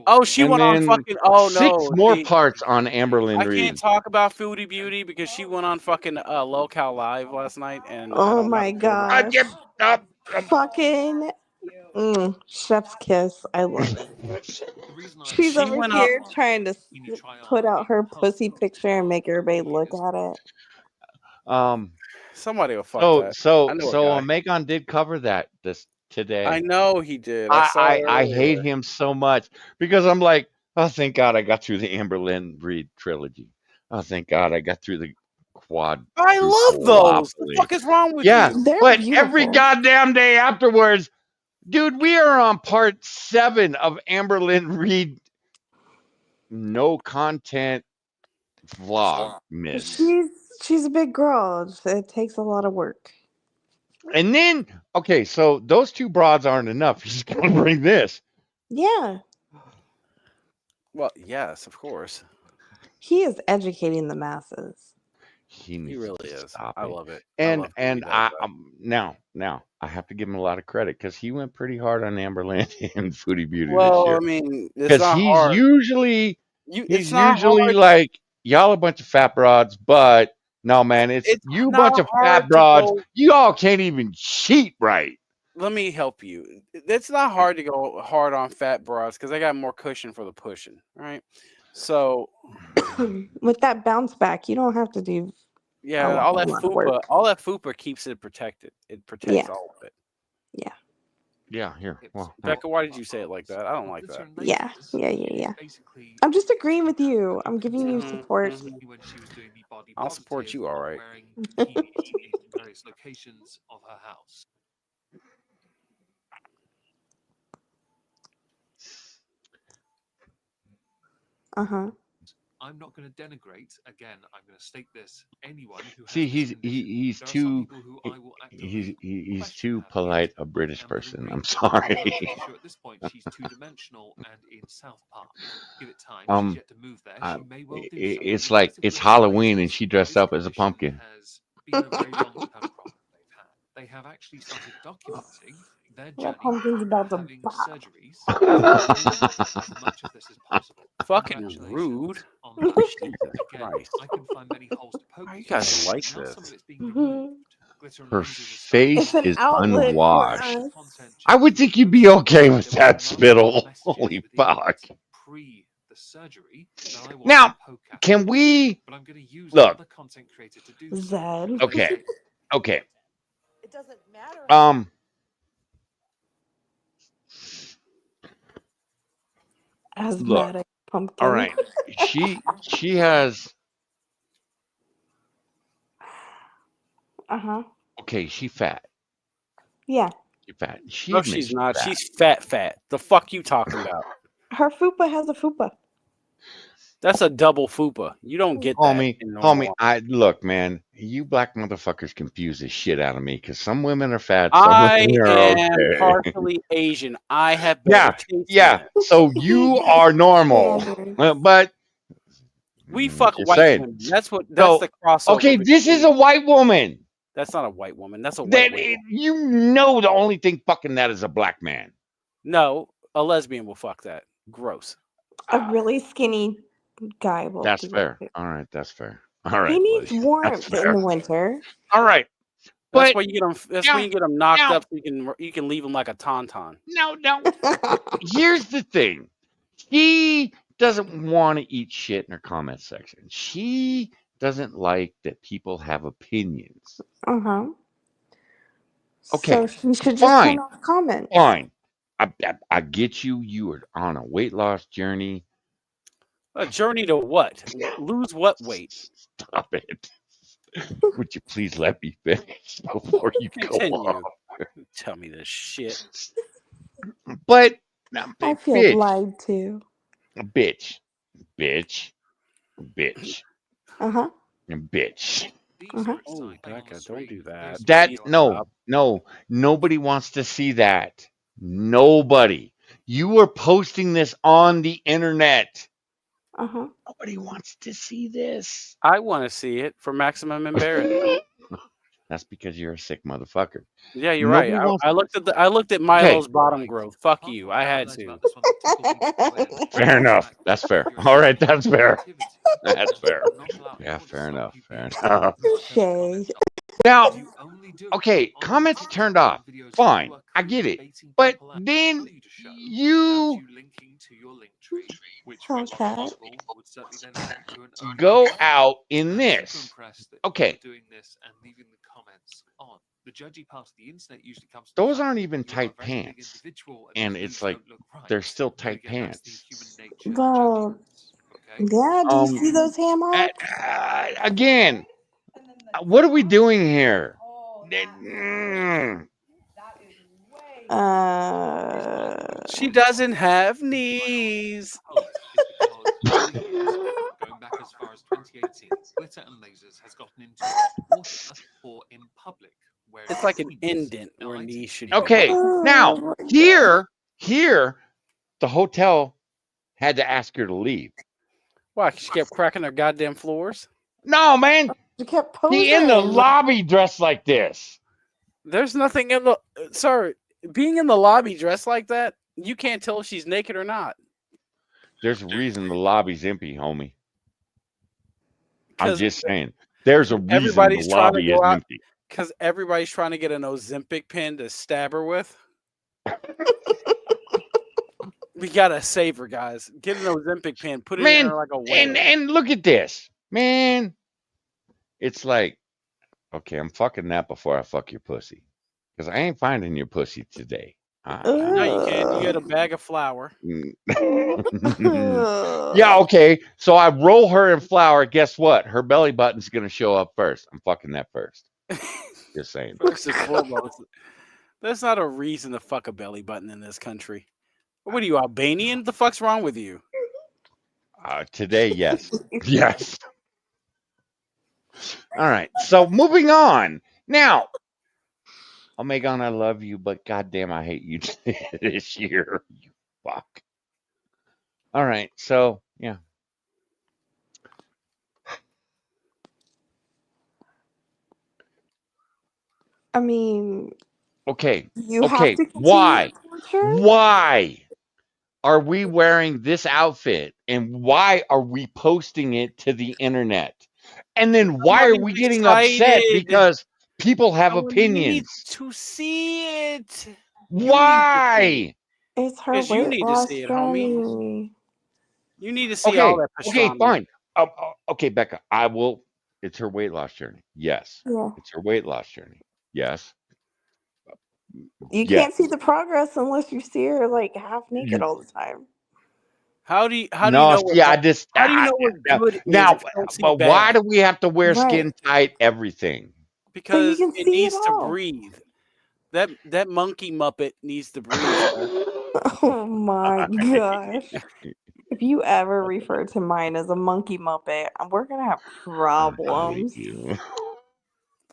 Oh, she and went on then fucking. Oh 6 no, more see, parts on Amberlynn I Reed. can't talk about Foodie Beauty because she went on fucking Locale Live last night, and I Oh don't my gosh. Fucking chef's kiss. I love it. She's She over went here trying to put out her pussy picture and make everybody look at it. Somebody will fuck So that. so I know a so guy. Megan did cover that this I today. know he did. I saw it I hate earlier. him so much because I'm like, oh, thank God I got through the Amber Lynn Reed trilogy. Oh, thank God I got through the I love those. The quadruple. fuck is wrong with Yeah, you? They're but every beautiful. goddamn day afterwards, dude, we are on part 7 of Amber Lynn Reed no content vlog miss. She's she's a big girl. It takes a lot of work. And then, okay, so those two broads aren't enough. He's gonna bring this. Yeah, Well, yes, of course. he is educating the masses. He He needs really to is. stop I it. love it. I And love it when he and does I that. now I have to give him a lot of credit because he went pretty hard on Amberland and Foodie Beauty this Well, I year. mean, it's Because not hard. It's he's not usually hard. like y'all a bunch of fat broads, but no man, it's It's you not bunch of fat hard to broads. go. You all can't even cheat right. Let me help you. It's not hard to go hard on fat broads because they got more cushion for the pushing, right? So With that bounce back, you don't have to do yeah, a whole lot of work. all that fupa keeps it protected. It protects Yeah, all of it. yeah, Yeah, here. Well, Becca, why did you say it like that? I don't like that. yeah, yeah, yeah, yeah. I'm just agreeing with you. I'm giving you support. When she was doing the body I'll support positive you, all of right. wearing bikinis in various locations of her house. Uh-huh. I'm not going to denigrate. Again, I'm going to state this. Anyone who has see, this condition, he's there are some too people who I will actively he's question too having polite it. a British Amber Lynn person. Reid, I'm I'm sorry. pretty sure at this point she's two-dimensional and in South Park. Give it time. She's um, yet to move there. She may well do so. it's The like rest of it's Glitter and Halloween and Lasers, she dressed this up as a condition pumpkin. has been a very long-term problem they've had. They have actually started documenting their That journey pumpkin's from about to having pop. surgeries to removing as much of this as possible. Fucking Congratulations rude. on that. Jesus Again, Christ. I can find many holes to poke Why you here, guys like but now some of this? it's being removed. Glitter and Her Lasers are starting It's face an is outlet for unwashed. us. content I would changing think the you'd be process. okay with There were that some last spittle. messages Holy with fuck. Impact pre the surgery that I wanted Now, to poke at. can we But I'm going to use look? another content creator to do so. Zed. Okay, okay. It doesn't matter. Um, look. Asthmatic All pumpkin. right. She has. Uh-huh. Okay, she fat. Yeah. She fat. She No, admits she's she's not. fat. She's fat. The fuck you talking about? Her fupa has a fupa. That's a double fupa. You don't get that in normal life. I look, man. You black motherfuckers confuse the shit out of me because some women are fat, some I women are am okay. partially Asian. I have better taste. Yeah. So you are normal, but We fuck just white saying. women. That's So the crossover. okay, this is between- a white woman. That's not a white woman. That's a white That woman. you know the only thing fucking that is a black man. No, a lesbian will fuck that. Gross. A really skinny guy will That's do fair. that. All right, that's fair. All right, He needs buddy. warmth That's in fair. the winter. All right. That's But why you get them. That's now- when you get them knocked now- up. So you can leave them like a tauntaun. No. Here's the thing. She doesn't want to eat shit in her comment section. She doesn't like that people have opinions. Uh-huh. Okay. So she should just Fine. turn off comments. Fine. I get you. You are on a weight loss journey. A journey to what? Lose what weight? Stop it. Would you please let me finish before you go Continue. on? Tell me this shit. But I feel bitch, lied to. bitch, Uh-huh. bitch. Uh-huh. Oh, Becca, don't do that. That Please no, stop. nobody wants to see that. Nobody. You are posting this on the internet. Uh-huh. Nobody wants to see this. I want to see it for maximum embarrassment. That's because you're a sick motherfucker. Yeah, you're Nobody right. wants- I looked at Milo's bottom growth. Fuck you. I had to. Fair enough. That's fair. All right, that's fair. That's fair. Yeah, fair enough. Fair enough. Shay. Now, only do okay, it on comments TikTok turned off. videos Fine, who are I get it. creepbating But people out then to show without you you linking to your link tree, which when Okay. possible would certainly then link to an earned go content. out in I'm this. super impressed that Okay, you're doing this and leaving the comments on. The judgy part of the internet usually comes to the those fact aren't that even you are a tight very big pants. individual and And these it's moves like don't look right. they're still But tight again, that's the pants. human nature of Well, judginess. Okay. yeah. Do you see those ham hocks? Again, what are we doing here? Mm. She doesn't have knees. Home is because over the years, going back as far as 2018, glitter and lasers has gotten into hot water or in public where It's like an shouldn't be. indent Now, where I knees didn't should mean be. Okay, Oh now my god. here, the hotel had to ask her to leave. Why? 'Cause she kept cracking her goddamn floors. No, man, You kept she in the posing. lobby dressed like this. There's nothing in the. Sorry, being in the lobby dressed like that, you can't tell if she's naked or not. There's a reason the lobby's empty, homie. I'm Because just saying. There's a reason the everybody's trying to lobby go is out. empty. Because everybody's trying to get an Ozempic pin to stab her with. We gotta save her, guys. Get an Ozempic pin, put it in Man, her like a whale. and look at this. Man, it's like, okay, I'm fucking that before I fuck your pussy. Because I ain't finding your pussy today. No, you can't. You get a bag of flour. Yeah, okay. So I roll her in flour. Guess what? Her belly button's gonna show up first. I'm fucking that first. Just saying. First and foremost, there's not a reason to fuck a belly button in this country. What are you, Albanian? The fuck's wrong with you? Today, yes. Yes. All right. So moving on. Now, Omegon, I love you, but goddamn, I hate you this year. You fuck. All right. So, yeah. I mean, Okay. you have Okay. to continue Why? the torture. Why are we wearing this outfit and why are we posting it to the internet? And then why are Somebody's we getting upset excited. because people have Someone needs opinions? to see it. Why? It's her Because you weight need to loss see it, homie. journey. You need to see all that Okay, pastrami. fine. Okay, Becca, I will. It's her weight loss journey. Yes. Yeah. It's her weight loss journey. Yes. You Yes. can't see the progress unless you see her like half naked all the time. How do you No, know what see, I just how do you know what good is now, if you don't see but why bad? do we have to wear Right. skin tight everything? But you Because can it see it needs to all. breathe. That monkey muppet needs to breathe, sir. Oh my gosh. If you ever refer to mine as a monkey muppet, we're gonna have I hate problems. you.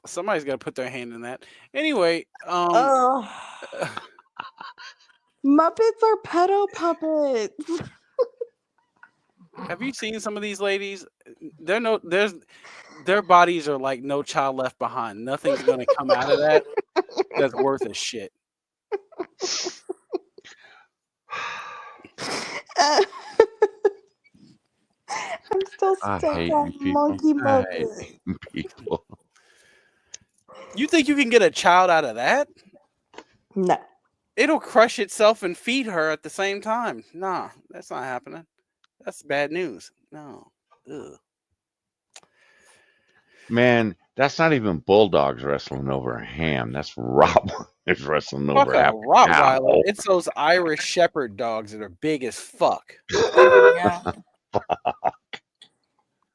Somebody's got to put their hand in that. Anyway, Ugh. Muppets are pedo puppets. have you seen some of these ladies? Their bodies are like No Child Left Behind. Nothing's going to come out of that that's worth a shit. I'm still I stuck hate on you people. monkey I muppet. hate you people. You think you can get a child out of that? No. It'll crush itself and feed her at the same time. Nah, that's not happening. That's bad news. No. Ugh. Man, that's not even bulldogs wrestling over a ham. That's Rottweilers wrestling Fuck over a a Rottweiler. cow. It's those Irish Shepherd dogs that are big as fuck.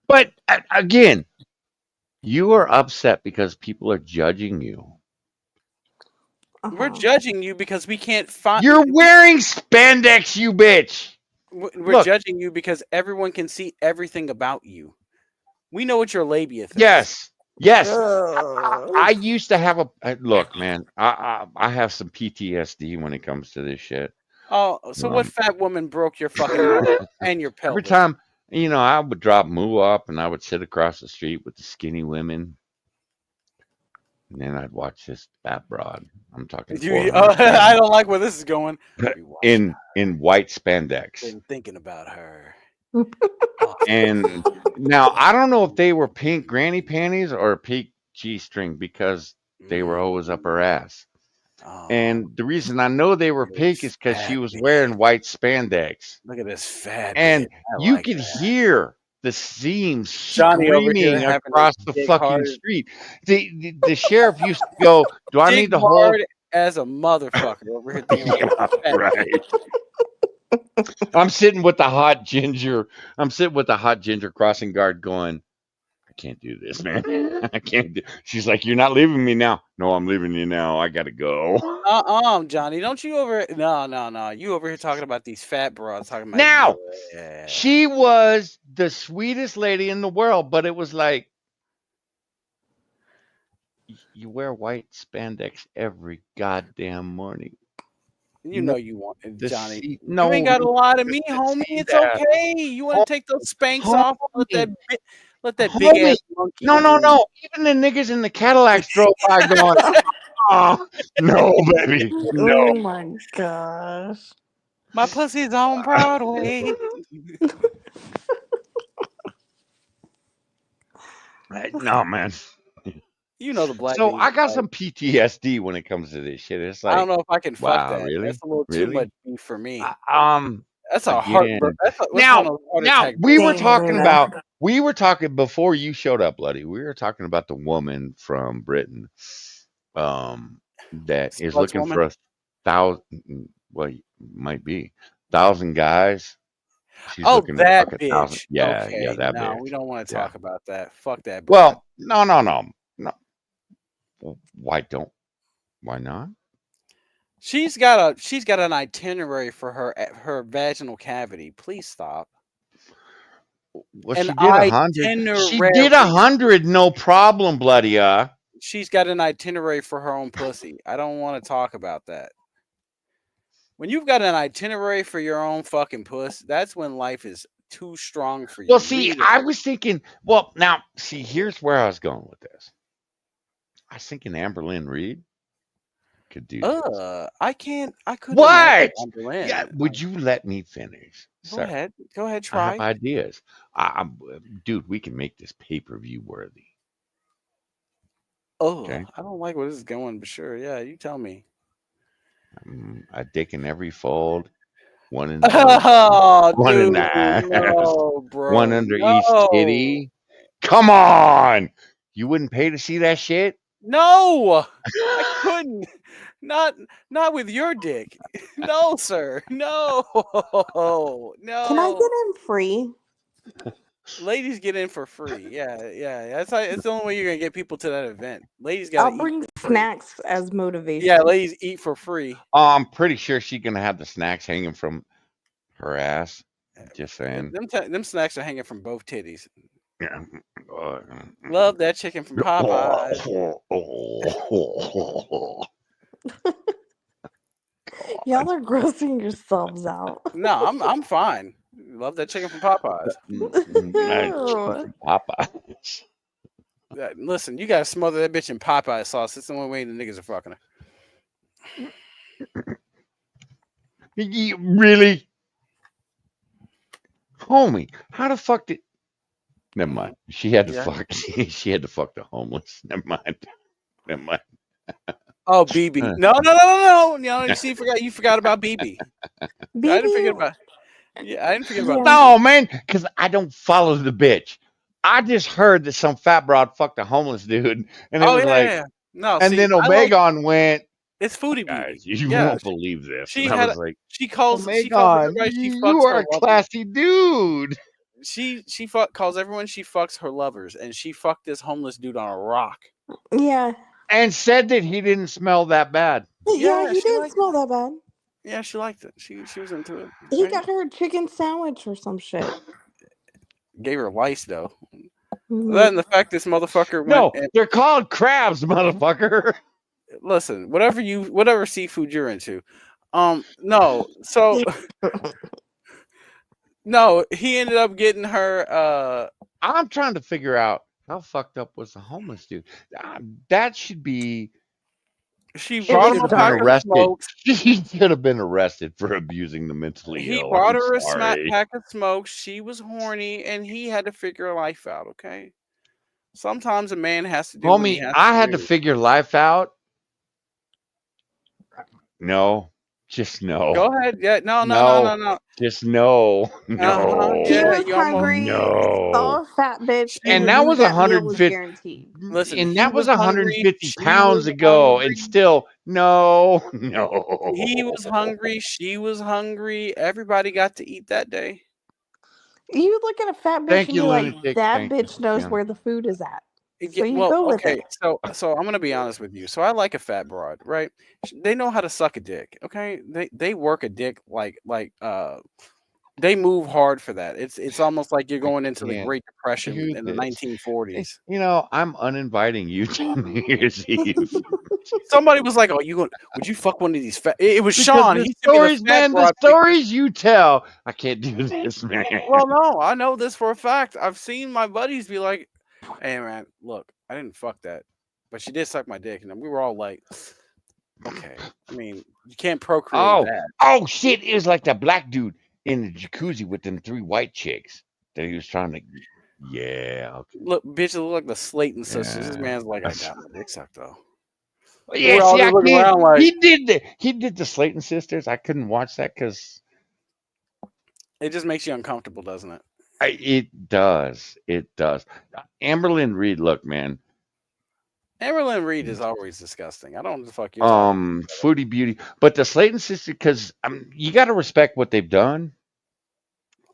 But again, you are upset because people are judging you. We're judging you because we can't find. You're wearing spandex, you bitch. We're Look. judging you because everyone can see everything about you. We know what your labia thinks. Yes. Yes. I used to have look, man. I have some PTSD when it comes to this shit. Oh, so what fat woman broke your fucking heart and your pelvis? Every time, I would drop Moo up and I would sit across the street with the skinny women. And then I'd watch this fat broad. I'm talking. I don't like where this is going. In white spandex. Been thinking about her. And now I don't know if they were pink granny panties or a pink G-string because They were always up her ass. Oh, And the reason I know they were pink is because she fat was bitch. wearing white spandex. Look at this fat And bitch. I you like could that. hear the seams Johnny over here screaming having across his the dick fucking hard. street. The sheriff used to go, "Do I Dick need to hold?" hard as a motherfucker over here thinking about Yeah, this fat right. bitch. I'm sitting with the hot ginger. I'm sitting with the hot ginger crossing guard, going, "I can't do this, man. I can't do." She's like, "You're not leaving me now." "No, I'm leaving you now. I gotta go." Johnny, don't you over? No. You over here talking about these fat broads talking about Now, yeah. she was the sweetest lady in the world, but it was like, you wear white spandex every goddamn morning. You know you want The Johnny. seat, You ain't no, got a lot of to me, homie. see It's that. okay. You want to take those spanks off? Homie, Let that big homie. ass monkey No, no, breathe. no. Even the niggas in the Cadillacs drove by going, "Oh, no, baby, no." Oh my gosh. My pussy's on Broadway. No, man. You know the black So ladies I got like. some PTSD when it comes to this shit. It's I don't like, know if I can fuck wow, that. That's really? a little too much Really? beef for me. Um, That's a again. heartburn. That's one Now, of those heart now attack. we were talking before you showed up, Bloody. We were talking about the woman from Britain, that is Sluts looking for woman. 1,000. Well, might be 1,000 guys. She's Oh, looking to that fuck 1,000. bitch. Yeah, yeah, Okay, that no, bitch. we don't want to Yeah. talk about that. Fuck that broad. Well, no. Why don't? Why not? She's got an itinerary for her vaginal cavity. Please stop. Well, An she did 100. She did itinerary. 100, no problem, Bloody. She's got an itinerary for her own pussy. I don't want to talk about that. When you've got an itinerary for your own fucking puss, that's when life is too strong for you. Well, see, I was thinking. Well, now, see, here's where I was going with this. I was thinking Amberlynn Reed could do this. I couldn't What? imagine Amberlynn. Yeah, would you let me finish, Go sir? ahead. Go ahead, I have try. ideas. Dude, we can make this pay-per-view worthy. Oh, Okay, I don't like where this is going, but sure, yeah, you tell me. a dick in every fold, one in Oh, one in dude, the ass, no, one bro, under each no, titty. Come on, you wouldn't pay to see that shit? no, I couldn't. Not with your dick. No, sir. No, Can I no. get in free? Ladies get in for free. Yeah. It's the only way you're gonna get people to that event. Ladies gotta I'll eat bring for free. snacks as motivation. Yeah, ladies eat for free. I'm pretty sure she's gonna have the snacks hanging from her ass. Just saying. Them snacks are hanging from both titties. Yeah. Love that chicken from Popeyes. Y'all are grossing yourselves out. No, I'm fine. Love that chicken from Popeyes. Ew. Popeyes. Listen, you gotta smother that bitch in Popeye sauce. It's the only way the niggas are fucking her. Really? Homie, how the fuck did. Never mind. She had to Yeah. fuck. She had to fuck the homeless. Never mind. Never mind. Oh, BB. No. You forgot about BB. I didn't forget about. Yeah, I didn't forget about. No, man, because I don't follow the bitch. I just heard that some fat broad fucked a homeless dude, and it Oh was like, yeah. No, and see, then I like Omegon went, it's foodie guys, BB. you Yeah, won't believe this. she And I had. was like, She calls Omegon, everybody she you fucks are her a lovers. classy dude. She calls everyone she fucks her lovers, and she fucked this homeless dude on a rock. Yeah. And said that he didn't smell that bad. Yeah, he she didn't liked smell that bad. Yeah, she liked it. She was into it. He Right? got her a chicken sandwich or some shit. Gave her lice though. Mhm. Other than the fact this motherfucker No, went. they're called crabs, motherfucker. Listen, whatever seafood you're into. No. So no, he ended up getting her. I'm trying to figure out how fucked up was the homeless dude. That should be. She She brought should him a have been pack of arrested. smokes. She should have been arrested for abusing the mentally He ill. brought I'm her a sorry. pack of smokes. She was horny, and he had to figure her life out. Okay. Sometimes a man has to do what he Homie, has I to had to do. figure life out. No, just no. Go ahead. Yeah. No. No, just no. He Yeah. No. was You almost. hungry, No. saw a fat bitch, And and that knew was that meal was 150 guaranteed. Listen. and He that was was hungry. 150 She was pounds ago and hungry. still no. He was hungry. She was hungry. Everybody got to eat that day. You look at a fat bitch Thank and you, be like, lunatic. that Thank you. bitch knows Yeah. where the food is at. So Yeah, you well, go with okay. it. So I'm gonna be honest with you. So I like a fat broad, right? They know how to suck a dick. Okay, they work a dick they move hard for that. It's almost like you're I going into the can't Great Depression do in the this. 1940s. I'm uninviting you to New Year's Eve. Somebody was like, "Oh, would you fuck one of these fat?" It was Because Sean. the He sent me the stories, fat man, the broad picture. stories you tell, I can't do this, man. Well, no, I know this for a fact. I've seen my buddies be like, "Hey, man, look, I didn't fuck that, but she did suck my dick," and we were all like, "Okay, I mean, you can't procreate that." Oh shit! It was like that black dude in the jacuzzi with them 3 white chicks that he was trying to. Yeah, okay. Look, bitches look like the Slayton sisters. This Yeah. man's like, "I got my dick sucked though." Yeah, We're all see, just I looking can't. around like He did the Slayton sisters. I couldn't watch that because it just makes you uncomfortable, doesn't it? it does. It does. Amberlynn Reed, look, man. Amberlynn Reed is always disgusting. I don't know what the fuck you're talking about. Foodie Beauty, but the Slayton sisters, because you got to respect what they've done.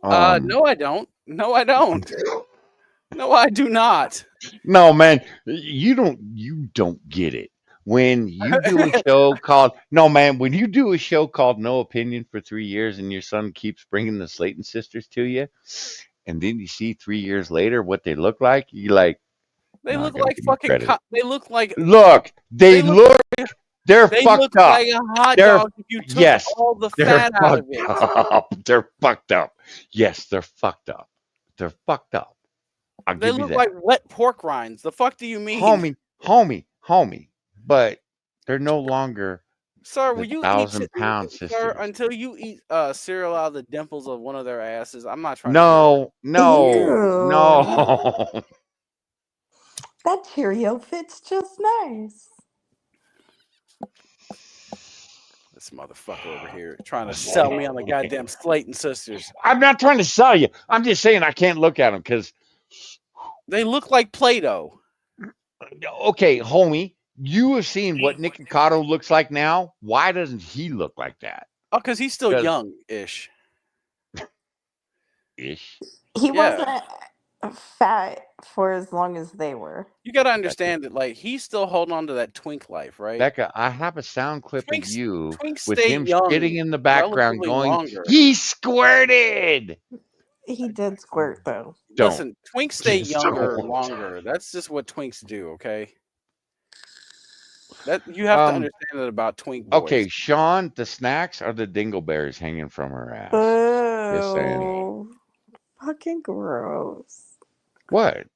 No, I don't. No, I don't. No, I do not. No, man, you don't get it. When you do a show called No, man, when you do a show called No Opinion for 3 years and your son keeps bringing the Slayton sisters to you, and then you see 3 years later what they look like, you're like, They "No, I look gotta like give you fucking. credit." They look like. Look, They look. they're They look fucked up. like a hot They're dog if you took yes, all the they're fat out of fucked it. up. They're fucked up. Yes, they're fucked up. They're fucked up. I'll They give you look that. like wet pork rinds. The fuck do you mean? Homie. But they're no longer Sir, the will you eat 1,000-pound sir, sisters. until you eat cereal out of the dimples of one of their asses, I'm not trying to hear it. No. Ew. That Cheerio fits just nice. This motherfucker over here trying to sell me on the goddamn Slayton sisters. I'm not trying to sell you. I'm just saying I can't look at them because, They look like Play-Doh. okay, homie, you have seen what Nick Cotto looks like now. Why doesn't he look like that? Oh, because he's still 'Cause- young-ish. Ish. He Yeah. wasn't fat for as long as they were. You got to understand that, like, he's still holding on to that twink life, right? Becca, I have a sound clip of Twinks you with stay him young shitting in the background relatively going, longer. he squirted. He did squirt though. Don't. Listen, twinks stay Just younger don't. longer. That's just what twinks do, okay? That you have to understand it about twink boys. Okay, Sean, the snacks are the dingleberries hanging from her ass. Just saying. Oh, fucking gross. What?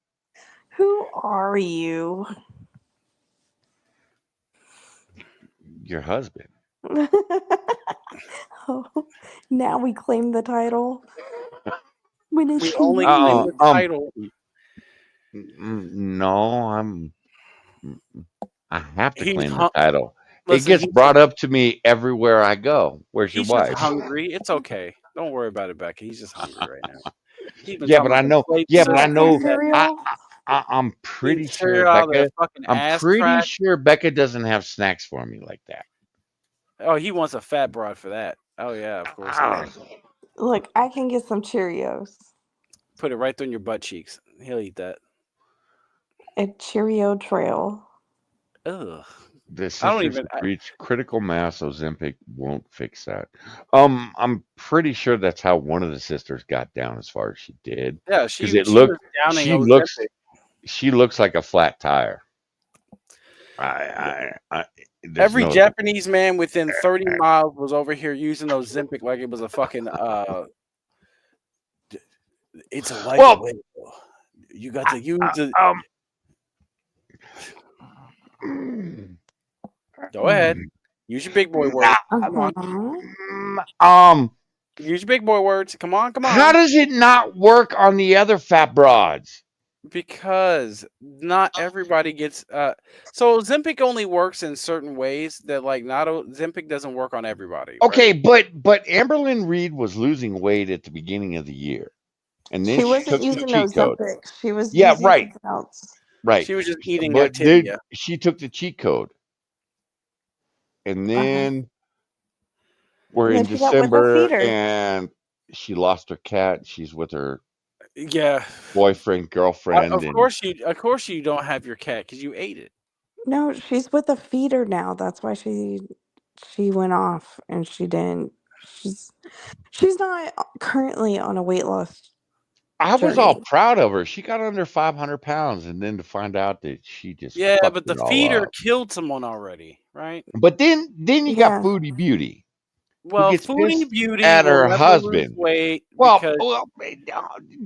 Who are you? Your husband. Oh, now we claim the title. When it's We only claim the title. No, I have to He's claim the title. Listen, it gets he's brought up to me everywhere I go. Where's your He's just wife? hungry. It's okay. Don't worry about it, Becca. He's just hungry right now. He's been Yeah, talking but I about know. Slayton Yeah, but I sisters know. cereal? I'm pretty Eating sure cereal out of their Becca. fucking I'm ass pretty crack. sure Becca doesn't have snacks for me like that. Oh, he wants a fat broad for that. Oh yeah, of course. He does. Look, I can get some Cheerios. Put it right on your butt cheeks. He'll eat that. A Cheerio trail. Ugh. The I don't sisters even. reach critical mass. Ozempic won't fix that. I'm pretty sure that's how one of the sisters got down as far as she did. Yeah, she Because was downing Ozempic. she looks like a flat tire. Every Japanese man within 30 miles was over here using Ozempic like it was a fucking it's a light away. You got to use it. Go ahead. Use your big boy words. Come on. Use your big boy words. Come on. How does it not work on the other fat broads? Because not everybody gets so Ozempic only works in certain ways that like not Ozempic doesn't work on everybody, right? Okay, but Amberlyn Reed was losing weight at the beginning of the year, and then She she wasn't took the using cheat code. Ozempic. She was Yeah, using right, something else. right. She was just eating But then Activia. she took the cheat code, and Uh-huh. then we're And then in she got with a December, feeder. and she lost her cat. She's with her Yeah. boyfriend, girlfriend, and Of course you don't have your cat because you ate it. No, she's with a feeder now. That's why she went off and she didn't. She's she's not currently on a weight loss I was all journey. proud of her. She got under 500 pounds, and then to find out that she just Yeah, fucked but the it all feeder up. killed someone already, right? But then you got Yeah. Foodie Beauty, who Well, gets Foodie pissed Beauty at will her never lose husband. weight Well, because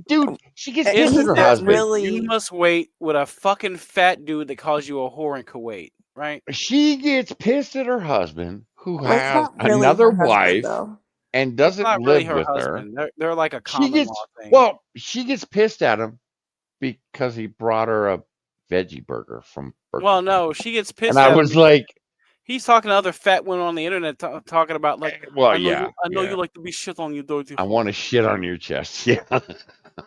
dude, she gets here's pissed the at He's her not husband. difference. You really. must wait with a fucking fat dude that calls you a whore in Kuwait, right? She gets pissed at her husband, who Well, it's has not really another her husband wife though. and It's doesn't not really live her with her. husband. They're like a She common law gets thing. well, she gets pissed at him because he brought her a veggie burger from Burger Well, King. no, she gets And pissed I at him was because like, he's talking to other fat women on the internet, talking about like, well, yeah, I know yeah. you like to be shit on, you dirty I whore. want to shit on your chest. Yeah.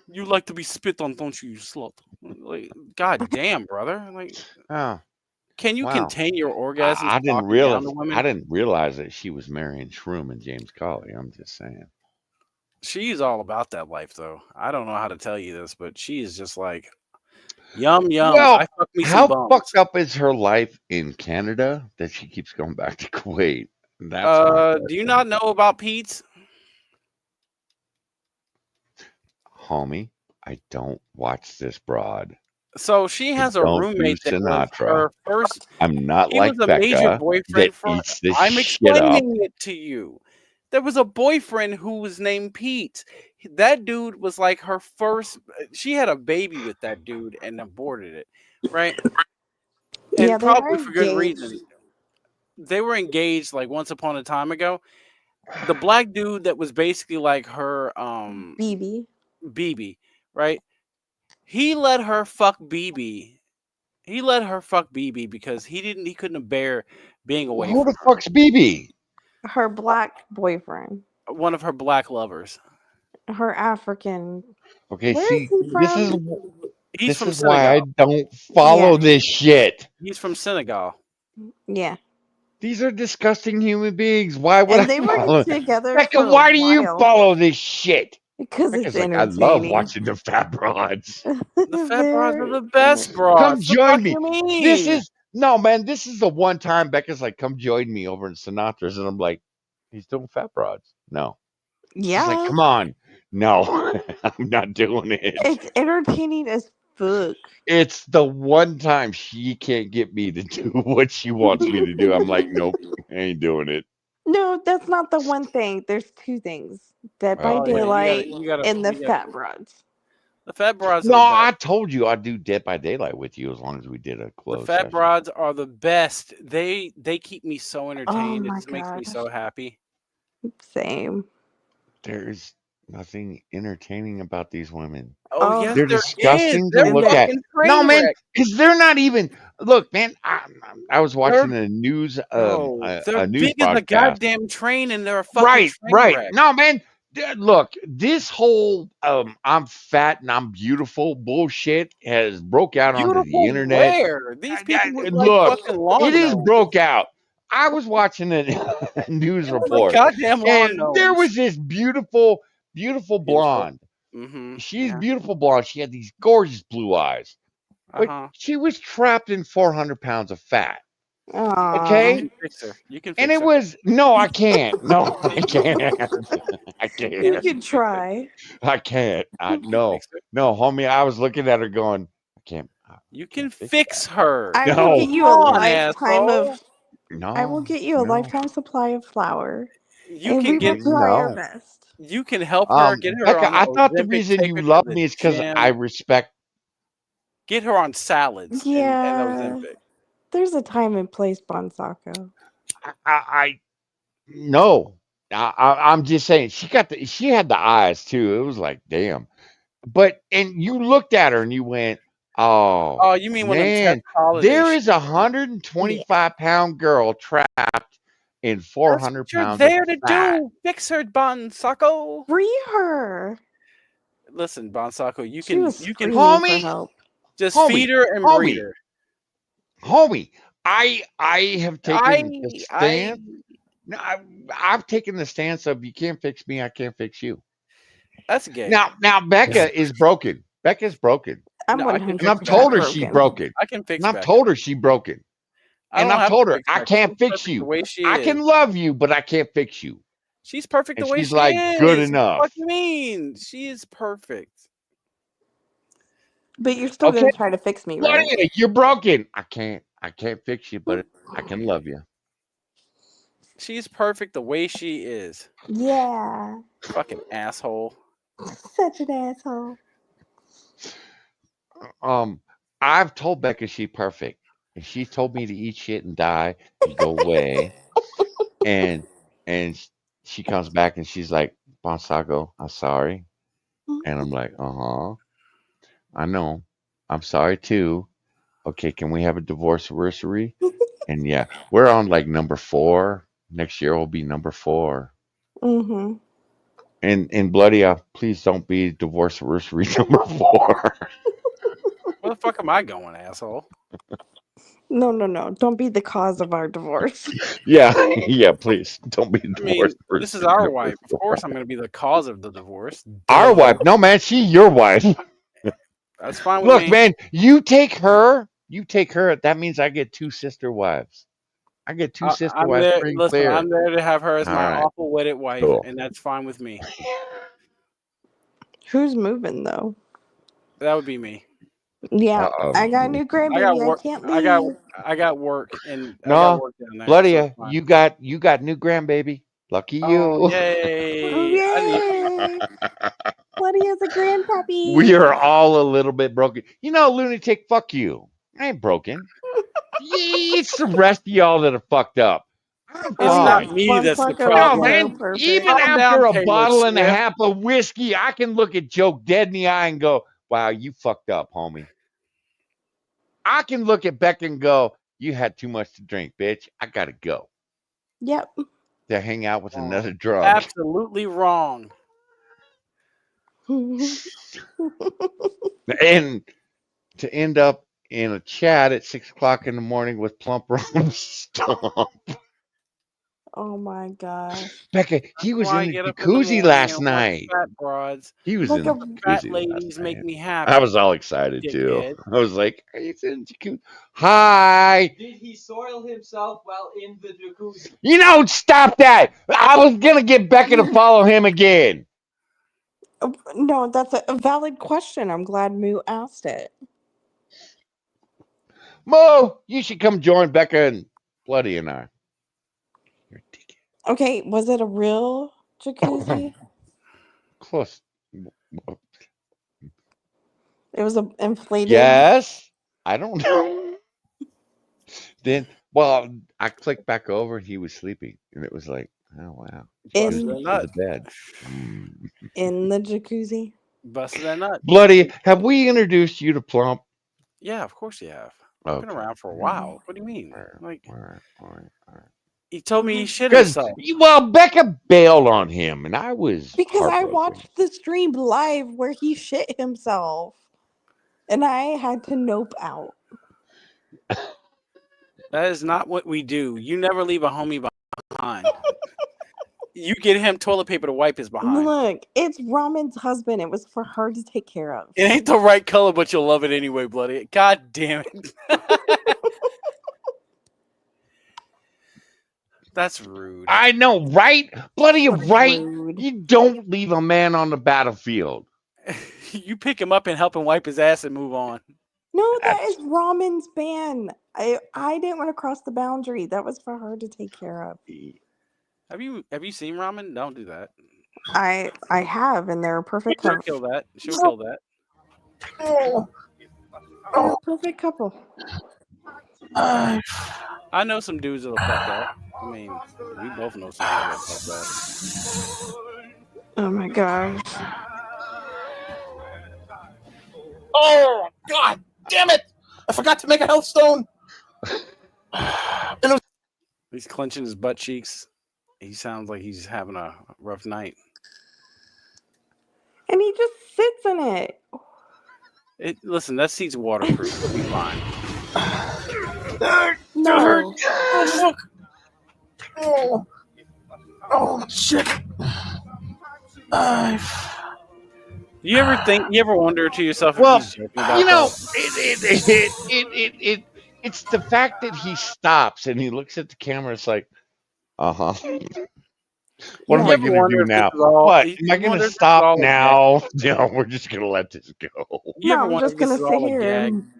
You like to be spit on, don't you, you slut? Like, god damn, brother. Like, Oh, can you wow. contain your orgasms I didn't talking down to realize I women? didn't realize that she was marrying Shroom and James Colley. I'm just saying. She's all about that life, though. I don't know how to tell you this, but she is just like, yum yum. Well, I fuck me some how bums. fucked up is her life in Canada that she keeps going back to Kuwait? That's my Do you question. not know about Pete's? Homie, I don't watch this broad. So she I has a don't do roommate that was Sinatra. her first. I'm not He was like a major Becca that boyfriend for. eats this I'm shit up. explaining it to you. There was a boyfriend who was named Pete. That dude was like her first. She had a baby with that dude and aborted it, right? Yeah, And they were probably for good reason. engaged. They were engaged like once upon a time ago. The black dude that was basically like her BB. BB, right? He let her fuck BB. He let her fuck BB because he couldn't bear being away Who from the fuck's BB? Her black boyfriend. her. One of her black lovers. Her African. Okay, Where is see, he from? He's this from is why I Senegal. don't Yeah. follow this shit. He's from Senegal. Yeah. These are disgusting human beings. Why would I And they were follow? together Becca, for a why do you while follow this shit? because it's Becca's like, I love entertaining. watching the fat broads. The fat broads are Very the best Come broads. The fuck join me. you This mean? is no man. This is the one time Becca's like, come join me over in Sinatra's, and I'm like, he's doing fat broads. No, she's like, Yeah. come on. No, I'm not doing it. It's entertaining as fuck. It's the one time she can't get me to do what she wants me to do. I'm like, nope, I ain't doing it. No, that's not the one thing. There's two things. Dead by Oh yeah, Daylight and the you gotta. Fat Broads. The fat broads are No, the best. I told you I'd do Dead by Daylight with you as long as we did a The closed fat session. broads are the best. They keep me so Oh entertained. It my just makes me gosh. so happy. Same. There's nothing entertaining about these women. Oh Oh, yes, They're there is. disgusting to They're and look that at. fucking No, train man, wreck. because they're not even. Look, man, I was They're watching a news no, they're a news big as a broadcast. goddamn train, and they're a fucking Right, train right. wreck. No, man. Look, this whole I'm fat and I'm beautiful bullshit has broke out onto the Beautiful internet. where? These people look like Look, fucking lawn it is gnomes. broke out. I was watching a, a news They look like report, goddamn and lawn there gnomes. was this beautiful Beautiful. blonde. She's Yeah. beautiful blonde. She had these gorgeous blue eyes, Uh but huh. she was trapped in 400 pounds of fat. You aw. Okay, can fix her. You can and fix it her. was no, I can't. No, I can't. I You can't. Yes, can you can fix her. try. I can't. I You can no, fix her. no, homie. I was looking at her going, I You can can't fix fix her. I will that. get Come you a on, lifetime asshole. of I will No, get you a no, lifetime supply of flour You and can we will get. try our no. best. You can help her. Get her Becca, on the I thought the Ozempic. reason Take you her to love the me is because I gym. respect. Get her on salads and Yeah. Ozempic. There's a time and place, Bonsaco. I no. I'm just saying she had the eyes too. It was like, damn. and you looked at her and you went, "Oh Oh, you mean when them test man, holiday there shit? is a 125-pound girl trapped in That's 400 what you're pounds of there to fat." do. Fix her, Bonsako. Free her. Listen, Bonsako, you She can was you can screaming for Homie, help. just homie, feed her and breed homie, her. homie. I have taken the I stance. No, I've taken the stance of you can't fix me, I can't fix you. that's gay. Now Becca is broken. Becca's broken. I'm No, I can And I've fix Becca. told 100% her she's broken. broken. I can fix And I've Becca. told her she's broken. I And don't I've have told to her fix I Becca. can't She's fix perfect the you. way she I is. can love you, but I can't fix you. She's perfect the And way she's she like, good is. What enough. the fuck you mean? She is perfect. But you're still Okay, gonna try to fix me, right? Claudia, you're broken. I can't fix you, but I can love you. She's perfect the way she is. Yeah. Fucking asshole. Such an asshole. I've told Becca she's perfect. And she told me to eat shit and die and go away. And and she comes back and she's like, Bonsago, I'm sorry. And I'm like, uh-huh. I know. I'm sorry too. Okay, can we have a divorce anniversary? And yeah, we're on like number 4. Next year will be number 4. Mm-hmm. And bloody, please don't be divorce anniversary number 4. Where the fuck am I going, asshole? No. Don't be the cause of our divorce. Yeah, yeah, please don't be I mean, divorce this is anniversary our number wife. Of 4. course, I'm going to be the cause of the divorce. Our Duh. wife, no man, she your wife. That's fine with Look, me. man, you take her. You take her. That means I get 2 sister wives. I get 2 sister I'm wives there. free and Listen, clear. I'm there to have her as All my right, awful wedded wife, cool. and that's fine with me. Who's moving though? That would be me. Yeah, I got a Oh, new I got grandbaby. I work. can't I got leave. I got work, and I got no, work down there, bloody, so it's fine. you got new grandbaby. Lucky Oh you. Oh, yay! I need. yay! Bloody is a We grandpappy. are all a little bit broken. You know, lunatic, fuck you. I ain't broken. It's the rest of y'all that are fucked up. I'm It's Oh, not fine. me that's the Bonsaco is No, problem. so man, perfect. even Calm down, after a Taylor bottle and a Swift. half of whiskey, I can look at Joe dead in the eye and go, wow, you fucked up, homie. I can look at Becca and go, you had too much to drink, bitch. I gotta go Yep. to hang out with Wrong. another drug. Absolutely wrong. And to end up in a chat at 6 o'clock in the morning with plump rum stomp. Oh my gosh. Becca, he That's was why in I the get up in the jacuzzi morning last and watch night. fat broads. He was Like in a the Fat jacuzzi last ladies make night. me I happy. was all excited too. Dickhead. I was like, he's in the jacuzzi. Hi. Did he soil himself while in the jacuzzi? You know, stop that. I was going to get Becca to follow him again. No, that's a valid question. I'm glad Moo asked it. Mo, you should come join Becca and Bloody and I. Okay, was it a real jacuzzi? Close. It was a inflated. Yes. I don't know. Then, well, I clicked back over and he was sleeping. And it was like, oh, wow. He was Busted In a to nut. the bed. Mm. in the jacuzzi. Busted a nut. Bloody, have we introduced you to Plump? Yeah, of course you have. I've been Okay. around for a while. What do you mean? All Like, right. he told me he shit Because, himself. well, Becca bailed on him and I was Because I heartbroken. watched the stream live where he shit himself. And I had to nope out. That is not what we do. You never leave a homie behind. You get him toilet paper to wipe his behind. Look, it's Ramen's husband. It was for her to take care of. It ain't the right color, but you'll love it anyway, bloody. God damn it. That's rude. I know, right? Bloody right. Rude. You don't leave a man on the battlefield. You pick him up and help him wipe his ass and move on. No, that is Ramen's ban. I didn't want to cross the boundary. That was for her to take care of. Have you seen Ramen? Don't do that. I have, and they're a perfect She'll couple. kill that. She'll kill that. They're a perfect couple. I know some dudes that'll fuck that. I mean, we both know some dudes that'll fuck that. Oh my gosh. Oh, God damn it! I forgot to make a health stone. He's clenching his butt cheeks. He sounds like he's having a rough night. And he just sits in it. Listen, that seat's waterproof. It'll be fine. No. Oh, fuck. Oh shit. You ever wonder to yourself if he's joking about that? It's the fact that he stops and he looks at the camera. It's like, uh-huh. What am I going to do now? What? Am I going to stop now? No, we're just going to let this go. No, I'm just gonna sit here and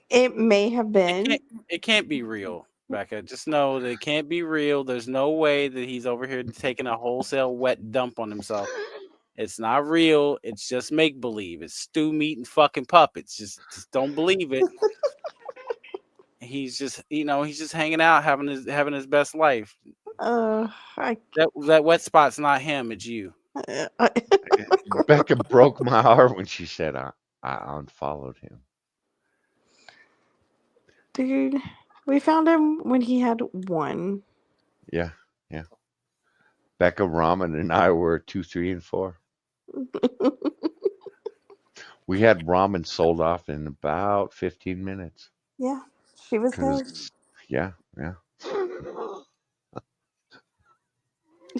it may have been. It can't be real, Becca. Just know that it can't be real. There's no way that he's over here taking a wholesale wet dump on himself. It's not real. It's just make believe. It's stew meat and fucking puppets. Just don't believe it. He's just he's just hanging out, having his best life. That wet spot's not him. It's you. Becca broke my heart when she said I unfollowed him. Dude, we found him when he had 1. Yeah. Becca, Ramen, and I were 2, 3, and 4. We had ramen sold off in about 15 minutes. Yeah, she was his. Yeah.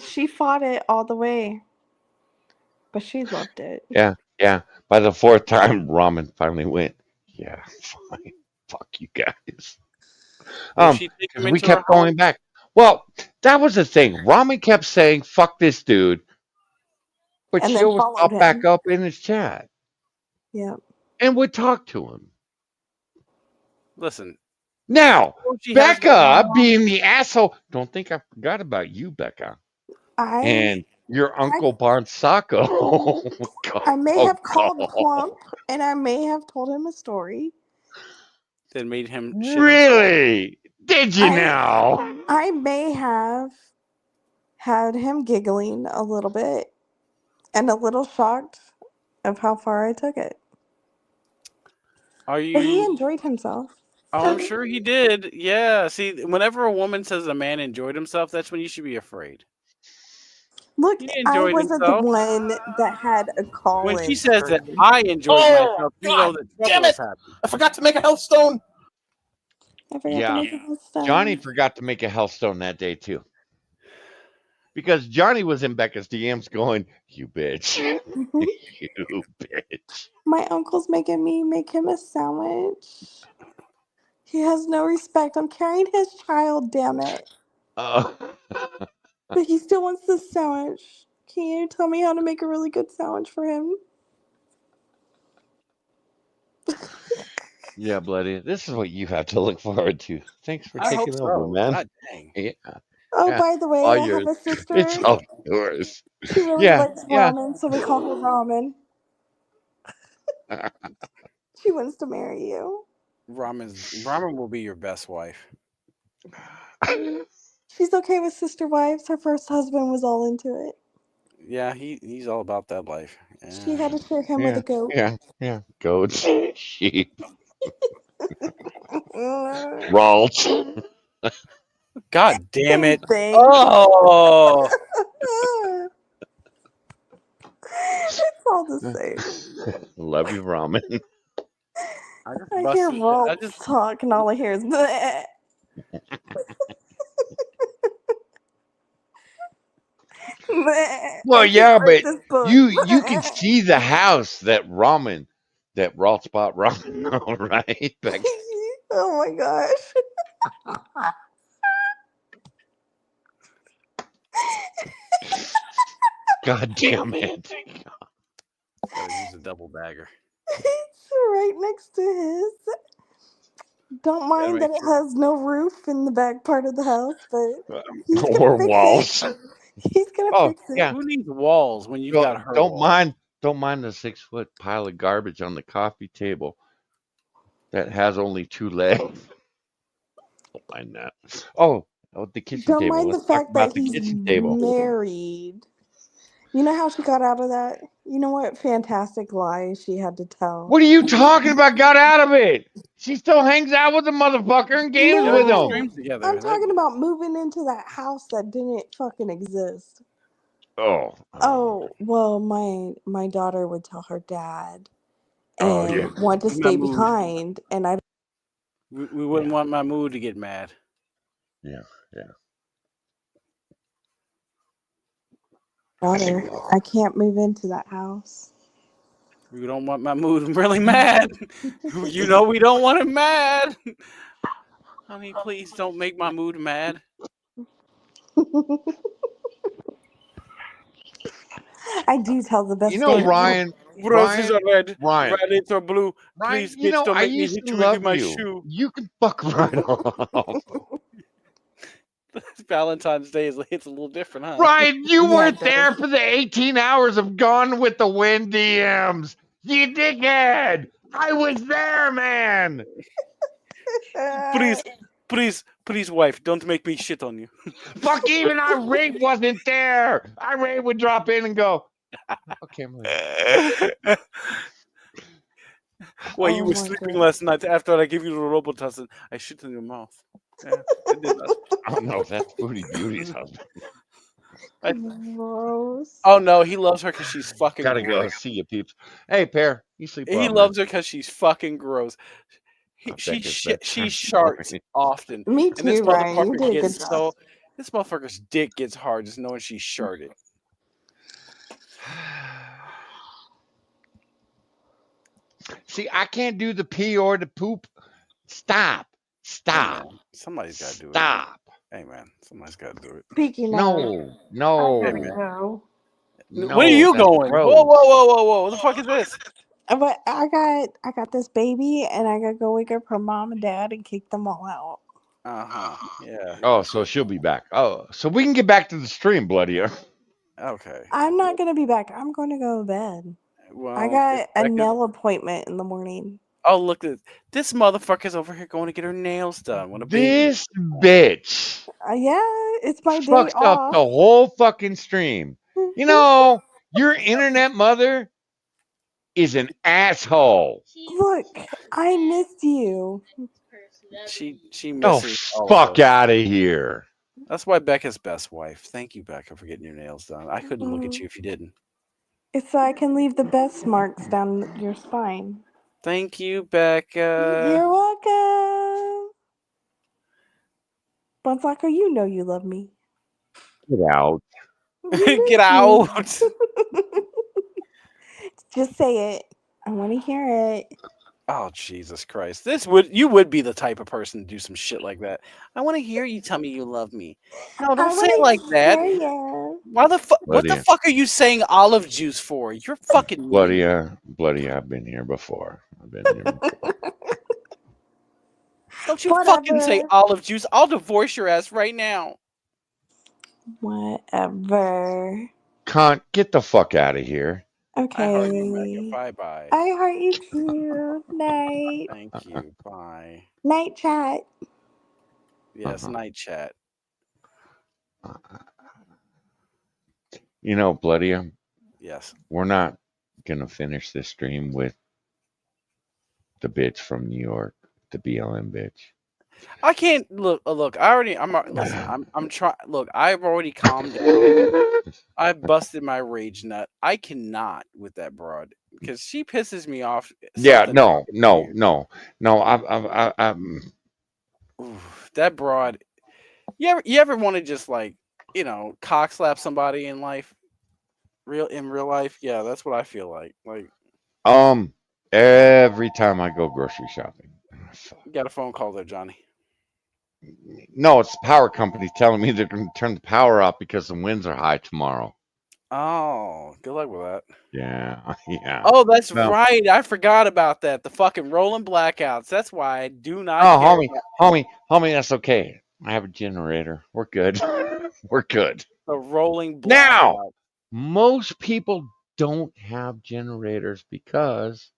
She fought it all the way, but she loved it. Yeah. By the 4th time, Ramen finally went, yeah, fine. Fuck you guys. We kept going back. Well, that was the thing. Ramen kept saying, fuck this dude. But And she then always followed popped him. back up in his chat. Yeah. And would talk to him. Listen. Now, Becca being the asshole. Don't think I forgot about you, Becca. And your Uncle Bonsacco. I may have called Plump and I may have told him a story. That made him shit Really? Did you now? I may have had him giggling a little bit and a little shocked of how far I took it. Are you? But he enjoyed himself. Oh, I'm sure he did. Yeah. See, whenever a woman says a man enjoyed himself, that's when you should be afraid. Look, I wasn't the one that had a call. When she says that I enjoyed myself, you know that trouble is happening. I forgot to make a health stone. Johnny forgot to make a Hellstone that day too. Because Johnny was in Becca's DMs going, you bitch. You bitch. My uncle's making me make him a sandwich. He has no respect. I'm carrying his child, damn it. But he still wants the sandwich. Can you tell me how to make a really good sandwich for him? Yeah, bloody. This is what you have to look forward to. Thanks for taking over, man. God dang. Yeah. Oh, by the way, all I yours. have a sister. It's all yours. She really likes ramen, so we call her Ramen. She wants to marry you. Ramen will be your best wife. She's okay with sister wives. Her first husband was all into it. Yeah, he's all about that life. Yeah. She had to share him with a goat. Yeah. Goats, sheep, Ralts. God damn it! Thing. Oh, it's all the same. Love you, Ramen. I hear Ralts talk, and all I hear is bleh. Well, yeah, but you can see the house that Raw Spot Ramen, right? Oh my gosh. God damn it. Gotta use a double bagger. It's right next to his. Don't mind that it has no roof in the back part of the house, but he's gonna fix walls. it. He's gonna fix it. Yeah. Who needs walls when you've got her? Don't mind the 6-foot pile of garbage on the coffee table that has only 2 legs. Don't mind that. Oh, the kitchen Don't table. mind Let's the talk fact about that the he's kitchen table. married You know how she got out of that? You know what fantastic lies she had to tell? What are you talking about? Got out of it. She still hangs out with the motherfucker and games with him. No, I'm talking about moving into that house that didn't fucking exist. Oh. Oh, well, my daughter would tell her dad Oh, and yeah. want to In my stay mood. behind, and I We wouldn't want my mood to get mad. Yeah. daughter, I can't move into that house. We don't want my mood really mad. You know we don't want it mad. Honey, please don't make my mood mad. I do tell the best You know, story. Roses are red, Ryan, violets are blue. Ryan, Please, you bitch, know, don't I make me used hit to you into love my you. shoe. You can fuck right off. Valentine's Day it's a little different, huh? Ryan, you Yeah, weren't it does. there for the 18 hours of Gone with the Wind DMs. You dickhead. I was there, man. Please, wife, don't make me shit on you. Fuck, even Irate wasn't there. Irate would drop in and go, okay, I'm leaving. Well, you Oh were my sleeping god. last night after I gave you the Robitussin. I shit in your mouth. Yeah, I did that. Oh, no, that's Booty Beauty's husband. Gross. Oh, no, he loves her because she's fucking Gotta go. gross. See you, peeps. Hey, Pear, you sleep well, He man. loves her because she's fucking gross. She Becca's bedtime sharts story. often. Me And this too, Ryan. You motherfucker did a good gets job. this motherfucker's dick gets hard just knowing she sharted. See, I can't do the pee or the poop. Stop. Hey, man, Stop. somebody's got to do it. Stop. Hey, man, somebody's got to do it. Speaking of, No. I No. gotta man. go. Where are No, you that's going? gross. Whoa! What the fuck is this? But I got this baby, and I gotta go wake up her mom and dad and kick them all out. Yeah. Oh, so she'll be back. Oh, so we can get back to the stream, bloody. Okay. I'm not gonna be back. I'm going to go to bed. Well, I if got a Becca's nail appointment in the morning. oh look at this motherfucker's over here going to get her nails done. What a baby! This bitch Yeah, it's my day fucks up the off. whole fucking stream. You know, your internet mother is an asshole. Look, I missed you. She Oh, misses all of fuck us. out of here. That's why Becca's best wife. Thank you, Becca, for getting your nails done. I couldn't look at you if you didn't. It's so I can leave the best marks down your spine. Thank you, Becca. You're welcome. Bonsaco, you know you love me. Get out. You Get miss me. out. Just say it. I want to hear it. Oh Jesus Christ! You would be the type of person to do some shit like that. I want to hear you tell me you love me. No, I don't say want it like to that. hear you. Why the fuck? What the Bloody, fuck are you saying olive juice for? You're fucking mean. bloody, I've been here before. I've been here before. Don't you fucking say Whatever. olive juice. I'll divorce your ass right now. Whatever. Cunt, get the fuck out of here. I heart you, Becca. Okay. Bye bye. I heart you too. Night. Thank you. Bye. Night chat. Yes, night chat. You know, bloody, Yes. we're not gonna finish this stream with the bitch from New York, the BLM bitch. I can't look. Look, listen. I'm trying. Look, I've already calmed down. I busted my rage nut. I cannot with that broad because she pisses me off. Yeah, Something no, fucking no, weird. no, no. I'm Oof, that broad. You ever want to just like cock slap somebody in life, in real life? Yeah, that's what I feel like. Like every time I go grocery shopping. you got a phone call there, Johnny. No, it's the power company telling me they're going to turn the power off because the winds are high tomorrow. Oh, good luck with that. Yeah, yeah. Oh, that's No. right. I forgot about that. The fucking rolling blackouts. That's why I do not Oh, care. homie, that's okay. I have a generator. We're good. We're good. The rolling Now, blackout. most people don't have generators because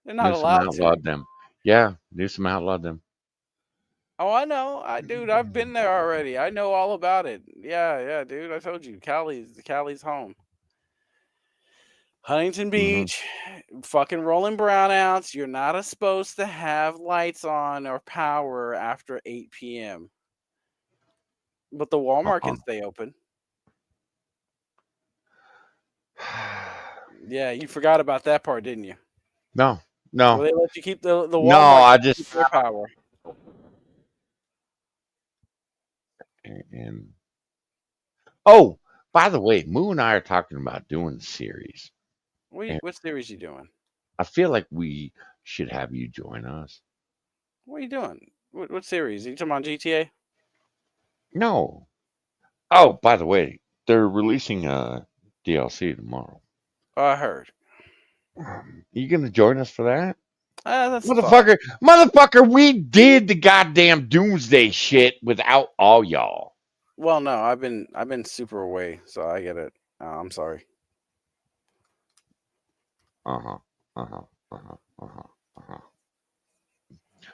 They're not Newsom allowed to. outlawed them. Yeah, Newsom outlawed them. Oh, I know. Dude, I've been there already. I know all about it. Yeah, dude. I told you, Cali's home. Huntington Beach, fucking rolling brownouts. You're not supposed to have lights on or power after 8 p.m. But the Walmart can stay open. Yeah, you forgot about that part, didn't you? No. Well, they let you keep the Walmart. No, I just keep their power. And oh, by the way, Moo and I are talking about doing a series. What series you doing? I feel like we should have you join us. What are you doing? What series? Are you talking about GTA? No. Oh, by the way, they're releasing a DLC tomorrow. Oh, I heard. You gonna join us for that? That's Motherfucker, we did the goddamn doomsday shit without all y'all. Well, no, I've been super away, so I get it. I'm sorry.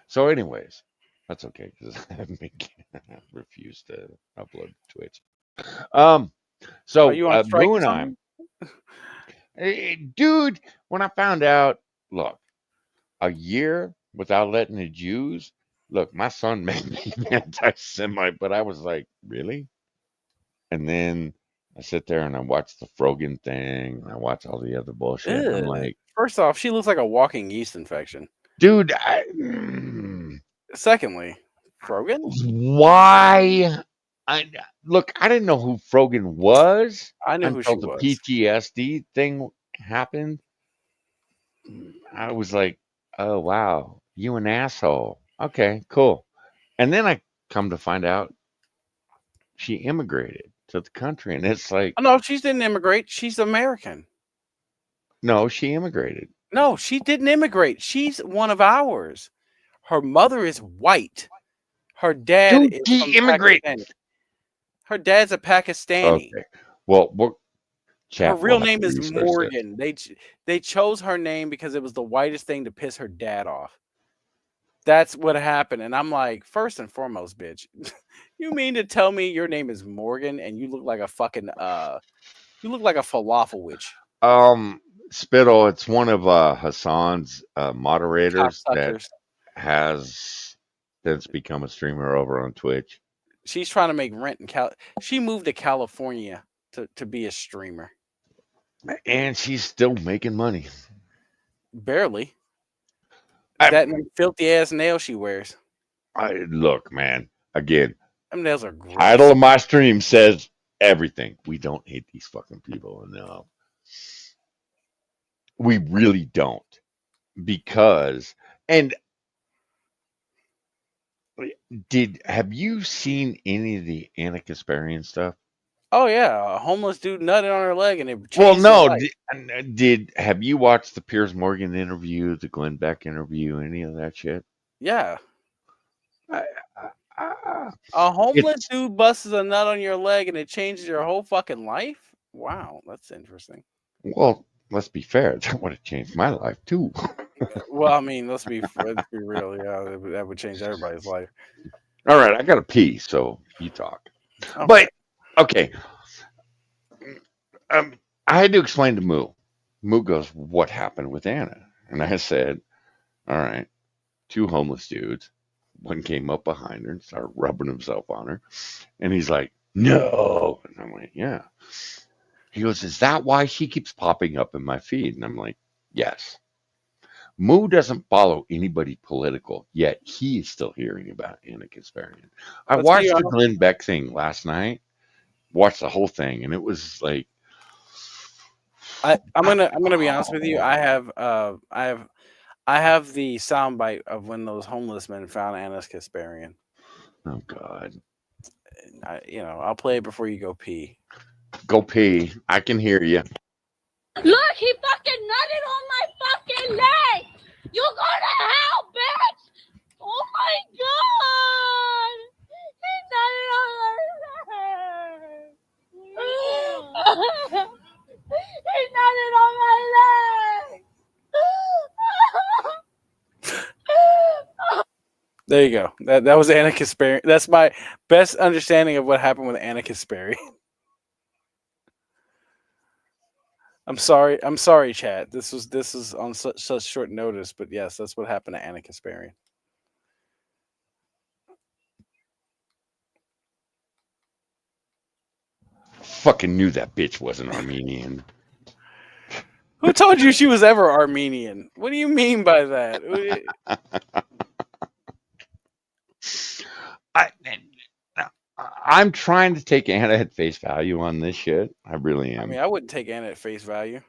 So, anyways, that's okay because I refused to upload to Twitch. So Are you on strike Moo or and I, something? dude, when I found out, look, a year without letting the Jews, look, my son made me anti-Semite, but I was like, really? And then I sit there and I watch the Frogan thing, and I watch all the other bullshit. And I'm like, first off, she looks like a walking yeast infection. dude, Secondly, Frogan? why? Look, I didn't know who Frogan was I knew who until she the was. PTSD thing happened. I was like, oh, wow, you an asshole. Okay, cool. And then I come to find out she immigrated to the country. And it's like, Oh, no, she didn't immigrate. She's American. no, she immigrated. No, she didn't immigrate. She's one of ours. Her mother is white. Her dad Dude, is she from immigrated. Pakistan. Her dad's a Pakistani. Okay. Well, Her chat will real have name to is research this. Morgan. They chose her name because it was the whitest thing to piss her dad off. That's what happened. And I'm like, first and foremost, bitch, you mean to tell me your name is Morgan and you look like a fucking you look like a falafel witch. Spittle, it's one of Hassan's moderators that that's become a streamer over on Twitch. She's trying to make rent in She moved to California to be a streamer. And she's still making money. Barely. That filthy ass nail she wears. Look, man. Again, them nails are gross. Title of my stream says everything. We don't hate these fucking people. No, we really don't. Because and have you seen any of the Anna Kasparian stuff? Oh yeah, a homeless dude nutted on her leg and it changed Well, no. his life. Have you watched the Piers Morgan interview, the Glenn Beck interview, any of that shit? Yeah. A homeless dude busts a nut on your leg and it changes your whole fucking life? Wow, that's interesting. Well, let's be fair. That would have changed my life too. Well, I mean, let's be real. Yeah, that would change everybody's life. All right, I got to pee, so you talk. Okay. But okay, I had to explain to Moo. Moo goes, "What happened with Anna?" And I said, "All right, two homeless dudes. One came up behind her and started rubbing himself on her, and he's like, no." And I'm like, "Yeah." He goes, "Is that why she keeps popping up in my feed?" And I'm like, "Yes." Moo doesn't follow anybody political, yet he is still hearing about Anna Kasparian. I watched the Glenn Beck thing last night, watched the whole thing, and it was like, I'm gonna be honest with you. I have the soundbite of when those homeless men found Anna Kasparian. Oh God! I'll play it before you go pee. Go pee. I can hear you. Look, he fucking nutted on my fucking leg. You go to hell, bitch. Oh my god. He nutted on my leg. He nutted on my leg. There you go. That was Anna Kasparian. That's my best understanding of what happened with Anna Kasparian. I'm sorry, chat. This is on such short notice, but yes, that's what happened to Anna Kasparian. Fucking knew that bitch wasn't Armenian. Who told you she was ever Armenian? What do you mean by that? I'm trying to take Anna at face value on this shit. I really I am. mean, I wouldn't take Anna at face value.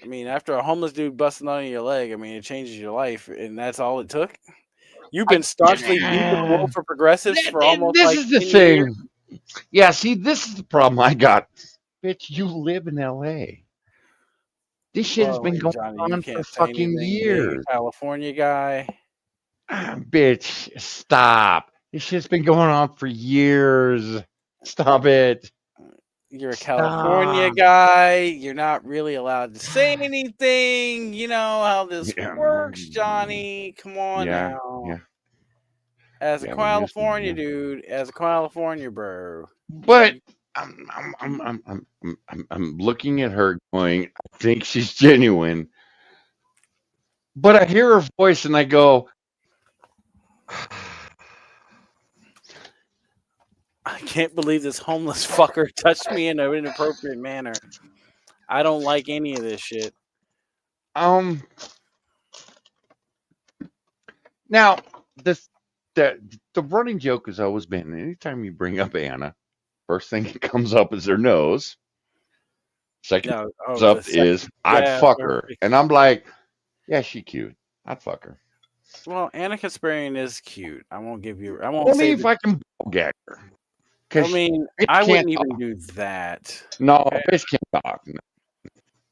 I mean, after a homeless dude busting on your leg, I mean, it changes your life, and that's all it took. You've been staunchly deep in the world for progressives for almost This like is the 10 years. thing. Yeah, see, this is the problem I got. Bitch, you live in LA. This shit has Well, been going Johnny, you on for can't say fucking anything. Being years. a California guy, Bitch, stop. This shit's been going on for years. Stop it. you're a California Stop. guy. You're not really allowed to say anything. You know how this Yeah, works, Johnny. Come on yeah, now. yeah. As a Yeah, well, here's the California yeah. dude, as a California bro. But I'm looking at her going, I think she's genuine. But I hear her voice and I go, I can't believe this homeless fucker touched me in an inappropriate manner. I don't like any of this shit. now this the running joke has always been anytime you bring up Anna, first thing that comes up is her nose. Second No, thing that comes oh, the up is second, I'd yeah. fuck her. And I'm like, yeah, she cute. I'd fuck her. Well, Anna Kasparian is cute. I won't give you. I won't Only say if that. I can gag her. I Because mean, bitch I can't wouldn't even talk. do that. No, Okay? bitch can't talk.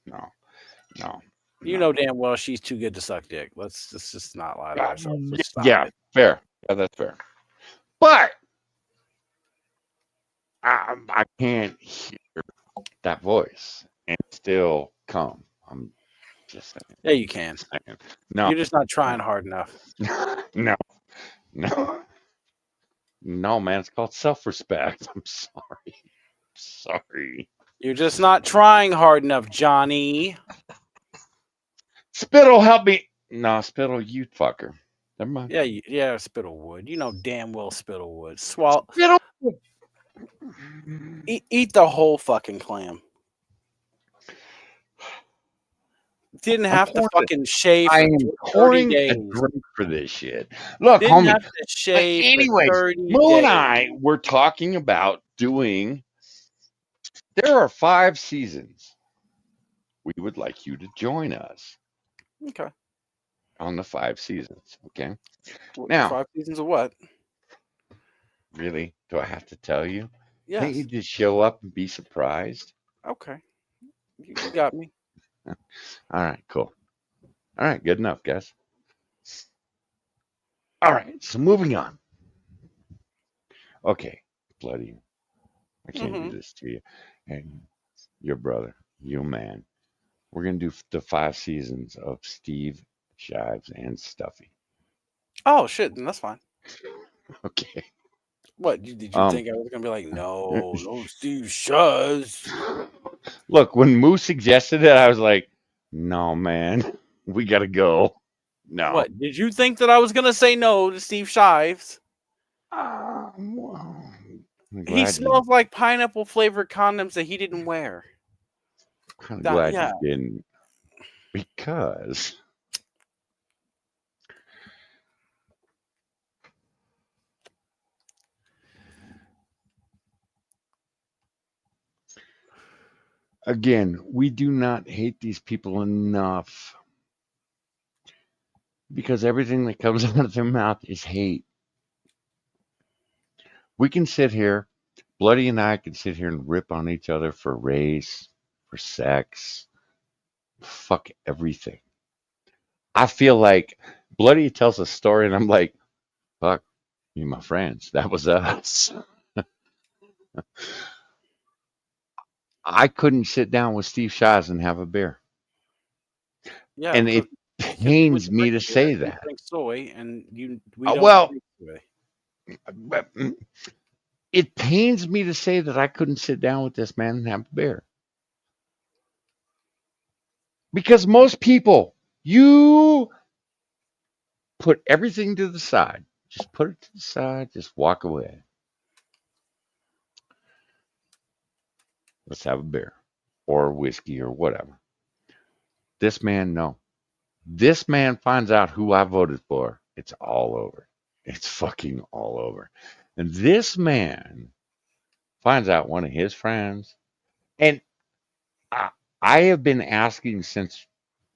No. You know damn well she's too good to suck dick. Let's just not lie to ourselves. Let's stop Yeah, it. fair. Yeah, that's fair. But I can't hear that voice and still come. I'm just saying. Yeah, you can. No, You're just not trying hard enough. no, no, man. It's called self-respect. I'm sorry. Sorry. You're just not trying hard enough, Johnny. Spittle, help me. No, Spittle, you fucker. Never mind. Yeah, yeah, Spittle would. You know damn well Spittle would. Swallow. Spittle. Eat the whole fucking clam. Didn't have to fucking shave I for am 30 pouring days. a drink for this shit. Look, Didn't homie. have to shave Anyways, for 30 Moo days. and I were talking about doing. There are 5 seasons. We would like you to join us Okay. on the 5 seasons. Okay. What, Now, 5 seasons of what? really, do I have to tell you? Yes. Can't you just show up and be surprised? Okay. You got me. All right, cool. All right, good enough, guys. All right, so moving on. Okay, bloody, I can't do this to you. And your brother, you man. We're gonna do the 5 seasons of Steve, Shives, and Stuffy. Oh shit, then that's fine. Okay. What did you think I was gonna be like? No, Steve Shuz. Look, when Moose suggested it, I was like, "No, man, we gotta go." No. What did you think that I was gonna say no to Steve Shives? He smells like pineapple flavored condoms that he didn't wear. I'm glad you didn't, because again, we do not hate these people enough, because everything that comes out of their mouth is hate. We can sit here, Bloody and I can sit here and rip on each other for race, for sex, fuck everything. I feel like Bloody tells a story and I'm like, fuck, you my friends. That was us. I couldn't sit down with Steve Shives and have a beer. Yeah, And it because pains me to say you that. drink soy, and we don't Well, drink soy. It pains me to say that I couldn't sit down with this man and have a beer. Because most people, you put everything to the side. Just put it to the side, just walk away. Let's have a beer or whiskey or whatever. This man, no. This man finds out who I voted for. It's all over. It's fucking all over. And this man finds out one of his friends. And I, I have been asking since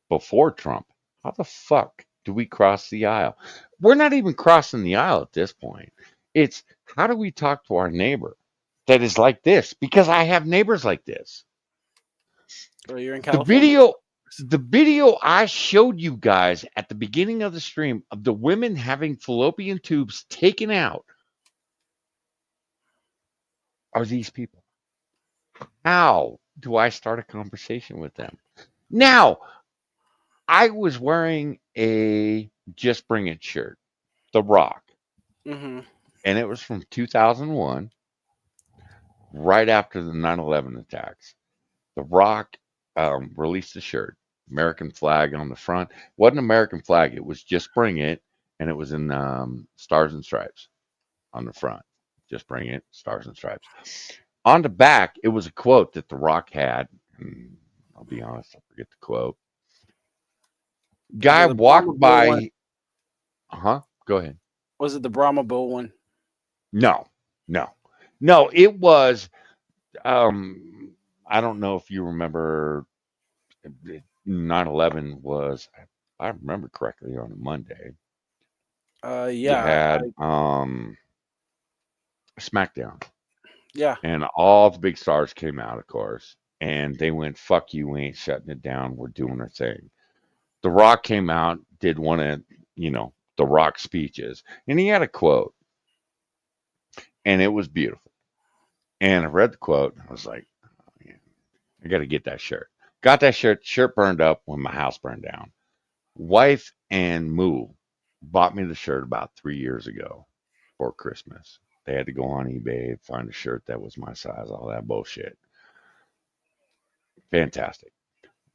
before Trump, how the fuck do we cross the aisle? We're not even crossing the aisle at this point. It's how do we talk to our neighbor that is like this? Because I have neighbors like this. Or you're in The California. video I showed you guys at the beginning of the stream of the women having fallopian tubes taken out are these people. How do I start a conversation with them? Now, I was wearing a Just Bring It shirt, The Rock, Mm-hmm. and it was from 2001, right after the 9/11 attacks. The Rock released a shirt, American flag on the front. Wasn't American flag, it was Just Bring It, and it was in stars and stripes on the front. Just Bring It, stars and stripes. On the back, it was a quote that The Rock had. I'll be honest, I forget the quote. Guy The Brahma walked Bull one? by. Huh? Go ahead. Was it the Brahma Bull one? No, no. It was. I don't know if you remember. 9/11 was, if I remember correctly, on a Monday. You Yeah. had SmackDown, Yeah. and all the big stars came out, of course, and they went, "Fuck you, we ain't shutting it down. We're doing our thing." The Rock came out, did one of the Rock speeches, and he had a quote, and it was beautiful. And I read the quote, and I was like, "Oh, man, I got to get that shirt." Got that shirt. Shirt burned up when my house burned down. Wife and Moo bought me the shirt about 3 years ago for Christmas. They had to go on eBay, find a shirt that was my size, all that bullshit. Fantastic.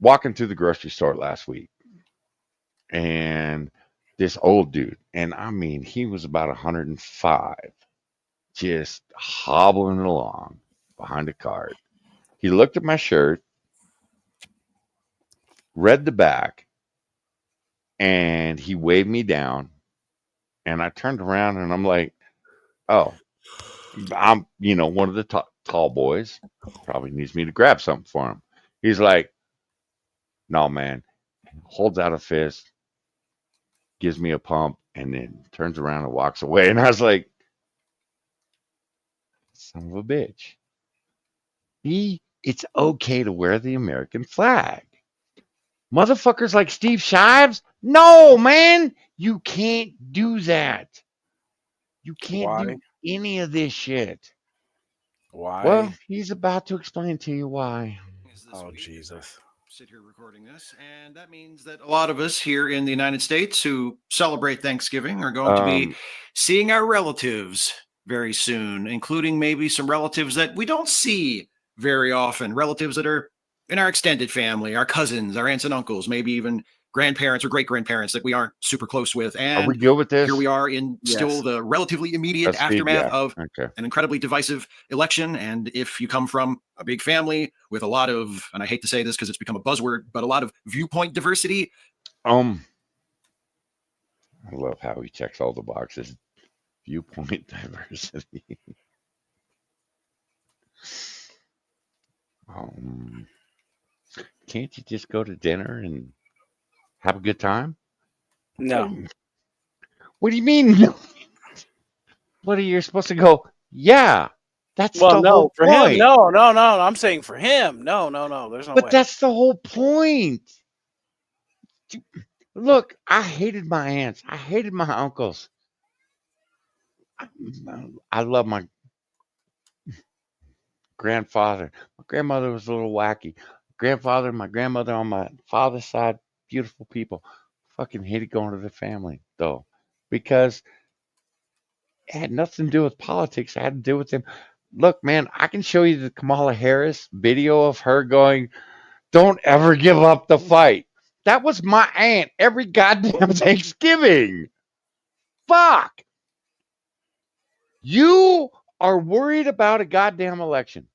Walking through the grocery store last week, and this old dude, and I mean, he was about 105, just hobbling along behind a cart. He looked at my shirt, read the back, and he waved me down. And I turned around and I'm like, oh, I'm, one of the tall boys. Probably needs me to grab something for him. He's like, no, man. Holds out a fist, gives me a pump, and then turns around and walks away. And I was like, son of a bitch. It's okay to wear the American flag. Motherfuckers like Steve Shives? No, man. You can't do that. You can't Why? do any of this shit. Why? Well, he's about to explain to you why. Oh, Jesus. Sit here recording this, and that means that a lot of us here in the United States who celebrate Thanksgiving are going to be seeing our relatives very soon, including maybe some relatives that we don't see very often, relatives that are in our extended family, our cousins, our aunts and uncles, maybe even grandparents or great grandparents that we aren't super close with. Are we And good with this? here we are in still the relatively immediate aftermath of Okay. an incredibly divisive election. And if you come from a big family with a lot of, and I hate to say this because it's become a buzzword, but a lot of viewpoint diversity. I love how he checks all the boxes. Viewpoint diversity. Can't you just go to dinner and have a good time? No. What do you mean? No? What are you supposed to go? Yeah, that's Well, the no, whole for point. him, no. I'm saying for him, no. There's no way. But that's the whole point. Look, I hated my aunts. I hated my uncles. I love my grandfather. My grandmother was a little wacky. Grandfather, my grandmother on my father's side, beautiful people. Fucking hated going to the family though, because It had nothing to do with politics. It had to do with them. Look, man, I can show you the Kamala Harris video of her going, "Don't ever give up the fight." That was my aunt every goddamn Thanksgiving. Fuck. You are worried about a goddamn election.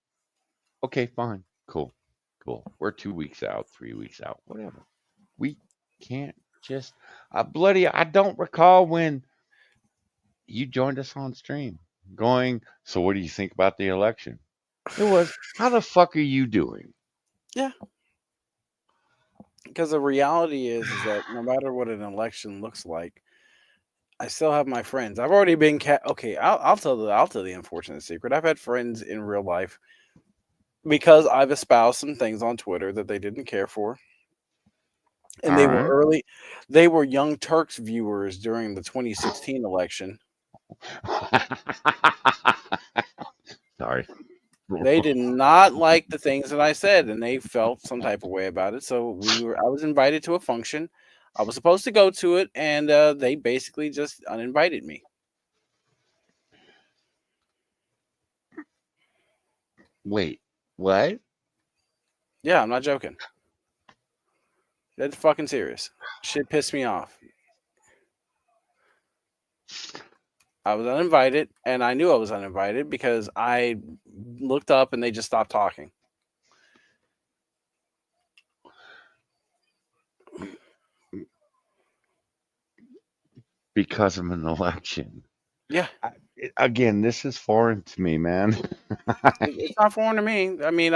Okay, fine. Cool. Cool. We're 2 weeks out, 3 weeks out, whatever. We can't just bloody I don't recall when you joined us on stream going, so what do you think about the election? It was, how the fuck are you doing? Yeah. Because the reality is that no matter what an election looks like, I still have my friends. I've already been okay. I'll tell the unfortunate secret. I've had friends in real life because I've espoused some things on Twitter that they didn't care for, and All right. they were Young Turks viewers during the 2016 election. Sorry. They did not like the things that I said, and they felt some type of way about it. So I was invited to a function. I was supposed to go to it, and they basically just uninvited me. Wait, what? Yeah, I'm not joking. That's fucking serious. Shit pissed me off. I was uninvited, and I knew I was uninvited because I looked up and they just stopped talking. Because of an election. Yeah. Again, this is foreign to me, man. It's not foreign to me. I mean,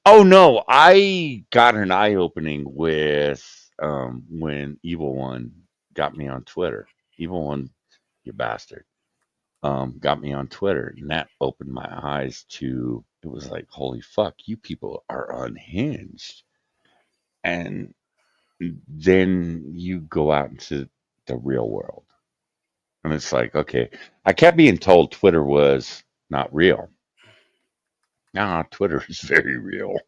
oh no, I got an eye opening with when Evil One got me on Twitter. Evil One, you bastard, got me on Twitter, and that opened my eyes to. It was like, holy fuck, you people are unhinged, and then you go out into the real world, and it's like, okay, I kept being told Twitter was not real. Nah, Twitter is very real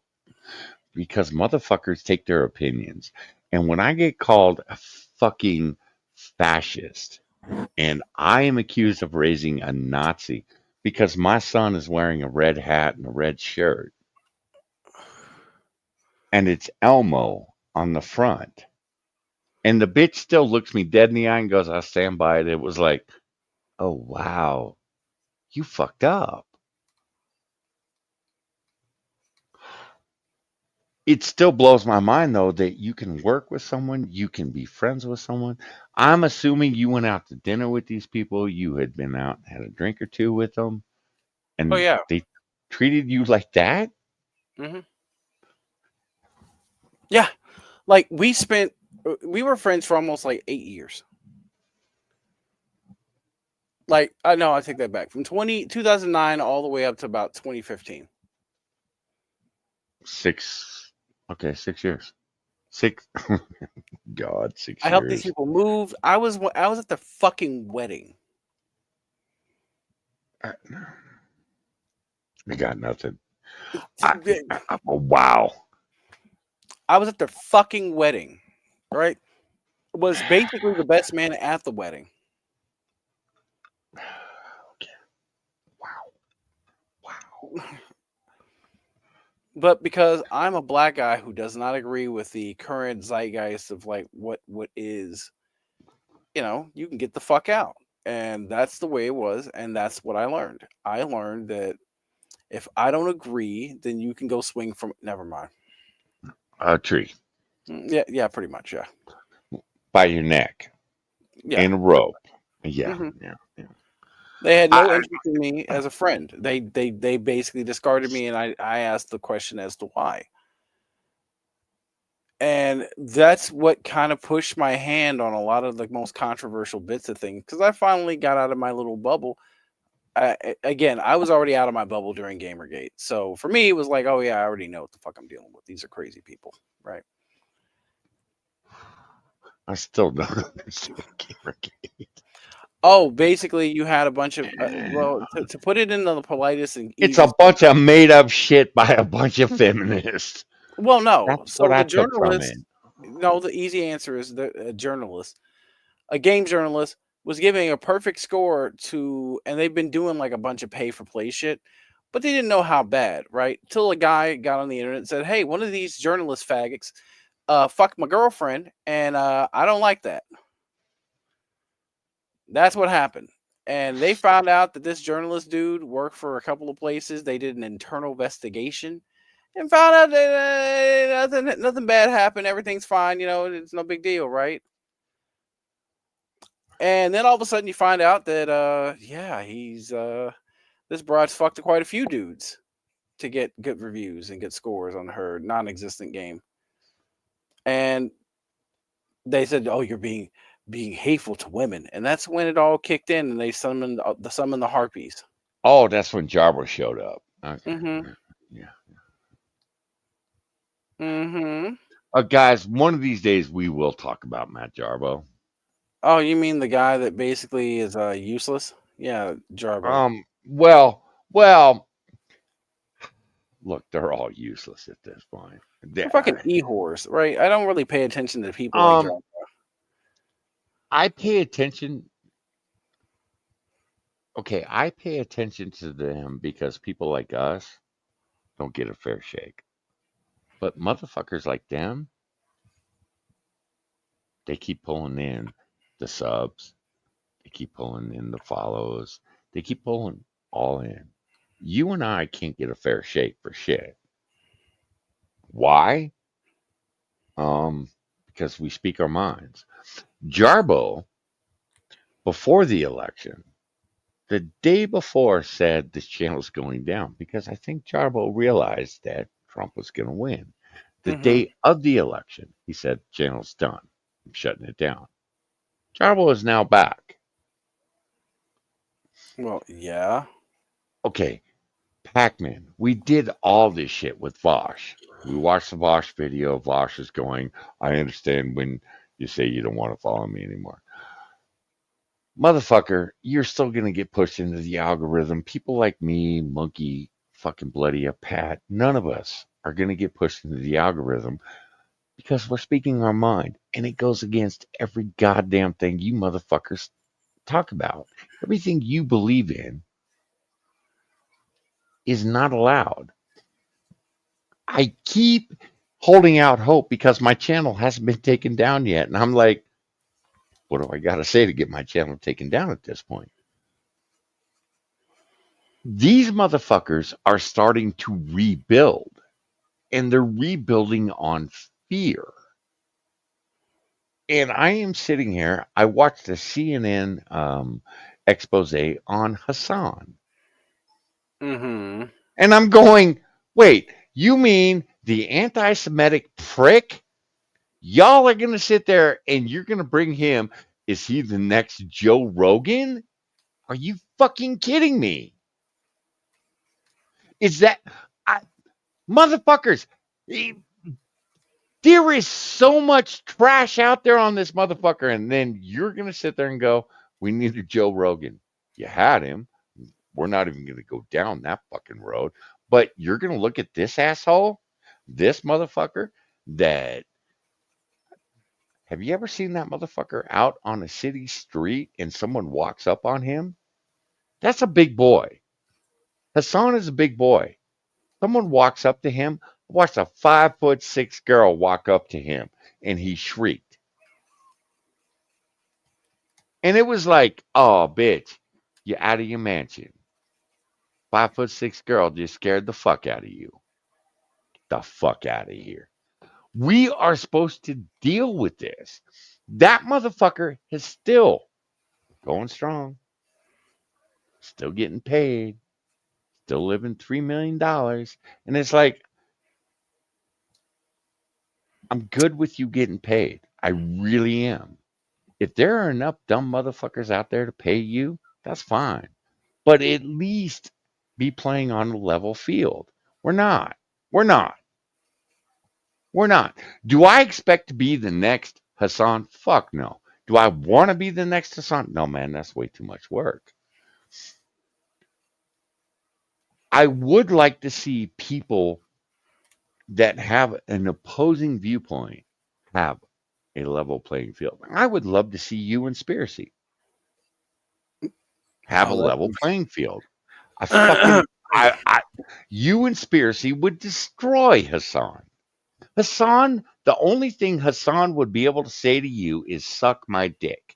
because motherfuckers take their opinions. And when I get called a fucking fascist and I am accused of raising a Nazi because my son is wearing a red hat and a red shirt and it's Elmo on the front, and the bitch still looks me dead in the eye and goes, "I'll stand by it." It was like, oh, wow, you fucked up. It still blows my mind though that you can work with someone, you can be friends with someone. I'm assuming you went out to dinner with these people, you had been out, had a drink or two with them, Oh and yeah. they treated you like that? Mm-hmm. Yeah, like we were friends for almost like 8 years. Like, no, I take that back. From 2009 all the way up to about 2015. Okay, 6 years. Six, God, I helped these 6 years. people move. I was at the fucking wedding. I got nothing. Wow. I was at their fucking wedding, right? Was basically the best man at the wedding. Wow. But because I'm a black guy who does not agree with the current zeitgeist of like what is, you can get the fuck out. And that's the way it was, and that's what I learned. I learned that if I don't agree, then you can go swing from. Never mind. A tree. Yeah, pretty much, yeah. By your neck. Yeah. And a rope. Yeah, Mhm. yeah. They had no interest in me as a friend. They basically discarded me, and I asked the question as to why. And that's what kind of pushed my hand on a lot of the most controversial bits of things, because I finally got out of my little bubble. Again, I was already out of my bubble during Gamergate. So for me, it was like, oh yeah, I already know what the fuck I'm dealing with. These are crazy people, right? I still don't understand Gamergate. Oh, basically, you had a bunch of to put it in the politest and It's a bunch of made up shit by a bunch of feminists. Well, no. That's So what I the took from journalist. it. No, the easy answer is a journalist, a game journalist, was giving a perfect score to, and they've been doing like a bunch of pay for play shit, but they didn't know how bad, right? Till a guy got on the internet and said, "Hey, one of these journalist faggots, fucked my girlfriend, and I don't like that." That's what happened. And they found out that this journalist dude worked for a couple of places. They did an internal investigation and found out that nothing bad happened. Everything's fine. You know, it's no big deal, right? And then all of a sudden you find out that yeah, he's this broad's fucked quite a few dudes to get good reviews and good scores on her non-existent game. And they said, "Oh, you're being hateful to women," and that's when it all kicked in, and they summoned the harpies. Oh, that's when Jarbo showed up. Okay. Mm-hmm. Yeah. Mm-hmm. Guys, one of these days we will talk about Matt Jarbo. Oh, you mean the guy that basically is useless? Yeah, Jarbo. Well, look, they're all useless at this point. They're fucking e-whores, right? I don't really pay attention to people like Jarbo. I pay attention. Okay, I pay attention to them because people like us don't get a fair shake. But motherfuckers like them, they keep pulling in the subs, they keep pulling in the follows, they keep pulling all in. You and I can't get a fair shake for shit. Why? Because we speak our minds. Jarbo, before the election, the day before said this channel's going down because I think Jarbo realized that Trump was going to win. The day of the election, he said, channel's done. I'm shutting it down. Jarbo is now back. Well, yeah. Okay, Pac-Man, we did all this shit with Vosh. We watched the Vosh video. Vosh is going, I understand when you say you don't want to follow me anymore. Motherfucker, you're still going to get pushed into the algorithm. People like me, Monkey, fucking Bloody, a Pat, none of us are going to get pushed into the algorithm because we're speaking our mind. And it goes against every goddamn thing you motherfuckers talk about. Everything you believe in is not allowed. I keep holding out hope because my channel hasn't been taken down yet. And I'm like, what do I got to say to get my channel taken down at this point? These motherfuckers are starting to rebuild, and they're rebuilding on fear. And I am sitting here, I watched a CNN expose on Hassan. Mm-hmm. And I'm going, wait, you mean the anti Semitic prick? Y'all are going to sit there and you're going to bring him. Is he the next Joe Rogan? Are you fucking kidding me? Is that. Motherfuckers, there is so much trash out there on this motherfucker. And then you're going to sit there and go, we need a Joe Rogan. You had him. We're not even going to go down that fucking road. But you're going to look at this asshole, this motherfucker that. Have you ever seen that motherfucker out on a city street and someone walks up on him? That's a big boy. Hassan is a big boy. Someone walks up to him. I watched a 5'6" girl walk up to him and he shrieked. And it was like, oh, bitch, you're out of your mansion. 5'6" girl just scared the fuck out of you. Get the fuck out of here. We are supposed to deal with this. That motherfucker is still going strong, still getting paid, still living $3 million. And it's like, I'm good with you getting paid. I really am. If there are enough dumb motherfuckers out there to pay you, that's fine. But at least be playing on a level field. We're not. We're not. We're not. Do I expect to be the next Hassan? Fuck no. Do I want to be the next Hassan? No, man, that's way too much work. I would like to see people that have an opposing viewpoint have a level playing field. I would love to see you and Spiracy. Have a level playing field. You and Spiracy would destroy Hassan. Hassan, the only thing Hassan would be able to say to you is suck my dick.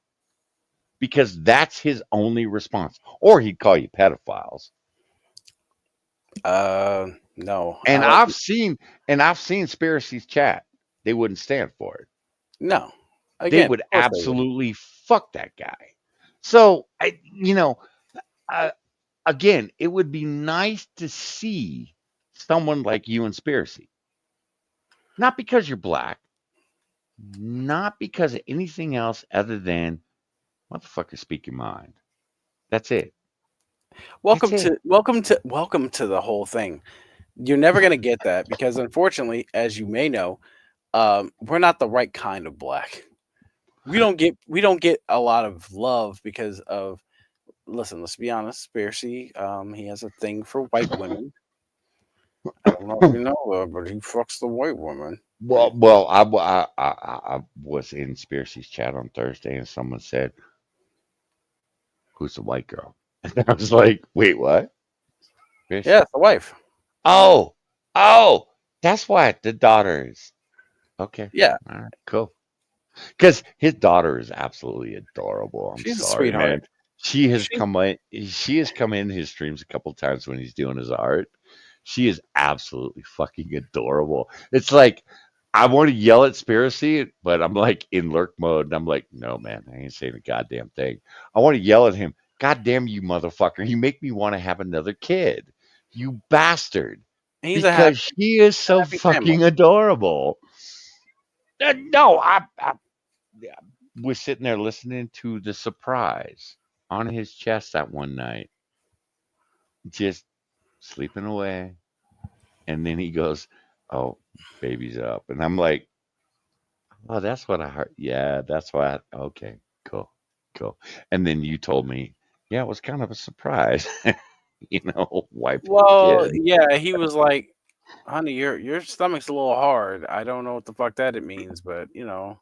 Because that's his only response. Or he'd call you pedophiles. No. And I've seen Spiracy's chat. They wouldn't stand for it. No. They Again, would of course they absolutely fuck that guy. So again, it would be nice to see someone like you and Spiracy. Not because you're black, not because of anything else other than motherfucker speak your mind. That's it. Welcome to the whole thing. You're never gonna get that because unfortunately, as you may know, we're not the right kind of black. We don't get a lot of love because of listen, let's be honest, Spiracy, he has a thing for white women. I don't know if you know that, but he fucks the white women. Well, I was in Spiracy's chat on Thursday, and someone said, "Who's the white girl?" And I was like, "Wait, what?" Yeah, it's the wife. Oh, that's why the daughter is okay. Yeah, all right, cool. Because his daughter is absolutely adorable. I'm She's a sorry, sweetheart. man. She has come in his streams a couple times when he's doing his art. She is absolutely fucking adorable. It's like I want to yell at Spiracy, but I'm like in lurk mode, and I'm like, no, man, I ain't saying a goddamn thing. I want to yell at him. God damn you, motherfucker! You make me want to have another kid. You bastard! He's Because she is so happy family. fucking adorable. No, I was sitting there listening to the surprise on his chest that one night, just sleeping away. And then he goes, "Oh, baby's up." And I'm like, "Oh, that's what I heard." Yeah, that's why. Okay, cool, cool. And then you told me, yeah, it was kind of a surprise, wiping the Well, kid. yeah, he was like, "Honey, your stomach's a little hard. I don't know what the fuck that it means, but you know."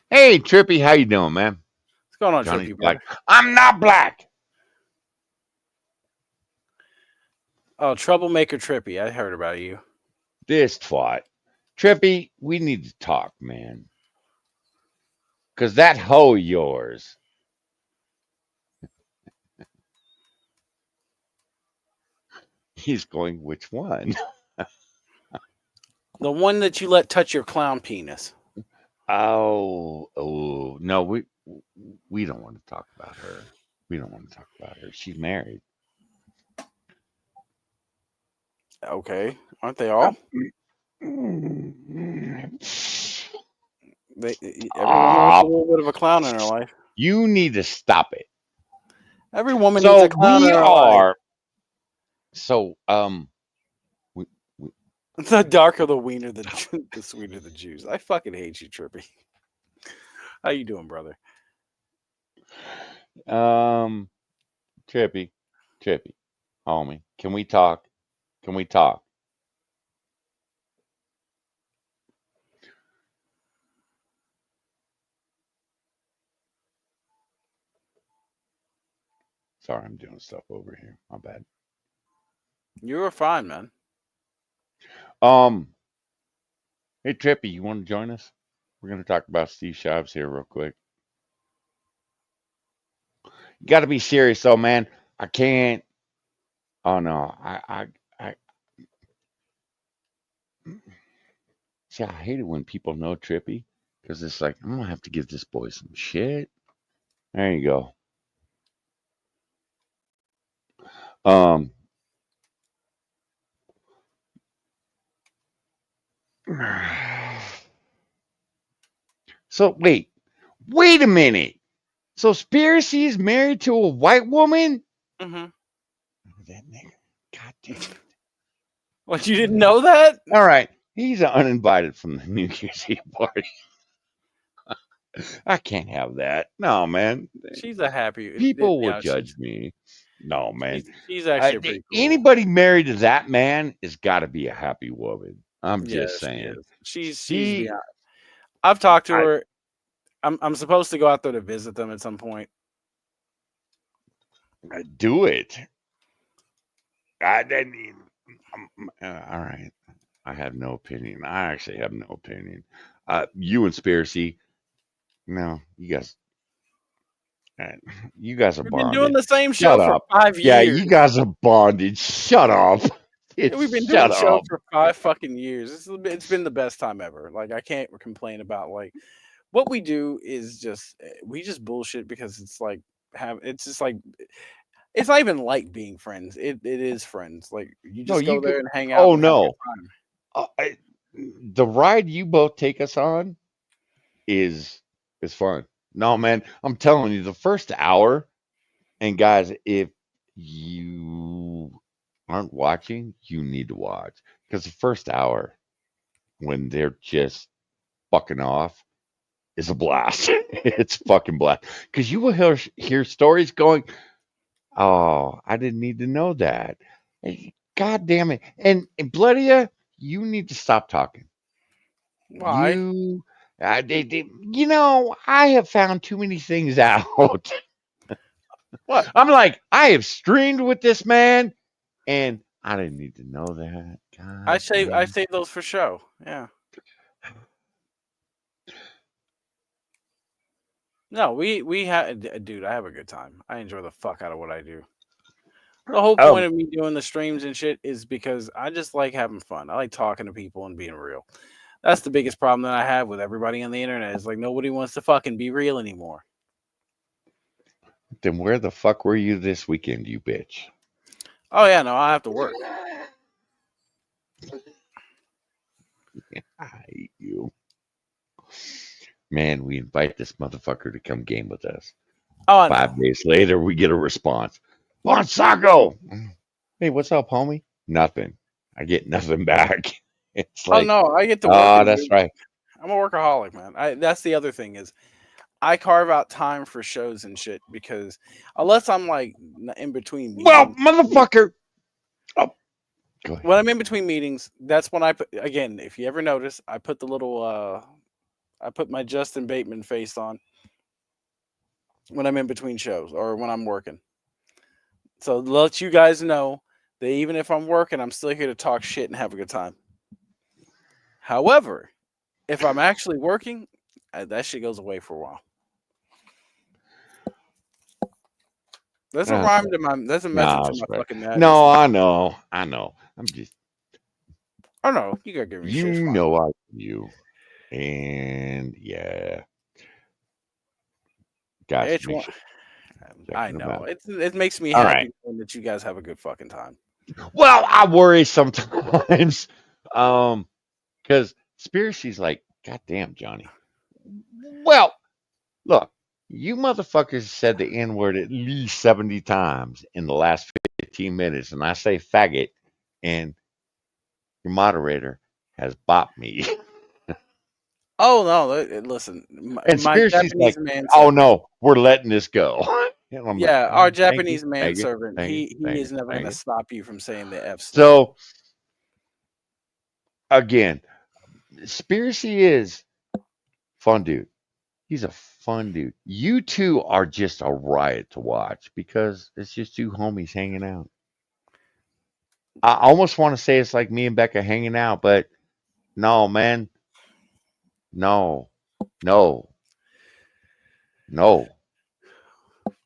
Hey, Trippy, how you doing, man? What's going on, Johnny's Trippy, black. brother? I'm not black. Oh, troublemaker Trippy. I heard about you. This twat. Trippy, we need to talk, man. Because that hoe of yours. He's going, which one? The one that you let touch your clown penis. Oh, no, we don't want to talk about her. We don't want to talk about her. She's married. Okay, aren't they all? Every woman has a little bit of a clown in her life. You need to stop it. Every woman needs a clown in her life. So, The darker the wiener, the sweeter the juice. I fucking hate you, Trippy. How you doing, brother? Trippy, homie, can we talk? Can we talk? Sorry, I'm doing stuff over here. My bad. You were fine, man. Hey, Trippy, you want to join us? We're going to talk about Steve Shives here real quick. You got to be serious, though, man. I can't. Oh no, I see. I hate it when people know Trippy because it's like I'm gonna have to give this boy some shit. There you go. So wait a minute. So Spiracy is married to a white woman? Mm-hmm. That nigga. God damn it. What, you didn't know that? All right. He's uninvited from the New Year's Eve party. I can't have that. No, man. She's a happy. People will judge me. No, man. She's actually pretty cool. Anybody married to that man has got to be a happy woman. I'm just saying. She's I've talked to her. I'm supposed to go out there to visit them at some point. Do it. I mean, all right. I have no opinion. I actually have no opinion. You and Spiracy, no, uh, you guys are We've been doing bonded. the same show Shut for up. 5 Yeah, years. you guys are bonded. Shut up. Yeah, we've been doing Shut shows up. for 5 fucking years. It's been the best time ever. Like I can't complain about like what we do is just we just bullshit because it's like it's just like it's not even like being friends. It is friends. Like you No, just you go go. there and hang out Oh and have a good no. time. I, the ride you both take us on is fun. No, man, I'm telling you, the first hour, and guys, if you aren't watching, you need to watch because the first hour when they're just fucking off is a blast. It's fucking blast because you will hear stories going, "Oh, I didn't need to know that." God damn it! And Bloodia, you need to stop talking. Why? You, I have found too many things out. What? I'm like, I have streamed with this man, and I didn't need to know that. I God save I damn. save those for show. Yeah. No, we had dude, I have a good time. I enjoy the fuck out of what I do. The whole point Um, of me doing the streams and shit is because I just like having fun. I like talking to people and being real. That's the biggest problem that I have with everybody on the internet is like nobody wants to fucking be real anymore. then where the fuck were you this weekend, you bitch? Oh yeah, no, I have to work. I hate you. Man, we invite this motherfucker to come game with us. Oh, I know. 5 days later, we get a response. Bonsaco! Hey, what's up, homie? Nothing. I get nothing back. It's Oh like, no, I get to work and that's do. right. I'm a workaholic, man. That's the other thing is I carve out time for shows and shit because unless I'm like in between Well, meetings, motherfucker. Oh, go ahead. when I'm in between meetings, that's when I put again. If you ever notice, I put the little I put my Justin Bateman face on when I'm in between shows or when I'm working. So to let you guys know that even if I'm working, I'm still here to talk shit and have a good time. However, if I'm actually working, that shit goes away for a while. That's a rhyme to my. That's a method Nah, to that's my right. fucking madness. No, I know. I'm just, Oh no, you gotta give me you shit. It's fine. know, I love you. And yeah, guys, It's make one. sure to check I them know. out. It makes me All happy right. knowing that you guys have a good fucking time. Well, I worry sometimes. Because Spiracy's like, God damn, Johnny. Well, look, you motherfuckers said the N word at least 70 times in the last 15 minutes, and I say faggot, and your moderator has bopped me. Oh no, listen, And my Spiracy's Japanese like, oh manservant. no, we're letting this go. And I'm like, Yeah, all our right, thank you, Japanese thank you, manservant. thank you, He thank you, is never thank gonna you. stop you from saying the F slur. So, again, Spiracy is fun dude. He's a fun dude. You two are just a riot to watch because it's just two homies hanging out. I almost want to say it's like me and Becca hanging out, but no, man. No, no, no.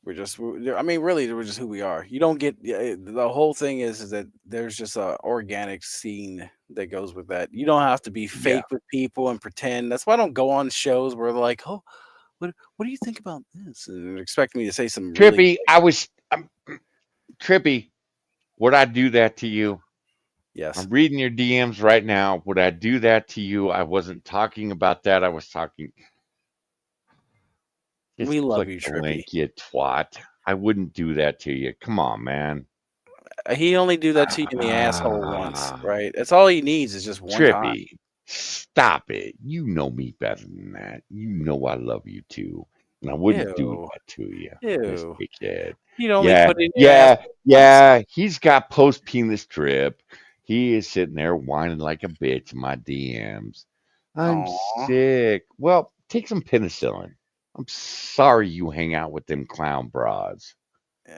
I mean, really, we're just who we are. You don't get the whole thing is that there's just a organic scene that goes with that. You don't have to be Yeah. fake with people and pretend. That's why I don't go on shows where they're like, "Oh, what do you think about this?" And expect me to say some really Trippy, Trippy, would I do that to you? yes. I'm reading your DMs right now. Would I do that to you? I wasn't talking about that. I was talking. Just We love click you, the Trippy. link, you twat. I wouldn't do that to you. Come on, man. He only do that to you in the asshole once, right? That's all he needs is just one time. Trippy, stop it. You know me better than that. You know I love you too. And I wouldn't do Ew, that to you. This ew. dickhead. He'd only Yeah, put it in your ass yeah, once. yeah. He's got post penis drip. He is sitting there whining like a bitch in my DMs. I'm Aw. sick. Well, take some penicillin. I'm sorry you hang out with them clown bras.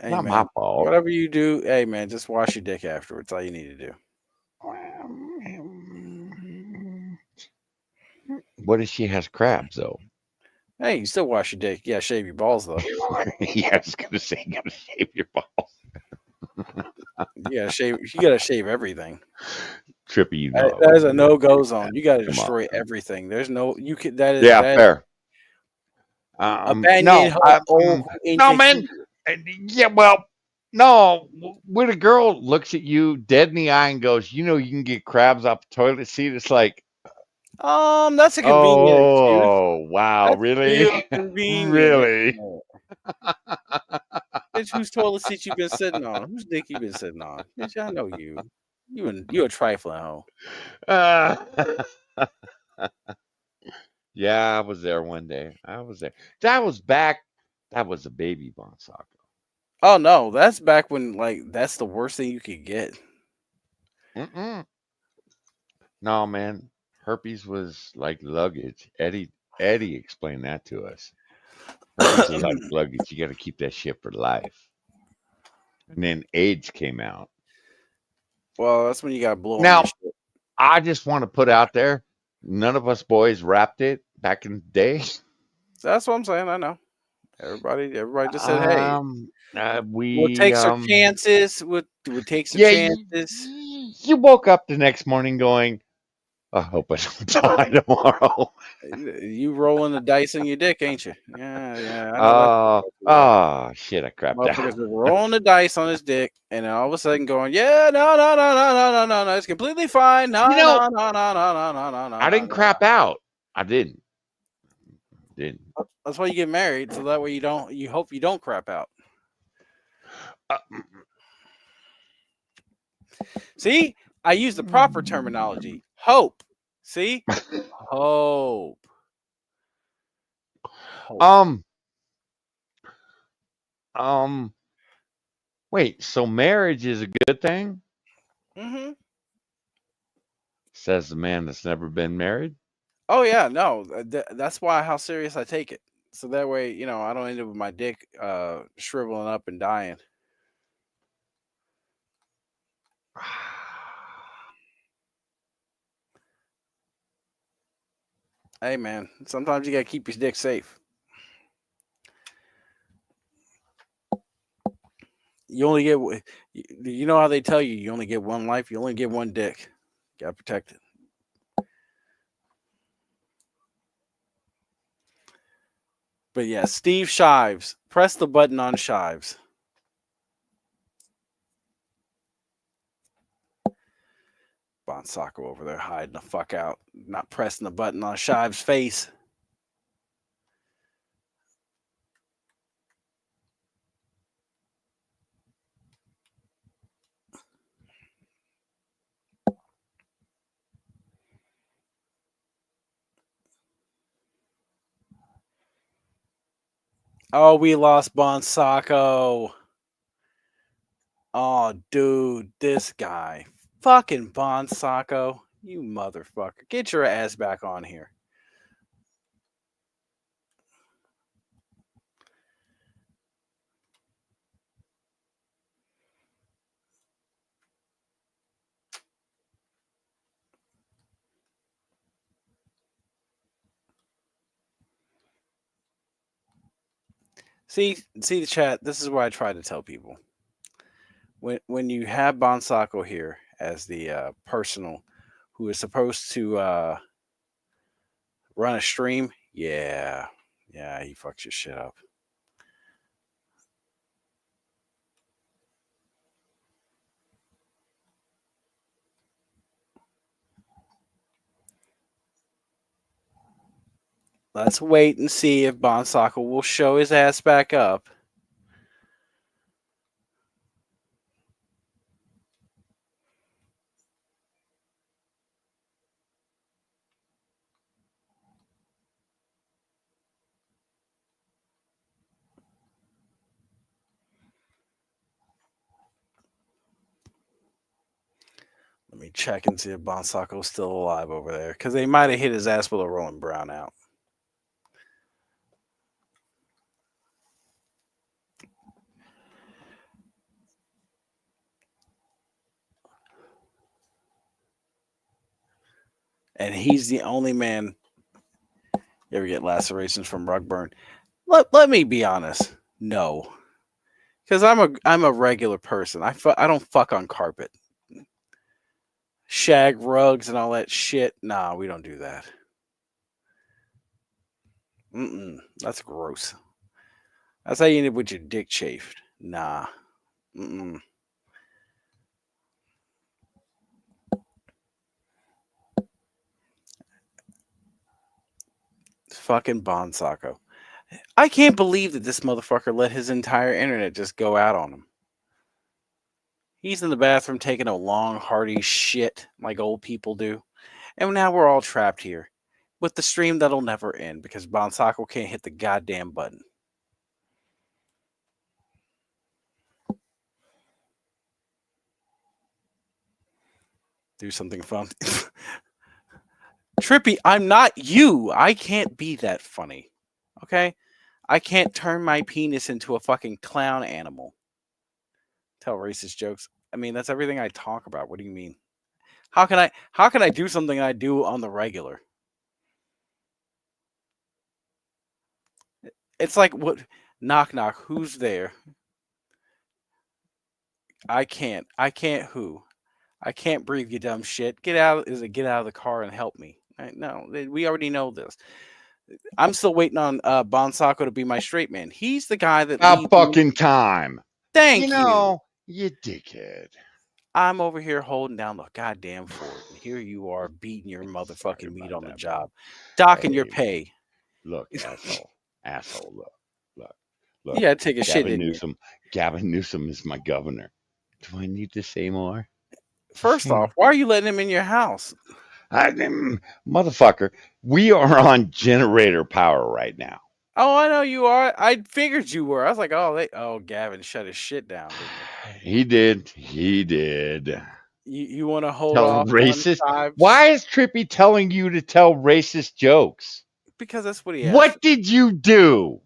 Hey, Not man, my fault. whatever you do, hey man, just wash your dick afterwards. All you need to do. What if she has crabs though? Hey, you still wash your dick. Yeah, shave your balls though. Yeah, I was gonna say you gotta shave your balls. You gotta shave everything. Trippy, you know I That is wouldn't a do no go that. zone. You gotta Come destroy on. everything. There's no you can that is Yeah, that fair. abandon No, her old no, man. Yeah, well, no. When a girl looks at you dead in the eye and goes, "You know, you can get crabs off the toilet seat," it's like, That's a convenient excuse. oh, wow, That's really, real convenient. really. Bitch, whose toilet seat you been sitting on? Whose dick you been sitting on? Bitch, I know you. You a trifling hoe. Yeah, I was there one day. I was there. That was back. That was a baby Bonsaco. Oh no, that's back when that's the worst thing you could get. No, man. Herpes was like luggage. Eddie explained that to us. Herpes is like luggage. You got to keep that shit for life. And then AIDS came out. Well, that's when you got to blow on Now, your shit. I just want to put out there, none of us boys wrapped it back in the day. That's what I'm saying. I know. Everybody just said, "Hey, we'll We take some chances. We'll take some yeah, chances." you woke up the next morning going, I hope I don't die tomorrow. You rolling the dice on your dick, ain't you? Yeah. I know that. Shit, I crapped Motherfuckers out. was rolling the dice on his dick, and then all of a sudden going, "Yeah, no, it's completely fine. No, You know, no. I didn't crap out. I didn't. That's why you get married, so that way you hope you don't crap out. See, I use the proper terminology. Hope. See, hope. Wait. So marriage is a good thing? Mm-hmm. Says the man that's never been married. Oh yeah, no, that's why how serious I take it. So that way, I don't end up with my dick shriveling up and dying. Hey man, sometimes you gotta keep your dick safe. You only get, you know how they tell you only get one life, you only get one dick. You gotta protect it. But yeah, Steve Shives, press the button on Shives. Bonsaco over there hiding the fuck out, not pressing the button on Shives' face. Oh, we lost Bonsaco. Oh, dude, this guy. Fucking Bonsaco. You motherfucker. Get your ass back on here. See the chat. This is what I try to tell people. When you have Bonsaco here as the personal who is supposed to run a stream, yeah, he fucks your shit up. Let's wait and see if Bonsaco will show his ass back up. Let me check and see if Bonsaco's still alive over there, because they might have hit his ass with a rolling brown out. and he's the only man. You ever get lacerations from rug burn? Let me be honest. No, because I'm a regular person. I don't fuck on carpet, shag rugs, and all that shit. Nah, we don't do that. That's gross. That's how you end up with your dick chafed. Nah. Fucking Bonsako. I can't believe that this motherfucker let his entire internet just go out on him. He's in the bathroom taking a long, hearty shit like old people do. And now we're all trapped here with the stream that'll never end because Bonsako can't hit the goddamn button. Do something fun. Trippy, I'm not you. I can't be that funny. Okay? I can't turn my penis into a fucking clown animal. Tell racist jokes. I mean, that's everything I talk about. What do you mean? How can I do something I do on the regular? It's like what knock knock, who's there? I can't who? I can't breathe, you dumb shit. Get out of the car and help me. No, we already know this. I'm still waiting on Bonsako to be my straight man. He's the guy that About fucking time. Thank you. You dickhead. I'm over here holding down the goddamn fort, and here you are beating your motherfucking meat on the job, docking your pay. Look, asshole. Look. Yeah, take a shit. Gavin Newsom is my governor. Do I need to say more? First off, why are you letting him in your house? Motherfucker, we are on generator power right now. Oh, I know you are. I figured you were. I was like, oh, Gavin shut his shit down, didn't he? He did. You want to hold tell off racist? Why is Trippy telling you to tell racist jokes? Because that's what he asked. What did you do?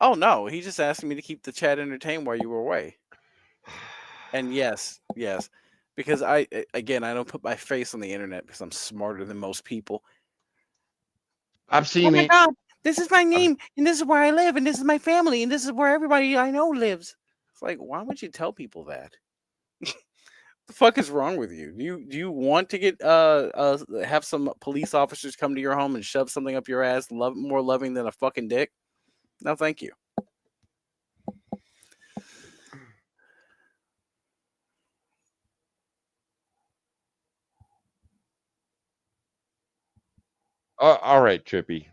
Oh no, he just asked me to keep the chat entertained while you were away. And yes, because I don't put my face on the internet because I'm smarter than most people. I've seen oh my God, this is my name, and this is where I live, and this is my family, and this is where everybody I know lives. It's like, why would you tell people that? The fuck is wrong with you? Do you want to get have some police officers come to your home and shove something up your ass more loving than a fucking dick? No, thank you. All right, Trippy.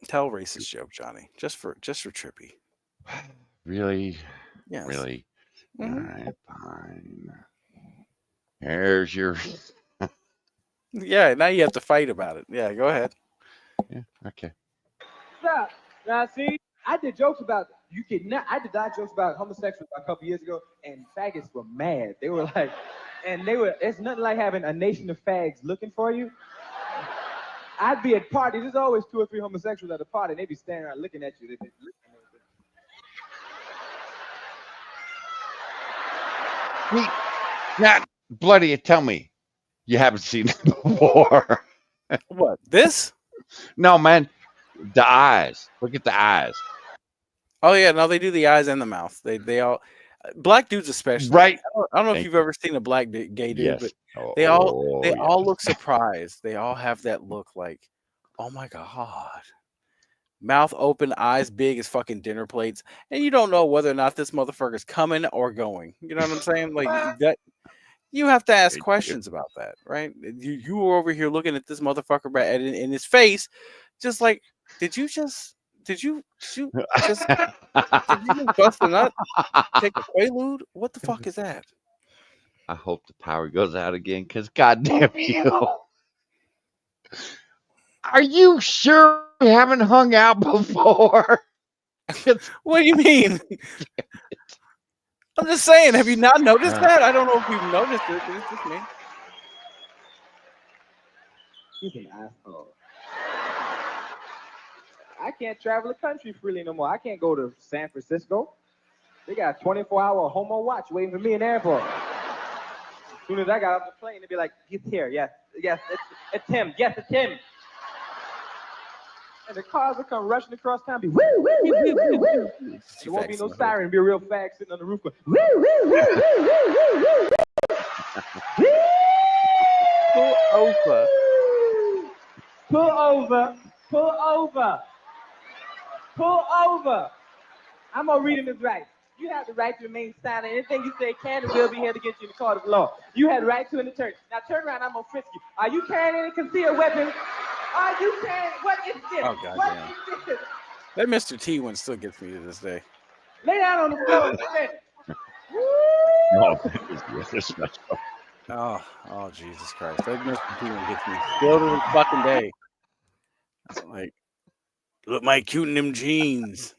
Tell racist joke, Johnny. Just for Trippy. Really? Yes. Really? All right, fine. Here's your. Yeah, now you have to fight about it. Yeah, go ahead. Yeah, okay. Stop. Now, see, I did jokes about I did jokes about homosexuals a couple years ago, and faggots were mad. They were like, it's nothing like having a nation of fags looking for you. I'd be at parties. There's always 2 or 3 homosexuals at a party, and they'd be standing around looking at you. They'd be looking. Now, bloody, tell me, you haven't seen it before. What, this? No, man. The eyes. Look at the eyes. Oh yeah, no, they do the eyes and the mouth. They all black dudes especially. Right. I don't know if you've ever seen a black gay dude, yes. but they all look surprised. They all have that look like, oh my God. Mouth open, eyes big as fucking dinner plates, and you don't know whether or not this motherfucker's coming or going. You know what I'm saying? Like that. You have to ask questions about that, right? You were over here looking at this motherfucker in his face, just like, did you just bust a nut? Take a Quaalude? What the fuck is that? I hope the power goes out again, because goddamn you. Are you sure we haven't hung out before? What do you mean? I'm just saying, have you not noticed that? I don't know if you've noticed it, but it's just me. He's an asshole. I can't travel the country freely no more. I can't go to San Francisco. They got a 24-hour homo watch waiting for me in the airport. As soon as I got off the plane, they'd be like, he's here. Yes, it's him. Yes, it's him. And the cars would come rushing across town, be woo, woo, woo, woo, woo. There won't be no siren. It'll be a real fag sitting on the roof going, woo, woo, woo, woo, woo, woo, woo. Pull over. Pull over. Pull over. Pull over. I'm going to read him his rights. You have the right to remain silent. Anything you say can and will be held against you in the court of law. You have the right to in the church. Now turn around, I'm going to frisk you. Are you carrying any concealed weapons? Are you carrying? What is this? Oh, God what damn. is this? That Mr. T one still gets me to this day. Lay down on the floor and spin. Oh, that was the other special. Oh, Jesus Christ. That Mr. T one gets me still to this fucking day. Like, look, Mike, cute in them jeans.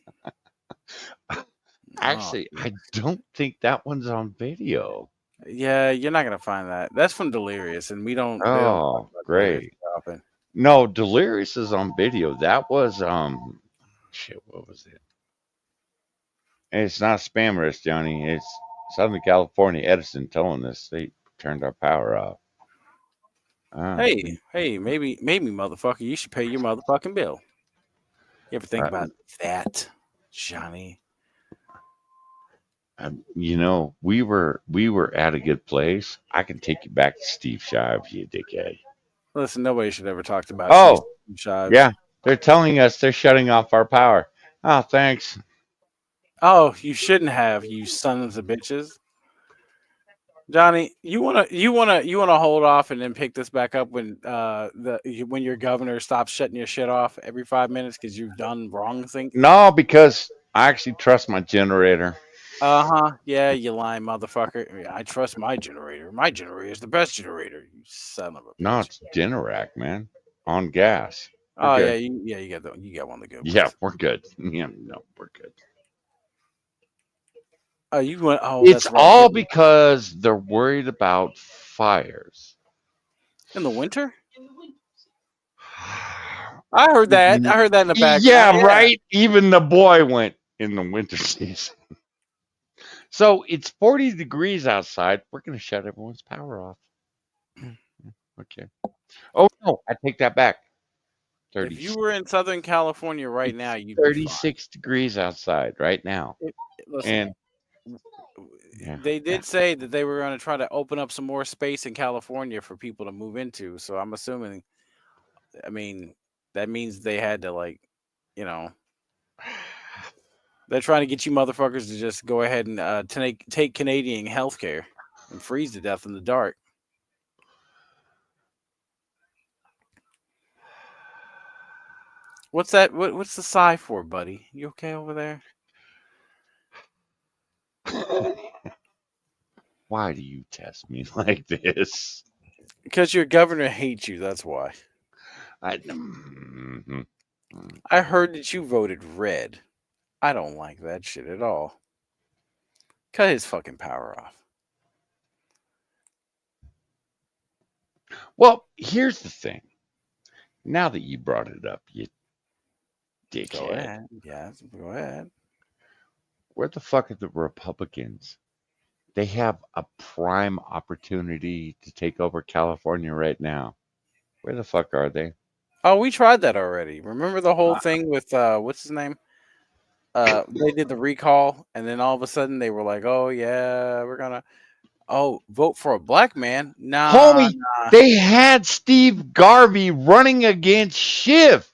Actually, I don't think that one's on video. Yeah, you're not gonna find that. That's from Delirious, and we don't. They don't Oh, talk about great. Delirious. No, Delirious is on video. That was shit. What was it? And it's not spammers, Johnny. It's Southern California Edison telling us they turned our power off. Hey, maybe, motherfucker, you should pay your motherfucking bill. You ever think about that, Johnny? You know, we were at a good place. I can take you back to Steve Shives, you dickhead. Listen, nobody should ever talk about. Oh, Steve Shives. Yeah, they're telling us they're shutting off our power. Oh, thanks. Oh, you shouldn't have, you sons of bitches. Johnny, you wanna hold off and then pick this back up when when your governor stops shutting your shit off every 5 minutes because you've done wrong things? No, because I actually trust my generator. Yeah, you lying motherfucker. I trust my generator. My generator is the best generator. You son of a bitch. No, it's Generac, man, on gas. Oh yeah, you got one of the good ones. Yeah, we're good. Yeah, no, we're good. Oh, you went. Oh, it's that's right. all because they're worried about fires in the winter. I heard that. I heard that in the back. Yeah, right. Even the boy went in the winter season. So it's 40 degrees outside. We're going to shut everyone's power off. Okay. Oh, no, I take that back. 30. If you were in Southern California right now, you'd 36 degrees outside right now. Listen, and they did say that they were going to try to open up some more space in California for people to move into. So I'm assuming, I mean, that means they had to, like, you know, they're trying to get you motherfuckers to just go ahead and take Canadian healthcare and freeze to death in the dark. What's that? What's the sigh for, buddy? You okay over there? Why do you test me like this? Because your governor hates you. That's why. I heard that you voted red. I don't like that shit at all. Cut his fucking power off. Well, here's the thing. Now that you brought it up, you dickhead. Go ahead. Yes, go ahead. Where the fuck are the Republicans? They have a prime opportunity to take over California right now. Where the fuck are they? Oh, we tried that already. Remember the whole thing with what's his name? They did the recall, and then all of a sudden they were like, "Oh yeah, we're gonna vote for a black man." Nah, homie, they had Steve Garvey running against Schiff.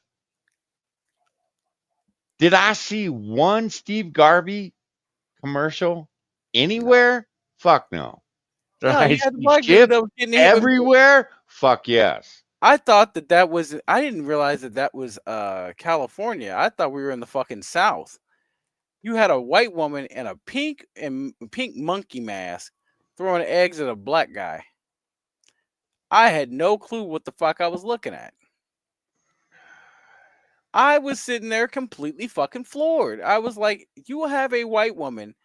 Did I see one Steve Garvey commercial anywhere? Fuck no. Did I see Schiff everywhere? Fuck yes. I thought that was. I didn't realize that was California. I thought we were in the fucking South. You had a white woman in a pink monkey mask throwing eggs at a black guy. I had no clue what the fuck I was looking at. I was sitting there completely fucking floored. I was like, you have a white woman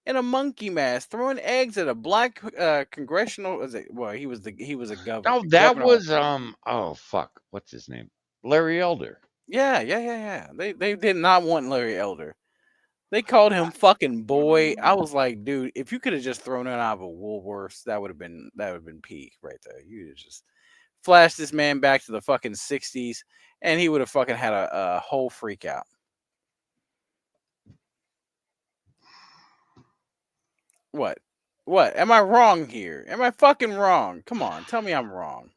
in a monkey mask throwing eggs at a black congressional. Well, he was a governor. No, that was oh fuck, what's his name? Larry Elder. Yeah. They did not want Larry Elder. They called him fucking boy. I was like, dude, if you could have just thrown it out of a Woolworths, that would have been peak right there. You just flashed this man back to the fucking 60s, and he would have fucking had a whole freak out. What? What? Am I wrong here? Am I fucking wrong? Come on, tell me I'm wrong.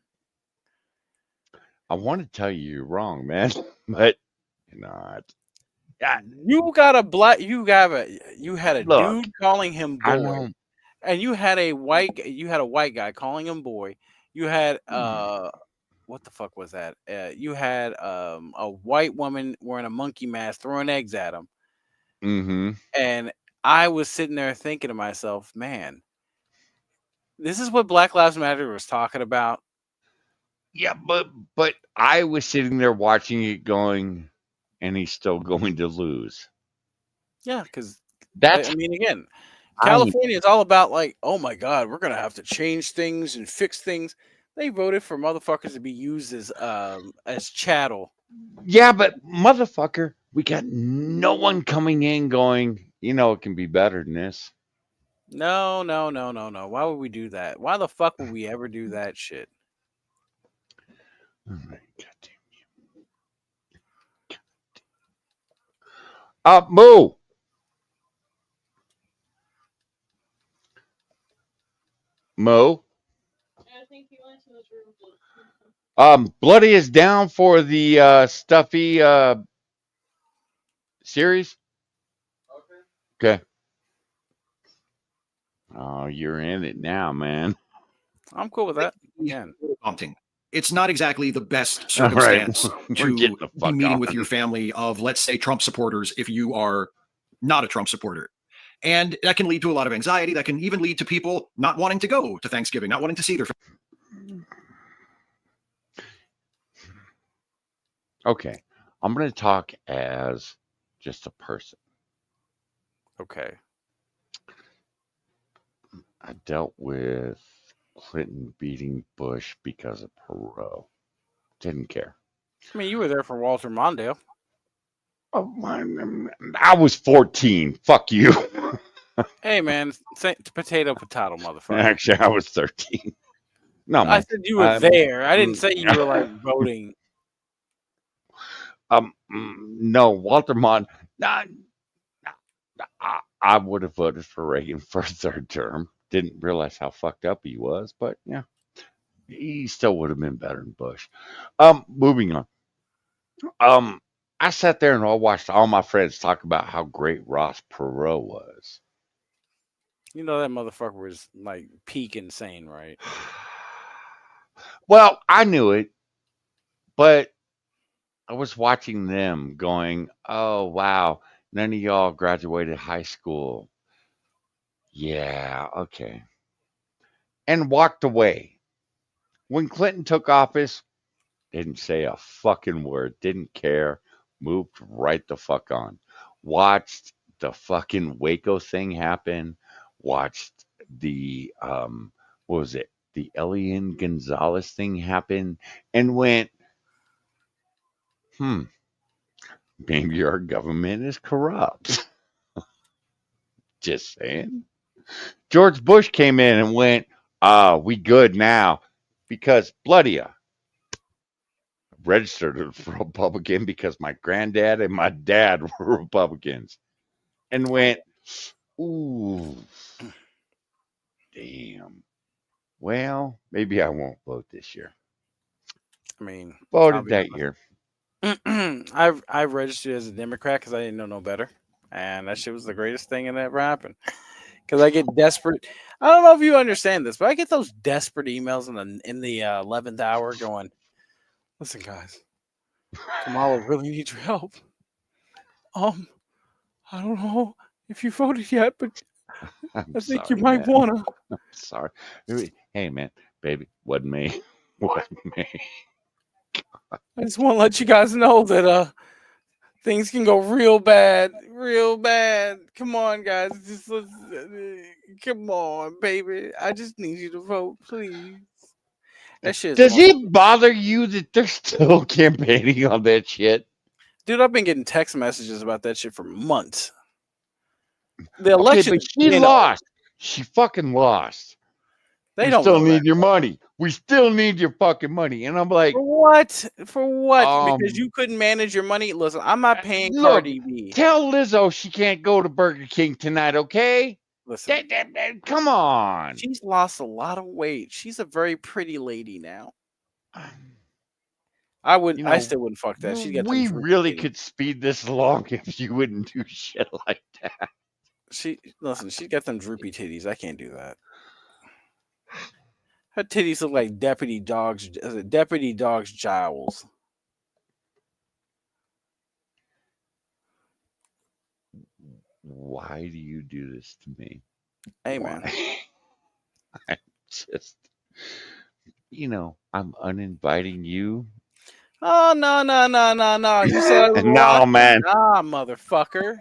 I want to tell you you're wrong, man, but you're not. You got a black. You had a Look, dude calling him I boy, know. and you had a white guy calling him boy. You had what the fuck was that? You had a white woman wearing a monkey mask throwing eggs at him, Mm-hmm. and I was sitting there thinking to myself, man, this is what Black Lives Matter was talking about. Yeah, but I was sitting there watching it going, and he's still going to lose. Yeah, because That's I mean, again, I California is all about like, oh my god, we're gonna have to change things and fix things. They voted for motherfuckers to be used as chattel. yeah, but motherfucker, we got no one coming in going, it can be better than this. No, no, no, no, no. Why would we do that? Why the fuck would we ever do that shit? Oh my Moo. Mo. Bloody is down for the stuffy series. Okay. Oh, you're in it now, man. I'm cool with that. Again. Daunting. It's not exactly the best All right, circumstance we're to getting the be fuck meeting with on. your family of, let's say, Trump supporters if you are not a Trump supporter. And that can lead to a lot of anxiety. That can even lead to people not wanting to go to Thanksgiving, not wanting to see their family. Okay. I'm going to talk as just a person. Okay. I dealt with Clinton beating Bush because of Perot. Didn't care. I mean, you were there for Walter Mondale. Oh, I was 14. Fuck you. Hey, man, potato, motherfucker. Actually, I was 13. No, man. I said you were there. I didn't say you were like voting. No, Walter Mondale. I would have voted for Reagan for a third term. Didn't realize how fucked up he was, but yeah, he still would have been better than Bush. Moving on. I sat there and I watched all my friends talk about how great Ross Perot was. You know that motherfucker was like peak insane, right? Well, I knew it, but I was watching them going, "Oh wow, none of y'all graduated high school." Yeah, okay. And walked away. When Clinton took office, didn't say a fucking word, didn't care, moved right the fuck on. Watched the fucking Waco thing happen, watched the what was it? The Elian Gonzalez thing happen and went, maybe our government is corrupt. Just saying. George Bush came in and went, we good now because bloody registered as a Republican because my granddad and my dad were Republicans and went, ooh, damn. Well, maybe I won't vote this year. I mean, Voted that year. I've registered as a Democrat because I didn't know no better, and that shit was the greatest thing that ever happened. Because I get desperate. I don't know if you understand this, but I get those desperate emails in the 11th hour going, "Listen, guys, Kamala really needs your help. I don't know if you voted yet, but I think sorry, you might man. wanna." I'm sorry. Hey, man, baby, wasn't me. Wasn't me. I just want to let you guys know that things can go real bad, real bad. Come on, guys, come on, baby. I just need you to vote, please. That shit is Does it bother you that they're still campaigning on that shit? Dude, I've been getting text messages about that shit for months. The Okay, election but is she winnow. lost. She fucking lost. They We don't still know that. need your money. We still need your fucking money. And I'm like, For what? For what? Because you um, couldn't manage your money. Listen, I'm not paying look, Cardi B. tell Lizzo she can't go to Burger King tonight, okay? Listen, Come on. she's lost a lot of weight. She's a very pretty lady now. I You still know, wouldn't fuck that. She's got them we droopy really titties. could speed this along if you wouldn't do shit like that. Listen, she's got them droopy titties. I can't do that. Her titties look like Deputy Dog's jowls. Why do you do this to me? Hey, man. I'm just, I'm uninviting you. Oh, no. You said I was No, watching. man. Nah, motherfucker.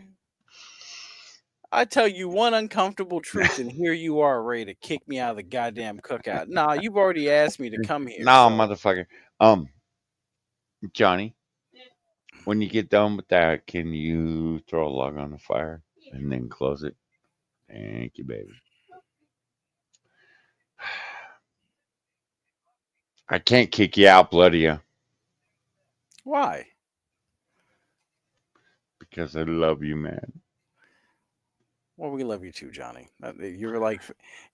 I tell you one uncomfortable truth, and here you are ready to kick me out of the goddamn cookout. Nah, you've already asked me to come here. No, So. motherfucker. Johnny, when you get done with that, can you throw a log on the fire and then close it? Thank you, baby. I can't kick you out, bloody you, Why? because I love you, man. Well, we love you too, Johnny. You're like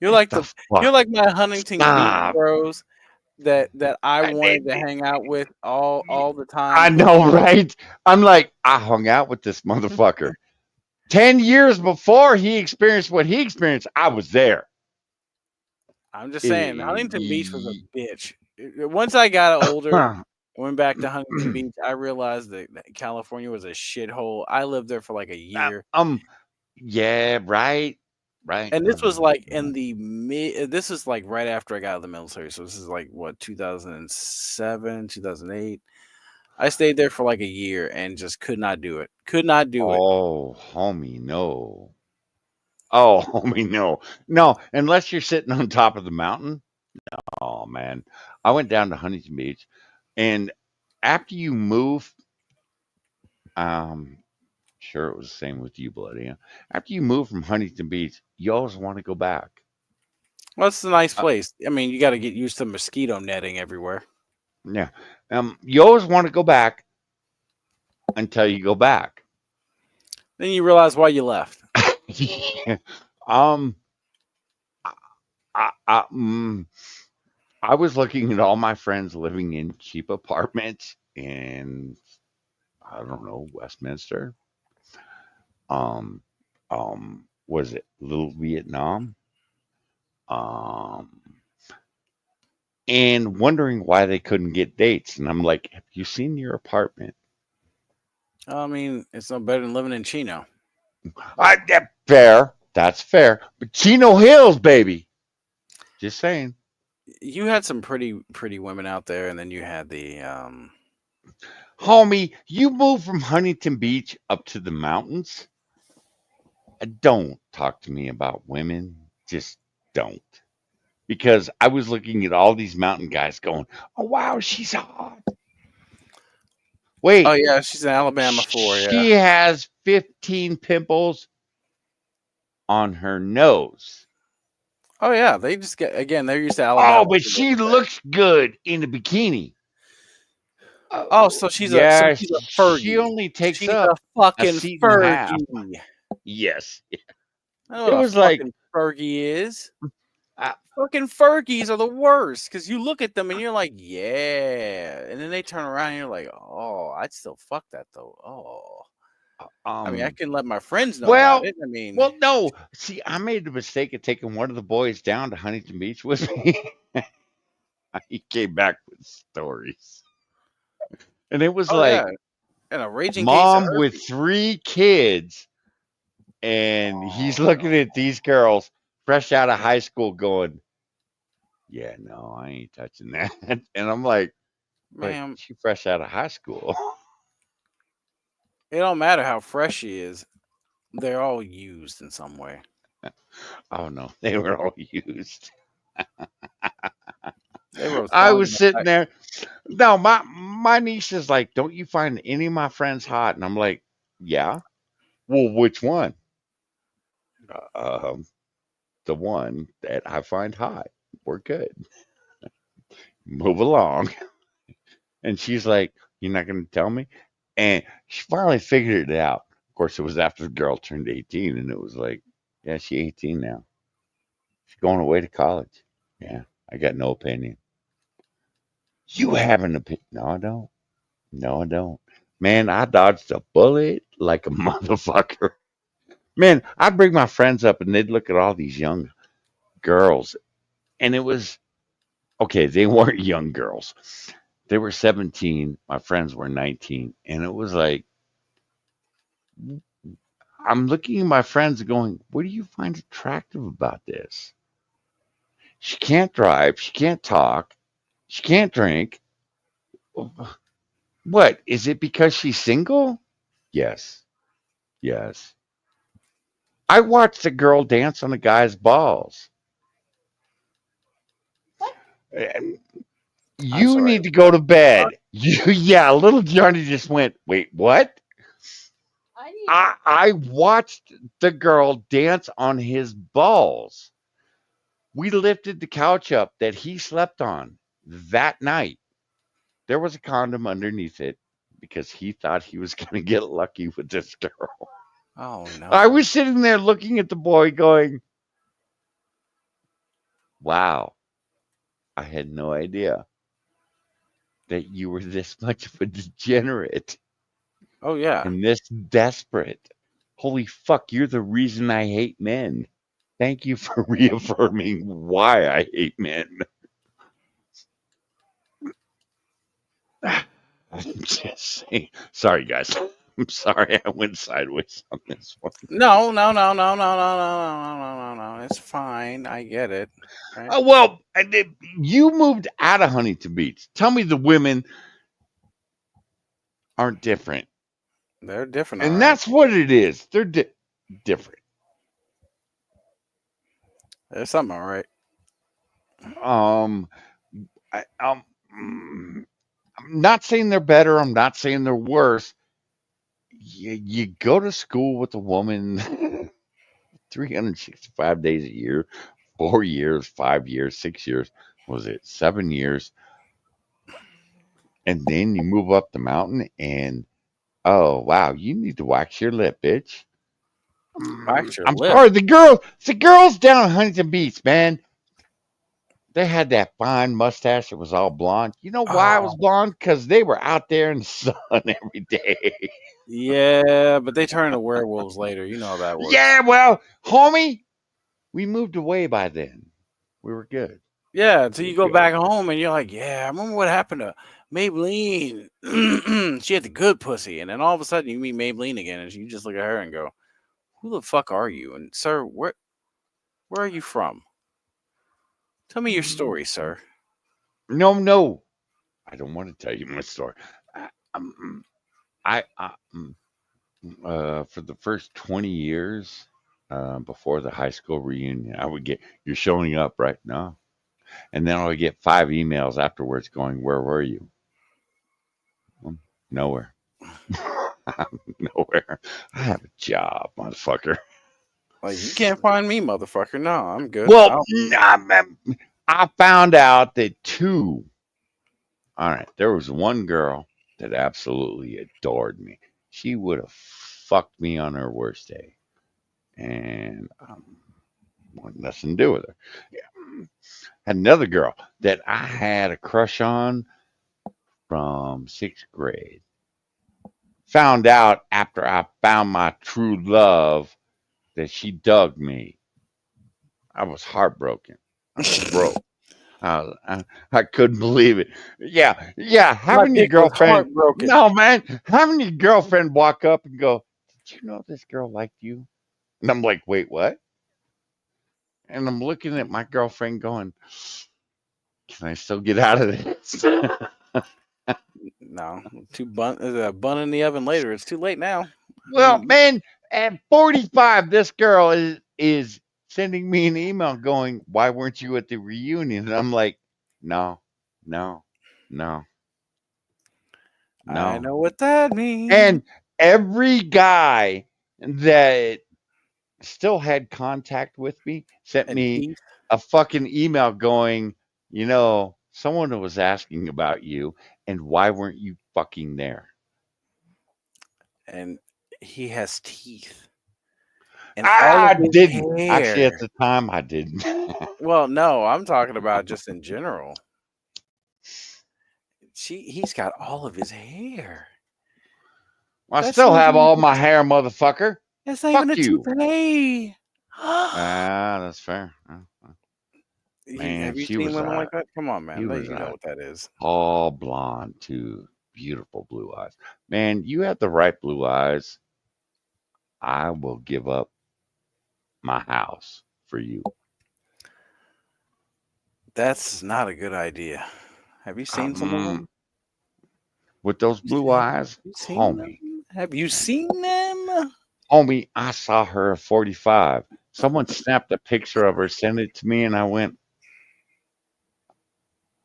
The fuck? you're like my Huntington Beach Stop. bros that I wanted to hang out with all the time. I know, right? I'm like, I hung out with this motherfucker. 10 years before he experienced what he experienced, I was there. I'm just saying, Huntington Beach was a bitch. Once I got older, went back to Huntington Beach, I realized that California was a shithole. I lived there for like a year. Yeah, right. And this was like this is like right after I got out of the military. So this is like what, 2007, 2008. I stayed there for like a year and just could not do it. Could not do it. Oh, homie, no. Oh, homie, no. No, unless you're sitting on top of the mountain. Oh, man. I went down to Huntington Beach, and after you move, sure it was the same with you, Bloody. After you move from Huntington Beach, you always want to go back. Well, it's a nice place. I mean, you got to get used to mosquito netting everywhere. Yeah. You always want to go back until you go back. Then you realize why you left. I was looking at all my friends living in cheap apartments in, I don't know, Westminster. Was it Little Vietnam? And wondering why they couldn't get dates. And I'm like, have you seen your apartment? I mean, it's no better than living in Chino. Fair. That's fair. But Chino Hills, baby. Just saying. You had some pretty women out there, and then you had the Homie, you moved from Huntington Beach up to the mountains. Don't talk to me about women. Just don't. Because I was looking at all these mountain guys going, oh, wow, she's hot. Wait. Oh, yeah, she's in Alabama for, yeah. She has 15 pimples on her nose. Oh, yeah, they just get, again, they're used to Alabama. Oh, but she looks good in a bikini. Oh, so she's a Fergie. She only takes she's up a fucking a seat and a half. Fergie. Yes. I know what It was a like fucking Fergie is. Fucking Fergies are the worst because you look at them and you're like, yeah, and then they turn around and you're like, oh, I'd still fuck that though. Oh, I mean, I can let my friends know about it. I mean, well, no. See, I made the mistake of taking one of the boys down to Huntington Beach with me. He came back with stories, and it was like, and a raging mom case of with 3 kids, and he's looking at these girls fresh out of high school, going, "Yeah, no, I ain't touching that." And I'm like, "But she fresh out of high school." It don't matter how fresh she is; they're all used in some way. Oh no, they were all used. They I was sitting there. No, my niece is like, "Don't you find any of my friends hot?" And I'm like, "Yeah." Well, which one? um, the one that I find hot. We're good. Move along. And she's like, "You're not going to tell me?" And she finally figured it out. Of course, it was after the girl turned 18, and it was like, "Yeah, she's 18 now. She's going away to college." Yeah, I got no opinion. You have an opinion? No, I don't. No, I don't. Man, I dodged a bullet like a motherfucker. Man, I'd bring my friends up, and they'd look at all these young girls, and it was okay. They weren't young girls. They were 17. My friends were 19, and it was like I'm looking at my friends going, "What do you find attractive about this? She can't drive. She can't talk. She can't drink. What? Is it because she's single?" Yes. Yes. I watched a girl dance on a guy's balls. And I'm you sorry. need to go to bed. Yeah, little Johnny just went, "Wait, what?" I watched the girl dance on his balls. We lifted the couch up that he slept on that night. There was a condom underneath it because he thought he was going to get lucky with this girl. Oh no. I was sitting there looking at the boy going, "Wow, I had no idea that you were this much of a degenerate Oh yeah. and this desperate. Holy fuck, you're the reason I hate men. Thank you for reaffirming why I hate men." I'm just saying. Sorry, guys. I'm sorry I went sideways on this one. No, no, no, no, no, no, no, no, no, no. It's fine. I get it. Right? Oh, well, you moved out of Huntington Beach. Tell me the women aren't different. They're different, all And right. that's what it is. They're different. There's something all right. Um, I'm not saying they're better. I'm not saying they're worse. You go to school with a woman 365 days a year, 4 years, 5 years, 6 years. Was it 7 years? And then you move up the mountain and oh wow, you need to wax your lip, bitch. Wax your I'm lip. sorry, the girls down in Huntington Beach, man, they had that fine mustache that was all blonde. You know why it was Oh, blonde? Because they were out there in the sun every day. yeah, but they turn into werewolves later. You know how that works. Yeah, well, homie, we moved away by then. We were good. Yeah, until We you were go good. back home and you're like, yeah, I remember what happened to Maybelline. She had the good pussy. And then all of a sudden you meet Maybelline again and you just look at her and go, who the fuck are you? And sir, where are you from? Tell me your story, sir. No, I don't want to tell you my story. I, for the first 20 years before the high school reunion, I would get, "You're showing up, right?" "No." And then I would get 5 emails afterwards going, "Where were you?" "Nowhere." Nowhere. I have a job, motherfucker. Like, you can't find me, motherfucker. No, I'm good. Well, I found out that two. All right, there was one girl that absolutely adored me. She would have fucked me on her worst day, and wanted nothing to do with her. Had another girl that I had a crush on from 6th grade. Found out after I found my true love that she dug me. I was heartbroken. I was broke. I couldn't believe it. Yeah. My Having your dick was girlfriend. heartbroken. No, man. Having your girlfriend walk up and go, "Did you know this girl liked you?" And I'm like, "Wait, what?" And I'm looking at my girlfriend going, "Can I still get out of this?" No, there's a bun in the oven later. It's too late now. Well, man, at 45, this girl is sending me an email going, "Why weren't you at the reunion?" And I'm like, "No, no, no, I no." know what that means. And every guy that still had contact with me, sent And me Keith, a fucking email going, someone was asking about you and why weren't you fucking there? and he has teeth and all of I his didn't. Actually, at hair. the time, I didn't. Well, no, I'm talking about just in general. He's got all of his hair. I That's still not have even all a my hair, motherfucker. That's not even Fuck a you. toupee. That's fair. Man, Have you she seen was women like that? Come on, he man. was You know what that is. all blonde too, beautiful blue eyes. Man, you have the right blue eyes. I will give up my house for you. That's not a good idea. Have you seen some of them? With those blue Have eyes, you seen homie, them? Have you seen them? homie, I saw her at 45. Someone snapped a picture of her, sent it to me, and I went,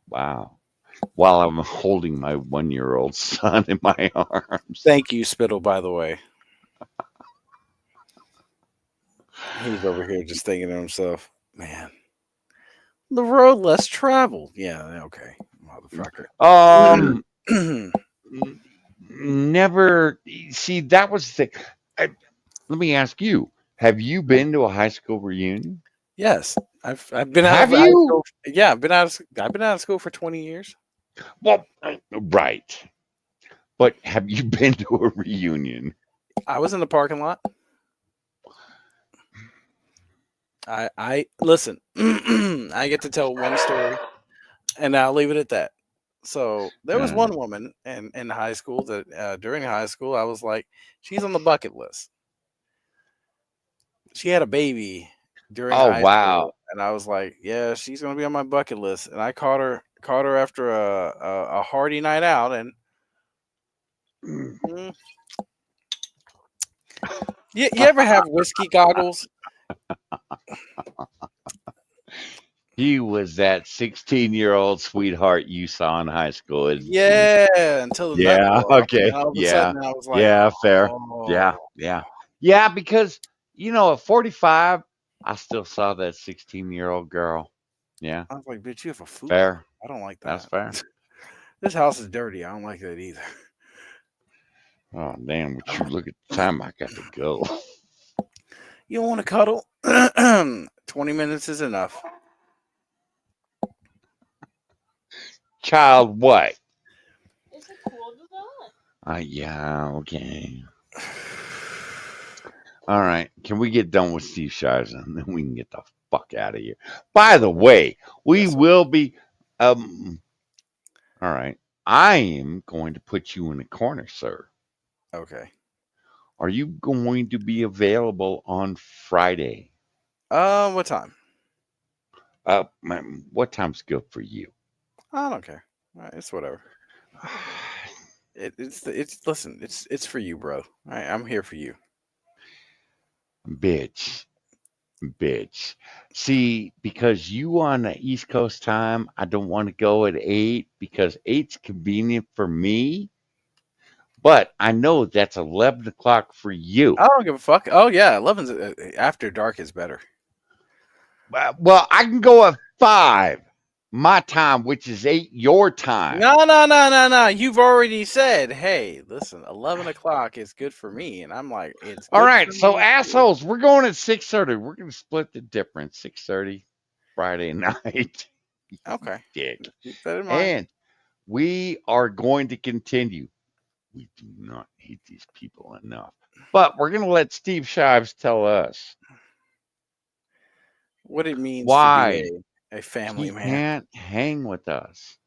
wow. While I'm holding my 1-year-old son in my arms. Thank you, Spittle, by the way. He's over here just thinking to himself, man, the road less traveled. Yeah, okay, motherfucker. Never see that was the. Let me ask you: have you been to a high school reunion? Yes, I've been out of Have high you? school. Yeah, I've been out of school for 20 years. Well, right. But have you been to a reunion? I was in the parking lot. I listen. I get to tell one story, and I'll leave it at that. So there was one woman in high school that during high school I was like, she's on the bucket list. She had a baby during Oh high wow! school, and I was like, yeah, she's gonna be on my bucket list. And I caught her after a hearty night out, and mm, you ever have whiskey goggles? He was that 16-year-old sweetheart you saw in high school, isn't she? Yeah, until the nut Yeah. blew off, and then Okay. all of a Yeah. sudden I was like, Yeah. Fair. Yeah. oh. Yeah. Yeah. Because at 45, I still saw that 16-year-old girl. Yeah. I was like, bitch, you have a fupa. Fair. I don't like That's that. fair. This house is dirty. I don't like that either. Oh damn! Would you look at the time? I got to go. You don't want to cuddle? 20 minutes is enough. Child, what? It's a cool design. Yeah. Okay. All right. Can we get done with Steve Shives and then we can get the fuck out of here? By the way, we will be. All right. I am going to put you in a corner, sir. Okay. Are you going to be available on Friday? What time? What time's good for you? I don't care. It's whatever. It's listen. It's for you, bro. I'm here for you. Bitch. See, because you on the East Coast time, I don't want to go at 8 because 8's convenient for me. But I know that's 11 o'clock for you. I don't give a fuck. Oh yeah, 11's after dark is better. Well, I can go at 5 my time, which is 8 your time. No. You've already said, hey, listen, 11 o'clock is good for me, and I'm like, it's good All right, for so me. assholes, we're going at 6:30. We're going to split the difference. 6:30 Friday night. Okay. Dick. Keep that in mind. And we are going to continue. We do not hate these people enough. But we're going to let Steve Shives tell us What it means why to be a family he man. can't hang with us.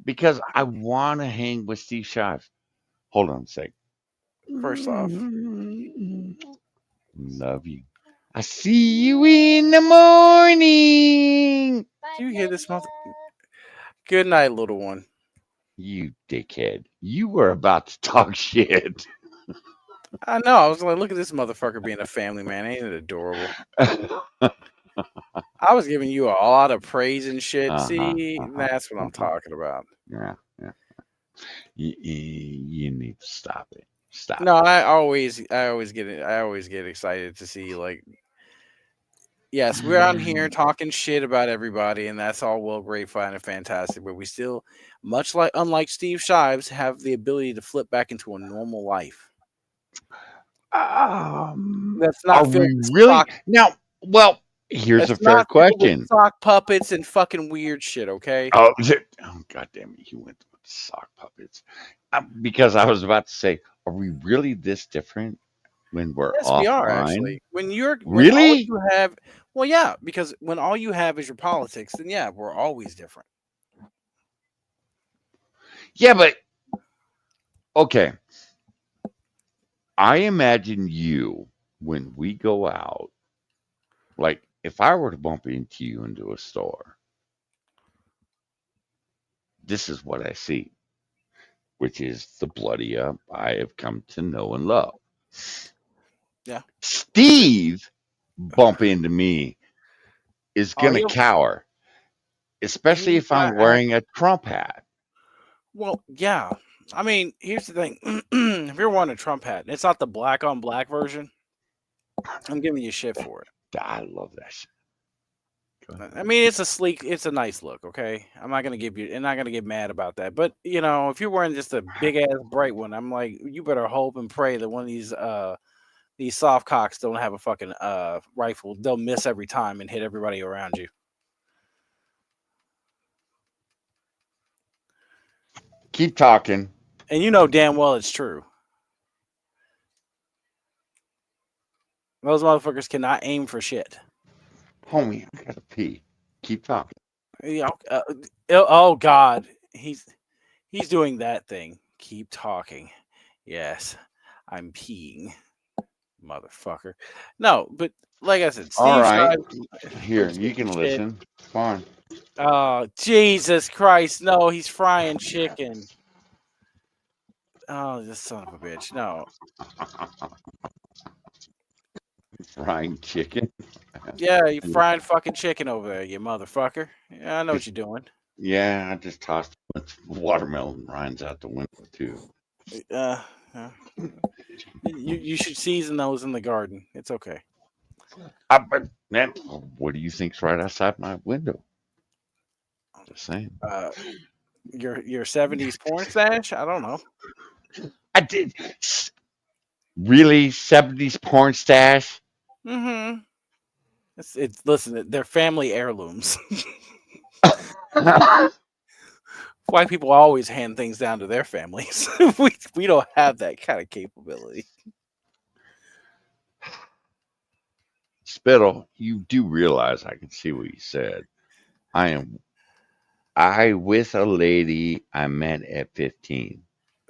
Because I want to hang with Steve Shives. Hold on a sec. First off, love you. I see you in the morning. do you hear this mother? Good night, little one. You dickhead. You were about to talk shit. I know. I was like, look at this motherfucker being a family man. Ain't it adorable? I was giving you a lot of praise and shit. See, that's what I'm talking about. Yeah. You need to stop it. Stop. No, I always get excited to see like. Yes, we're on here talking shit about everybody, and that's all well, great, fine, and fantastic. But we still, unlike Steve Shives, have the ability to flip back into a normal life. That's Are not filled we with really sock. now? Well, here's a That's fair not filled with question. sock puppets and fucking weird shit. Okay. Oh, God damn it! You went with sock puppets. Because I was about to say, are we really this different when we're Yes, we are offline? actually. When all Really? you have, well, yeah, because when all you have is your politics, then yeah, we're always different. Yeah, but okay. I imagine you when we go out, like if I were to bump into you into a store, this is what I see, which is the bloody up I have come to know and love. Yeah. Steve bump into me is Oh, gonna cower, especially he's if gonna I'm act. wearing a Trump hat. Well, yeah. I mean, here's the thing: if you're wearing a Trump hat, and it's not the black on black version, I'm giving you shit for it. I love that shit. I mean, it's a nice look. Okay, I'm not gonna get mad about that. But you know, if you're wearing just a big ass bright one, I'm like, you better hope and pray that one of these soft cocks don't have a fucking rifle. They'll miss every time and hit everybody around you. Keep talking. And you know damn well it's true. Those motherfuckers cannot aim for shit. Homie, I gotta pee. Keep talking. You know, oh God, he's doing that thing. Keep talking. Yes, I'm peeing, motherfucker. No, but like I said, All Steve right. Shives Here, you can shit. listen. Fine. Oh Jesus Christ! No, he's frying chicken. Oh, this son of a bitch! No. Frying chicken. Yeah, you frying fucking chicken over there, you motherfucker. Yeah, I know what you're doing. Yeah, I just tossed a bunch of watermelon rinds out the window too. Uh, you should season those in the garden. It's okay. But man, what do you think's right outside my window? Just saying. Your 70s porn stash? I don't know. I did. Really, 70s porn stash? Mm-hmm. It's listen, they're family heirlooms. White people always hand things down to their families. we don't have that kind of capability. Spittle, you do realize I can see what you said. I with a lady I met at 15.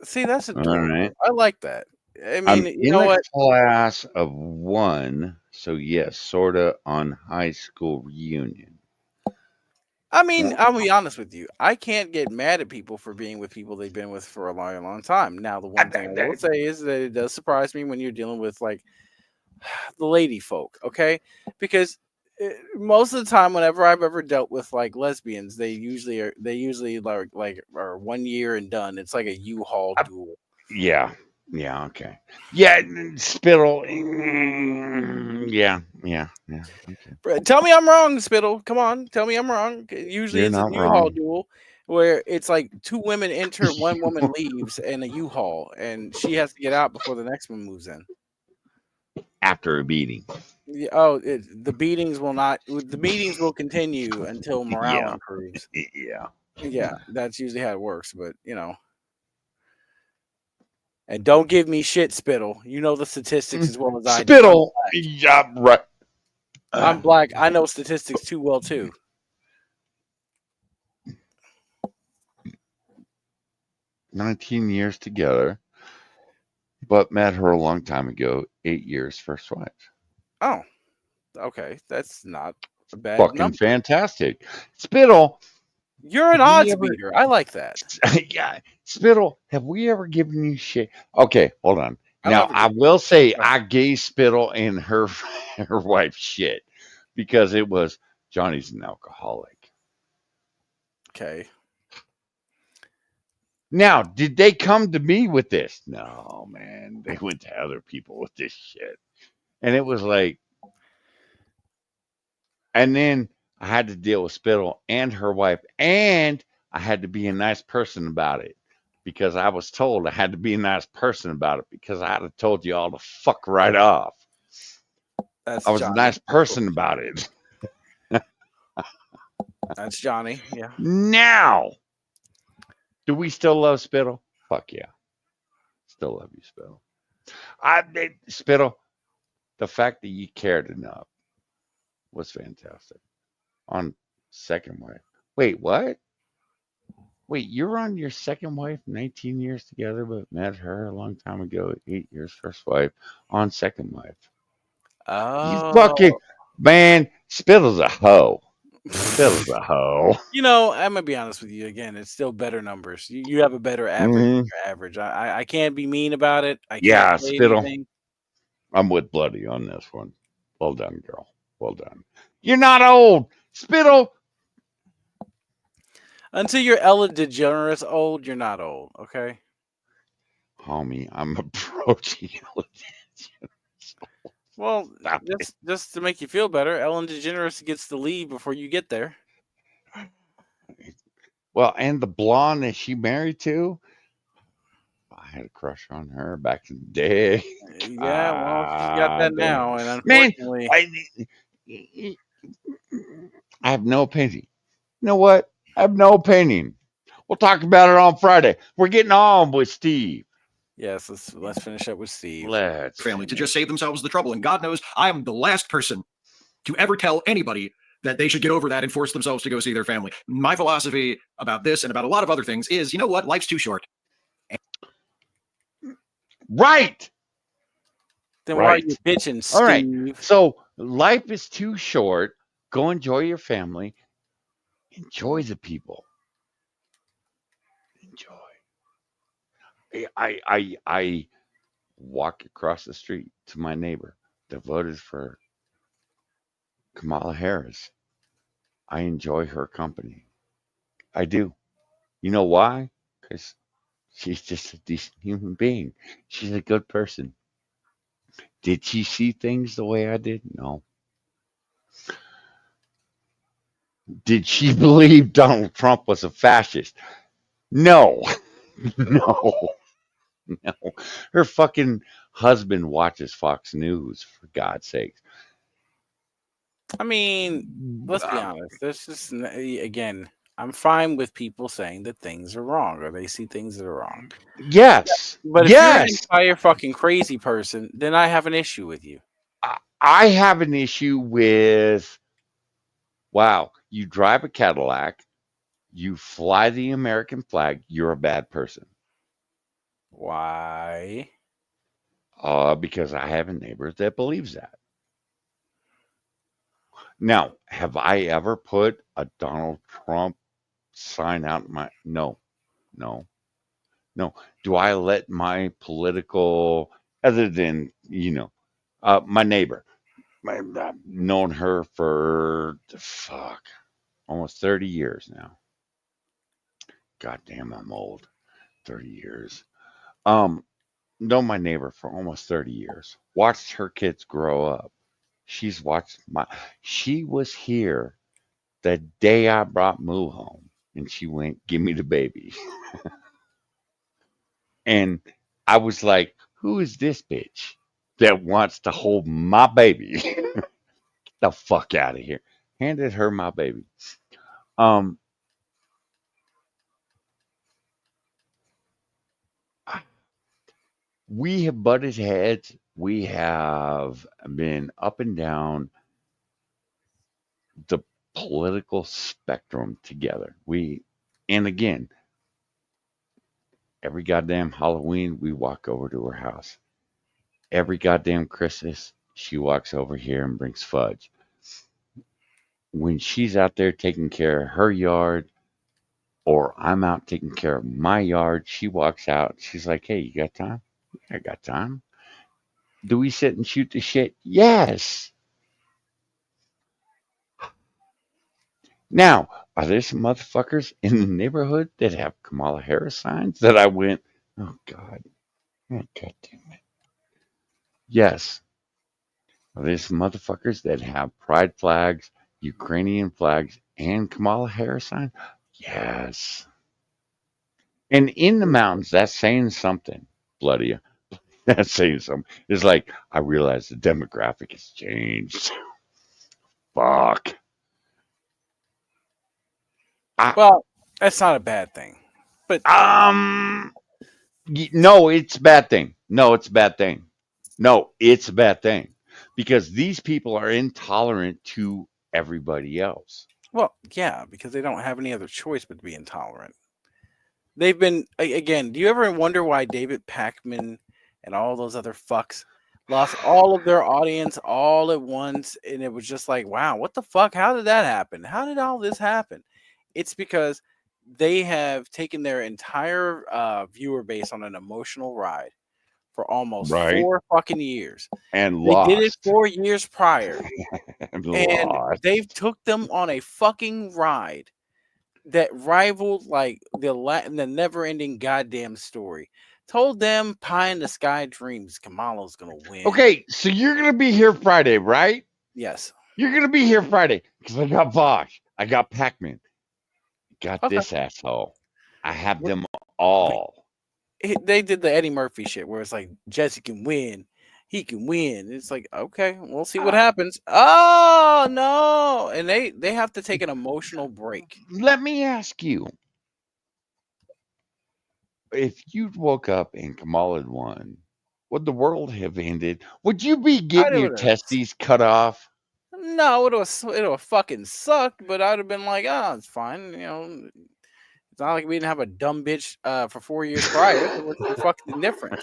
See, that's All adorable. right. I like that. I mean, I'm you in know a what? class of one, so yes, sorta on high school reunion. I mean, I'll be honest with you. I can't get mad at people for being with people they've been with for a long, long time. Now, the one thing I will say is that it does surprise me when you're dealing with like the lady folk, okay? Because most of the time, whenever I've ever dealt with like lesbians, they usually are 1 year and done. It's like a U-Haul duel. Yeah. Yeah, okay. Yeah, Spittle. Yeah. Okay. Tell me I'm wrong, Spittle. Come on, tell me I'm wrong. Usually You're it's a not U-Haul wrong. duel where it's like two women enter, one woman leaves, and a U-Haul, and she has to get out before the next one moves in. After a beating. Yeah, the beatings will not. The meetings will continue until morale Yeah. improves. Yeah. Yeah, that's usually how it works. But you know, and don't give me shit, Spittle. You know the statistics as well as I do. Spittle. Yeah, right. I'm black. I know statistics too well too. 19 years together, but met her a long time ago. 8 years first wife. Oh, okay. That's not a bad Fucking number. fantastic. Spittle. You're an odds beater. I like that. Yeah. Spittle, have we ever given you shit? Okay, hold on. Now, never I given will say I gave Spittle and her wife shit because it was Johnny's an alcoholic. Okay. Now, did they come to me with this? No, man. They went to other people with this shit. And it was like, and then I had to deal with Spittle and her wife, and I had to be a nice person about it because I was told I had to be a nice person about it because I had told you all to fuck right off. That's I was a Johnny. nice person about it. That's Johnny. Yeah. Now, do we still love Spittle? Fuck yeah. Still love you, Spittle. Spittle, the fact that you cared enough was fantastic. On second wife. Wait, what? Wait, you're on your second wife, 19 years together, but met her a long time ago, 8 years first wife, on second wife. You fucking Oh. man, Spittle's a hoe. Spittle's a hoe. You know, I'm gonna be honest with you again. It's still better numbers. You have a better average than Hmm. your average. I can't be mean about it. I can't Yeah, say Spittle. anything. I'm with Bloody on this one. Well done, girl. Well done. You're not old. Spittle. Until you're Ellen DeGeneres old, you're not old. Okay. Homie, I'm approaching you. Well, Stop it. just to make you feel better, Ellen DeGeneres gets to leave before you get there. Well, and the blonde that she married to, I had a crush on her back in the day. Yeah, well, she's got that Damn. now, and Man, unfortunately, I have no opinion. You know what? I have no opinion. We'll talk about it on Friday. We're getting on with Steve. yes. Let's finish up with Steve. Let's family to just save themselves the trouble. And God knows I am the last person to ever tell anybody that they should get over that and force themselves to go see their family. My philosophy about this and about a lot of other things is, you know what? Life's too short. Right. Then why are you bitching, Steve? All right. So life is too short. Go enjoy your family. Enjoy the people. Enjoy. I walk across the street to my neighbor that voted for Kamala Harris. I enjoy her company. I do. You know why? Because she's just a decent human being. She's a good person. Did she see things the way I did? No. Did she believe Donald Trump was a fascist? No. No. No. Her fucking husband watches Fox News, for God's sakes. I mean, let's be honest. This is again. I'm fine with people saying that things are wrong or they see things that are wrong. Yes. But if you're an entire fucking crazy person, then I have an issue with you. I have an issue with, wow, you drive a Cadillac, you fly the American flag, you're a bad person. Why? Because I have a neighbor that believes that. Now, have I ever put a Donald Trump sign out my no. Do I let my political, other than, my neighbor, I've known her for almost 30 years now. God damn, I'm old. 30 years. Known my neighbor for almost 30 years. Watched her kids grow up. She was here the day I brought Moo home, and she went, "Give me the baby." And I was like, "Who is this bitch that wants to hold my baby?" Get the fuck out of here. Handed her my baby. Um, we have butted heads. We have been up and down the political spectrum together. And again, every goddamn Halloween, we walk over to her house. Every goddamn Christmas, she walks over here and brings fudge. When she's out there taking care of her yard, or I'm out taking care of my yard, she walks out. She's like, "Hey, you got time?" "Yeah, I got time." "Do we sit and shoot the shit?" "Yes." Now, Are there some motherfuckers in the neighborhood that have Kamala Harris signs that I went, oh God, oh God damn it. Yes. Are there some motherfuckers that have pride flags, Ukrainian flags, and Kamala Harris signs? Yes. And in the mountains, that's saying something, bloody. That's saying something. It's like, I realize the demographic has changed. Fuck. Well, that's not a bad thing. But no, it's a bad thing. No, it's a bad thing. No, it's a bad thing. Because these people are intolerant to everybody else. Well, yeah, because they don't have any other choice but to be intolerant. They've been again. Do you ever wonder why David Pakman and all those other fucks lost all of their audience all at once? And it was just like, wow, what the fuck? How did that happen? How did all this happen? It's because they have taken their entire viewer base on an emotional ride for almost Right. 4 fucking years. And They did it lost. 4 years prior. And And lost. they've took them on a fucking ride that rivaled like the never-ending goddamn story. Told them pie in the sky dreams Kamala's gonna win. Okay, so you're gonna be here Friday, right? Yes. You're gonna be here Friday because I got Vosh, I got Pac-Man, got Okay. this asshole. I have them all. They did the Eddie Murphy shit where it's like Jesse can win, he can win. It's like, okay, we'll see what happens. Oh no! And they have to take an emotional break. Let me ask you. If you woke up and Kamala had won, would the world have ended? Would you be getting your testes cut off? No, it would fucking sucked, but I'd have been like, oh, it's fine. You know, it's not like we didn't have a dumb bitch for 4 years prior. So what's the fucking difference?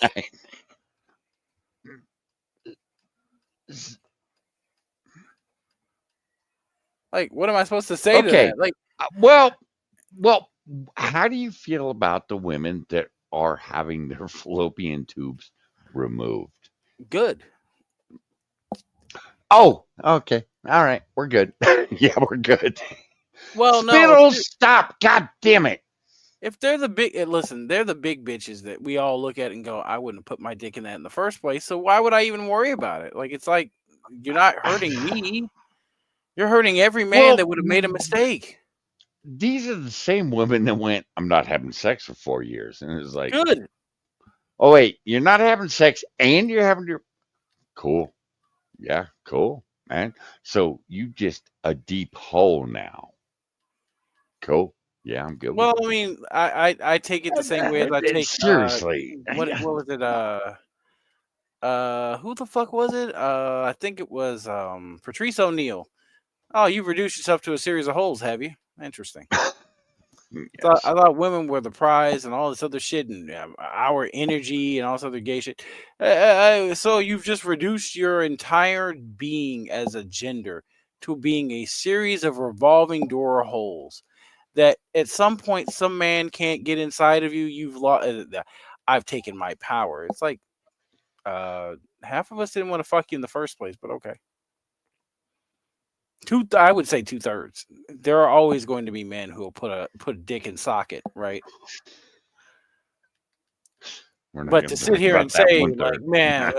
Like, what am I supposed to say to that? Like, well, how do you feel about the women that are having their fallopian tubes removed? Good. Oh, okay. All right. We're good. Yeah, we're good. Well, no. Spittles, stop. God damn it. If they're the big, listen, they're the big bitches that we all look at and go, I wouldn't put my dick in that in the first place. So why would I even worry about it? Like, it's like, you're not hurting me. You're hurting every man that would have made a mistake. These are the same women that went, I'm not having sex for 4 years. And it was like, good. Oh, wait, you're not having sex and you're having your. Cool. Yeah, cool, man. So you just a deep hole now. Cool. Yeah, I'm good. Well, I mean, I take it the same way as I take seriously. What was it? Who the fuck was it? I think it was Patrice O'Neal. Oh, you've reduced yourself to a series of holes, have you? Interesting. Yes. I thought women were the prize and all this other shit and our energy and all this other gay shit. So you've just reduced your entire being as a gender to being a series of revolving door holes that at some point some man can't get inside of you. You've lost. I've taken my power. It's like half of us didn't want to fuck you in the first place, but okay. I would say 2/3. There are always going to be men who will put a dick in socket, right? But to sit here and say, like, man,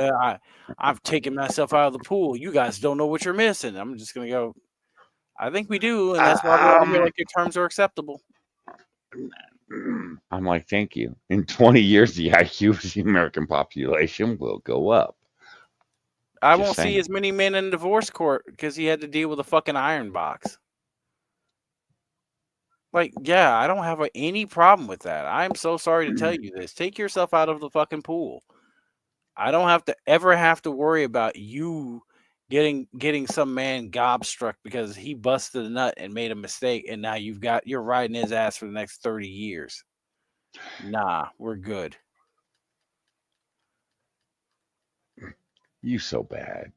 I've taken myself out of the pool. You guys don't know what you're missing. I'm just gonna go. I think we do, and that's why we all feel like your terms are acceptable. I'm like, thank you. In 20 years, the IQ of the American population will go up. I won't see as many men in divorce court because he had to deal with a fucking iron box. Like, yeah, I don't have any problem with that. I'm so sorry to tell you this. Take yourself out of the fucking pool. I don't have to worry about you getting some man gobstruck because he busted a nut and made a mistake, and now you're riding his ass for the next 30 years. Nah, we're good. You so bad.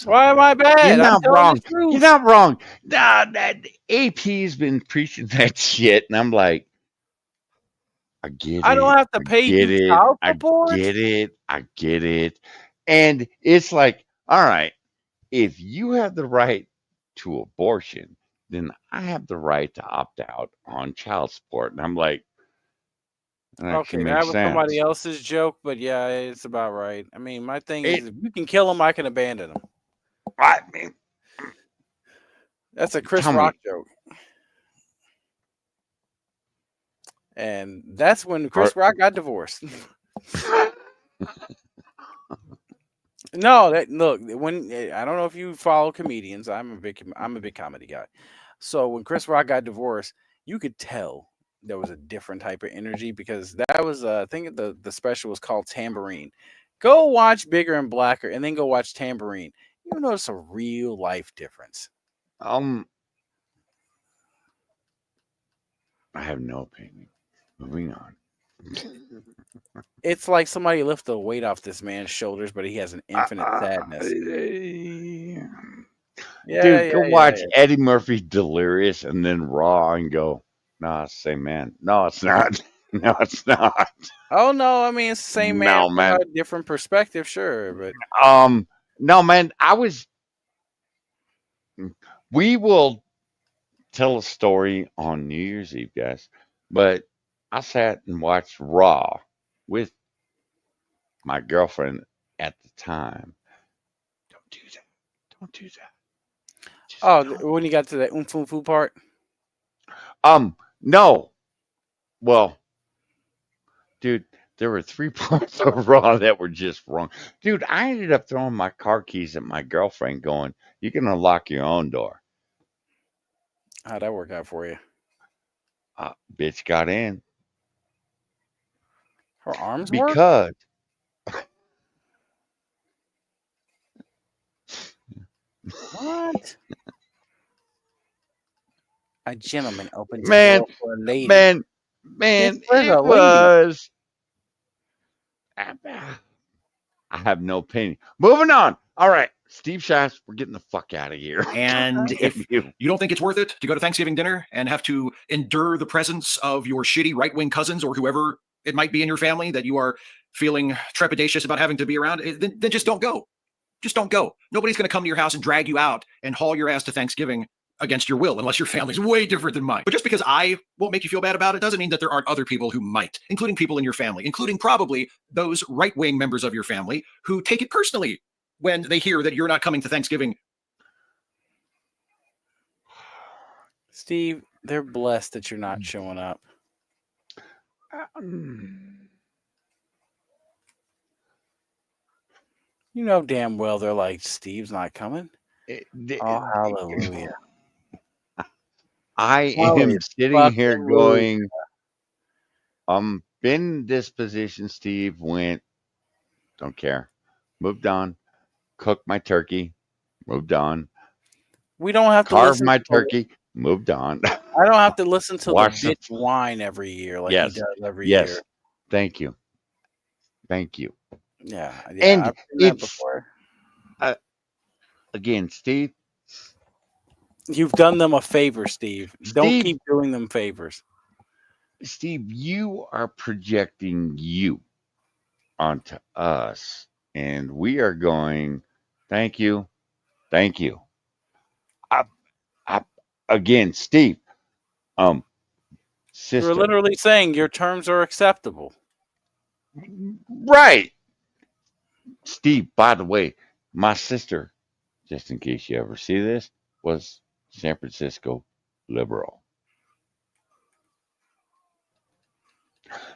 Why am I bad? You're not wrong. You're not wrong. Nah, that AP's been preaching that shit, and I'm like, I get it. I don't have to pay you child support. I get it. And it's like, all right, if you have the right to abortion, then I have the right to opt out on child support. And I'm like, that actually Okay, that makes was somebody sense. else's joke, but yeah, it's about right. I mean, my thing is, It, if you can kill them, I can abandon them. I mean, That's a Chris tell Rock me. joke. And that's when Are, Chris Rock got divorced. No, that look when I don't know if you follow comedians. I'm a big comedy guy. So when Chris Rock got divorced, you could tell there was a different type of energy because that was I think the special was called Tambourine. Go watch Bigger and Blacker and then go watch Tambourine. You'll notice a real life difference. I have no opinion. Moving on. It's like somebody lifted the weight off this man's shoulders, but he has an infinite sadness. Dude, go watch Eddie Murphy Delirious and then Raw and go, no, it's the same man. No, it's not. No, it's not. Oh no, I mean it's the same man No, from man. a different perspective, sure, but No, man, we will tell a story on New Year's Eve, guys, but I sat and watched Raw with my girlfriend at the time. Don't do that. Don't do that. when you got to the umfu part, No. Well, dude, there were 3 parts of Raw that were just wrong. Dude, I ended up throwing my car keys at my girlfriend going, you can unlock your own door. how'd that work out for you? Bitch got in. Her arms work? Because What? A gentleman opens a man, door for a lady. man, Bitch, where's it a lady? was. I have no opinion. Moving on. All right, Steve Schatz, we're getting the fuck out of here. And if you don't think it's worth it to go to Thanksgiving dinner and have to endure the presence of your shitty right-wing cousins or whoever it might be in your family that you are feeling trepidatious about having to be around, then just don't go. Just don't go. Nobody's going to come to your house and drag you out and haul your ass to Thanksgiving against your will, unless your family's way different than mine. But just because I won't make you feel bad about it doesn't mean that there aren't other people who might, including people in your family, including probably those right-wing members of your family who take it personally when they hear that you're not coming to Thanksgiving. Steve, they're blessed that you're not showing up. You know damn well they're like, Steve's not coming. Oh, hallelujah. I am sitting here going, been in this position, Steve, went, don't care. Moved on. Cooked my turkey. Moved on. We don't have to Carved listen my to turkey. Moved on. I don't have to listen to the Watch the bitch whine every year like Yes. he does every Yes. year. Thank you. Thank you. Yeah, And I've seen that it's before. Again, Steve. You've done them a favor, Steve. Don't keep doing them favors. Steve, you are projecting you onto us, and we are going, thank you. Thank you. Again, Steve, sister. You're literally saying your terms are acceptable. Right. Steve, by the way, my sister, just in case you ever see this, was San Francisco liberal.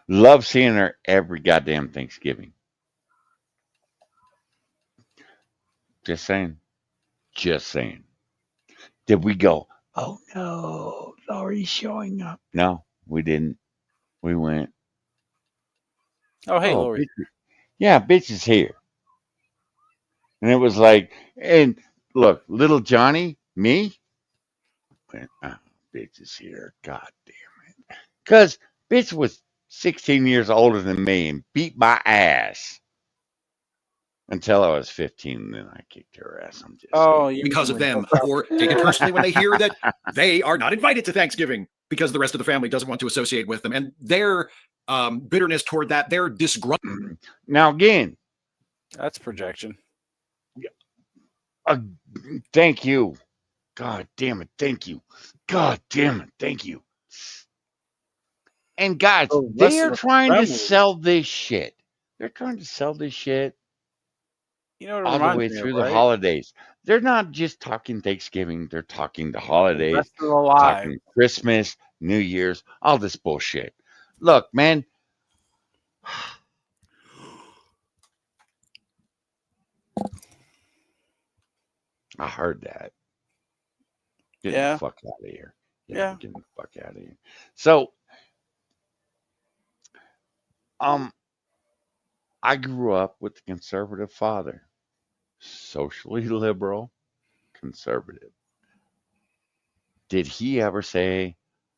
Love seeing her every goddamn Thanksgiving. Just saying. Just saying. Did we go, oh no, Laurie's showing up? No, we didn't. We went, Oh, hey, Lori. Bitch, yeah, bitch is here. And it was like, and look, little Johnny, me, went, bitch is here. God damn it. Because bitch was 16 years older than me and beat my ass until I was 15. And then I kicked her ass. I'm just because of them, or take it personally when they hear that they are not invited to Thanksgiving because the rest of the family doesn't want to associate with them, and their bitterness toward that, their disgruntlement. Now again, that's projection. Thank you. God damn it, thank you. God damn it, thank you. And guys, The they rest are of the trying to family. sell this shit. They're trying to sell this shit You know what it all the reminds way me of, through the right? holidays. They're not just talking Thanksgiving, they're talking the The holidays, rest of the lives. talking Christmas, New Year's, all this bullshit. Look, man. I heard that. Getting the Yeah. fuck out of here. Yeah, Yeah. I'm getting the fuck out of here. So, I grew up with a conservative father, socially liberal, conservative. Did he ever say,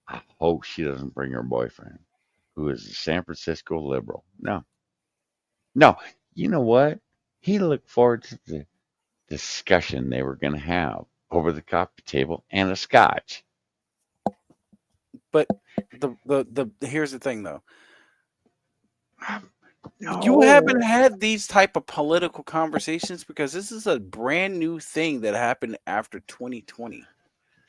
I hope she doesn't bring her boyfriend, who is a San Francisco liberal? No. No. You know what? He looked forward to the discussion they were going to have over the coffee table and a scotch. But the here's the thing though. You haven't No. had these type of political conversations because this is a brand new thing that happened after 2020.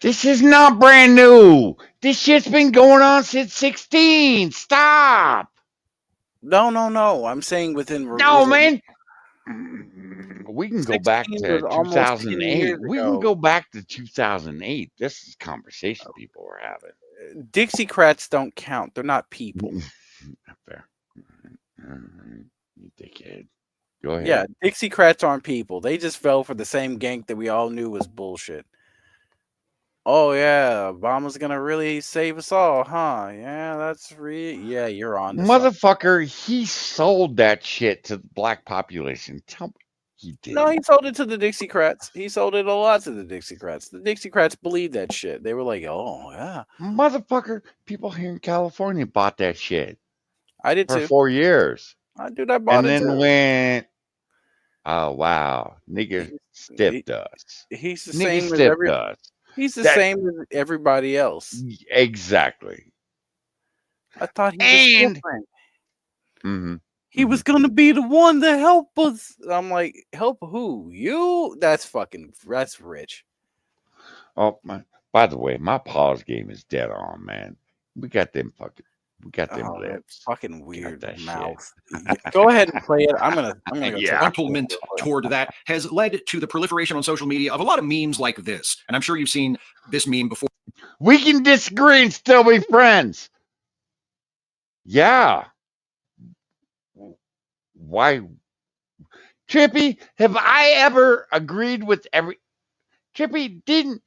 This is not brand new. This shit's been going on since 16. Stop. No. I'm saying within No, within man. We can go back 16 was to almost 10 years 2008. We can ago. go back to 2008. This is conversation people were having. Dixiecrats don't count. They're not people. Fair. You dickhead. Go ahead. Yeah, Dixiecrats aren't people. They just fell for the same gank that we all knew was bullshit. Oh yeah, Obama's gonna really save us all, huh? Yeah, that's yeah, you're on to something. Motherfucker, he sold that shit to the black population. Tell me he No, didn't. he sold it to the Dixiecrats. He sold it a lot to the Dixiecrats. The Dixiecrats believed that shit. They were like, "Oh yeah, Motherfucker, people here in California bought that shit I did for too. 4 years. I bought And it then too." went, oh wow, nigga He, stiffed us. he's the Nigga same as stiffed us. He's the That same as everybody else. exactly. I thought he was And different. mhm, He was gonna be the one to help us. I'm like, help who? You? That's rich. oh my, by the way, my pause game is dead on, man. We got them Oh, that lips. fucking Got weird that shit. mouth. Go ahead and play it. I'm gonna go check Yeah. it. Compliment toward that has led to the proliferation on social media of a lot of memes like this. And I'm sure you've seen this meme before. We can disagree and still be friends. Yeah. Why? Trippy, have I ever agreed with every. Trippy, didn't.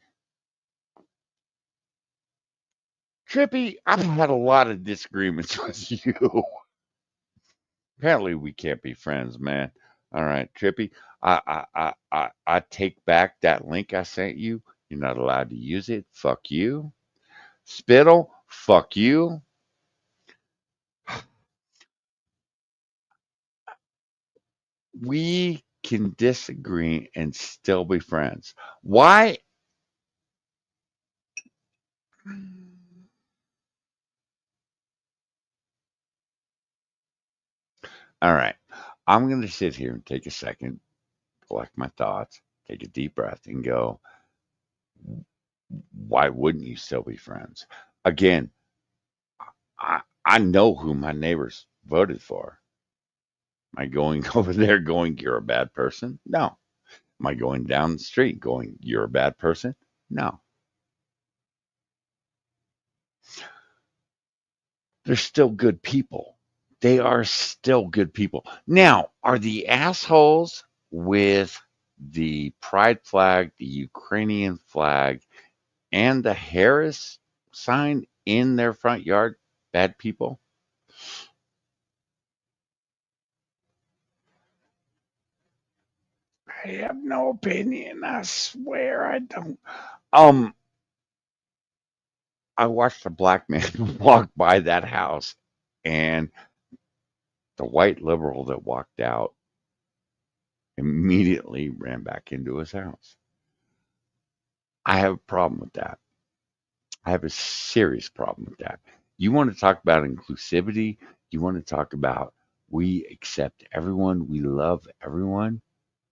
Trippy, I've had a lot of disagreements with you. Apparently, we can't be friends, man. All right, Trippy, I take back that link I sent you. You're not allowed to use it. Fuck you. Spittle, fuck you. We can disagree and still be friends. Why? All right. I'm going to sit here and take a second, collect my thoughts, take a deep breath, and go, why wouldn't you still be friends? Again, I know who my neighbors voted for. Am I going over there going, you're a bad person? No. Am I going down the street going, you're a bad person? No. They're still good people. They are still good people. Now, are the assholes with the pride flag, the Ukrainian flag, and the Harris sign in their front yard bad people? I have no opinion. I swear I don't. Um, I watched a black man walk by that house, and the white liberal that walked out immediately ran back into his house. I have a problem with that. I have a serious problem with that. You want to talk about inclusivity? You want to talk about we accept everyone, we love everyone,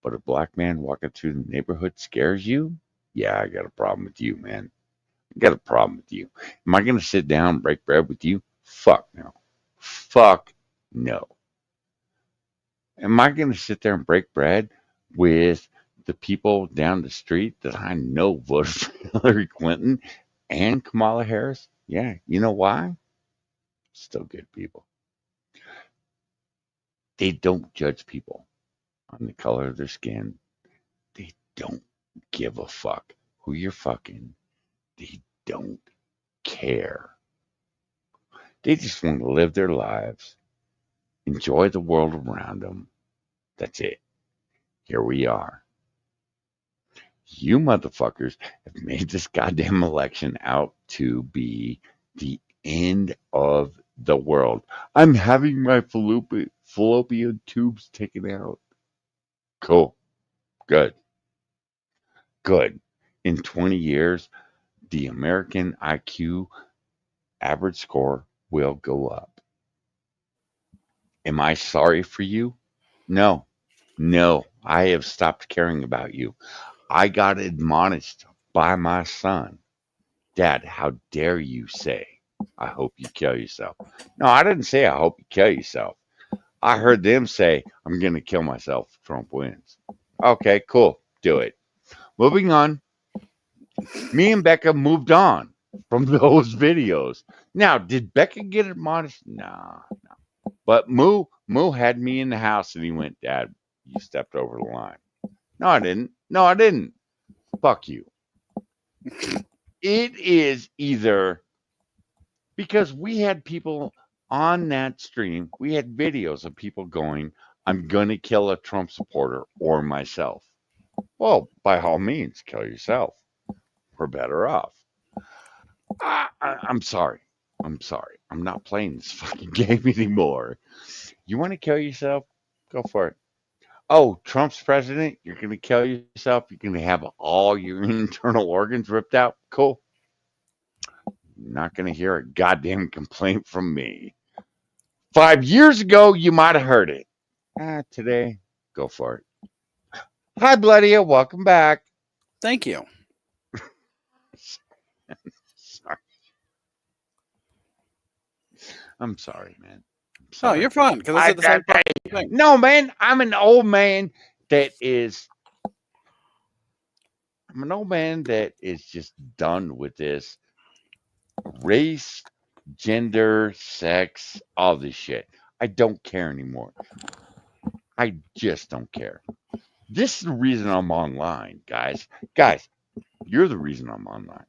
but a black man walking through the neighborhood scares you? Yeah, I got a problem with you, man. I got a problem with you. Am I going to sit down and break bread with you? Fuck no. Fuck no. Am I going to sit there and break bread with the people down the street that I know voted for Hillary Clinton and Kamala Harris? Yeah, you know why? Still good people. They don't judge people on the color of their skin. They don't give a fuck who you're fucking. They don't care. They just want to live their lives, enjoy the world around them. That's it. Here we are. You motherfuckers have made this goddamn election out to be the end of the world. I'm having my fallopian tubes taken out. Cool. Good. Good. In 20 years, the American IQ average score will go up. Am I sorry for you? No. No. I have stopped caring about you. I got admonished by my son. Dad, how dare you say, I hope you kill yourself? No, I didn't say, I hope you kill yourself. I heard them say, I'm going to kill myself if Trump wins. Okay, cool. Do it. Moving on. Me and Becca moved on from those videos. Now, did Becca get admonished? Nah, no. But Moo had me in the house and he went, Dad, you stepped over the line. No, I didn't. No, I didn't. Fuck you. It is either because we had people on that stream, we had videos of people going, I'm going to kill a Trump supporter or myself. Well, by all means, kill yourself. We're better off. I'm sorry. I'm sorry. I'm not playing this fucking game anymore. You want to kill yourself? Go for it. Oh, Trump's president? You're going to kill yourself? You're going to have all your internal organs ripped out? Cool. Not going to hear a goddamn complaint from me. 5 years ago, you might have heard it. Today, go for it. Hi, Bloodia. Welcome back. Thank you. Sorry. I'm sorry, man. No, you're fine because I said the same thing. No, man. I'm an old man that is just done with this race, gender, sex, all this shit. I don't care anymore. I just don't care. This is the reason I'm online, guys. Guys, you're the reason I'm online.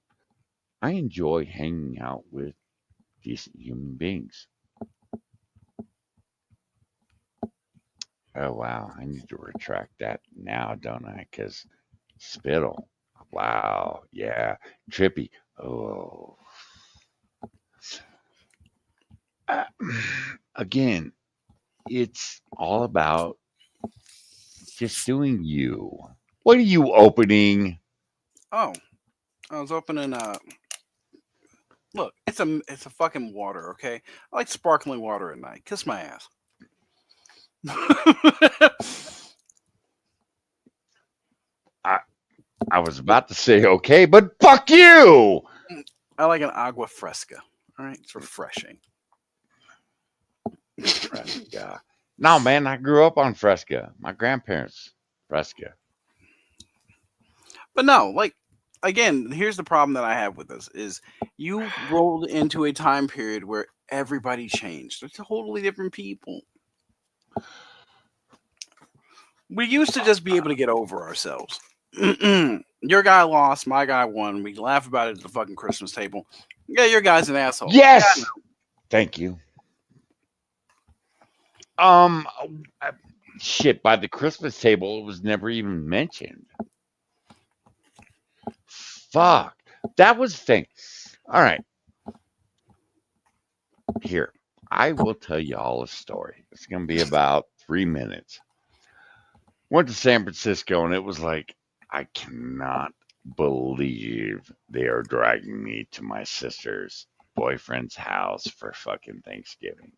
I enjoy hanging out with decent human beings. Oh, wow. I need to retract that now, don't I? Because spittle. Wow. Yeah. Trippy. Oh. Again, it's all about just doing you. What are you opening? Oh, I was opening look, it's a fucking water, okay? I like sparkling water at night. Kiss my ass. I was about to say okay, but fuck you. I like an agua fresca. All right, it's refreshing. Fresca. No, man, I grew up on Fresca. My grandparents, Fresca. But no, like, again, here's the problem that I have with this is you rolled into a time period where everybody changed. They're totally different people. We used to just be able to get over ourselves. Your guy lost, my guy won. We laugh about it at the fucking Christmas table. Yeah, your guy's an asshole. Yes. Yeah, Thank you. Shit, by the Christmas table, it was never even mentioned. Fuck. That was the thing. All right. Here, I will tell you all a story. It's going to be about 3 minutes. Went to San Francisco, and it was like, I cannot believe they are dragging me to my sister's boyfriend's house for fucking Thanksgiving.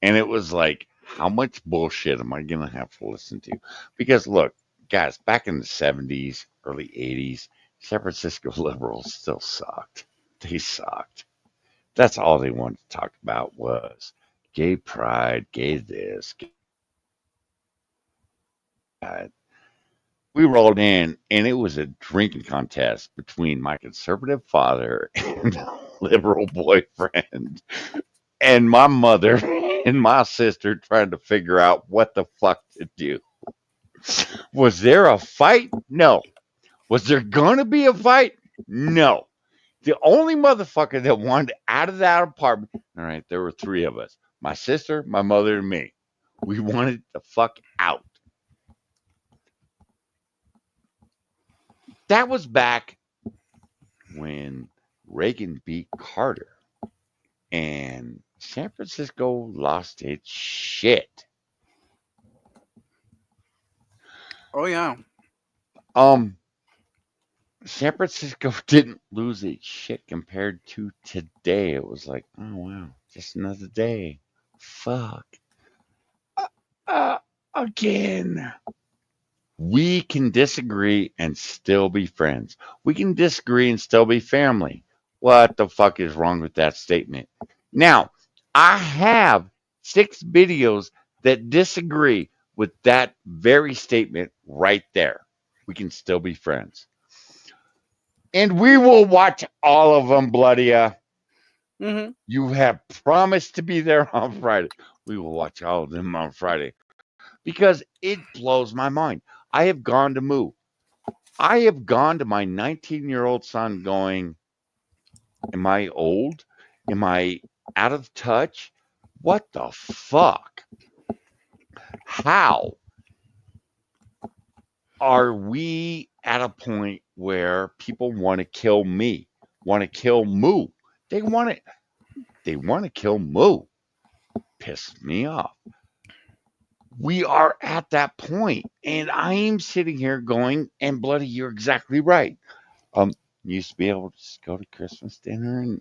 And it was like, how much bullshit am I going to have to listen to? Because look, guys, back in the 70s, early 80s, San Francisco liberals still sucked. They sucked. That's all they wanted to talk about was gay pride, gay this, gay that. We rolled in, and it was a drinking contest between my conservative father and liberal boyfriend, and my mother and my sister trying to figure out what the fuck to do. Was there a fight? No. Was there gonna be a fight? No. The only motherfucker that wanted out of that apartment, all right, there were three of us, my sister, my mother, and me. We wanted the fuck out. That was back when Reagan beat Carter and San Francisco lost its shit. Oh yeah. San Francisco didn't lose its shit compared to today. It was like, oh wow, just another day. Fuck. Again. We can disagree and still be friends. We can disagree and still be family. What the fuck is wrong with that statement? Now, I have 6 videos that disagree with that very statement right there. We can still be friends. And we will watch all of them, bloody. Mm-hmm. You have promised to be there on Friday. We will watch all of them on Friday because it blows my mind. I have gone to Moo. I have gone to my 19-year-old son going, am I old? Am I out of touch? What the fuck? How are we at a point where people want to kill me, want to kill Moo? They want to kill Moo. Piss me off. We are at that point, and I am sitting here going, and bloody, you're exactly right. Used to be able to just go to Christmas dinner and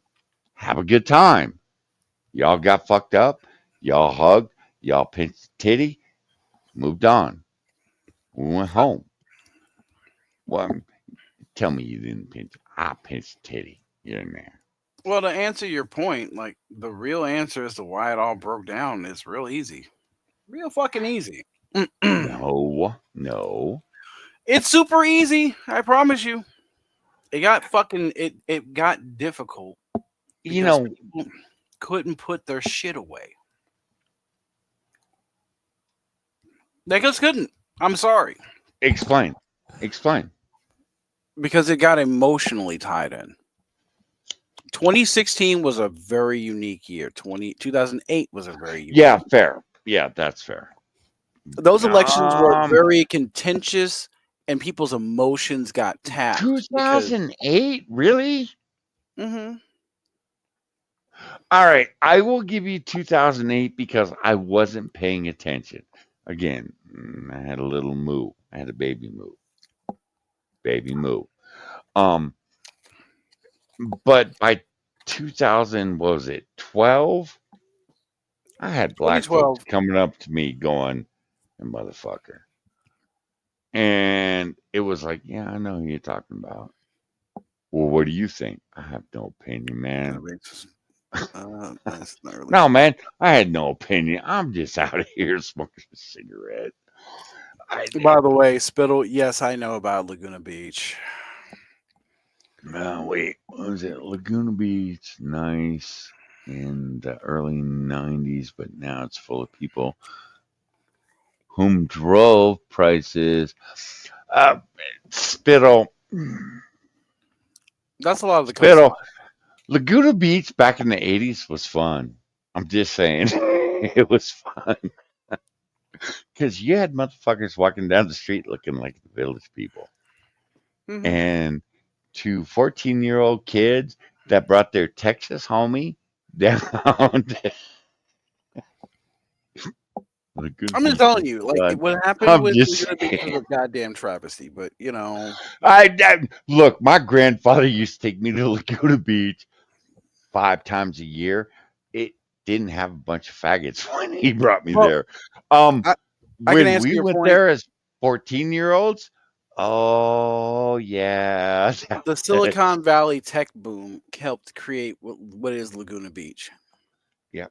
have a good time. Y'all got fucked up. Y'all hugged. Y'all pinched titty. Moved on. We went home. Well, tell me you didn't pinch. I pinched titty. You're in there. Well, to answer your point, like the real answer as to why it all broke down is real easy. Real fucking easy. No. It's super easy, I promise you. It got it got difficult because people couldn't put their shit away. They just couldn't. I'm sorry. Explain. Because it got emotionally tied in. 2016 was a very unique year. 2008 was a very unique year. Fair. Yeah, that's fair. Those elections were very contentious and people's emotions got tapped. 2008? Really? Mm-hmm. All right. I will give you 2008 because I wasn't paying attention. Again, I had a little Moo. I had a baby Moo. But by 2000, what was it, 12? I had black folks coming up to me going, motherfucker. And it was like, yeah, I know who you're talking about. Well, what do you think? I have no opinion, man. That's not really no, man, I had no opinion. I'm just out of here smoking a cigarette. By the way, Spittle, yes, I know about Laguna Beach. No, wait, what was it? Laguna Beach, nice in the early 90s, but now it's full of people whom drove prices. Spittle. That's a lot of the Spittle. Laguna Beach back in the 80s was fun. I'm just saying. It was fun. Because you had motherfuckers walking down the street looking like the village people. Mm-hmm. And 2 14-year-old kids that brought their Texas homie down to I'm just telling you, like what happened with Laguna Beach was a goddamn travesty. But you know, I look. My grandfather used to take me to Laguna Beach 5 times a year. It didn't have a bunch of faggots when he brought me there. I when we went there as 14-year-olds? Oh, yeah. The Silicon Valley tech boom helped create what is Laguna Beach. Yep,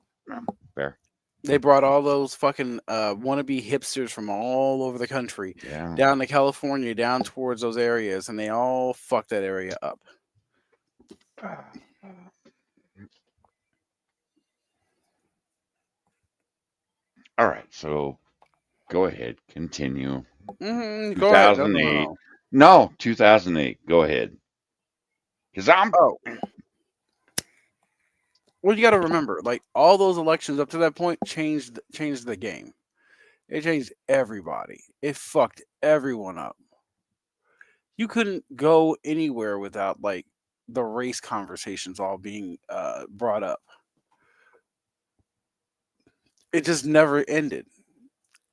fair. They brought all those fucking wannabe hipsters from all over the country down to California, down towards those areas, and they all fucked that area up. All right, so go ahead, continue. Go ahead. 2008. No, 2008. Go ahead. Because I'm. Oh. Well, you got to remember, like all those elections up to that point changed the game. It changed everybody. It fucked everyone up. You couldn't go anywhere without like the race conversations all being brought up. It just never ended.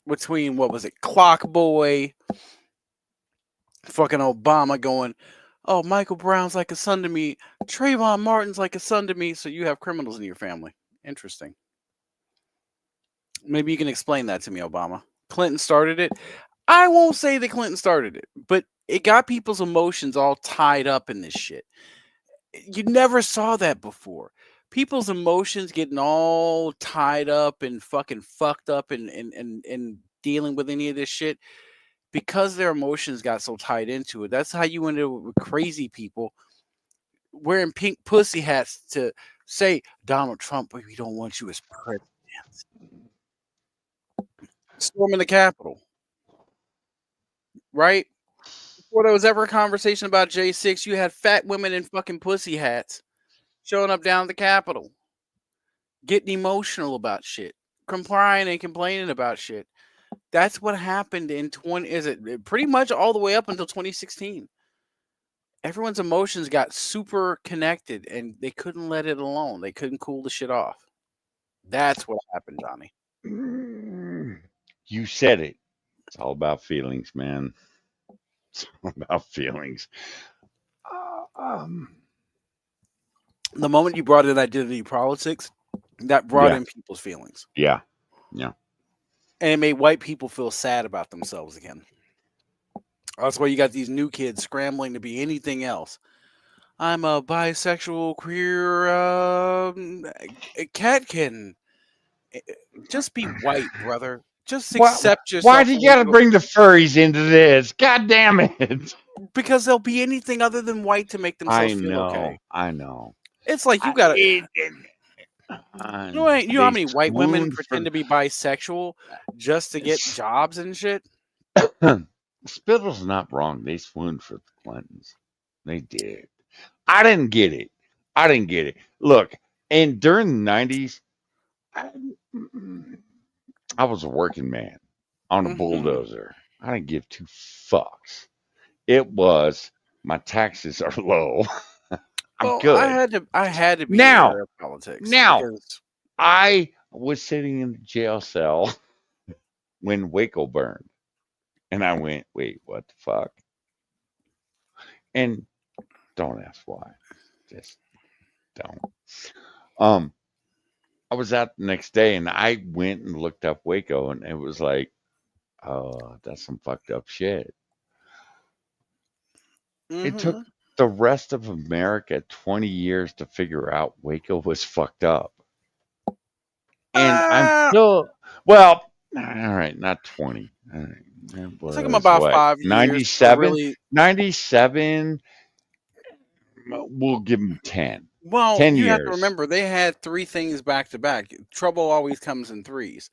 Between what was it, Clock Boy, fucking Obama going, "Oh, Michael Brown's like a son to me. Trayvon Martin's like a son to me." So you have criminals in your family. Interesting. Maybe you can explain that to me, Obama. Clinton started it. I won't say that Clinton started it, but it got people's emotions all tied up in this shit. You never saw that before. People's emotions getting all tied up and fucking fucked up and dealing with any of this shit because their emotions got so tied into it. That's how you end up with crazy people wearing pink pussy hats to say, "Donald Trump, we don't want you as president." Storming the Capitol. Right? Before there was ever a conversation about J6, you had fat women in fucking pussy hats showing up down at the Capitol, getting emotional about shit, crying and complaining about shit. That's what happened in pretty much all the way up until 2016. Everyone's emotions got super connected and they couldn't let it alone. They couldn't cool the shit off. That's what happened, Johnny. You said it. It's all about feelings, man. It's all about feelings. The moment you brought in identity politics, that brought in people's feelings. Yeah. And it made white people feel sad about themselves again. That's why you got these new kids scrambling to be anything else. I'm a bisexual, queer, cat kitten. Just be white, brother. Just accept yourself. Why do you got to bring the furries into this? God damn it! Because they'll be anything other than white to make themselves feel okay. I know. It's like you got to. You know how many white women pretend to be bisexual just to get jobs and shit? Spittle's not wrong. They swooned for the Clintons. They did. I didn't get it. Look, and during the 90s, I was a working man on a bulldozer. I didn't give two fucks. It was my taxes are low. I'm good. I had to be now, aware of politics. Now, I was sitting in the jail cell when Waco burned. And I went, wait, what the fuck? And don't ask why. Just don't. I was out the next day and I went and looked up Waco and it was like, oh, that's some fucked up shit. It took the rest of America 20 years to figure out Waco was fucked up. And I'm still, well, all right, not 20. It was, took them about 5 years. 97? 97, we'll give them 10. Well, 10 you years. have to remember, they had 3 things back to back. Trouble always comes in threes.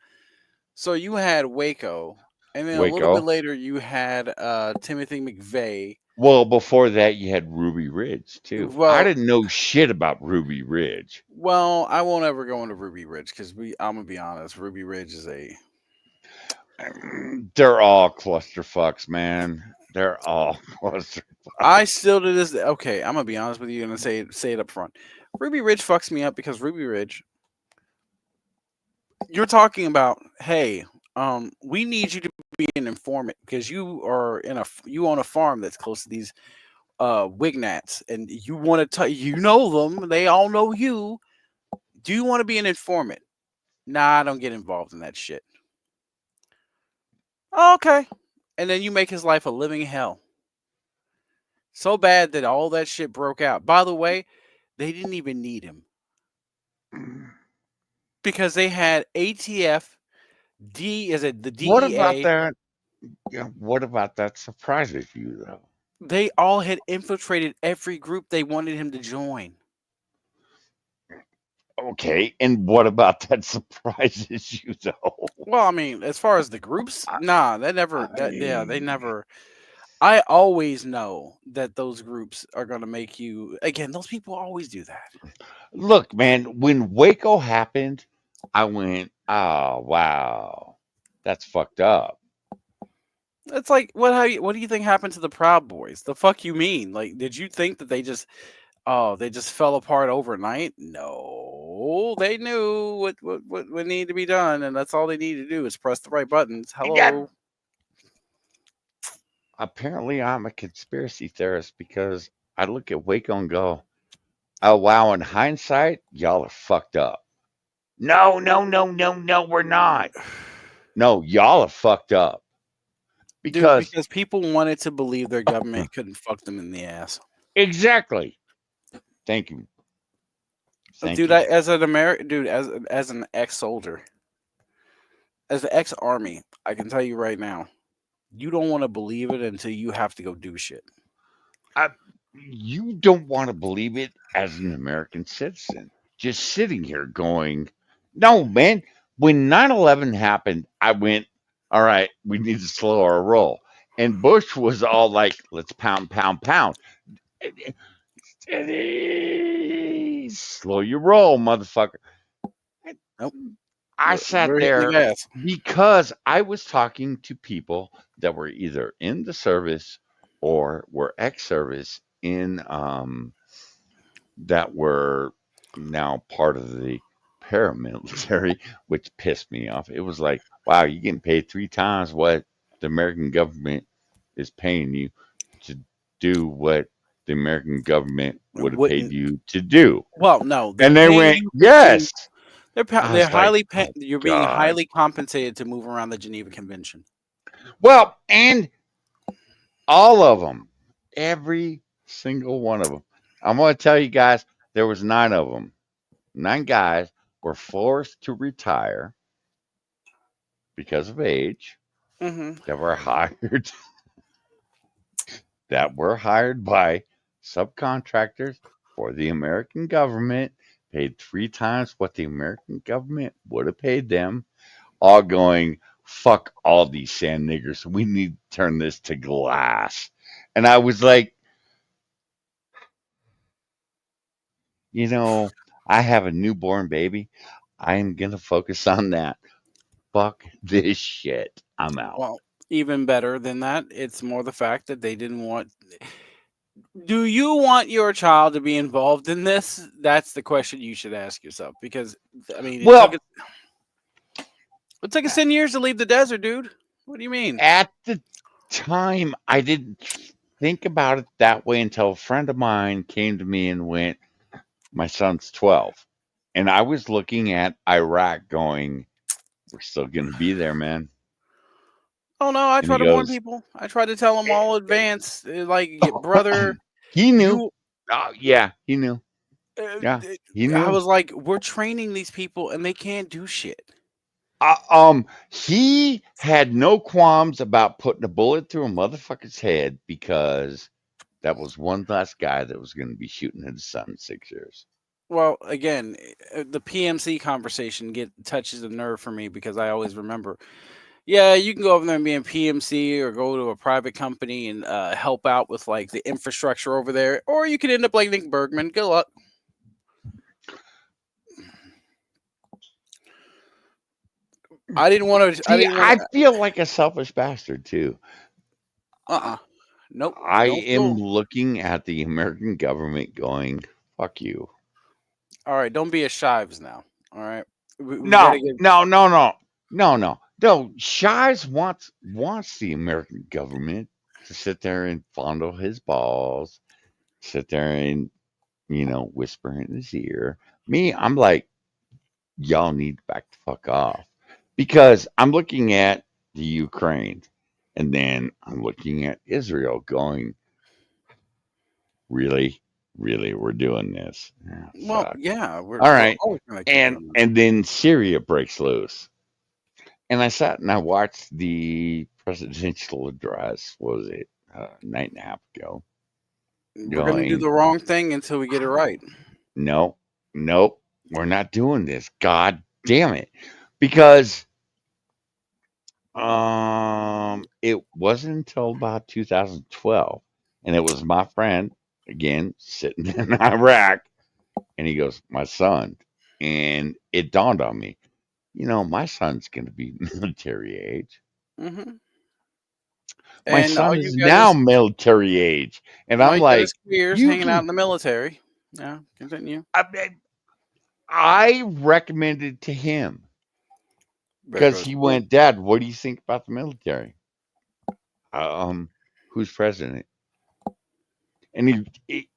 So you had Waco, and then a little bit later you had Timothy McVeigh. Well, before that you had Ruby Ridge too. Well, I didn't know shit about Ruby Ridge. Well, I won't ever go into Ruby Ridge because I'm gonna be honest, Ruby Ridge is they're all clusterfucks, man. They're all clusterfucks. I still do this. Okay, I'm gonna be honest with you and say it up front. Ruby Ridge fucks me up because Ruby Ridge, you're talking about, hey, we need you to be an informant because you own a farm that's close to these Wignats, and you want to you know them, they all know you. Do you want to be an informant? Nah, I don't get involved in that shit. Okay. and then you make his life a living hell. So bad that all that shit broke out. By the way, they didn't even need him because they had ATF, the What about DEA? that? Yeah, what about that surprises you though? They all had infiltrated every group they wanted him to join. Okay, and what about that surprises you though? Well, I mean, as far as the groups, nah, they never. They I- never. I always know that those groups are going to make you. Again, those people always do that. Look, man, when Waco happened, I went, "Oh, wow. That's fucked up." It's like what do you think happened to the Proud Boys? The fuck you mean? Like, did you think that they just fell apart overnight? No, they knew what needed to be done, and that's all they need to do is press the right buttons. Yeah, Hello. apparently I'm a conspiracy theorist because I look at Waco and go, "Oh, wow, in hindsight, y'all are fucked up." No, no, no, no, no, we're not. No, y'all are fucked up Dude, because because people wanted to believe their government couldn't fuck them in the ass. exactly. Thank you. Thank Dude, you. as an American dude, as an ex soldier, as an ex army, I can tell you right now, you don't want to believe it until you have to go do shit. I, you don't want to believe it as an American citizen. Just sitting here going, no, man. When 9/11 happened, I went, all right, we need to slow our roll. And Bush was all like, let's pound, pound, pound. Slow your roll, motherfucker. Nope. I sat We're hitting the there gas. because I was talking to people that were either in the service or were ex-service in that were now part of the paramilitary, which pissed me off. It was like, wow, you're getting paid 3 times what the American government is paying you to do what the American government would have paid Wouldn't you to do. Well, no, they're And they paying went, you yes. I they're was like, highly oh you're being God. highly compensated to move around the Geneva Convention. Well, and all of them, every single one of them. I'm going to tell you guys, there was 9 of them. 9 guys were forced to retire because of age Hmm. that were hired that were hired by subcontractors for the American government, paid 3 times what the American government would have paid them, all going, fuck all these sand niggers. We need to turn this to glass. And I was like, you know, I have a newborn baby. I am going to focus on that. Fuck this shit. I'm out. Well, even better than that, it's more the fact that they didn't want. Do you want your child to be involved in this? That's the question you should ask yourself. Because I mean, Well, it took us 10 years to leave the desert, dude. What do you mean? at the time, I didn't think about it that way until a friend of mine came to me and went, my son's 12. And I was looking at Iraq going, we're still going to be there, man. Oh no, I And he try to warn goes, people. I try to tell them all advance, like, brother, he knew. you. Oh, yeah, he knew. Uh, Yeah, uh, he I knew. was like, we're training these people and they can't do shit. He had no qualms about putting a bullet through a motherfucker's head because that was one last guy that was going to be shooting at his son in 6 years. Well, again, the PMC conversation touches a nerve for me because I always remember. Yeah, you can go over there and be in PMC or go to a private company and help out with like the infrastructure over there, or you could end up like Nick Bergman. Good luck. I didn't want to. I See, didn't want I to. feel like a selfish bastard too. Nope. I Don't am feel. looking at the American government going, fuck you. All right, don't be a Shives now. All right, we got to No, get. no, no, no, no, no. No, Shives wants the American government to sit there and fondle his balls, sit there and, whisper in his ear. Me, I'm like, y'all need to back the fuck off. Because I'm looking at the Ukraine. And then I'm looking at Israel going, really, we're doing this. Well, Fuck. yeah, we're All right. always gonna keep doing that. And then Syria breaks loose. And I sat and I watched the presidential address, what was it, a night and a half ago, We're gonna do going, the wrong thing until we get it right. no, nope, we're not doing this. God damn it. Because it wasn't until about 2012, and it was my friend, again, sitting in Iraq, and he goes, my son. And it dawned on me, my son's going to be military age. Mm-hmm. My And all son you is got now is military age. And all I'm you got is like, queers you hanging out can, in the military. Yeah, continue. I recommended to him because he went, Dad, what do you think about the military? Who's president? And he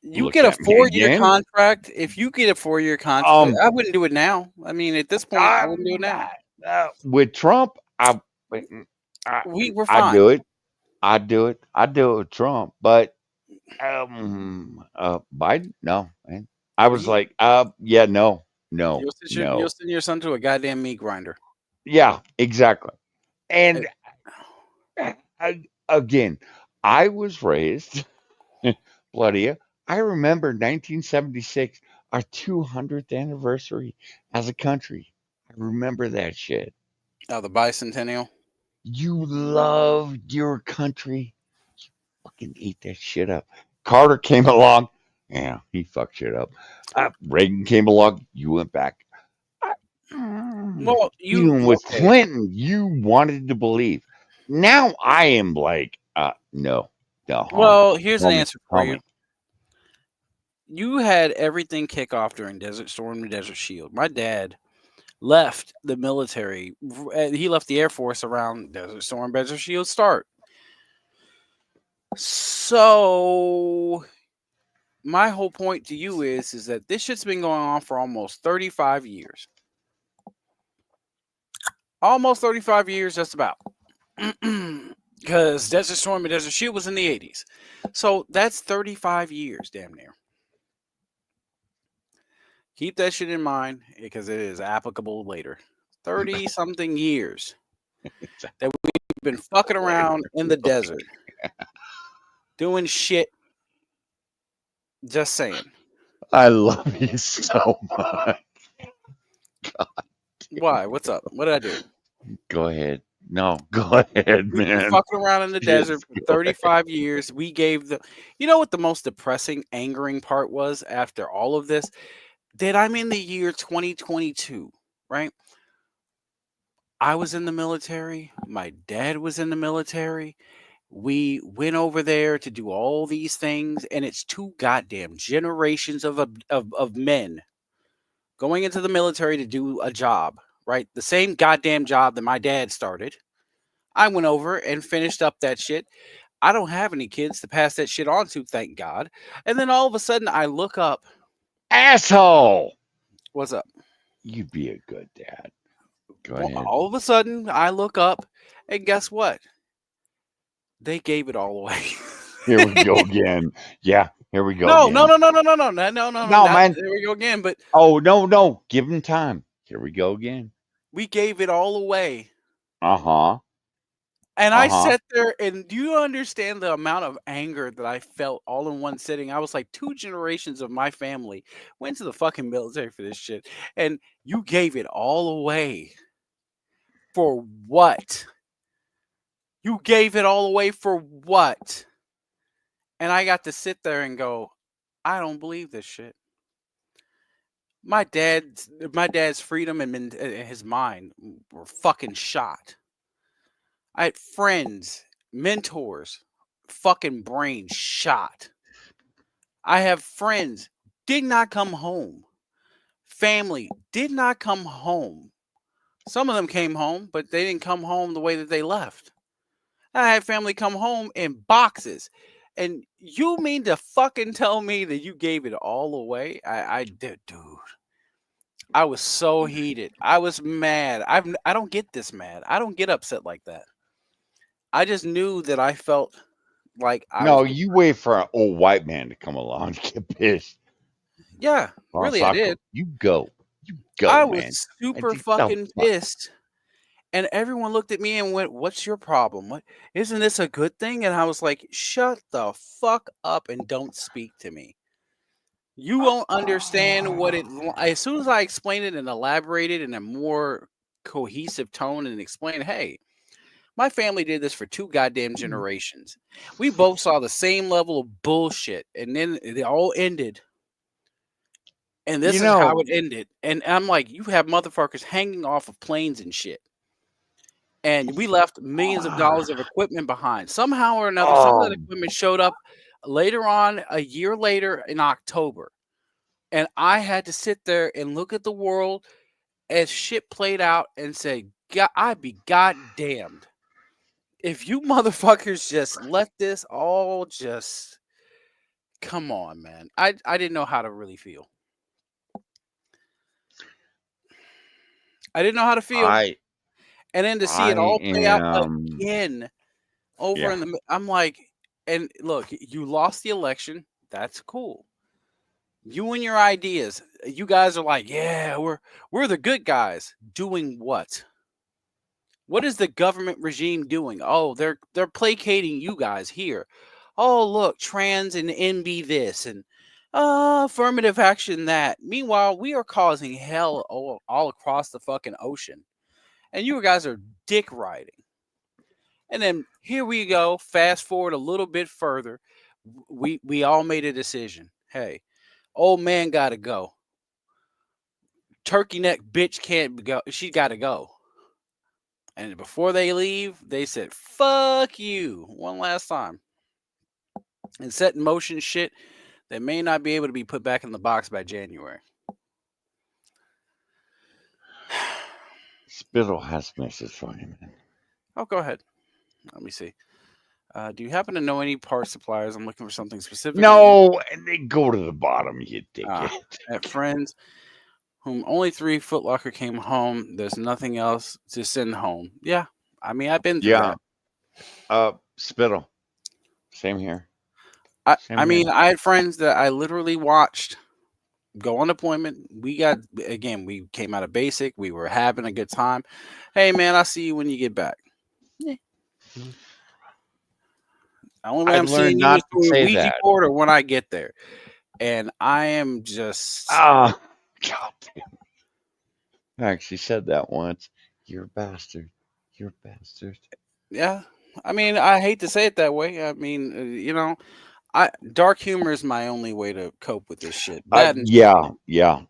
You looked get a at me 4-year again. contract. If you get a 4-year contract, I wouldn't do it now. I mean, at this point, I wouldn't do it now. With Trump, We're I fine. do it. I do it with Trump, but Biden, no, man. I was like, yeah, no. You'll send your son to a goddamn meat grinder. Yeah, exactly. And again, I was raised bloody. I remember 1976, our 200th anniversary as a country. I remember that shit. Oh, the bicentennial. You loved your country. You fucking ate that shit up. Carter came along. Yeah, he fucked shit up. Reagan came along. You went back. Well, Even with Clinton, you wanted to believe. Now I am like, no. Well, here's an answer for you. Homie. You had everything kick off during Desert Storm and Desert Shield. My dad left the military. He left the Air Force around Desert Storm, Desert Shield start. So my whole point to you is that this shit's been going on for almost 35 years. Almost 35 years, just about. Because Desert Storm and Desert Shield was in the 80s. So that's 35 years, damn near. Keep that shit in mind because it is applicable later. 30-something years that we've been fucking around in the desert. Doing shit. Just saying. I love you so much. God. Why? What's up? What did I do? Go ahead. No, go ahead, We've man. been fucking around in the desert for 35 years. We gave the... You know what the most depressing, angering part was after all of this? That I'm in the year 2022, right? I was in the military. My dad was in the military. We went over there to do all these things, and it's 2 goddamn generations of men going into the military to do a job, right? The same goddamn job that my dad started. I went over and finished up that shit. I don't have any kids to pass that shit on to, thank God. And then all of a sudden, I look up. Asshole! What's up? You'd be a good dad. Go Well, ahead. all of a sudden, I look up, and guess what? They gave it all away. Here we go again. Yeah, here we go. No, again. No, man. There we go again. But no. Give him time. Here we go again. We gave it all away. And I sat there, and do you understand the amount of anger that I felt all in one sitting? I was like, 2 generations of my family went to the fucking military for this shit, and you gave it all away. For what? You gave it all away for what? And I got to sit there and go, I don't believe this shit. My dad's freedom and his mind were fucking shot. I had friends, mentors, fucking brain shot. I have friends, did not come home. Family did not come home. Some of them came home, but they didn't come home the way that they left. I had family come home in boxes. And you mean to fucking tell me that you gave it all away? I did, dude. I was so heated. I was mad. I don't get this mad. I don't get upset like that. I just knew that I felt like I was. No, you wait for an old white man to come along to get pissed. Yeah, really, I did. You go. You I go, was man. super And the fucking fuck. pissed. And everyone looked at me and went, "What's your problem? What isn't this a good thing?" And I was like, "Shut the fuck up and don't speak to me. You won't understand what it." As soon as I explained it and elaborated in a more cohesive tone and explained, "Hey, my family did this for 2 goddamn generations. We both saw the same level of bullshit, and then it all ended. And this You is how know, it ended." And I'm like, "You have motherfuckers hanging off of planes and shit. And we left millions of dollars of equipment behind. Somehow or another, some of that equipment showed up later on, a year later in October. And I had to sit there and look at the world as shit played out and say, God, I'd be goddamned if you motherfuckers just let this all just come on, man." I didn't know how to really feel. I didn't know how to feel. And then to see it all play out again over in the, I'm like, and look, you lost the election. That's cool. You and your ideas, you guys are like, yeah, we're the good guys. Doing what? What is the government regime doing? Oh, they're placating you guys here. Oh, look, trans and NB this and affirmative action that. Meanwhile, we are causing hell all across the fucking ocean. And you guys are dick riding. And then here we go. Fast forward a little bit further. We all made a decision. Hey, old man gotta go. Turkey neck bitch can't go. She gotta go. And before they leave, they said, "Fuck you," one last time. And set in motion shit that may not be able to be put back in the box by January. Spittle has a message for you, man. Oh, go ahead. Let me see. Do you happen to know any part suppliers? I'm looking for something specific. No, and they go to the bottom, you dickhead. At friends whom only 3 Foot Locker came home. There's nothing else to send home. Yeah, I mean, I've been through that. Spittle. Same here. I mean, I had friends that I literally watched go on appointment. We came out of basic. We were having a good time. Hey, man, I'll see you when you get back. Yeah. The only way I'm seeing you is through a Ouija board or when I get there. And I am just. God damn. I actually said that once. You're a bastard. You're a bastard. Yeah. I mean, I hate to say it that way. I mean, dark humor is my only way to cope with this shit. Yeah.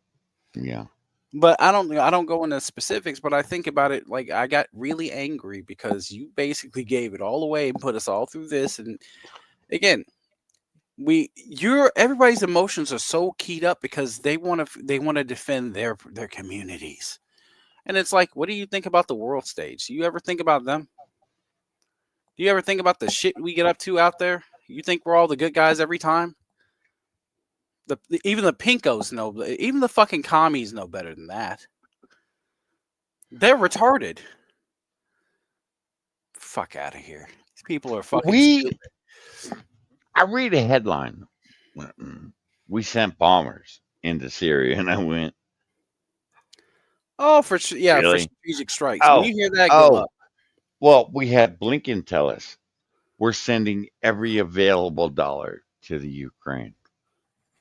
But I don't go into specifics, but I think about it like I got really angry because you basically gave it all away and put us all through this. And again, everybody's emotions are so keyed up because they want to defend their communities. And it's like, what do you think about the world stage? Do you ever think about them? Do you ever think about the shit we get up to out there? You think we're all the good guys every time? Even the pinkos know, even the fucking commies know better than that. They're retarded. Fuck out of here. These people are fucking stupid. I read a headline. We sent bombers into Syria, and I went, "Oh, for really? strategic strikes." When you hear that, go up. Well, we had Blinken tell us we're sending every available dollar to the Ukraine.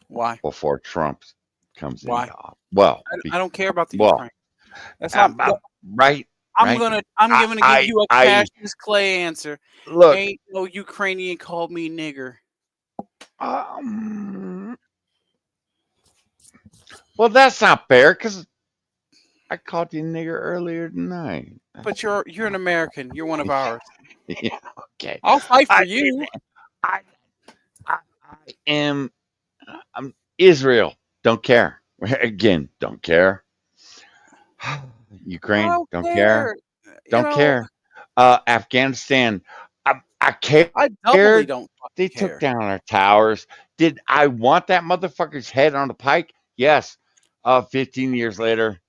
Why? Before Trump comes in. Why? Well, I don't care about the Ukraine. That's not right. I'm gonna give you a Cassius Clay answer. Look, ain't no Ukrainian called me nigger. Well, that's not fair because I called you nigger earlier tonight. But you're an American. You're one of ours. Yeah. Okay. I'll fight for you. I'm Israel. Don't care. Again, don't care. Ukraine, don't care. Don't care. Afghanistan, I care. I doubly don't. They took down our towers. Did I want that motherfucker's head on a pike? Yes. 15 years later,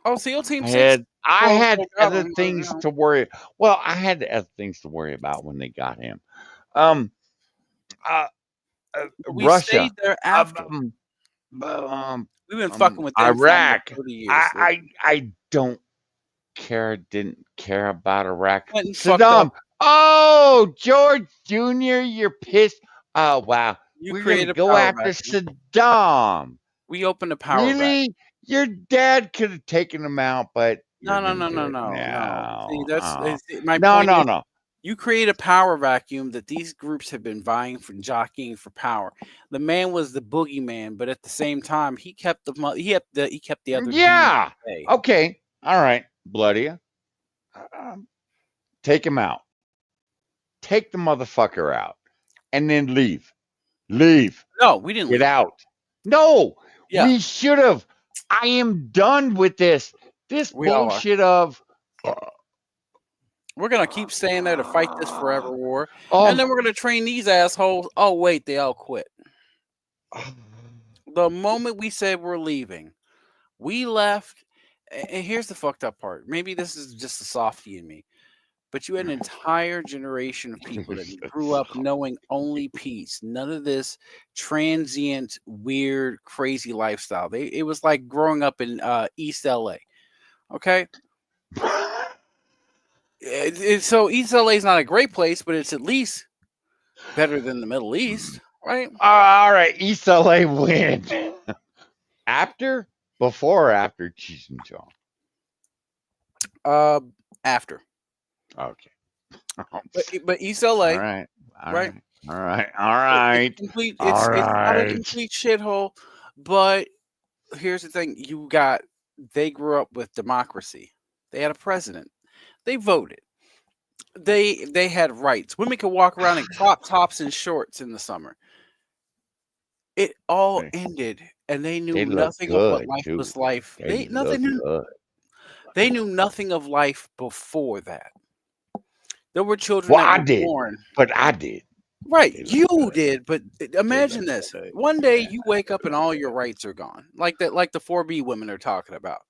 Oh, SEAL Team 6? I had got other him, things to worry. Well, I had other things to worry about when they got him. Um, uh, we Russia, stayed there after. We've been fucking with them for almost Iraq. 30 years. I didn't care about Iraq. Went and fucked up. Saddam. Oh, George Jr., you're pissed. Oh, wow. You We're going to created go power after vacuum. Saddam. We opened a power vacuum. Really? Your dad could have taken him out, but No. See, that's my point. No. You create a power vacuum that these groups have been vying for, jockeying for power. The man was the boogeyman, but at the same time, he kept the other. Yeah. demons at bay. Okay. All right. Bloody. Take him out. Take the motherfucker out, and then leave. Leave. No, we didn't Get leave. out. No, Yeah. we should have. I am done with this. This We all are. bullshit of. We're gonna keep staying there to fight this forever war, and then we're gonna train these assholes. Oh wait, they all quit. The moment we said we're leaving, we left. And here's the fucked up part. Maybe this is just a softie in me, but you had an entire generation of people that grew up knowing only peace. None of this transient, weird, crazy lifestyle. It was like growing up in East LA. Okay. So East LA is not a great place, but it's at least better than the Middle East, right? All right, East LA win. Before or after Cheech and Chong? After. Okay. But East LA. All right. Right. All right. It's not a complete shithole, but here's the thing: they grew up with democracy. They had a president. They voted. They had rights. Women could walk around in crop tops and shorts in the summer. It all ended, and they knew nothing of what life was like. They knew nothing of life before that. There were children that were born. But I did. Right, you did, but imagine this. One day you wake up and all your rights are gone. Like the 4B women are talking about.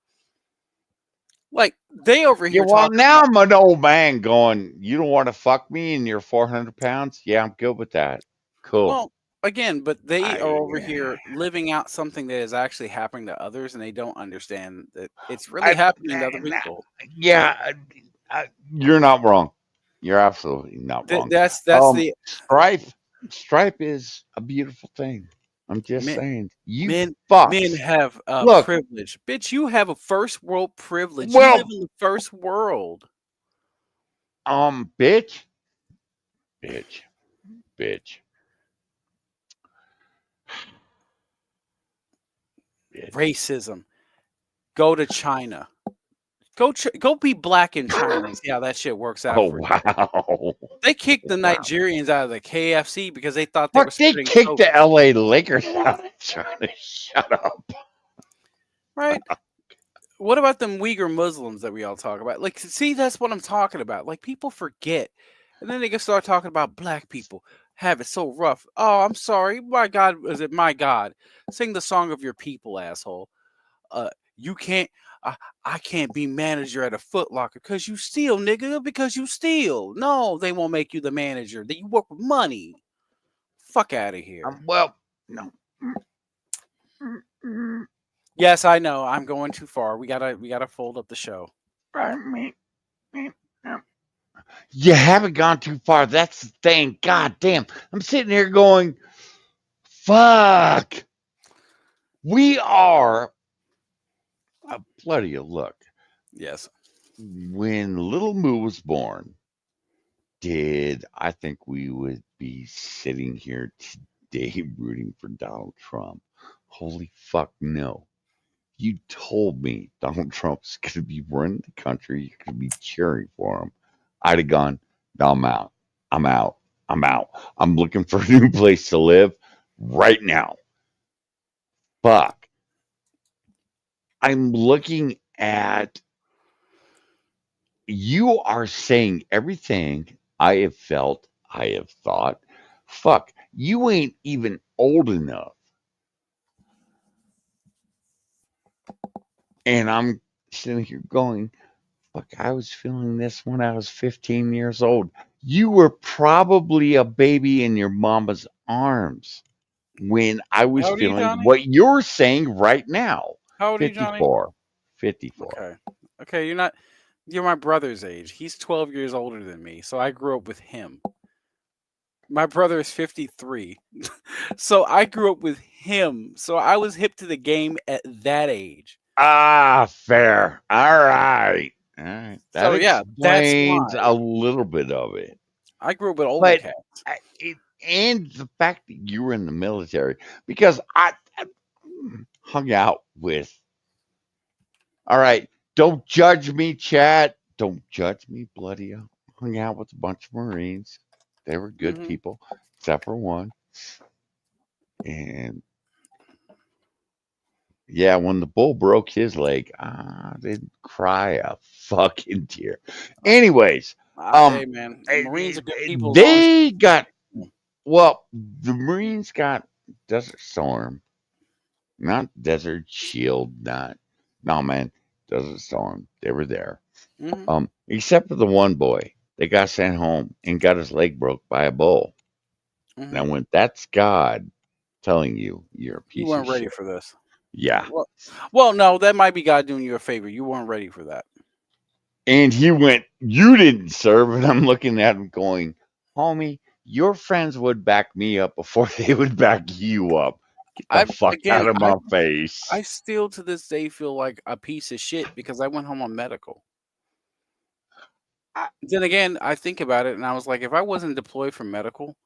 Like they over here. Yeah, well, now I'm an old man going, you don't want to fuck me and you're 400 pounds? Yeah, I'm good with that. Cool. Well, again, but they are over here living out something that is actually happening to others, and they don't understand that it's really happening to other people. Yeah, you're not wrong. You're absolutely not wrong. That's the stripe is a beautiful thing. I'm just saying. Men have privilege. Bitch, you have a first world privilege. You live in the first world. Bitch. Racism. Go to China. Go be black in China and see how that shit works out. Wow. They kicked the Nigerians out of the KFC because they thought they were. They kicked the LA Lakers out of China. Shut up. Right. What about them Uyghur Muslims that we all talk about? Like, see, that's what I'm talking about. Like, people forget, and then they can start talking about black people have it so rough. Oh, I'm sorry. My God, is it my God? Sing the song of your people, asshole. You can't. I can't be manager at a Foot Locker because you steal, nigga. Because you steal. No, they won't make you the manager. That you work with money. Fuck out of here. No. Yes, I know. I'm going too far. We gotta fold up the show. You haven't gone too far. That's the thing. God damn. I'm sitting here going, fuck. We are a bloody look. Yes. When Little Moo was born, did I think we would be sitting here today rooting for Donald Trump? Holy fuck, no. You told me Donald Trump's going to be running the country. You're going to be cheering for him. I'd have gone, no, I'm out. I'm looking for a new place to live right now. Fuck. I'm looking at, you are saying everything I have felt, I have thought. Fuck, you ain't even old enough And I'm sitting here going, fuck, I was feeling this when I was 15 years old. You were probably a baby in your mama's arms when I was How old are you, feeling Johnny? what you're saying right now. How old are you, Johnny? 54. 54. Okay. Okay, you're my brother's age. He's 12 years older than me, so I grew up with him. My brother is 53. So I grew up with him. So I was hip to the game at that age. Ah, fair. All right. All right. That So yeah, that's explains why a little bit of it. I grew up with older But cats. and the fact that you were in the military, because I hung out with, all right, don't judge me, chat. Don't judge me, bloody. I hung out with a bunch of Marines. They were good Mhm. people, except for one. And yeah, when the bull broke his leg, I didn't cry a fucking tear. Anyways, Hey man, Marines are good people as long as they got, well, the Marines got Desert Storm, not Desert Shield, not, no man, Desert Storm. They were there. Mhm. Except for the one boy that got sent home and got his leg broke by a bull. Now, Mhm. when that's God telling you you're a You piece of weren't ready shit, for this. yeah. Well, no, that might be God doing you a favor. You weren't ready for that. And he went, you didn't serve. And I'm looking at him going, homie, your friends would back me up before they would back you up. Get the fuck out of my face. I still to this day feel like a piece of shit because I went home on medical. Then again, I think about it and I was like, if I wasn't deployed for medical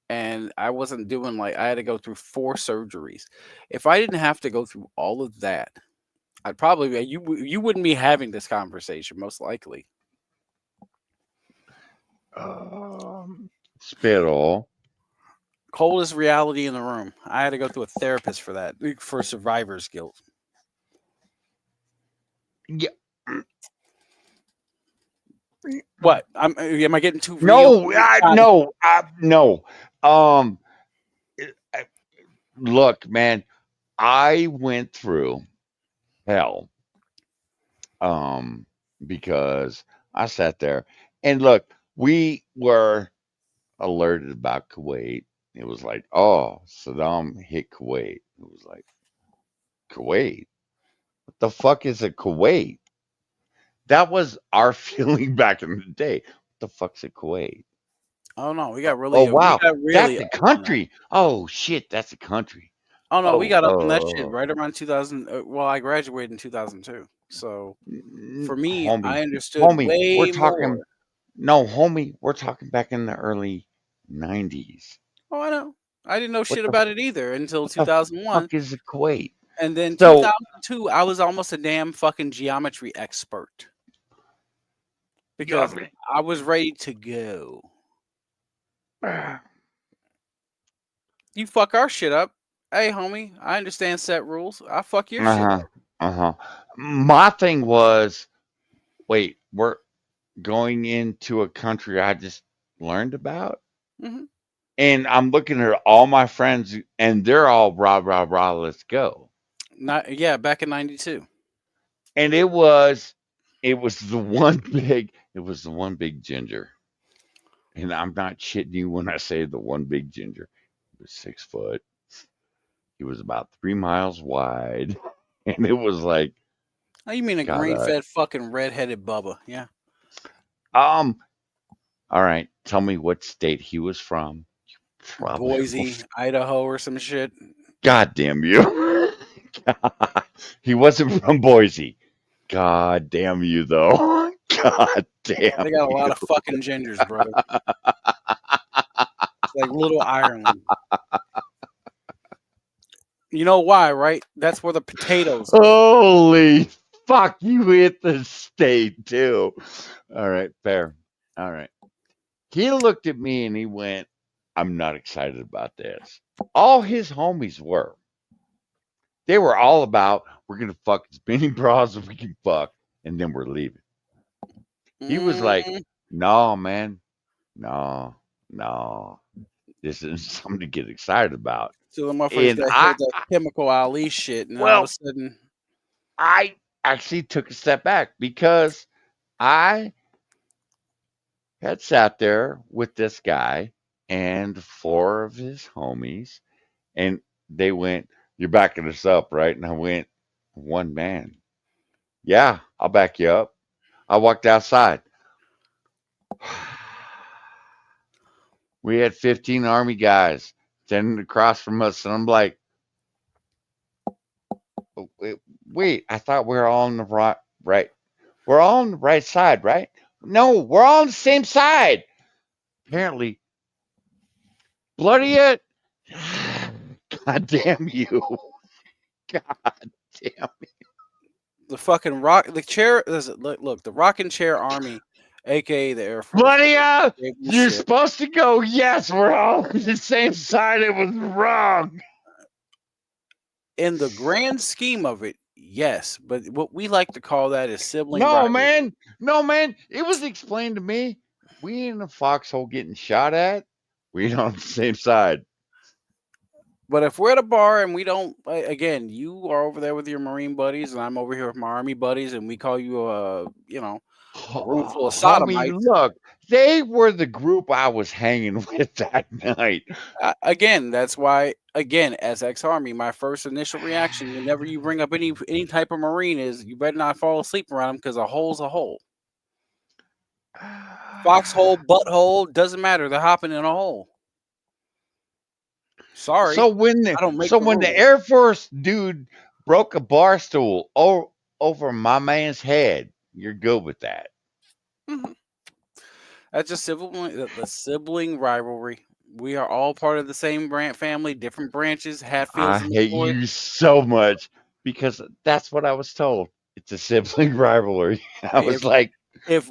and I wasn't doing like I had to go through 4 surgeries, if I didn't have to go through all of that, I'd probably you wouldn't be having this conversation most likely. Spittle. Coldest reality in the room. I had to go through a therapist for that, for survivor's guilt. Yeah. What? Am I getting too real? No, no, no. Um, Look, man, I went through hell, because I sat there and look, we were alerted about Kuwait. It was like, oh, Saddam hit Kuwait. It was like, Kuwait? What the fuck is a Kuwait? That was our feeling back in the day. What the fuck's a Kuwait? Oh no, we Oh got wow, that's really a up on that. country. Oh shit, that's a country. Oh no, we Oh, got up on that shit right around 2000. Well, I graduated in 2002, so for me, I homie, understood homie, we're way talking. more. No, homie, we're talking back in the early '90s. Oh, I know. I didn't know What shit the about it either until what the 2001, fuck is a Kuwait? and then So 2002, I was almost a damn fucking geometry expert because I was ready to go. You fuck our shit up. Hey, homie, I understand set rules. I fuck your shit uh-huh, up. uh-huh. My thing was, wait, we're going into a country I just learned about? Hmm. And I'm looking at all my friends and they're all rah, rah, rah, let's go. Not yeah, back in '92. And it was the one big ginger. And I'm not shitting you when I say the one big ginger. He was 6 foot. He was about 3 miles wide. And it was like, Oh, you mean a God, green-fed fucking red-headed Bubba? Yeah. all right, tell me what state he was from. You probably will. Boise, Idaho, or some shit. God damn you. He wasn't from Boise. God damn you, though. God damn They got a lot you. of fucking gingers, brother. It's like little Ireland. You know why, right? That's where the potatoes live. Holy fuck, you hit the state, too. All right, fair. All right. He looked at me and he went, I'm not excited about this. All his homies were. They were all about, we're going to fuck as many bras as we can fuck, and then we're leaving. He was like, Mm, no, man. No, no. This isn't something to get excited about. so the motherfuckers And got hit with that chemical Ali shit, and all of a well, sudden, I actually took a step back because I had sat there with this guy and four of his homies, and they went, "You're backing us up, right?" And I went, "One man. Yeah, I'll back you up." I walked outside. We had 15 Army guys standing across from us, and I'm like, wait, I thought we were all on the right. We're all on the right side, right? No, we're all on the same side. Apparently, bloody it. God damn you. God damn it. The rocking chair army, aka the Air Force. Bloody it. Gave you You're shit. supposed to go, yes, we're all on the same side. It was wrong. In the grand scheme of it, yes, but what we like to call that is sibling No, rivalry. man. No, man. It was explained to me. We in the foxhole getting shot at. We ain't on the same side. But if we're at a bar and we don't, again, you are over there with your Marine buddies, and I'm over here with my Army buddies, and we call you a room full of Homie, sodomites. look, they were the group I was hanging with that night. Again, that's why, again, as ex-Army, my first initial reaction whenever you bring up any type of Marine is you better not fall asleep around them because a hole's a hole. Foxhole, butthole, doesn't matter. They're hopping in a hole. Sorry, So when I don't make the the rules. Air Force dude broke a bar stool over my man's head, you're good with that. Mhm. That's just the sibling rivalry. We are all part of the same family, different branches, Hatfields I and hate McCoys. you so much because that's what I was told. It's a sibling rivalry. I was like, If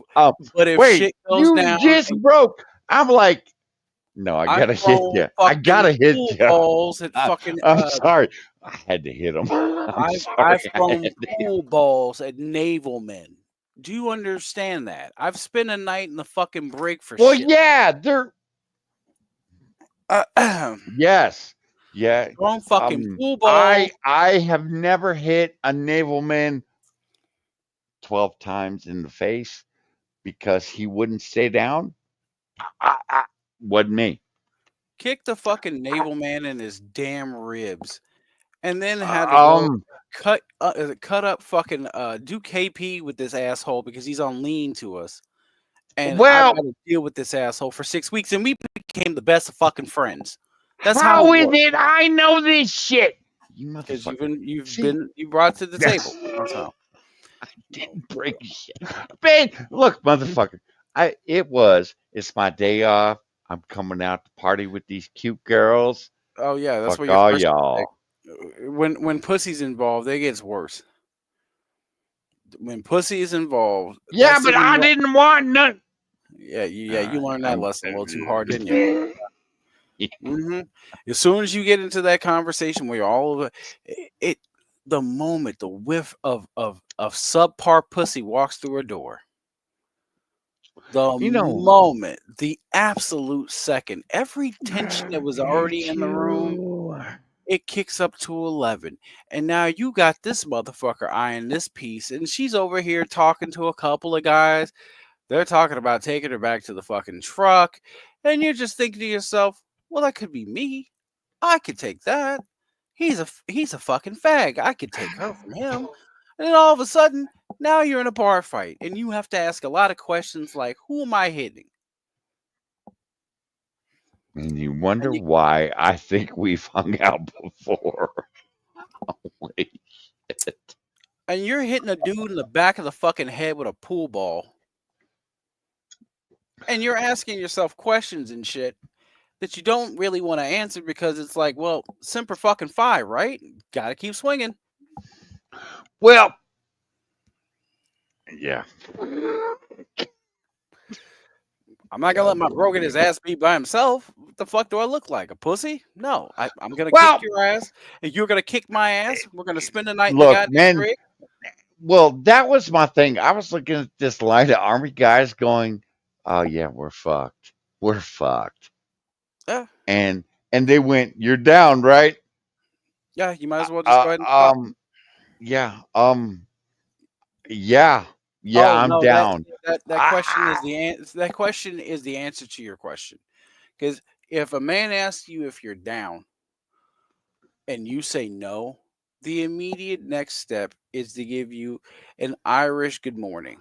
wait, shit goes you down, just broke. I'm like, no, I I've gotta hit thrown you. I fucking gotta hit pool you. balls at fucking. I'm sorry. I had to hit him. I'm I've sorry. I thrown had to hit pool balls at naval men. Do you understand that? I've spent a night in the fucking brig for Well, shit. yeah, they're yes, yeah. Thrown fucking pool balls. I have never hit a naval man 12 times in the face because he wouldn't stay down. Wasn't me. Kicked the fucking naval man in his damn ribs, and then had to go Um, cut up fucking do KP with this asshole because he's on lean to us, and I've well, got to deal with this asshole for 6 weeks, and we became the best of fucking friends. That's how how it is works. it I know this shit? You Because motherfucker. you brought it to the table. That's how. I didn't break shit. Man, look, motherfucker. It's my day off. I'm coming out to party with these cute girls. Oh yeah, that's Fuck what your all first y'all. when pussy's involved, it gets worse. When pussy is involved, Yeah, that's but I didn't want none. you learned that I'm- lesson a little too hard, didn't you? hmm As soon as you get into that conversation where you're all over it, the moment the whiff of subpar pussy walks through a door, the moment, the absolute second, every tension that was already in the room, it kicks up to 11. And now you got this motherfucker eyeing this piece, and she's over here talking to a couple of guys. They're talking about taking her back to the fucking truck. And you're just thinking to yourself, well, that could be me. I could take that. He's a fucking fag. I could take her from him. And then all of a sudden, now you're in a bar fight, and you have to ask a lot of questions like, who am I hitting? And you wonder why I think we've hung out before. Holy shit. And you're hitting a dude in the back of the fucking head with a pool ball. And you're asking yourself questions and shit that you don't really want to answer because it's like, well, Semper fucking Fi, right? Gotta keep swinging. Well, yeah. I'm not gonna let my bro get his ass beat by himself. What the fuck do I look like? A pussy? No, I'm gonna kick your ass, and you're gonna kick my ass. We're gonna spend the night in the Look, goddamn man. rig. Well, that was my thing. I was looking at this line of Army guys going, "Oh yeah, we're fucked. We're fucked." Yeah. And they went, "You're down, right?" Yeah, you might as well just go ahead and stop. Yeah. Yeah, Oh I'm no, down. that question is that question is the answer to your question. Because if a man asks you if you're down and you say no, the immediate next step is to give you an Irish good morning.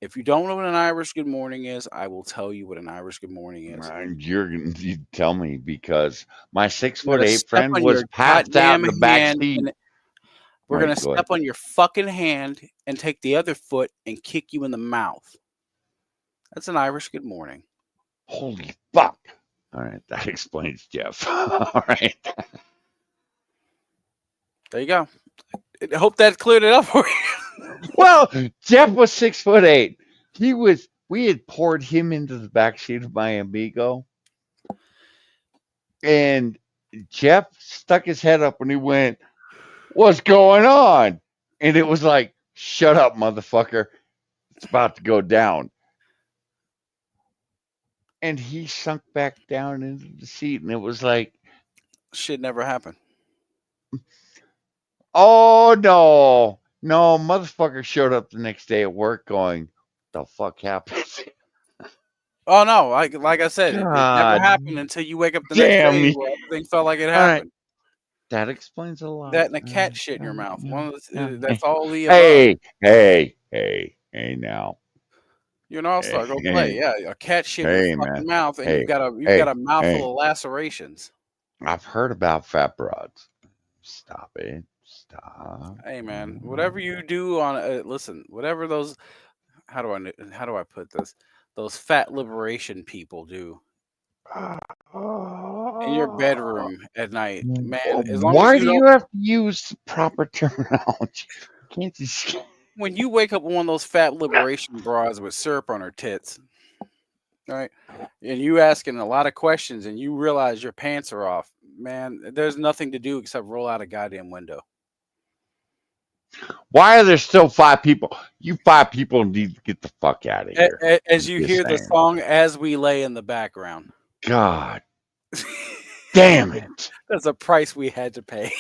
If you don't know what an Irish good morning is, I will tell you what an Irish good morning is. You tell me because my We're gonna 6'8" step friend on was your passed out goddamn in the back hand, seat. and we're All right, gonna go ahead. step on your fucking hand and take the other foot and kick you in the mouth. That's an Irish good morning. Holy fuck! All right, that explains Jeff. All right. There you go. I hope that cleared it up for you. Well, Jeff was 6'8". We had poured him into the backseat of my Amigo, and Jeff stuck his head up and he went, "What's going on?" And it was like, "Shut up, motherfucker! It's about to go down." And he sunk back down into the seat, and it was like, shit never happened. "Oh no, no, motherfucker!" Showed up the next day at work, going, "The fuck happened?" Oh no, like I said, it never God happened until you wake up the next damn day me! where everything felt like it All right. happened. That explains a lot. That and a cat shit in your mouth. One of Yeah. that's all the above. Hey now. You're an all-star. Go play. Hey, Yeah, a cat shit in your hey, fucking man. mouth, and Hey, you've got a mouthful hey. of lacerations. I've heard about fat broads. Stop it. Stop. Hey man, whatever you do on listen, whatever those how do I put this? Those fat liberation people do in your bedroom at night, man. As long as Why you do don't, you have to use proper terminology? Can't you? when you wake up with one of those fat liberation bras with syrup on her tits, right? And you asking a lot of questions, and you realize your pants are off, man. There's nothing to do except roll out a goddamn window. Why are there still 5 people? You 5 people need to get the fuck out of here. As I'm you just hear the saying. song "As We Lay" in the background. God damn it. That's a price we had to pay.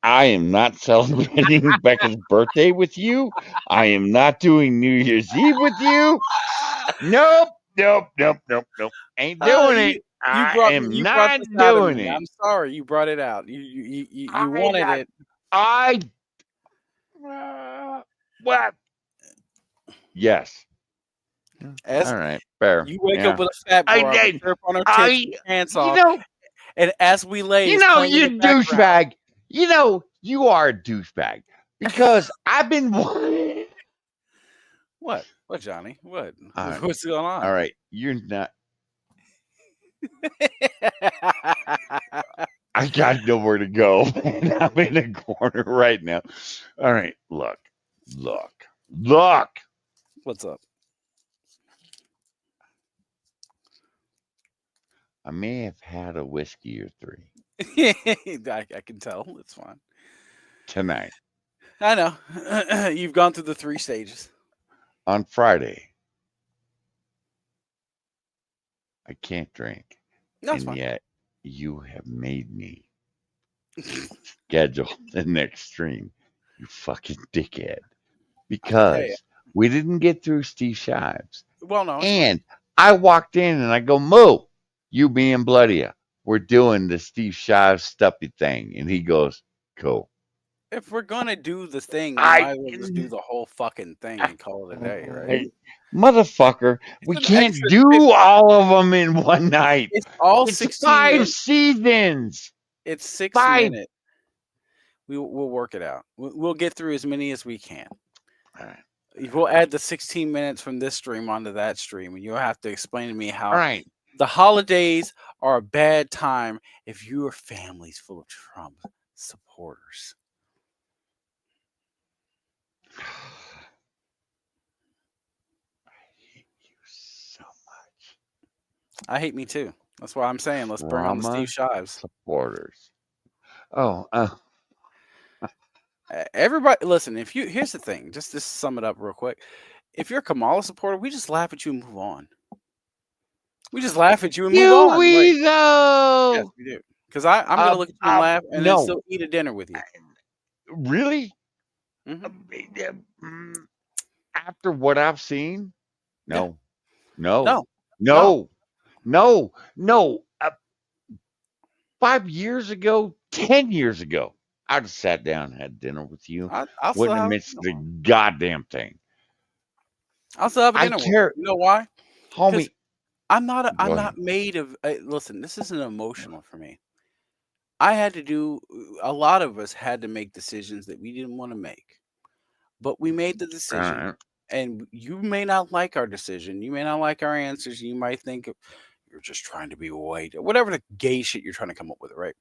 I am not celebrating Becca's birthday with you. I am not doing New Year's Eve with you. Nope. Ain't doing it. I am You brought not this out of doing me. it. I'm sorry you brought it out. You wanted it. What? Yes. As All right. Fair. you wake Yeah. up with a fat bra with syrup on her tits, with pants off, and "As We Lay" is playing in the you background. douchebag. You are a douchebag because I've been. What? What, Johnny? What? All right. What's going on? All right. You're not. I got nowhere to go. And I'm in a corner right now. All right. Look. What's up? I may have had a whiskey or 3 I can tell. It's fine. tonight. I know. You've gone through the 3 stages. On Friday, I can't drink. That's and fine. Yet you have made me schedule the next stream. You fucking dickhead. Because we didn't get through Steve Shives. Well, no. And I walked in and I go, Moo, you being bloody. We're doing the Steve Shives stuffy thing. And he goes, cool. If we're gonna do the thing, we might as well just do the whole fucking thing and call it a day, right? Hey, motherfucker, we can't do all of them in one night. It's all It's 16 5 minutes. seasons. It's 6 5. minutes. We'll work it out. We'll get through as many as we can. All right. We'll add the 16 minutes from this stream onto that stream, and you'll have to explain to me how the holidays are a bad time if your family's full of Trump supporters. I hate me too. That's why I'm saying let's bring on the Steve Shives supporters. Everybody, listen. Here's the thing, just to sum it up real quick. If you're a Kamala supporter, we just laugh at you and move on. We just laugh at you and move on. We go. Yes, we do. Because I'm gonna look at you and laugh, and then still eat a dinner with you. Really? After what I've seen, no, No, no, no. no, no. 5 years ago, 10 years ago, I'd have sat down and had dinner with you. I'll still Wouldn't have have missed the goddamn thing. I'll still have a I dinner with you. care, You know why? Because homie. I'm Go not ahead. made of. Listen, this isn't emotional for me. I had to do. A lot of us had to make decisions that we didn't want to make, but we made the decision. Alright. And you may not like our decision. You may not like our answers. You might think you're just trying to be white or whatever the gay shit you're trying to come up with, right?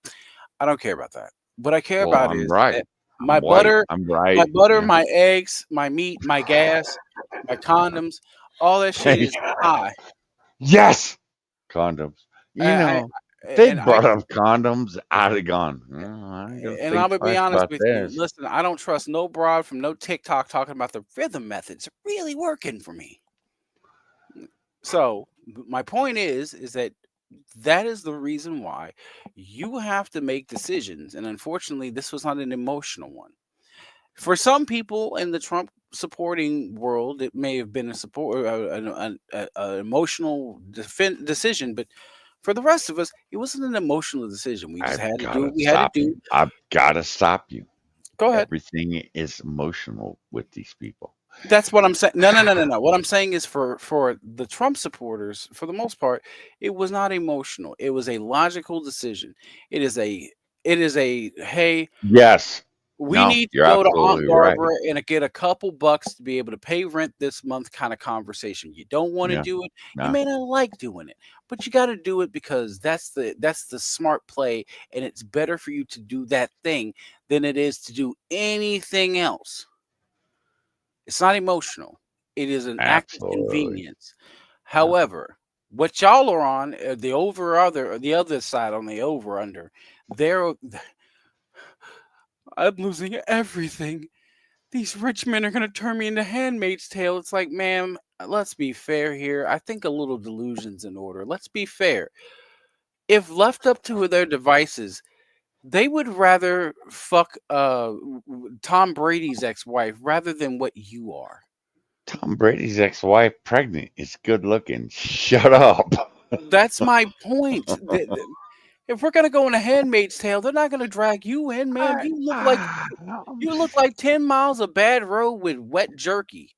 I don't care about that. What I care Well, about I'm is right. that I'm white. I'm my right. butter, Yeah. my eggs, my meat, my gas, my condoms, all that shit is high. Yes, condoms. You I, know, they and I brought up condoms. I'd have gone. "Oh, I ain't gonna and I'm think gonna be twice honest about with you. this." Listen, I don't trust no broad from no TikTok talking about the rhythm methods really working for me. So my point is that is the reason why you have to make decisions, and unfortunately, this was not an emotional one. For some people in the Trump supporting world, it may have been a support, an emotional decision, but for the rest of us, it wasn't an emotional decision. We just I've had to do gotta what we had to stop do. you. I've gotta stop you. Go ahead. Everything is emotional with these people. That's what I'm saying. No. What I'm saying is for the Trump supporters, for the most part, it was not emotional. It was a logical decision. It is a hey, Yes. we No, need to you're go to Aunt absolutely right. Barbara and get a couple bucks to be able to pay rent this month kind of conversation. You don't want to Yeah. do it. You No. may not like doing it, but you got to do it because that's the smart play, and it's better for you to do that thing than it is to do anything else. It's not emotional. It is an act of Absolutely. convenience. However, what y'all are on the other side on the over under, they're I'm losing everything. These rich men are going to turn me into Handmaid's Tale. It's like, ma'am, let's be fair here. I think a little delusion's in order. Let's be fair. If left up to their devices, they would rather fuck Tom Brady's ex-wife rather than what you are. Tom Brady's ex-wife pregnant is good looking. Shut up. That's my point. If we're gonna go in a Handmaid's Tale, they're not gonna drag you in, ma'am. You look like 10 miles of bad road with wet jerky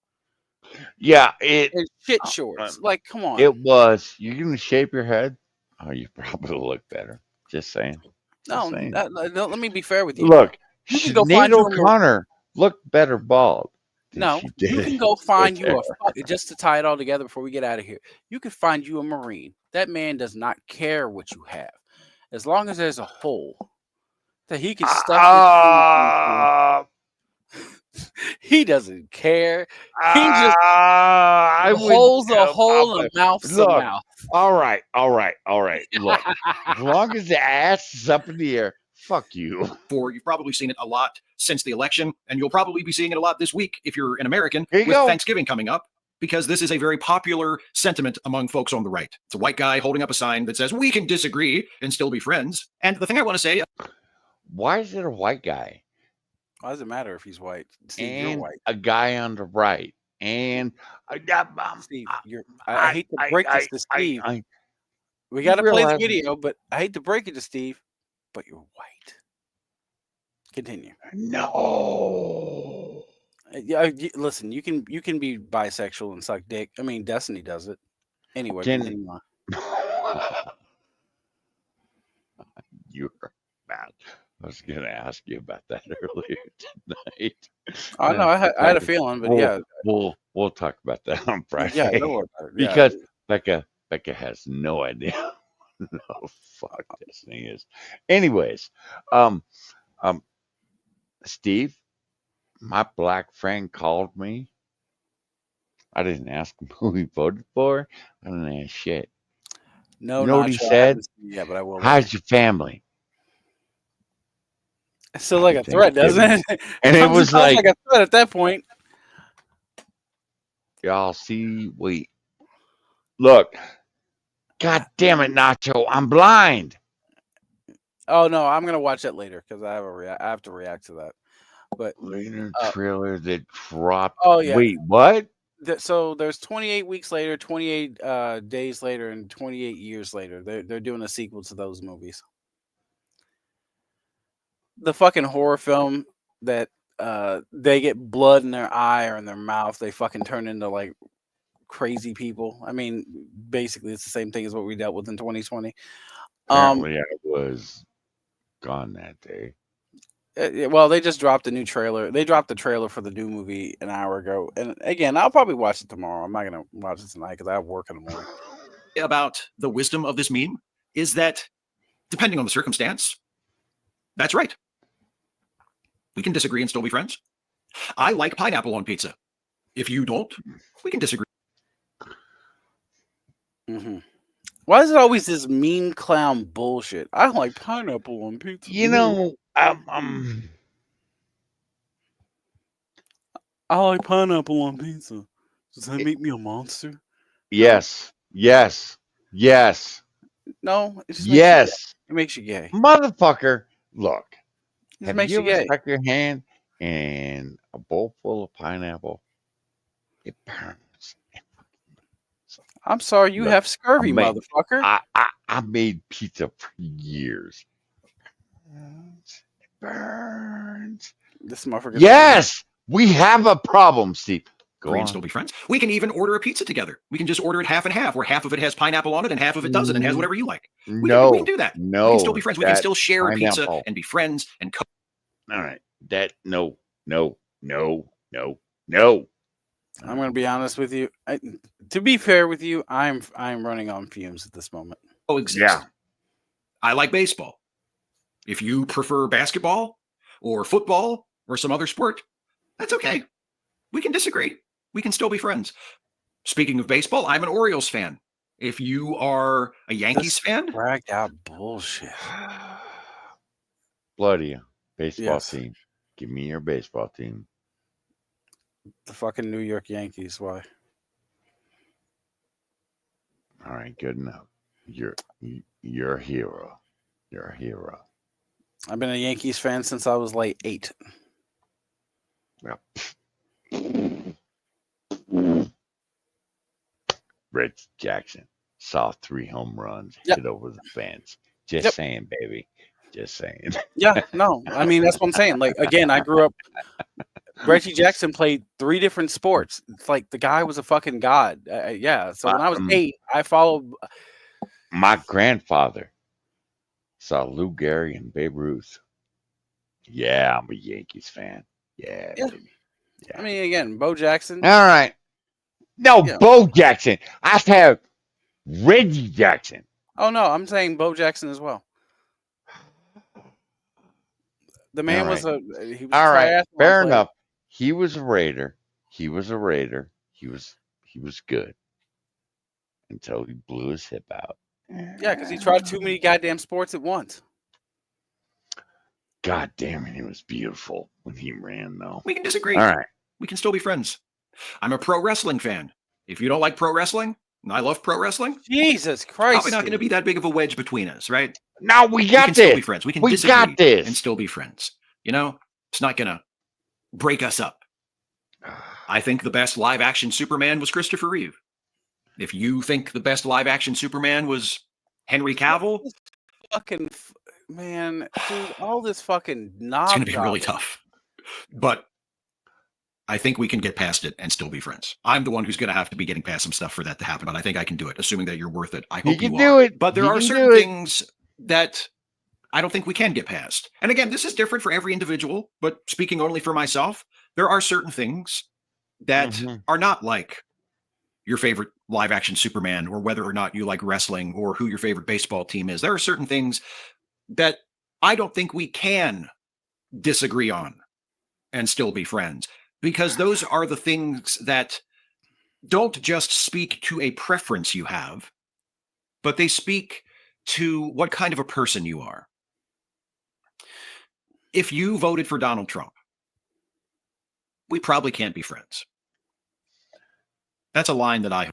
Yeah, and shit uh, shorts. Like, come on. it was. You're gonna shape your head. Oh, you probably look better. Just saying. Just No, saying. no, let me be fair with you. Look, You can go Sinead find you a O'Connor looked better bald than no. she You did can go with find you hair. just to tie it all together before we get out of here. You can find you a Marine. That man does not care what you have, as long as there's a hole that he can stuff his food into. He doesn't care. He just I a would. hole's a hole and a mouth's a Look. mouth. All right. All right. All right. Look. As long as the ass is up in the air, fuck you. You've probably seen it a lot since the election, and you'll probably be seeing it a lot this week if you're an American with Thanksgiving coming up, because this is a very popular sentiment among folks on the right. It's a white guy holding up a sign that says, we can disagree and still be friends. And the thing I want to say, why is it a white guy? Why does it matter if he's white? Steve, and you're white. A guy on the right. And Steve, I hate to break this to Steve. We got to play the video, but I hate to break it to Steve, but you're white. Continue. No. Listen, you can be bisexual and suck dick. I mean, Destiny does it. Anyway, continue on. You're bad. I was going to ask you about that earlier tonight. I know. I had a feeling, but yeah, we'll talk about that on Friday. Yeah, don't worry about it. Yeah. Because Becca has no idea. No, fuck this thing is. Anyways, Steve, my black friend called me. I didn't ask him who he voted for. I didn't ask shit. No, you know what he Nacho, I said? haven't seen it yet, but I will. How's your family? It's still like a threat, doesn't it? And it was like a threat at that point. Y'all see, wait. Look. God damn it, Nacho. I'm blind. Oh no, I'm gonna watch that later because I have to react to that. But Later trailer that dropped. oh yeah. Wait, what? So there's 28 weeks later, 28 days later, and 28 years later. They're doing a sequel to those movies. The fucking horror film that they get blood in their eye or in their mouth, they fucking turn into like crazy people. I mean, basically, it's the same thing as what we dealt with in 2020. Apparently, I was gone that day. Well, they just dropped a new trailer. They dropped the trailer for the new movie an hour ago, and again, I'll probably watch it tomorrow. I'm not gonna watch it tonight because I have work in the morning. About the wisdom of this meme is that, depending on the circumstance, that's right. We can disagree and still be friends. I like pineapple on pizza. If you don't, we can disagree. Mm-hmm. Why is it always this mean clown bullshit? I like pineapple on pizza. You know, I like pineapple on pizza. Does that make me a monster? Yes. Yes. Yes. No, it just yes. Makes you gay. Motherfucker, look. It Have makes you you ever gay. stuck your hand in a bowl full of pineapple? It burns. I'm sorry, you Look, have scurvy, motherfucker. I made pizza for years. It burns. This motherfucker. Yes, we have a problem, Steve. Go And on. still be friends. We can even order a pizza together. We can just order it half and half, where half of it has pineapple on it and half of it doesn't, and has whatever you like. We can do that. No, we can still be friends. We can that still share a pizza pineapple. and be friends and All right. That no. I'm going to be honest with you. To be fair with you, I'm running on fumes at this moment. coexist. Yeah. I like baseball. If you prefer basketball or football or some other sport, that's okay. We can disagree. We can still be friends. Speaking of baseball, I'm an Orioles fan. If you are a Yankees fan, bragged out bullshit. Bloody baseball Yes. team. Give me your baseball team. The fucking New York Yankees. Why? All right, good enough. You're a hero. You're a hero. I've been a Yankees fan since I was like 8. Rich Jackson saw 3 home runs hit over the fence. Just saying, baby. Just saying. Yeah, no. I mean, that's what I'm saying. Like, again, I grew up. Reggie Jackson played 3 different sports. It's like the guy was a fucking god. Yeah. So when I was 8, I followed. My grandfather saw Lou Gehrig and Babe Ruth. Yeah, I'm a Yankees fan. Yeah, baby. Yeah. I mean, again, Bo Jackson. All right. No, Bo Jackson. I've had Reggie Jackson. Oh no, I'm saying Bo Jackson as well. The man was a he was all a right. Fair player. enough. He was a Raider. He was good until he blew his hip out. Yeah, because he tried too many goddamn sports at once. God damn it, he was beautiful when he ran, though. we can disagree. All right. We can still be friends. I'm a pro wrestling fan. If you don't like pro wrestling, and I love pro wrestling, Jesus Christ, probably not going to be that big of a wedge between us, right? No, we got can this. Still be friends. We can disagree got this. and still be friends. You know, it's not going to break us up. I think the best live action Superman was Christopher Reeve. If you think the best live action Superman was Henry Cavill, fucking man, dude, all this fucking knob. It's going to be really tough. But I think we can get past it and still be friends. I'm the one who's going to have to be getting past some stuff for that to happen, but I think I can do it, assuming that you're worth it. I hope you can are. do it. But there You are can certain do it. things that I don't think we can get past. And again, this is different for every individual, but speaking only for myself, there are certain things that are not like your favorite live action Superman, or whether or not you like wrestling, or who your favorite baseball team is. There are certain things that I don't think we can disagree on and still be friends, because those are the things that don't just speak to a preference you have, but they speak to what kind of a person you are. If you voted for Donald Trump, we probably can't be friends. That's a line that I.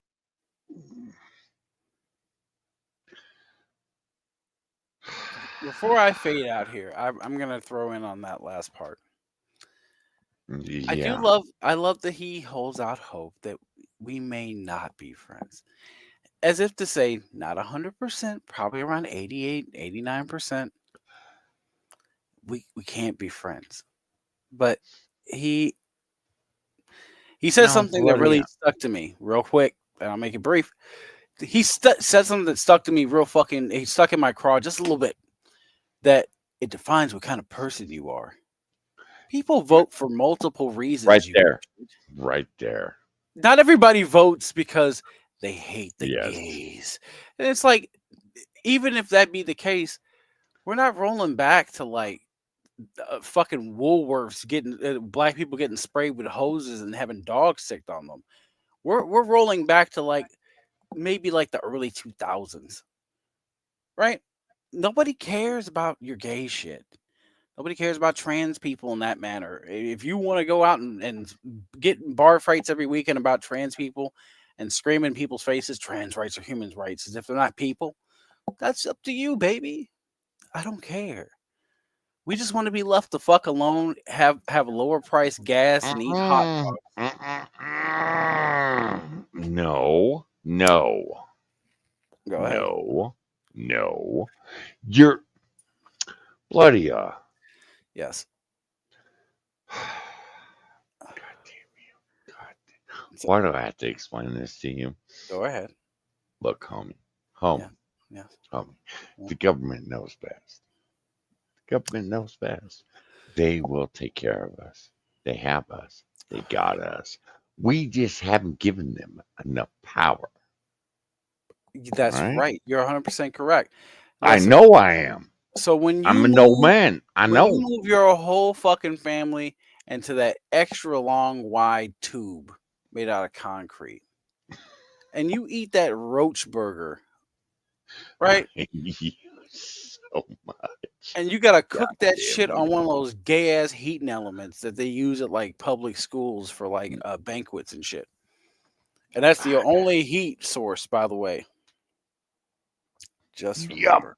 Before I fade out here, I'm going to throw in on that last part. Yeah. I love that he holds out hope that we may not be friends. As if to say, not 100%, probably around 88, 89%, we can't be friends. But he said No, something that really bloody. stuck to me real quick, and I'll make it brief. He said something that stuck to me real fucking. He stuck in my craw just a little bit. That it defines what kind of person you are. People vote for multiple Right reasons. You there. Right there. not everybody votes because they hate the Yes. gays, and it's like, even if that be the case, we're not rolling back to like fucking Woolworths getting black people getting sprayed with hoses and having dogs sicked on them. We're rolling back to like maybe like the early 2000s, right? Nobody cares about your gay shit. Nobody cares about trans people in that manner. If you want to go out and get in bar fights every weekend about trans people and scream in people's faces, trans rights are human rights, as if they're not people, that's up to you, baby. I don't care. We just want to be left the fuck alone, have lower price gas, and eat hot dogs. No. No. Go ahead. No. No. You're bloody. Yes. God damn you. God damn. Why do I have to explain this to you? Go ahead. Look, homie. Homie. Yeah. Homie. The government knows best. The government knows best. They will take care of us. They have us. They got us. We just haven't given them enough power. That's Right? right. You're 100% correct. I Listen, know I am. so I'm an old man. I when you know. move your whole fucking family into that extra long wide tube made out of concrete, and you eat that roach burger, right? I hate you so much. And you gotta God cook that damn shit on you. one of those gay ass heating elements that they use at like public schools for like banquets and shit. And that's the only heat source, by the way. Just Yup. remember.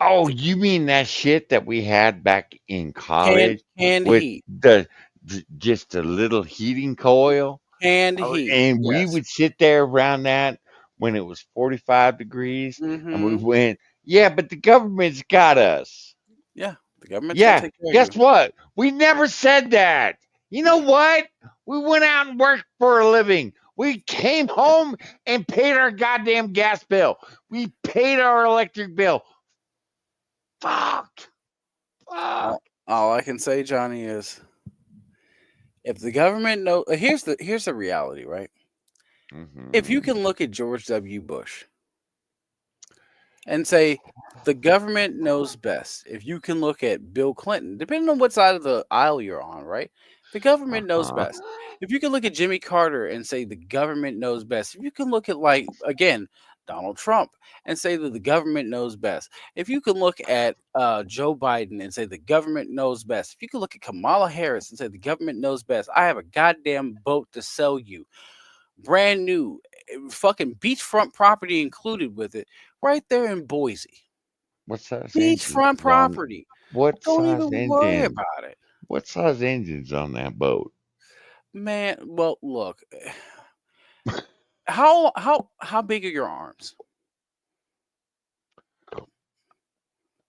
Oh, you mean that shit that we had back in college Canned with heat. just a little heating coil? Canned heat. And we Yes. would sit there around that when it was 45 degrees, and we Mm-hmm. went, yeah, but the government's got us. Yeah. The government's gonna Yeah, take care of guess you. what? We never said that. You know what? We went out and worked for a living. We came home and paid our goddamn gas bill. We paid our electric bill. Fuck. Fuck. All I can say, Johnny, is if the government know here's the reality, right? If you Mhm. can look at George W. Bush and say the government knows best. If you can look at Bill Clinton, depending on what side of the aisle you're on, right? The government knows Uh-huh. best. If you can look at Jimmy Carter and say the government knows best. If you can look at like again Donald Trump and say that the government knows best. If you can look at Joe Biden and say the government knows best. If you can look at Kamala Harris and say the government knows best. I have a goddamn boat to sell you, brand new, fucking beachfront property included with it, right there in Boise. What size engines Beachfront on? property. What Don't size even worry engine? about it. What size engines on that boat? Man, well, look. How big are your arms?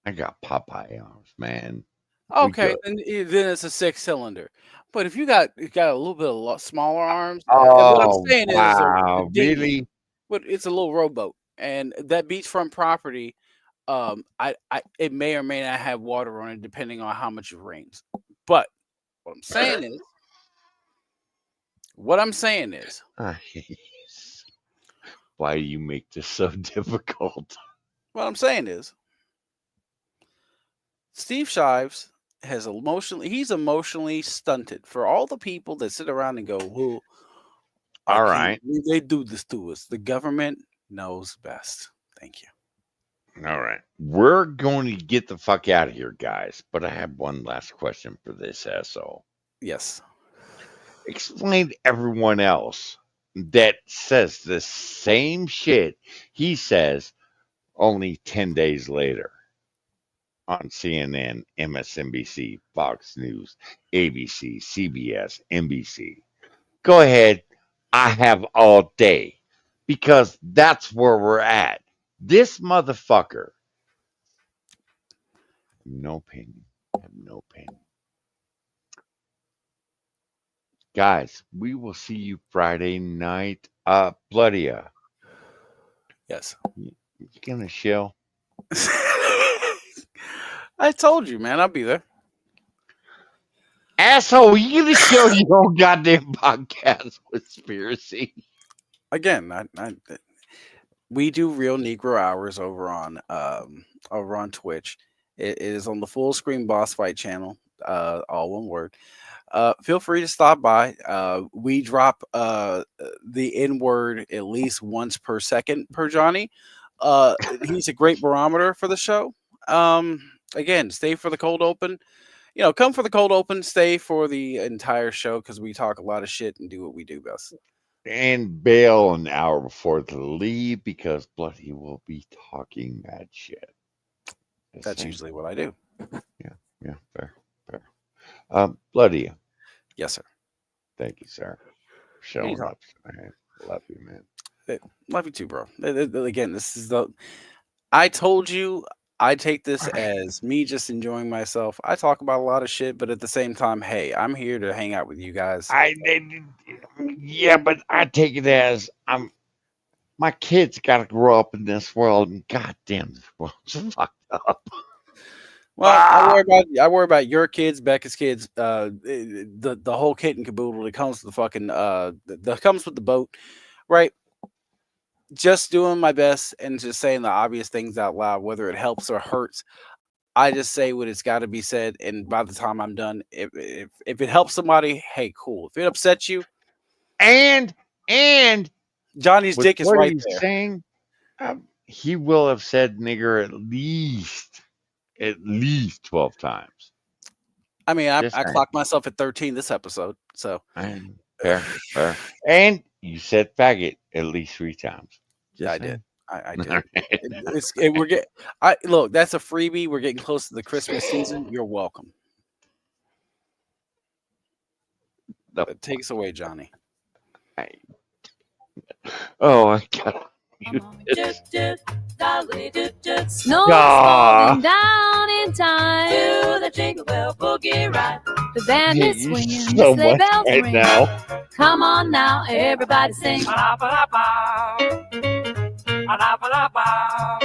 I got Popeye arms, man. We Okay, good. then it's a 6-cylinder. But if you got a little bit of smaller arms, and what I'm Oh saying is a wow, dinghy, really? but it's a little rowboat, and that beachfront property, I it may or may not have water on it depending on how much it rains. But what I'm saying is, I hate you. Why do you make this so difficult? what I'm saying is, Steve Shives he's emotionally stunted for all the people that sit around and go, well, I All can't right. believe they do this to us. The government knows best. Thank you. All right. We're going to get the fuck out of here, guys. But I have one last question for this asshole. Yes. Explain to everyone else that says the same shit he says only 10 days later on CNN, MSNBC, Fox News, ABC, CBS, NBC. Go ahead. I have all day because that's where we're at. This motherfucker, no opinion, have no opinion. Guys, we will see you Friday night. Bloodia. Yes. You gonna show? I told you, man. I'll be there. Asshole, you gonna show your own goddamn podcast conspiracy? Again, we do Real Negro Hours over on Twitch. It is on the Full Screen Boss Fight channel, all one word. Feel free to stop by. We drop the N word at least once per second per Johnny. He's a great barometer for the show. Again, stay for the cold open. Come for the cold open, stay for the entire show because we talk a lot of shit and do what we do best. And bail an hour before the leave because Bloody will be talking mad shit. That's usually what I do. Yeah, fair. Bloody. Yes, sir. Thank you, sir. Showing up. I love you, man. Love you too, bro. Again, I told you I take this as me just enjoying myself. I talk about a lot of shit, but at the same time, hey, I'm here to hang out with you guys. Yeah, but I take it as my kids got to grow up in this world, and goddamn, this world's fucked up. Well, I worry about your kids, Becca's kids, the whole kit and caboodle that comes with the fucking that comes with the boat, right? Just doing my best and just saying the obvious things out loud, whether it helps or hurts. I just say what it's got to be said, and by the time I'm done, if it helps somebody, hey, cool. If it upsets you, and Johnny's dick is right there. Saying, he will have said nigger at least 12 times. I mean, I clocked myself at 13 this episode, so fair. And you said faggot at least 3 times. I did. I did. Look, that's a freebie. We're getting close to the Christmas season. You're welcome. Take us away, Johnny. Oh, I got Snow's falling down in time to the Jingle Bell Boogie Ride. The band is swinging, so sleigh much bells right ring. now. Come on now, everybody sing. Ba-da-ba-da-ba. Ba-da-ba-da-ba.